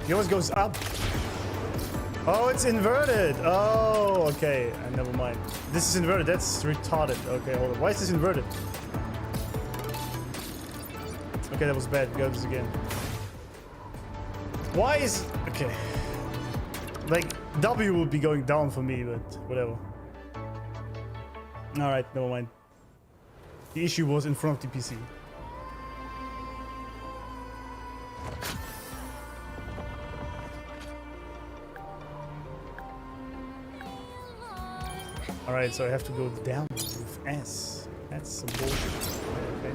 It always goes up. Oh, it's inverted. Oh, okay. Never mind. This is inverted. That's retarded. Okay, hold on. Why is this inverted? Okay, that was bad. Go this again. Why is... Okay. Like, W would be going down for me, but whatever. Alright, never mind. The issue was in front of the PC. Alright, so I have to go down with S. That's some bullshit. Okay.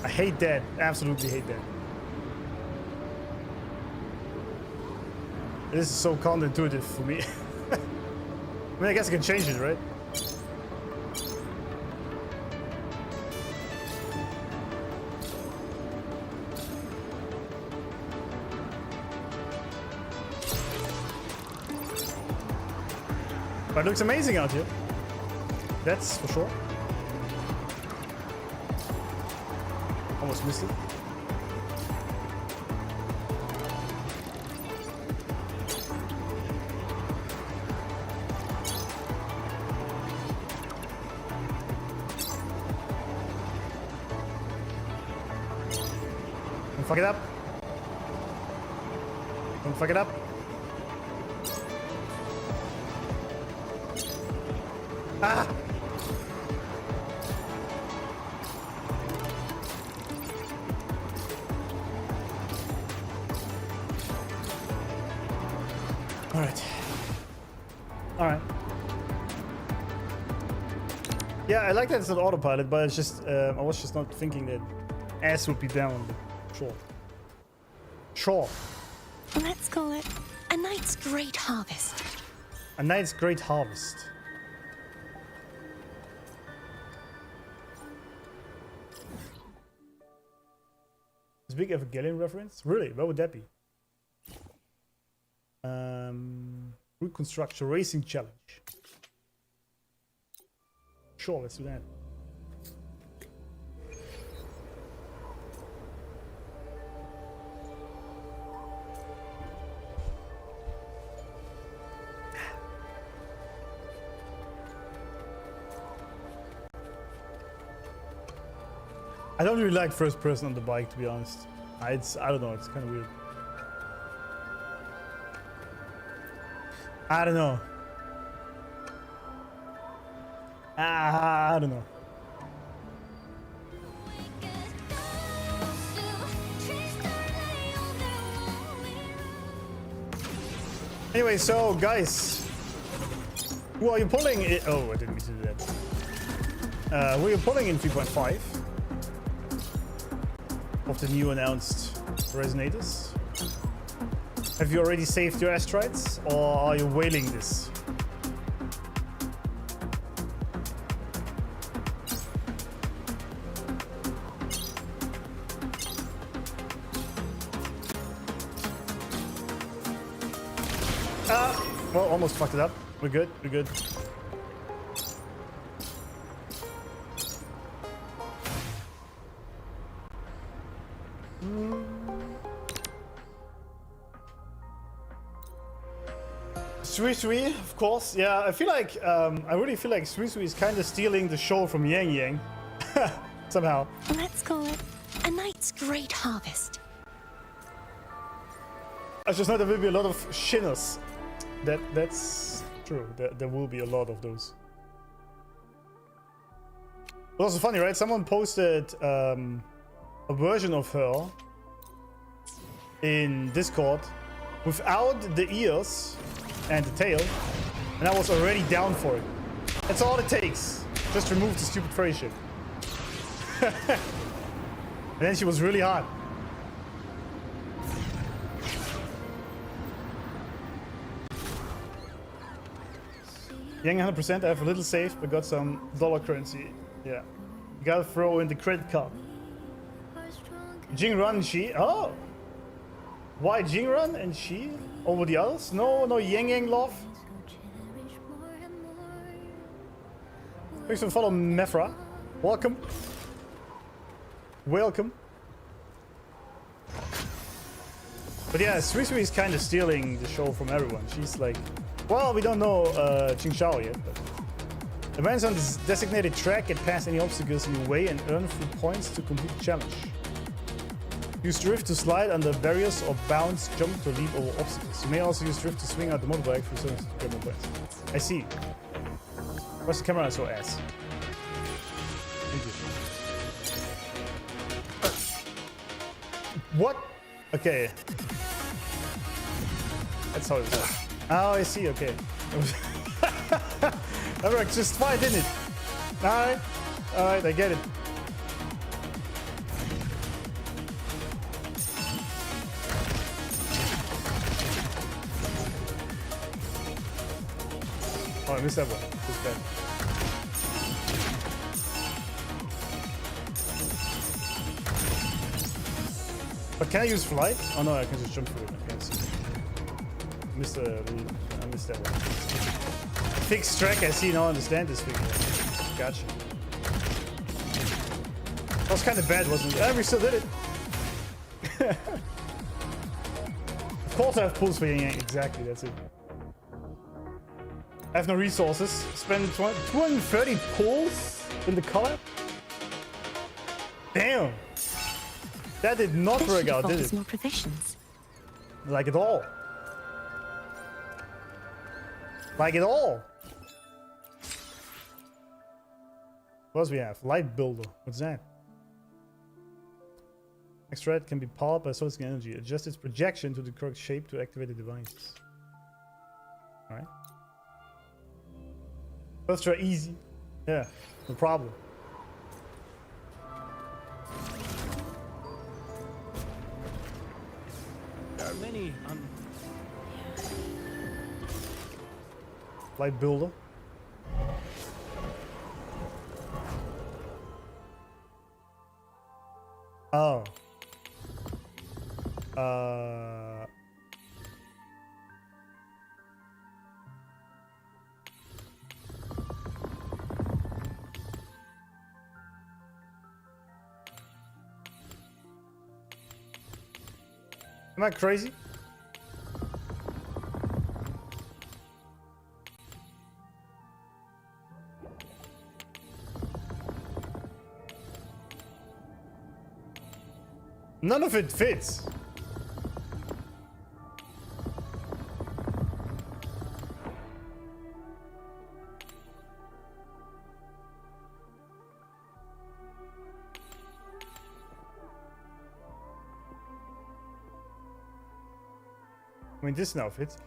I hate that. Absolutely hate that. This is so counterintuitive for me. I mean, I guess I can change it, right? But it looks amazing out here. That's for sure. Almost missed it. Don't fuck it up. Don't fuck it up. Ah! Alright. Alright. Yeah, I like that it's not autopilot, but it's just, I was just not thinking that S would be down. Sure. Sure. Let's call it a night's great harvest. A night's great harvest. Is Big Evangelion reference? Really? What would that be? Root Construction Racing Challenge. Sure, let's do that. I don't really like first person on the bike, to be honest. I don't know, it's kind of weird. I don't know. I don't know. Anyway, so guys, who are you pulling? Oh, I didn't mean to do that. Who are you pulling in 3.5 of the new announced resonators? Have you already saved your asteroids, or are you whaling this? Well, almost fucked it up. We're good, we're good. Sui, of course. Yeah, I feel like, I really feel like Sui is kind of stealing the show from Yang Yang. Somehow. Let's call it a night's great harvest. I just know there will be a lot of shinners. That's true. There will be a lot of those. It was also funny, right? Someone posted a version of her in Discord without the ears and the tail, and I was already down for it. That's all it takes. Just remove the stupid furry shit. And then she was really hot. Yang 100%, I have a little saved, but got some dollar currency. Yeah. You gotta throw in the credit card. Jingrun and she? Oh! Why Jingrun and she over the others? No Yang Yang love? Thanks for follow Mefra. Welcome. Welcome. But yeah, Sui is kind of stealing the show from everyone. She's like, well, we don't know Qingshao yet, but advance on this designated track, get past any obstacles in your way, and earn a few points to complete the challenge. Use drift to slide under barriers or bounce, jump to leap over obstacles. You may also use drift to swing out the motorbike through certain points. I see. What's the camera so ass? Thank you. What? Okay. That's how it works. Oh, I see. Okay. That worked just fine, didn't it? Alright. Alright, I get it. Oh, I missed that one. That's bad. But can I use flight? Oh no, I can just jump through it. I can't see. I missed that one. Fixed track, I see. Now I understand this thing. Gotcha. That was kind of bad, wasn't it? We still did it. Of course I have pulls for Yang Yang. Exactly, that's it. I have no resources. Spend 230 pulls in the collab? Damn! That did not work out, did it? More provisions. Like it all. Like it all. What else we have? Light builder. What's that? Extra red can be powered by source energy. Adjust its projection to the correct shape to activate the device. Alright. Let's try easy. Yeah, no problem. There are many Light builder. Oh. Am I crazy? None of it fits. I mean, this now fits.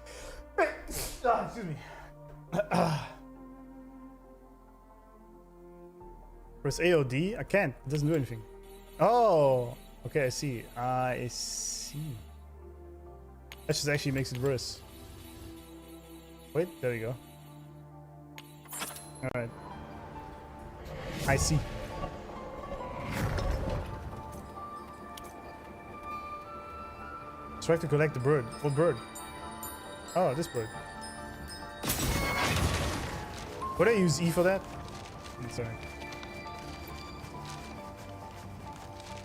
Excuse me. Press AOD? I can't. It doesn't do anything. Oh! Okay, I see. I see. That just actually makes it worse. Wait, there you go. Alright. I see. Try to collect the bird. What bird? Oh, this bird. Would I use E for that? I'm sorry.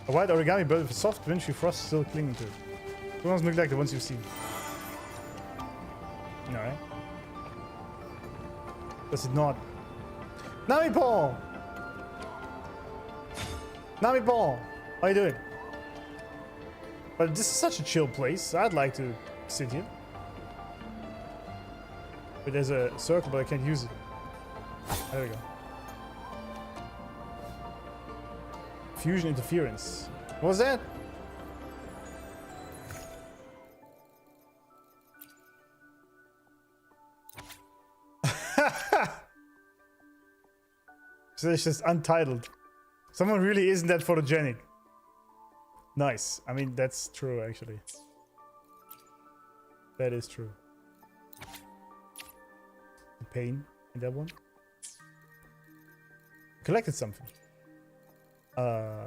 A white origami bird with a soft, wintry frost still clinging to it. The ones look like the ones you've seen. Alright. Does it not? Nami-Paul! Nami-Paul! How you doing? But this is such a chill place. I'd like to sit here. But there's a circle, but I can't use it. There we go. Fusion interference. What was that? So it's just untitled. Someone really isn't that photogenic. Nice. I mean, that's true, actually. That is true. The pain in that one. Collected something. I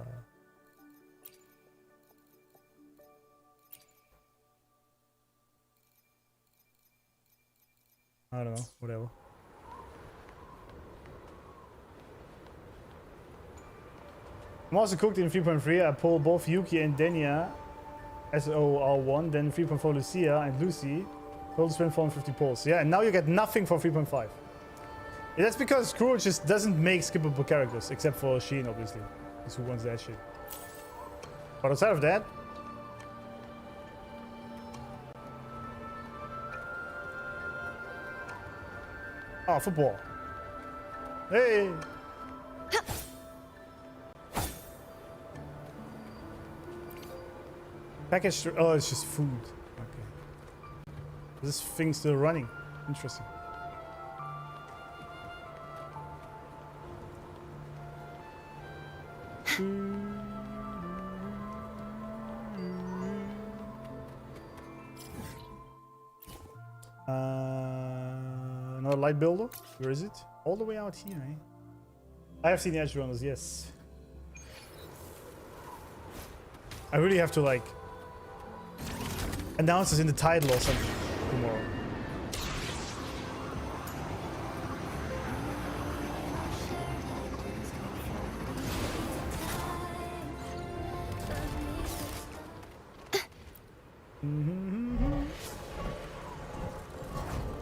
don't know. Whatever. I'm also cooked in 3.3. I pull both Yuki and Denia SOR1, then 3.4 Lucia and Lucy. Total spend 450 pulls. Yeah, and now you get nothing for 3.5. Yeah, that's because Screw just doesn't make skippable characters, except for Sheen, obviously. Because who wants that shit? But outside of that, Oh, football. Hey! Package. Oh, it's just food. Okay. This thing's still running. Interesting. Another light builder. Where is it? All the way out here, eh? I have seen the edge runners, yes. I really have to like announce this in the title or something tomorrow.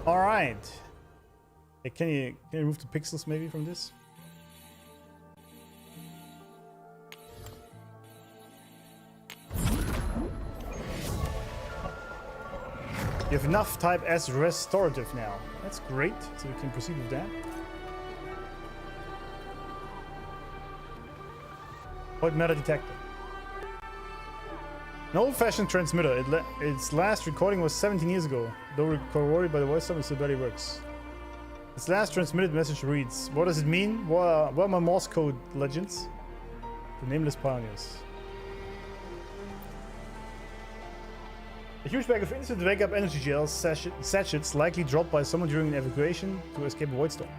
All right. Hey, can you remove the pixels maybe from this? You have enough type S restorative now. That's great. So we can proceed with that. Void matter detector. An old-fashioned transmitter. Its last recording was 17 years ago. Though corroborated by the voice summon, it still barely works. Its last transmitted message reads, what does it mean? What are my Morse code legends? The nameless pioneers. A huge bag of instant wake-up energy gel sachets likely dropped by someone during an evacuation to escape a void storm.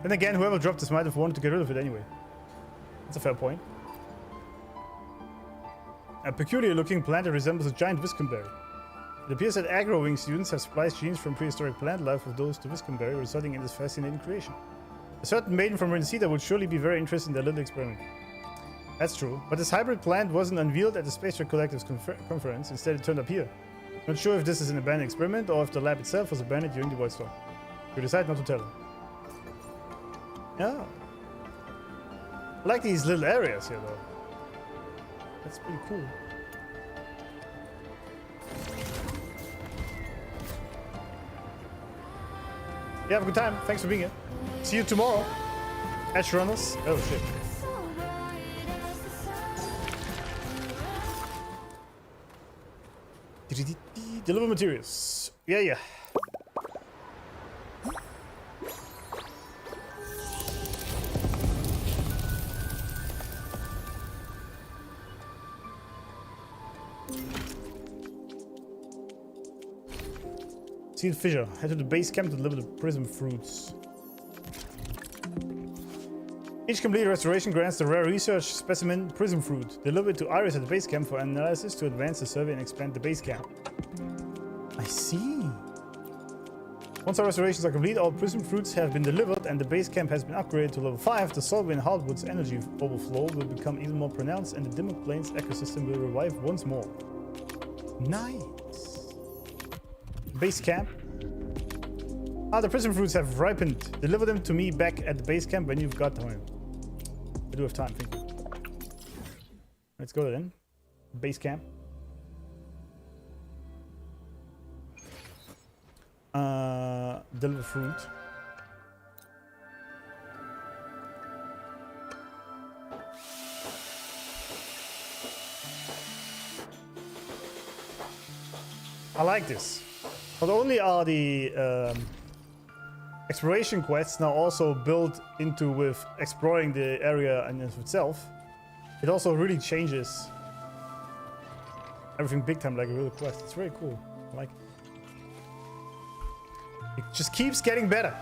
Then again, whoever dropped this might have wanted to get rid of it anyway. That's a fair point. A peculiar-looking plant that resembles a giant Viscumberry. It appears that agro-wing students have spliced genes from prehistoric plant life with those to Viscumberry, resulting in this fascinating creation. A certain maiden from Rincita would surely be very interested in their little experiment. That's true, but this hybrid plant wasn't unveiled at the Space Trek Collective's conference. Instead, it turned up here. Not sure if this is an abandoned experiment or if the lab itself was abandoned during the void storm. You decide not to tell them. Yeah. I like these little areas here, though. That's pretty cool. Yeah, have a good time. Thanks for being here. See you tomorrow. Edge runners. Oh shit. Deliver materials. Yeah. Sealed fissure. Head to the base camp to deliver the prism fruits. Each complete restoration grants the rare research specimen prism fruit. Deliver it to Iris at the base camp for analysis to advance the survey and expand the base camp. I see. Once our restorations are complete, all prism fruits have been delivered and the base camp has been upgraded to level 5. The Solway and Hardwood's energy overflow will become even more pronounced and the Dimmr Plains ecosystem will revive once more. Nice. Base camp. Ah, the prism fruits have ripened. Deliver them to me back at the base camp when you've got time. I do have time, thank you. Let's go then. Base camp. Deliver fruit. I like this. Not only are the exploration quests now also built into with exploring the area and itself, it also really changes everything big time like a real quest. It's very cool. I like it. It just keeps getting better.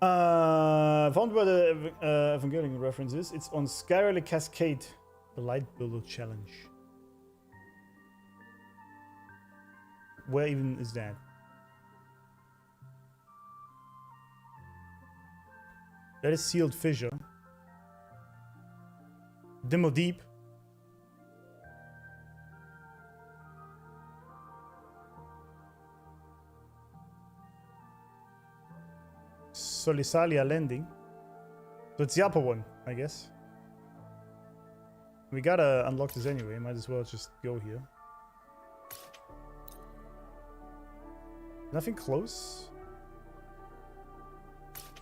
Found where the Evangelion reference is. It's on Skyrily Cascade, the Light Builder Challenge. Where even is that? That is Sealed Fissure. Dimmr Deep. Solisalia Landing. So it's the upper one, I guess. We gotta unlock this anyway. Might as well just go here. Nothing close.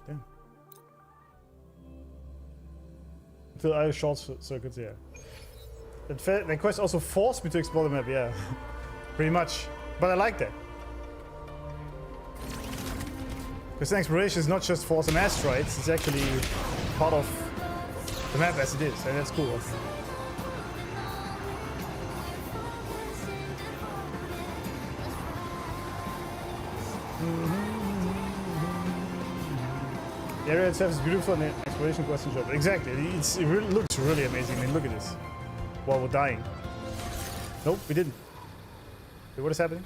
Damn. Fill out short circuits, yeah. That quest also forced me to explore the map, yeah. Pretty much. But I like that. Because exploration is not just for some asteroids, it's actually part of the map as it is, and that's cool. The area itself is beautiful and the exploration question shot. Exactly, it really looks really amazing. I mean, look at this. While we're dying. Nope, we didn't. Wait, what is happening?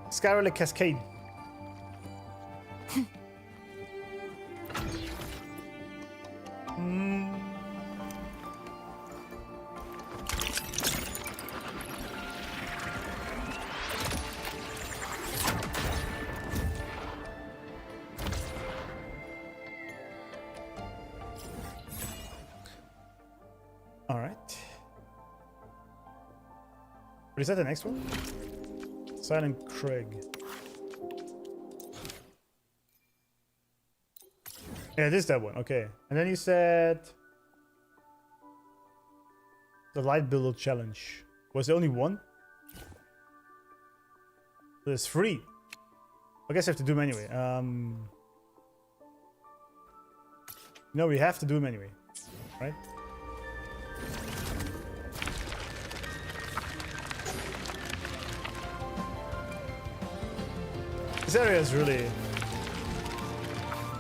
Skyrelic Cascade. All right. But is that the next one? Silent Craig. Yeah, it is that one. Okay. And then you said the Light Builder Challenge. Was there only one? There's 3. I guess I have to do them anyway. No, we have to do them anyway. Right? This area is really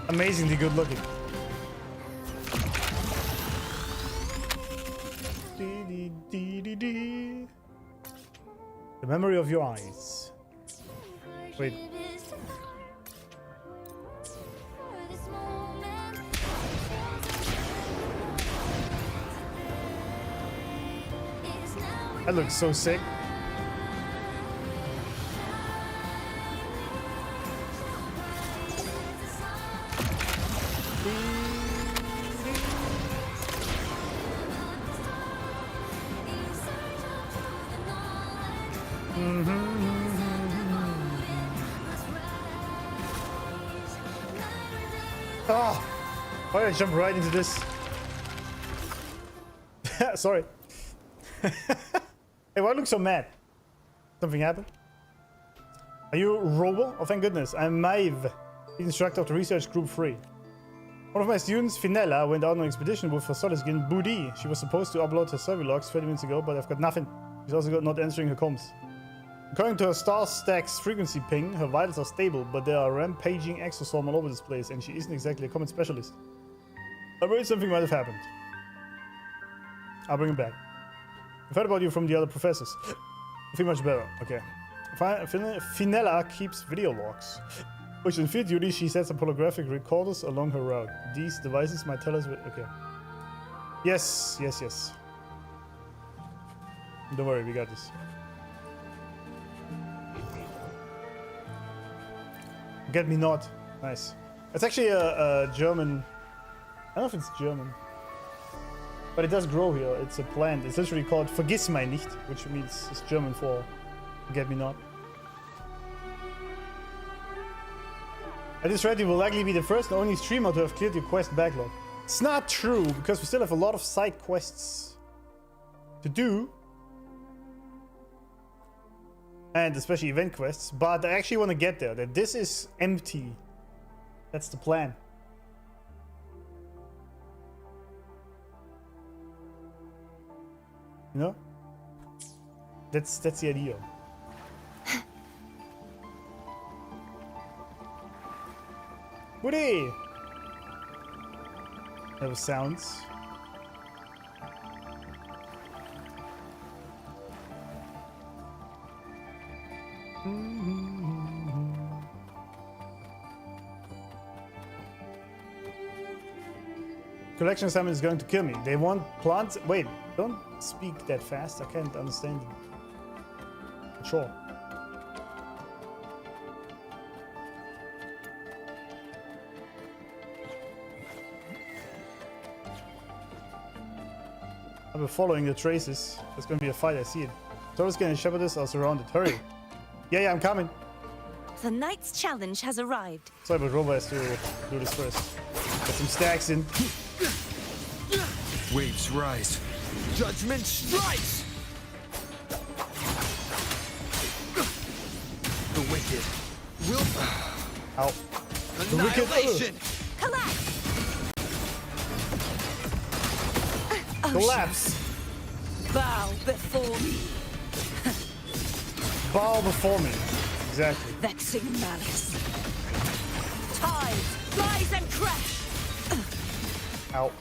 amazingly good looking. The memory of your eyes. Wait. That looks so sick. Oh, why did I jump right into this? Sorry. Hey, why look so mad? Something happened? Are you Robo? Oh, thank goodness. I'm Maeve, the instructor of the research group 3. One of my students, Finella, went out on an expedition with her Soliskin Budi. She was supposed to upload her survey logs 30 minutes ago, but I've got nothing. She's also got not answering her comms. According to her star stack's frequency ping, her vitals are stable, but there are rampaging exosome all over this place, and she isn't exactly a common specialist. I'm worried something might have happened. I'll bring him back. I've heard about you from the other professors. I feel much better. Okay. Finella keeps video logs, which in field duty she sets up holographic recorders along her route. These devices might tell us. Okay. Yes, yes, yes. Don't worry, we got this. Get me not. Nice. It's actually a German. I don't know if it's German. But it does grow here. It's a plant. It's literally called Vergiss mich nicht, which means it's German for get me not. At this rate, you will likely be the first and only streamer to have cleared your quest backlog. It's not true, because we still have a lot of side quests to do. And especially event quests, but I actually want to get there. That this is empty. That's the plan. You know? That's the idea. Woody! That was sounds. Collection assignment is going to kill me. They want plants. Wait, don't speak that fast. I can't understand them. Sure. I've been following the traces. There's gonna be a fight, I see it. Solaskin and Shepherdess are surrounded. Hurry. Yeah, I'm coming. The knight's challenge has arrived. Sorry, but Robo has to do this first. Get some stacks in. Waves rise. Judgment strikes! The wicked will... Ow. The Annihilation! Collapse! Collapse! Bow before me. Bow before me. Exactly. Vexing malice. Tides, rise and crash. Ow.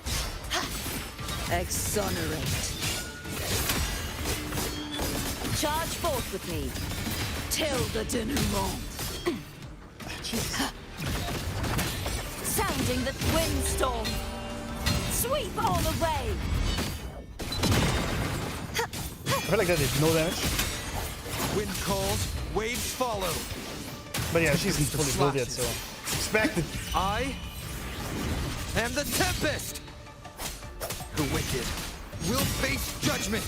Exonerate. Charge forth with me. Till the denouement. Sounding the windstorm. Sweep all the way. I feel like that did no damage. Wind calls, waves follow. But yeah, she's not fully built yet, so expect it. I am the Tempest. The wicked will face judgment.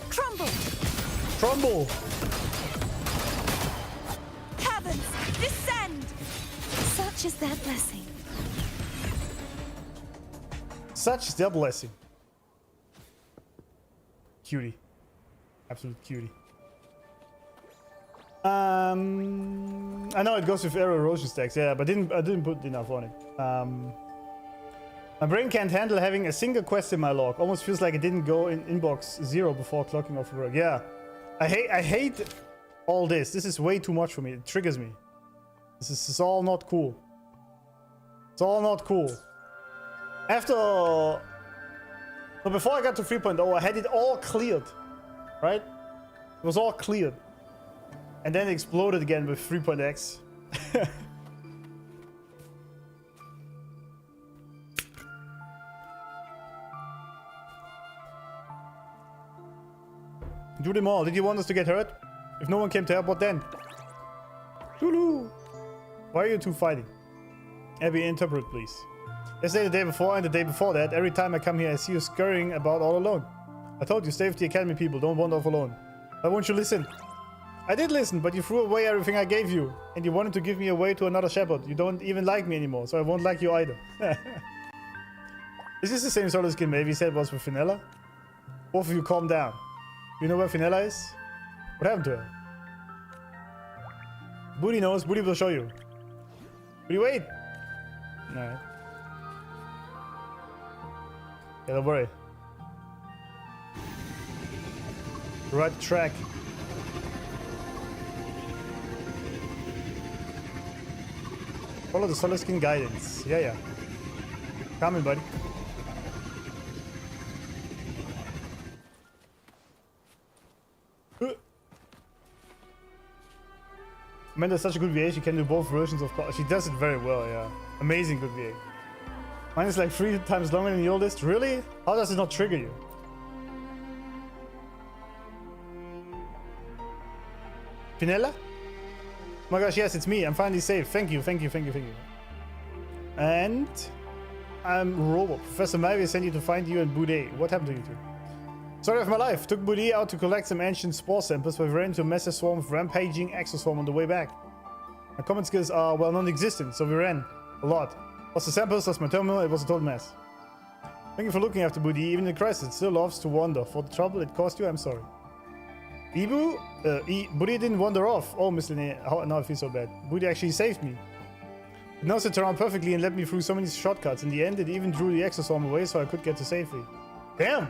Crumble. Crumble. Heavens, descend. Such is their blessing. Such is their blessing. Cutie. Absolute cutie. I know it goes with arrow erosion stacks, yeah, but I didn't put enough on it. My brain can't handle having a single quest in my log. Almost feels like it didn't go in inbox 0 before clocking off work. Yeah, I hate all this. This is way too much for me. It triggers me. This is all not cool. It's all not cool. But before I got to 3.0, I had it all cleared, right? It was all cleared. And then it exploded again with 3.x. Do them all. Did you want us to get hurt? If no one came to help, what then? Lulu! Why are you two fighting? Abby, interpret, please. Yesterday, the day before, and the day before that, every time I come here, I see you scurrying about all alone. I told you, stay with the academy people, don't wander off alone. Why won't you listen? I did listen, but you threw away everything I gave you. And you wanted to give me away to another shepherd. You don't even like me anymore, so I won't like you either. Is this the same sort of skin maybe said was with Finella? Both of you calm down. You know where Finella is? What happened to her? Booty knows, Booty will show you. Booty, wait! Alright. Yeah, don't worry. Right track. Follow the Solar Skin guidance. Yeah. Coming, buddy. Amanda's such a good VA, she can do both versions of... She does it very well, yeah. Amazing good VA. Mine is like 3 times longer than the oldest. Really? How does it not trigger you? Finella? Oh my gosh, yes, it's me. I'm finally safe. Thank you. And... I'm Robo. Professor Mavi sent you to find you and Boudet. What happened to you two? Story of my life. Took Boudet out to collect some ancient spore samples, but we ran into a massive swarm of rampaging exoswarm on the way back. My combat skills are, well, non-existent, so we ran. A lot. Lost the samples, lost my terminal, it was a total mess. Thank you for looking after Boudet. Even in the crisis, it still loves to wander. For the trouble it caused you, I'm sorry. Ibu? Boudet didn't wander off. Oh, Miss Linnea, now I feel so bad. Boudet actually saved me. It knows it around perfectly and led me through so many shortcuts. In the end, it even drew the exoswarm away so I could get to safely. Damn!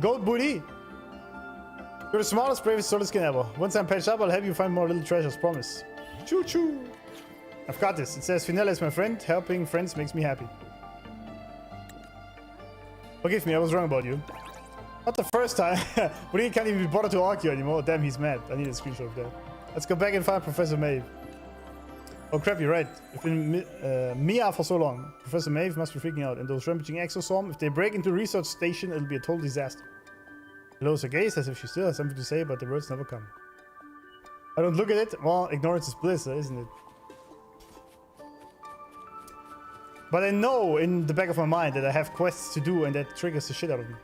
Goat Booty! You're the smartest, bravest solar skin ever. Once I'm patched up, I'll help you find more little treasures, promise. Choo choo! I've got this. It says Finella is my friend. Helping friends makes me happy. Forgive me, I was wrong about you. Not the first time. But he can't even be bothered to argue anymore. Damn, he's mad. I need a screenshot of that. Let's go back and find Professor Maeve. Oh crap, you're right. You've been Mia for so long. Professor Maeve must be freaking out. And those rampaging exoswarm, if they break into a research station, it'll be a total disaster. Hello, Segue, as if she still has something to say, but the words never come. I don't look at it. Well, ignorance is bliss, isn't it? But I know in the back of my mind that I have quests to do and that triggers the shit out of me.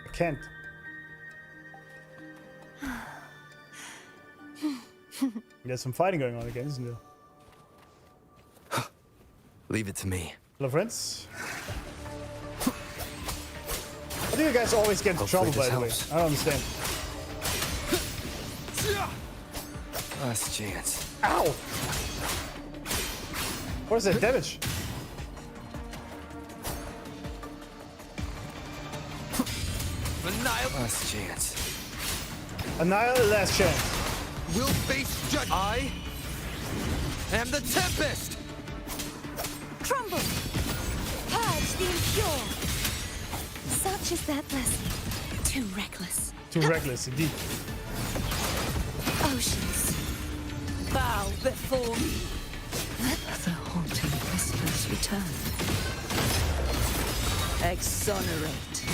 I can't. There's some fighting going on again, isn't there? Leave it to me. Hello, friends. How do you guys always get into trouble, by the way? I don't understand. Last chance. Ow! What is that damage? Last chance. Annihilate last chance. We'll face judge. I am the Tempest! Crumble! Purge the impure! Such is their blessing. Too reckless. Too reckless, indeed. Oceans, bow before me. The haunting whispers return. Exonerate.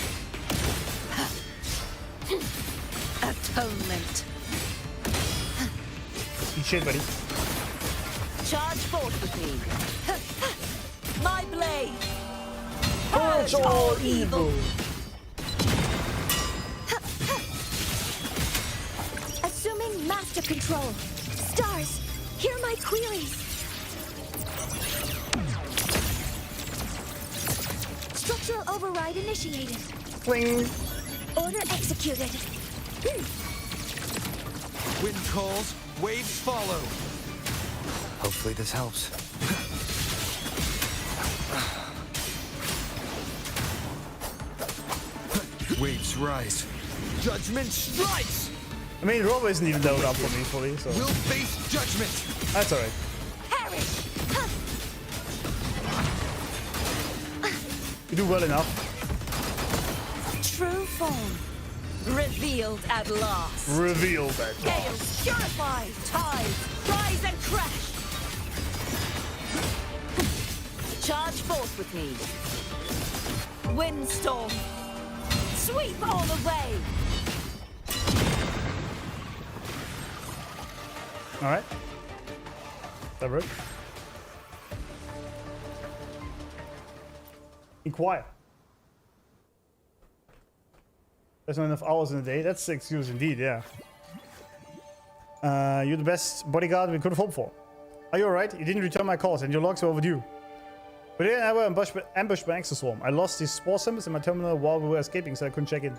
Atonement. Eat shit, buddy. Charge forth with me. My blade. Purge all evil. Assuming master control. Stars, hear my queries. Structural override initiated. Cling. Order executed. Wind calls, waves follow. Hopefully this helps. Waves rise. Judgment strikes! I mean, Robo isn't even leveled up for me fully, so... We'll face judgment! That's alright. Perish! You do well enough. True form. Revealed at last. Revealed at last. Gales purify. Tides rise and crash. Charge forth with me. Windstorm. Sweep all away. Alright. That worked. Inquire. There's not enough hours in the day. That's the excuse indeed, yeah. You're the best bodyguard we could have hoped for. Are you alright? You didn't return my calls and your logs were overdue. But then I were ambushed by Exoswarm. I lost these spore samples in my terminal while we were escaping, so I couldn't check in.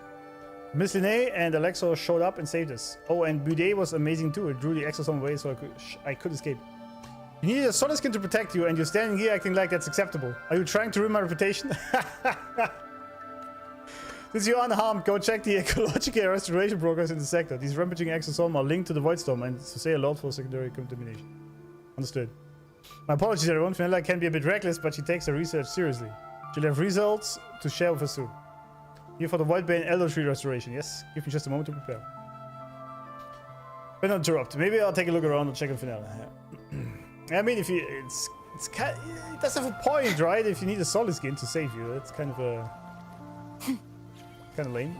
Miss Linnae and Alexor showed up and saved us. Oh, and Bude was amazing too. It drew the Exoswarm away so I could escape. You need a solid skin to protect you, and you're standing here acting like that's acceptable. Are you trying to ruin my reputation? Since you're unharmed, go check the ecological restoration progress in the sector. These rampaging Exoswarm are linked to the Voidstorm and to say a lot for secondary contamination. Understood. My apologies everyone, Fenella can be a bit reckless, but she takes her research seriously. She'll have results to share with us soon. Here for the Voidbane Elder Tree restoration, yes? Give me just a moment to prepare. But not interrupt. Maybe I'll take a look around and check on Fenella. I mean, if you... It's kind of, it does have a point, right? If you need a solid skin to save you, that's kind of a... kind of lame.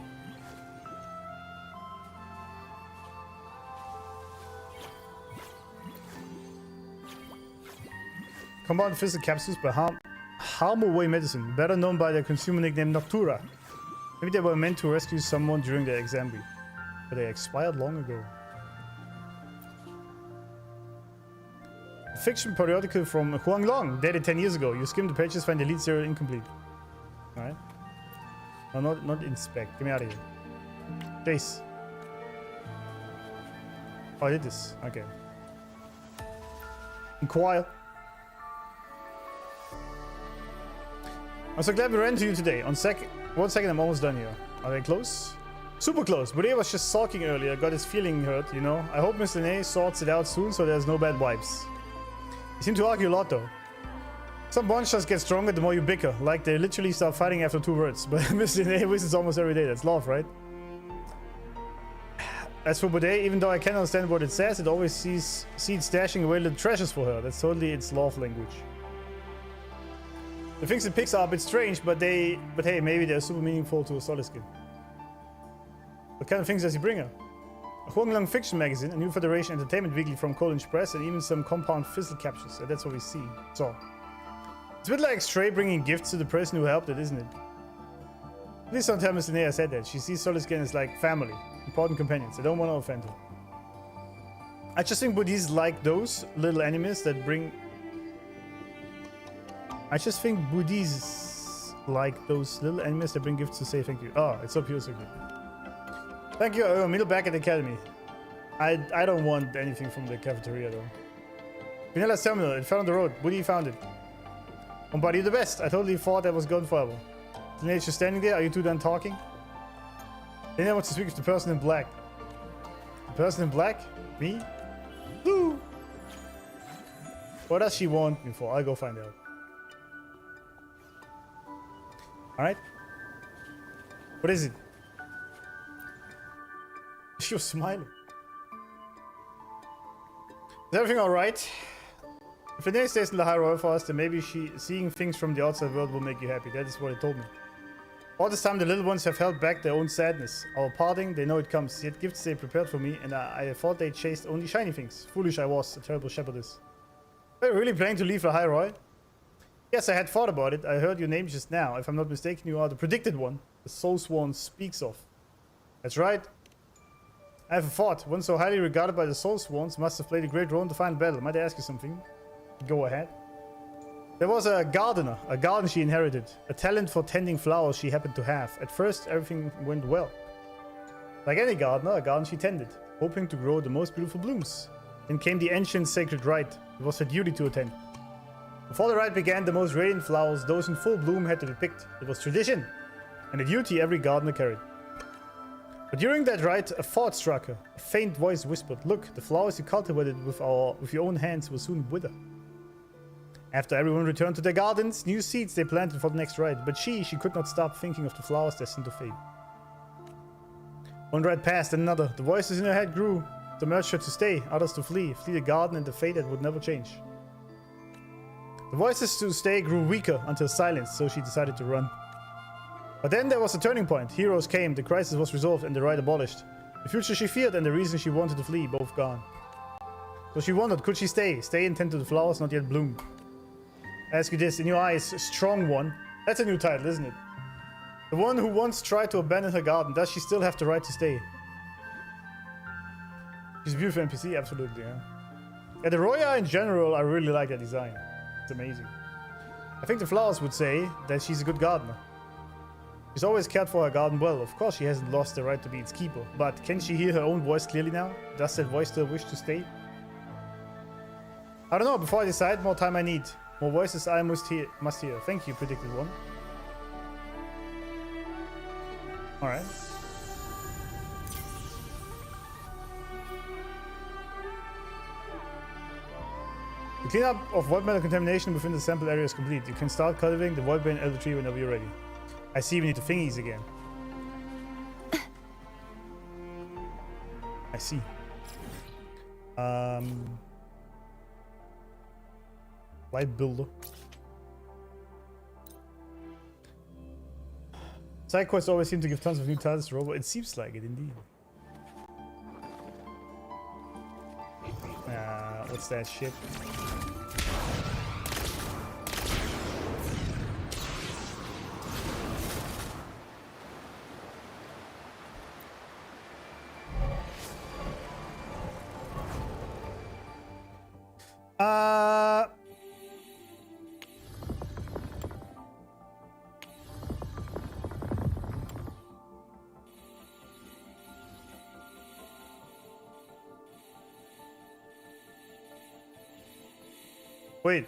Compound physical capsules by harm away medicine, better known by their consumer nickname Noctura. Maybe they were meant to rescue someone during their exam week, but they expired long ago. A fiction periodical from Huanglong, dated 10 years ago. You skim the pages, find the lead serial incomplete. Alright. No, not inspect. Get me out of here. Chase. Oh, I did this. Okay. Inquire. I'm so glad we ran into you today. On 1 second, I'm almost done here. Are they close? Super close. Bude was just sulking earlier. Got his feeling hurt, you know. I hope Mr. Linnae sorts it out soon so there's no bad vibes. You seem to argue a lot though. Some bonds just get stronger the more you bicker. Like they literally start fighting after 2 words. But Mr. Linnae visits almost every day. That's love, right? As for Bude, even though I can't understand what it says, it always sees it stashing away little treasures for her. That's totally its love language. The things it picks are a bit strange, but hey, maybe they're super meaningful to a solid skin. What kind of things does he bring her? A Huanglong fiction magazine, a new Federation entertainment weekly from College Press, and even some compound fizzle captures. That's what we see. So, It's a bit like Stray bringing gifts to the person who helped it, isn't it? Please don't tell Miss Linnea said that. She sees Soliskin as like family, important companions. I don't want to offend her. I just think Buddhists like those little enemies that bring... I just think Buddhists like those little enemies that bring gifts to say thank you. Oh, it's so pure, so good. Thank you, meal back at the academy. I don't want anything from the cafeteria though. Vanilla's terminal, it fell on the road. Woody found it. Buddy, you're the best. I totally thought that was gone forever. Teenage, you're standing there. Are you two done talking? Then wants to speak with the person in black. The person in black? Me? Woo! What does she want me for? I'll go find out. Alright. What is it? She was smiling. Is everything alright? If Linnea stays in Lahai-Roi for us, then maybe seeing things from the outside world will make you happy. That is what he told me. All this time, the little ones have held back their own sadness. Our parting, they know it comes. Yet gifts they prepared for me, and I thought they chased only shiny things. Foolish I was, a terrible shepherdess. Are you really planning to leave Lahai-Roi? Yes, I had thought about it. I heard your name just now. If I'm not mistaken, you are the predicted one the Soul Sworn speaks of. That's right. I have a thought. One so highly regarded by the Soul Sworns must have played a great role in the final battle. Might I ask you something? Go ahead. There was a gardener, a garden she inherited, a talent for tending flowers she happened to have. At first, everything went well. Like any gardener, a garden she tended, hoping to grow the most beautiful blooms. Then came the ancient sacred rite. It was her duty to attend. Before the rite began, the most radiant flowers, those in full bloom, had to be picked. It was tradition, and a duty every gardener carried. But during that rite, a thought struck her. A faint voice whispered, "Look, the flowers you cultivated with your own hands will soon wither." After everyone returned to their gardens, new seeds they planted for the next rite, but she could not stop thinking of the flowers destined to fade. One rite passed and another. The voices in her head grew. Some urged her to stay, others to flee the garden and the fate that would never change. The voices to stay grew weaker until silenced, so she decided to run. But then there was a turning point. Heroes came, the crisis was resolved and the rite abolished. The future she feared and the reason she wanted to flee, both gone. So she wondered, could she stay and tend to the flowers not yet bloomed? I ask you this, in your eyes, Strong One. That's a new title, isn't it? The one who once tried to abandon her garden, does she still have the right to stay? She's a beautiful NPC, absolutely, yeah. Yeah, the Roya in general, I really like that design. It's amazing. I think the flowers would say that she's a good gardener. She's always cared for her garden well. Of course, she hasn't lost the right to be its keeper. But can she hear her own voice clearly now? Does that voice still wish to stay? I don't know. Before I decide, more time I need. More voices I must hear. Thank you, predicted one. Alright. The cleanup of void metal contamination within the sample area is complete. You can start cultivating the void bane elder tree whenever you're ready. I see we need the thingies again. I see. Light builder. Side quests always seem to give tons of new titles to Robo. It seems like it, indeed. What's that shit? Wait.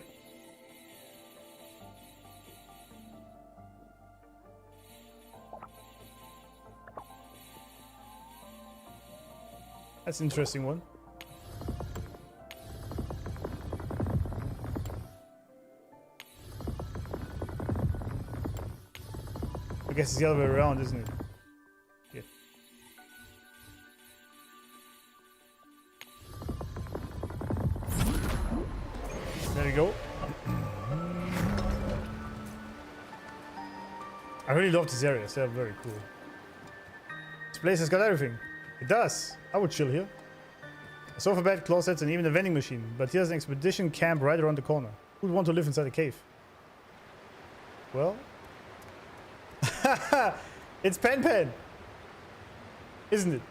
That's an interesting one. I guess it's the other way around, isn't it? Yeah. There we go. I really love these areas. They're very cool. This place has got everything. It does. I would chill here. A sofa bed, closets, and even a vending machine. But here's an expedition camp right around the corner. Who'd want to live inside a cave? Well. It's Pen Pen. Isn't it?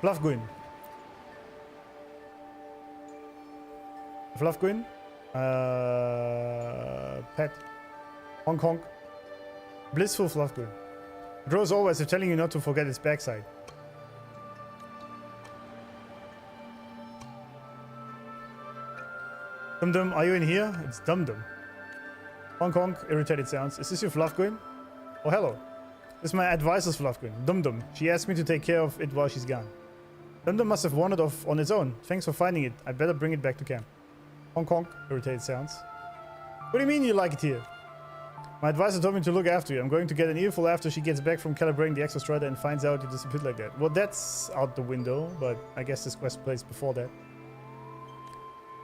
Fluffguin. Fluffguin. Pet. Honk honk. Blissful Fluffguin. It grows always if telling you not to forget its backside. Dum Dum, are you in here? It's Dum Dum. Honk honk, irritated sounds. Is this your Fluffguin? Oh, hello. This is my advisor's Fluffguin, Dum Dum. She asked me to take care of it while she's gone. Dum Dum must have wandered off on its own. Thanks for finding it. I better bring it back to camp. Honk honk, irritated sounds. What do you mean you like it here? My advisor told me to look after you. I'm going to get an earful after she gets back from calibrating the exostrider and finds out you disappeared like that. Well, that's out the window, but I guess this quest plays before that.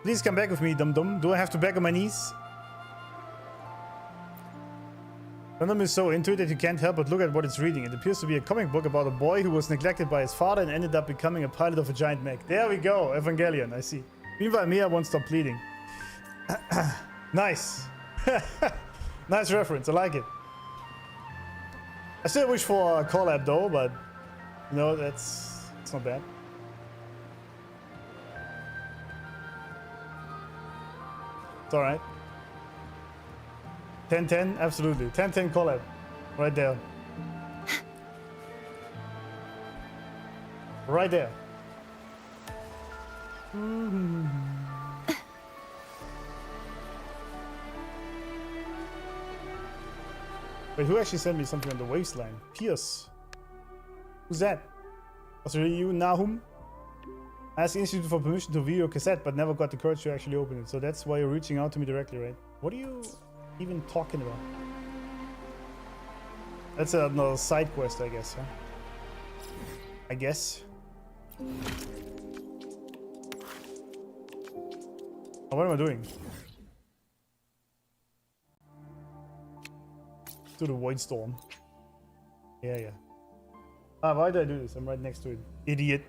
Please come back with me, Dum Dum. Do I have to beg on my knees? Dum Dum is so into it that you can't help but look at what it's reading. It appears to be a comic book about a boy who was neglected by his father and ended up becoming a pilot of a giant mech. There we go, Evangelion, I see. Meanwhile, Mia won't stop pleading. Nice. Nice reference, I like it. I still wish for a collab though, but you know, it's not bad. It's alright. 10-10, absolutely. 10-10 collab. Right there. Right there. Wait, who actually sent me something on the waistline? Pierce. Who's that? Was it really you, Nahum? I asked the Institute for permission to view your cassette, but never got the courage to actually open it. So that's why you're reaching out to me directly, right? What are you even talking about? That's another side quest, I guess, huh? I guess. Oh, what am I doing? To the Void Storm. Yeah. Ah, why did I do this? I'm right next to it. Idiot.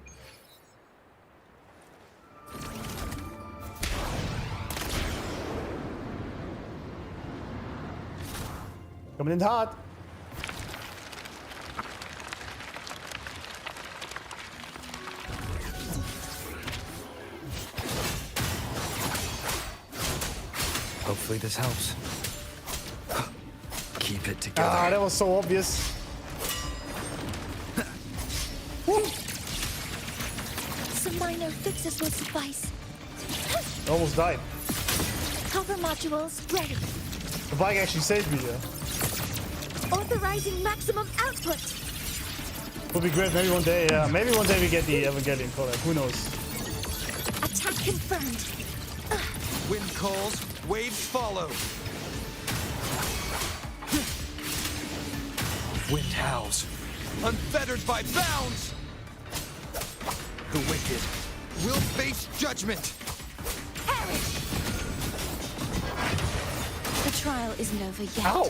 Coming in hard. Hopefully this helps. Keep it together. Ah, that was so obvious. Some minor fixes will suffice. I almost died. Copper modules ready. The bike actually saved me there. Authorizing maximum output. Would be great. Maybe one day. Maybe one day we get the Evangelion collab. Who knows? Attack confirmed. Wind calls, waves follow. Wind howls, unfettered by bounds. The wicked will face judgment. Perish. The trial isn't over yet. Ow!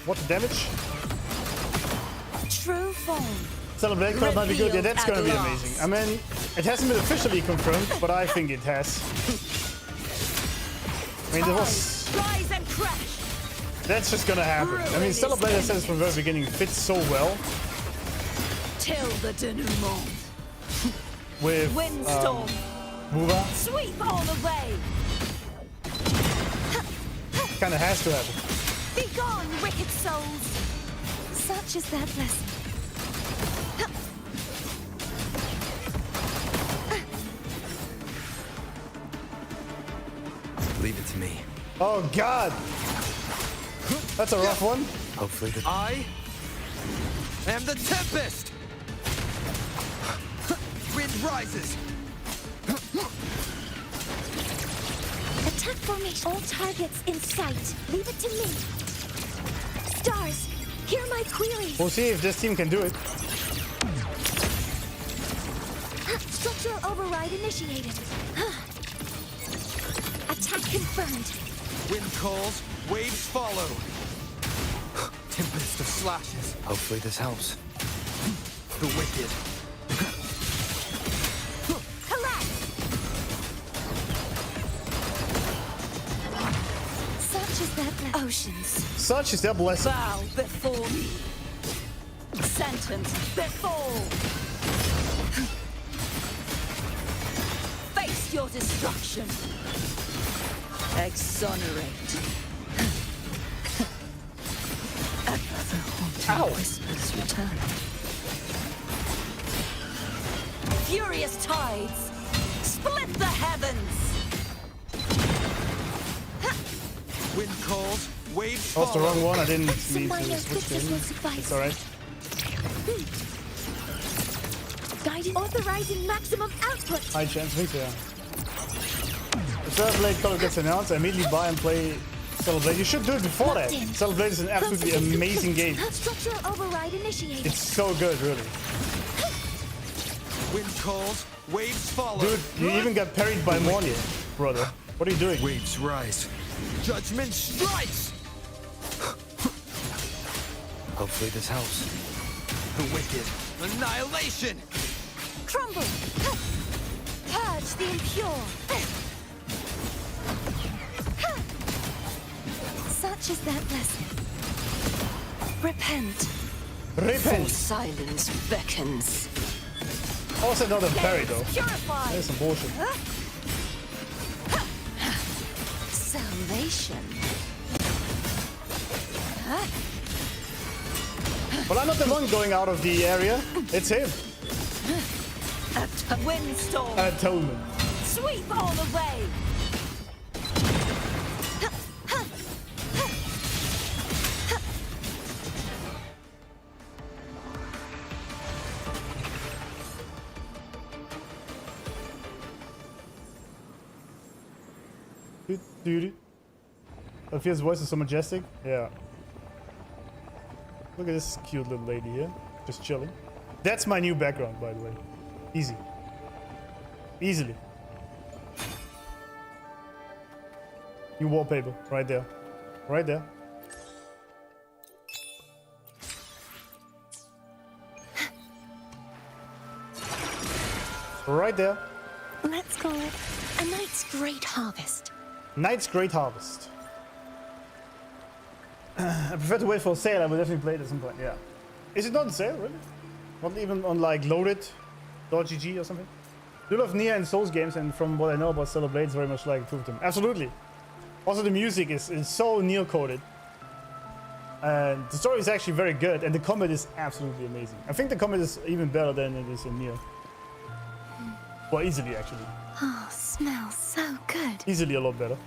What the damage? True form. Celebrate could not be good. Yeah, that's gonna be amazing. I mean, it hasn't been officially confirmed, but I think it has. I mean, there was... Rise and crash. That's just gonna happen. I mean, Celebrate, I said this from the very beginning, fits so well. Till the denouement. With Windstorm. Mura. Sweep all the way. Kinda has to happen. Be gone, wicked souls. Such is that lesson. Leave it to me. Oh God! That's a rough one. Hopefully I am the Tempest! Wind rises! Attack formation. All targets in sight. Leave it to me. Stars, hear my queries. We'll see if this team can do it. Structural override initiated. Attack confirmed. Wind calls, waves follow. Tempest of slashes. Hopefully this helps. The wicked. is their oceans. Such is their blessing. Bow before me. Sentence before. Face your destruction. Exonerate. The haunting whispers return. Furious tides. Split the heavens. Wind calls, waves That was the follow. wrong one. I didn't Some mean to minor switch to fixes will him. suffice. It's alright. Guided authorizing maximum output. High chance, I think so, yeah. The third Blade color gets announced, I immediately buy and play Celeblade. You should do it before that. Celeblade is an absolutely amazing game. Structural override initiated. It's so good, really. Wind calls, waves follow. Dude, you even got parried by Mornia, brother. What are you doing? Waves rise. Judgment strikes. Hopefully this helps. The wicked. Annihilation. Crumble. Purge the impure. Such is their blessing. Repent. Repent. Silence beckons. Also not a parry, though. Purified. That's some bullshit. Salvation. Well, I'm not the one going out of the area. It's him. Windstorm. Atonement. Sweep all away. Dude. Sophia's voice is so majestic. Yeah. Look at this cute little lady here. Just chilling. That's my new background, by the way. Easy. Easily. New wallpaper. Right there. Right there. Right there. Let's call it a night's great harvest. Night's Great Harvest. I prefer to wait for a sale. I will definitely play it at some point. Yeah. Is it not on sale, really? Not even on like loaded.gg or something? I do love Nia and Souls games, and from what I know about Stellar Blade, it's very much like two of them. Absolutely. Also, the music is so Neo-coded. And the story is actually very good, and the combat is absolutely amazing. I think the combat is even better than it is in Neo. Well, easily, actually. Oh, smells so good. Easily a lot better.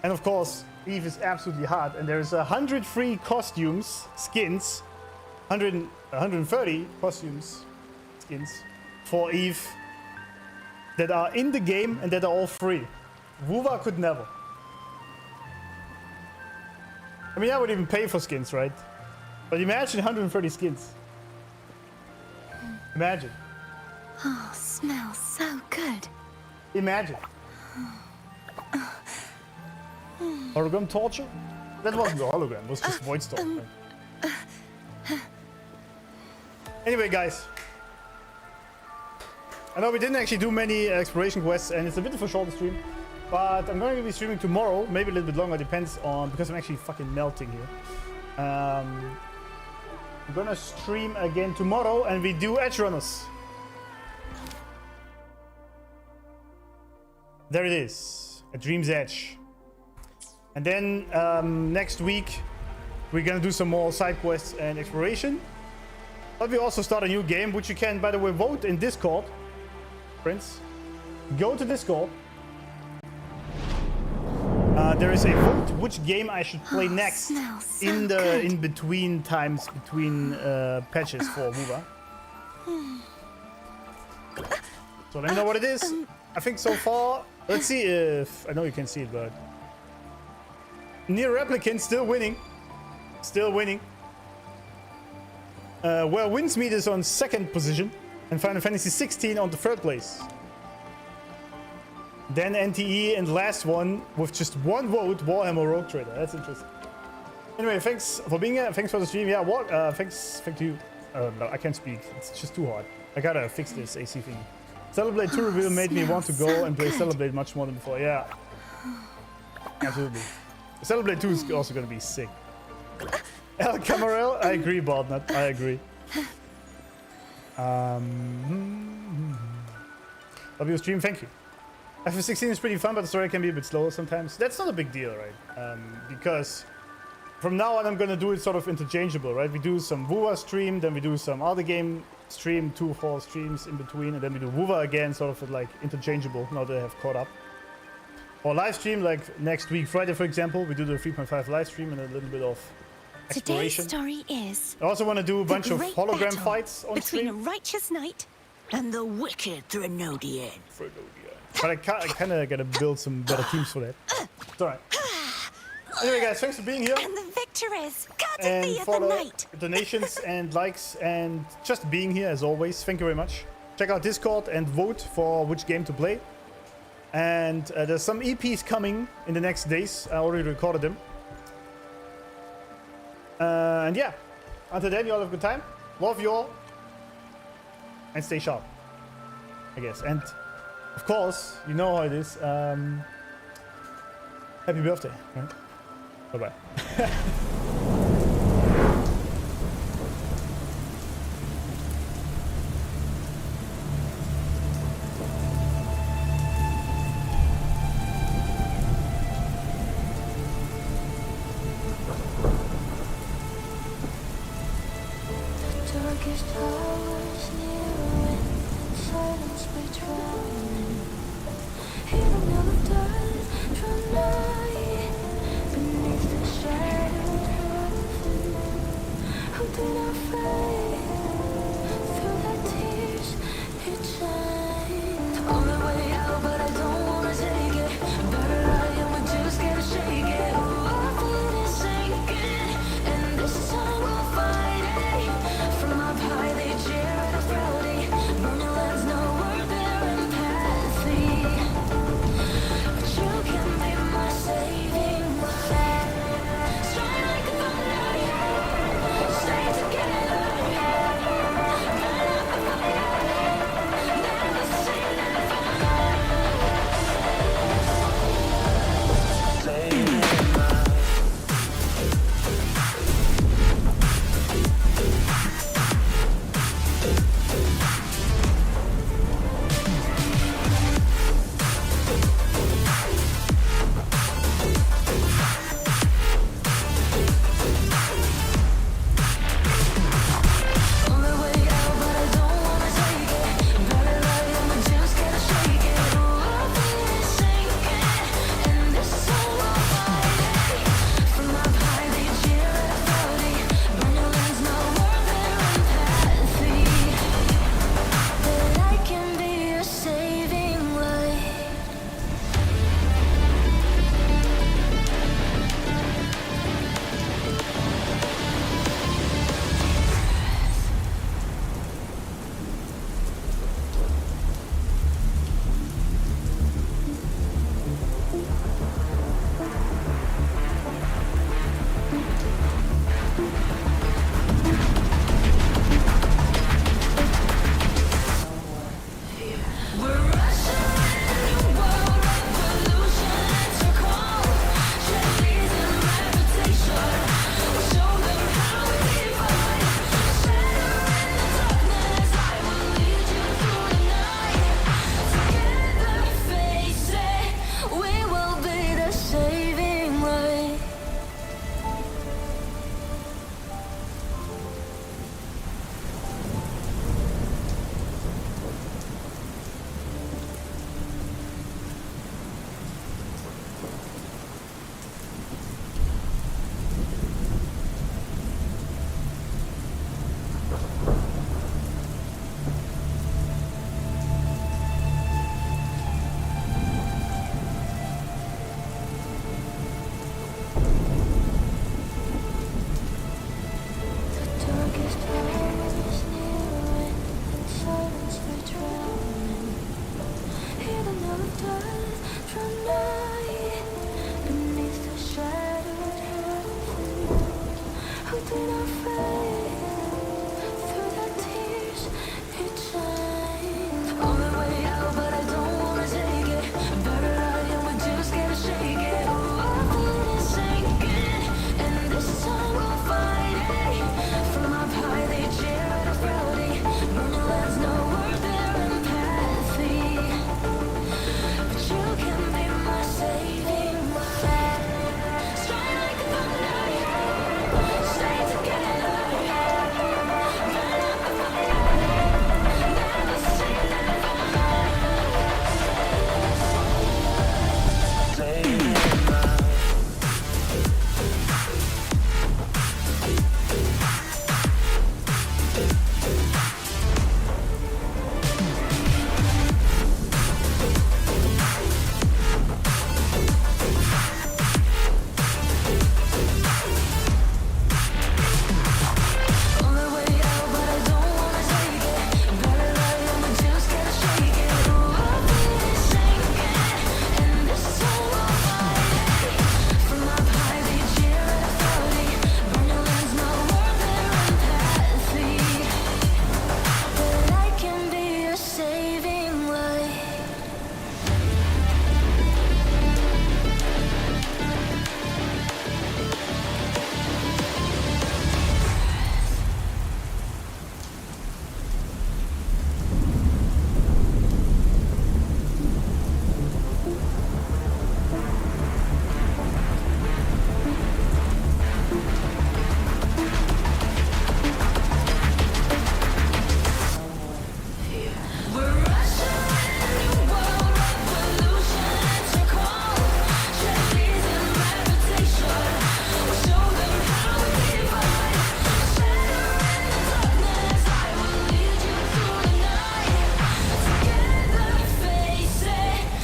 And of course, Eve is absolutely hot, and there's 100 free costumes, skins, 130 costumes, skins for Eve that are in the game and that are all free. Wuva could never. I mean, I would even pay for skins, right? But imagine 130 skins. Imagine. Oh, smells so good. Imagine. Hologram torture? That wasn't a hologram, it was just Void Storm. Right? Anyway, guys. I know we didn't actually do many exploration quests, and it's a bit of a shorter stream. But I'm going to be streaming tomorrow, maybe a little bit longer, depends on, because I'm actually fucking melting here. I'm going to stream again tomorrow, and we do Edge Runners. There it is, a Dream's Edge. And then next week, we're gonna do some more side quests and exploration. But we also start a new game, which you can, by the way, vote in Discord. Friends, go to Discord. There is a vote which game I should play next in the in-between times between patches for Wuva. So let me know what it is. I think so far, let's see if, I know you can see it, but Near Replicant still winning. Still winning. Where Windsmeet is on 2nd position and Final Fantasy 16 on the 3rd place. Then NTE and last one with just one vote, Warhammer Rogue Trader. That's interesting. Anyway, thanks for being here. Thanks for the stream. Yeah, what? Thanks to you. No, I can't speak. It's just too hard. I gotta fix this AC thing. Stellar Blade 2 reveal made me want to go and play Stellar Blade much more than before. Yeah. Absolutely. Celeblade 2 is also gonna be sick. El Camarel, I agree, Baldnut. I agree. Love your stream, thank you. FF16 is pretty fun, but the story can be a bit slower sometimes. That's not a big deal, right? Because from now on, I'm gonna do it sort of interchangeable, right? We do some WoWa stream, then we do some other game stream, 2 or 4 streams in between, and then we do WoWa again, sort of like interchangeable, now that I have caught up. Or live stream, like next week, Friday, for example, we do the 3.5 live stream and a little bit of exploration. Today's story is... I also want to do a bunch of great hologram battle fights on between stream. a righteous knight and the wicked Threnodian. But I kind of gotta build some better teams for that. It's alright. Anyway, guys, thanks for being here. And the victor is And courtesy of for the the knight. donations and likes and just being here as always. Thank you very much. Check out Discord and vote for which game to play. And there's some EPs coming in the next days. I already recorded them. And yeah, until then, you all have a good time. Love you all. And stay sharp, I guess. And of course, you know how it is. Happy birthday, right? Bye-bye. Darkest hours near when silence betrayed.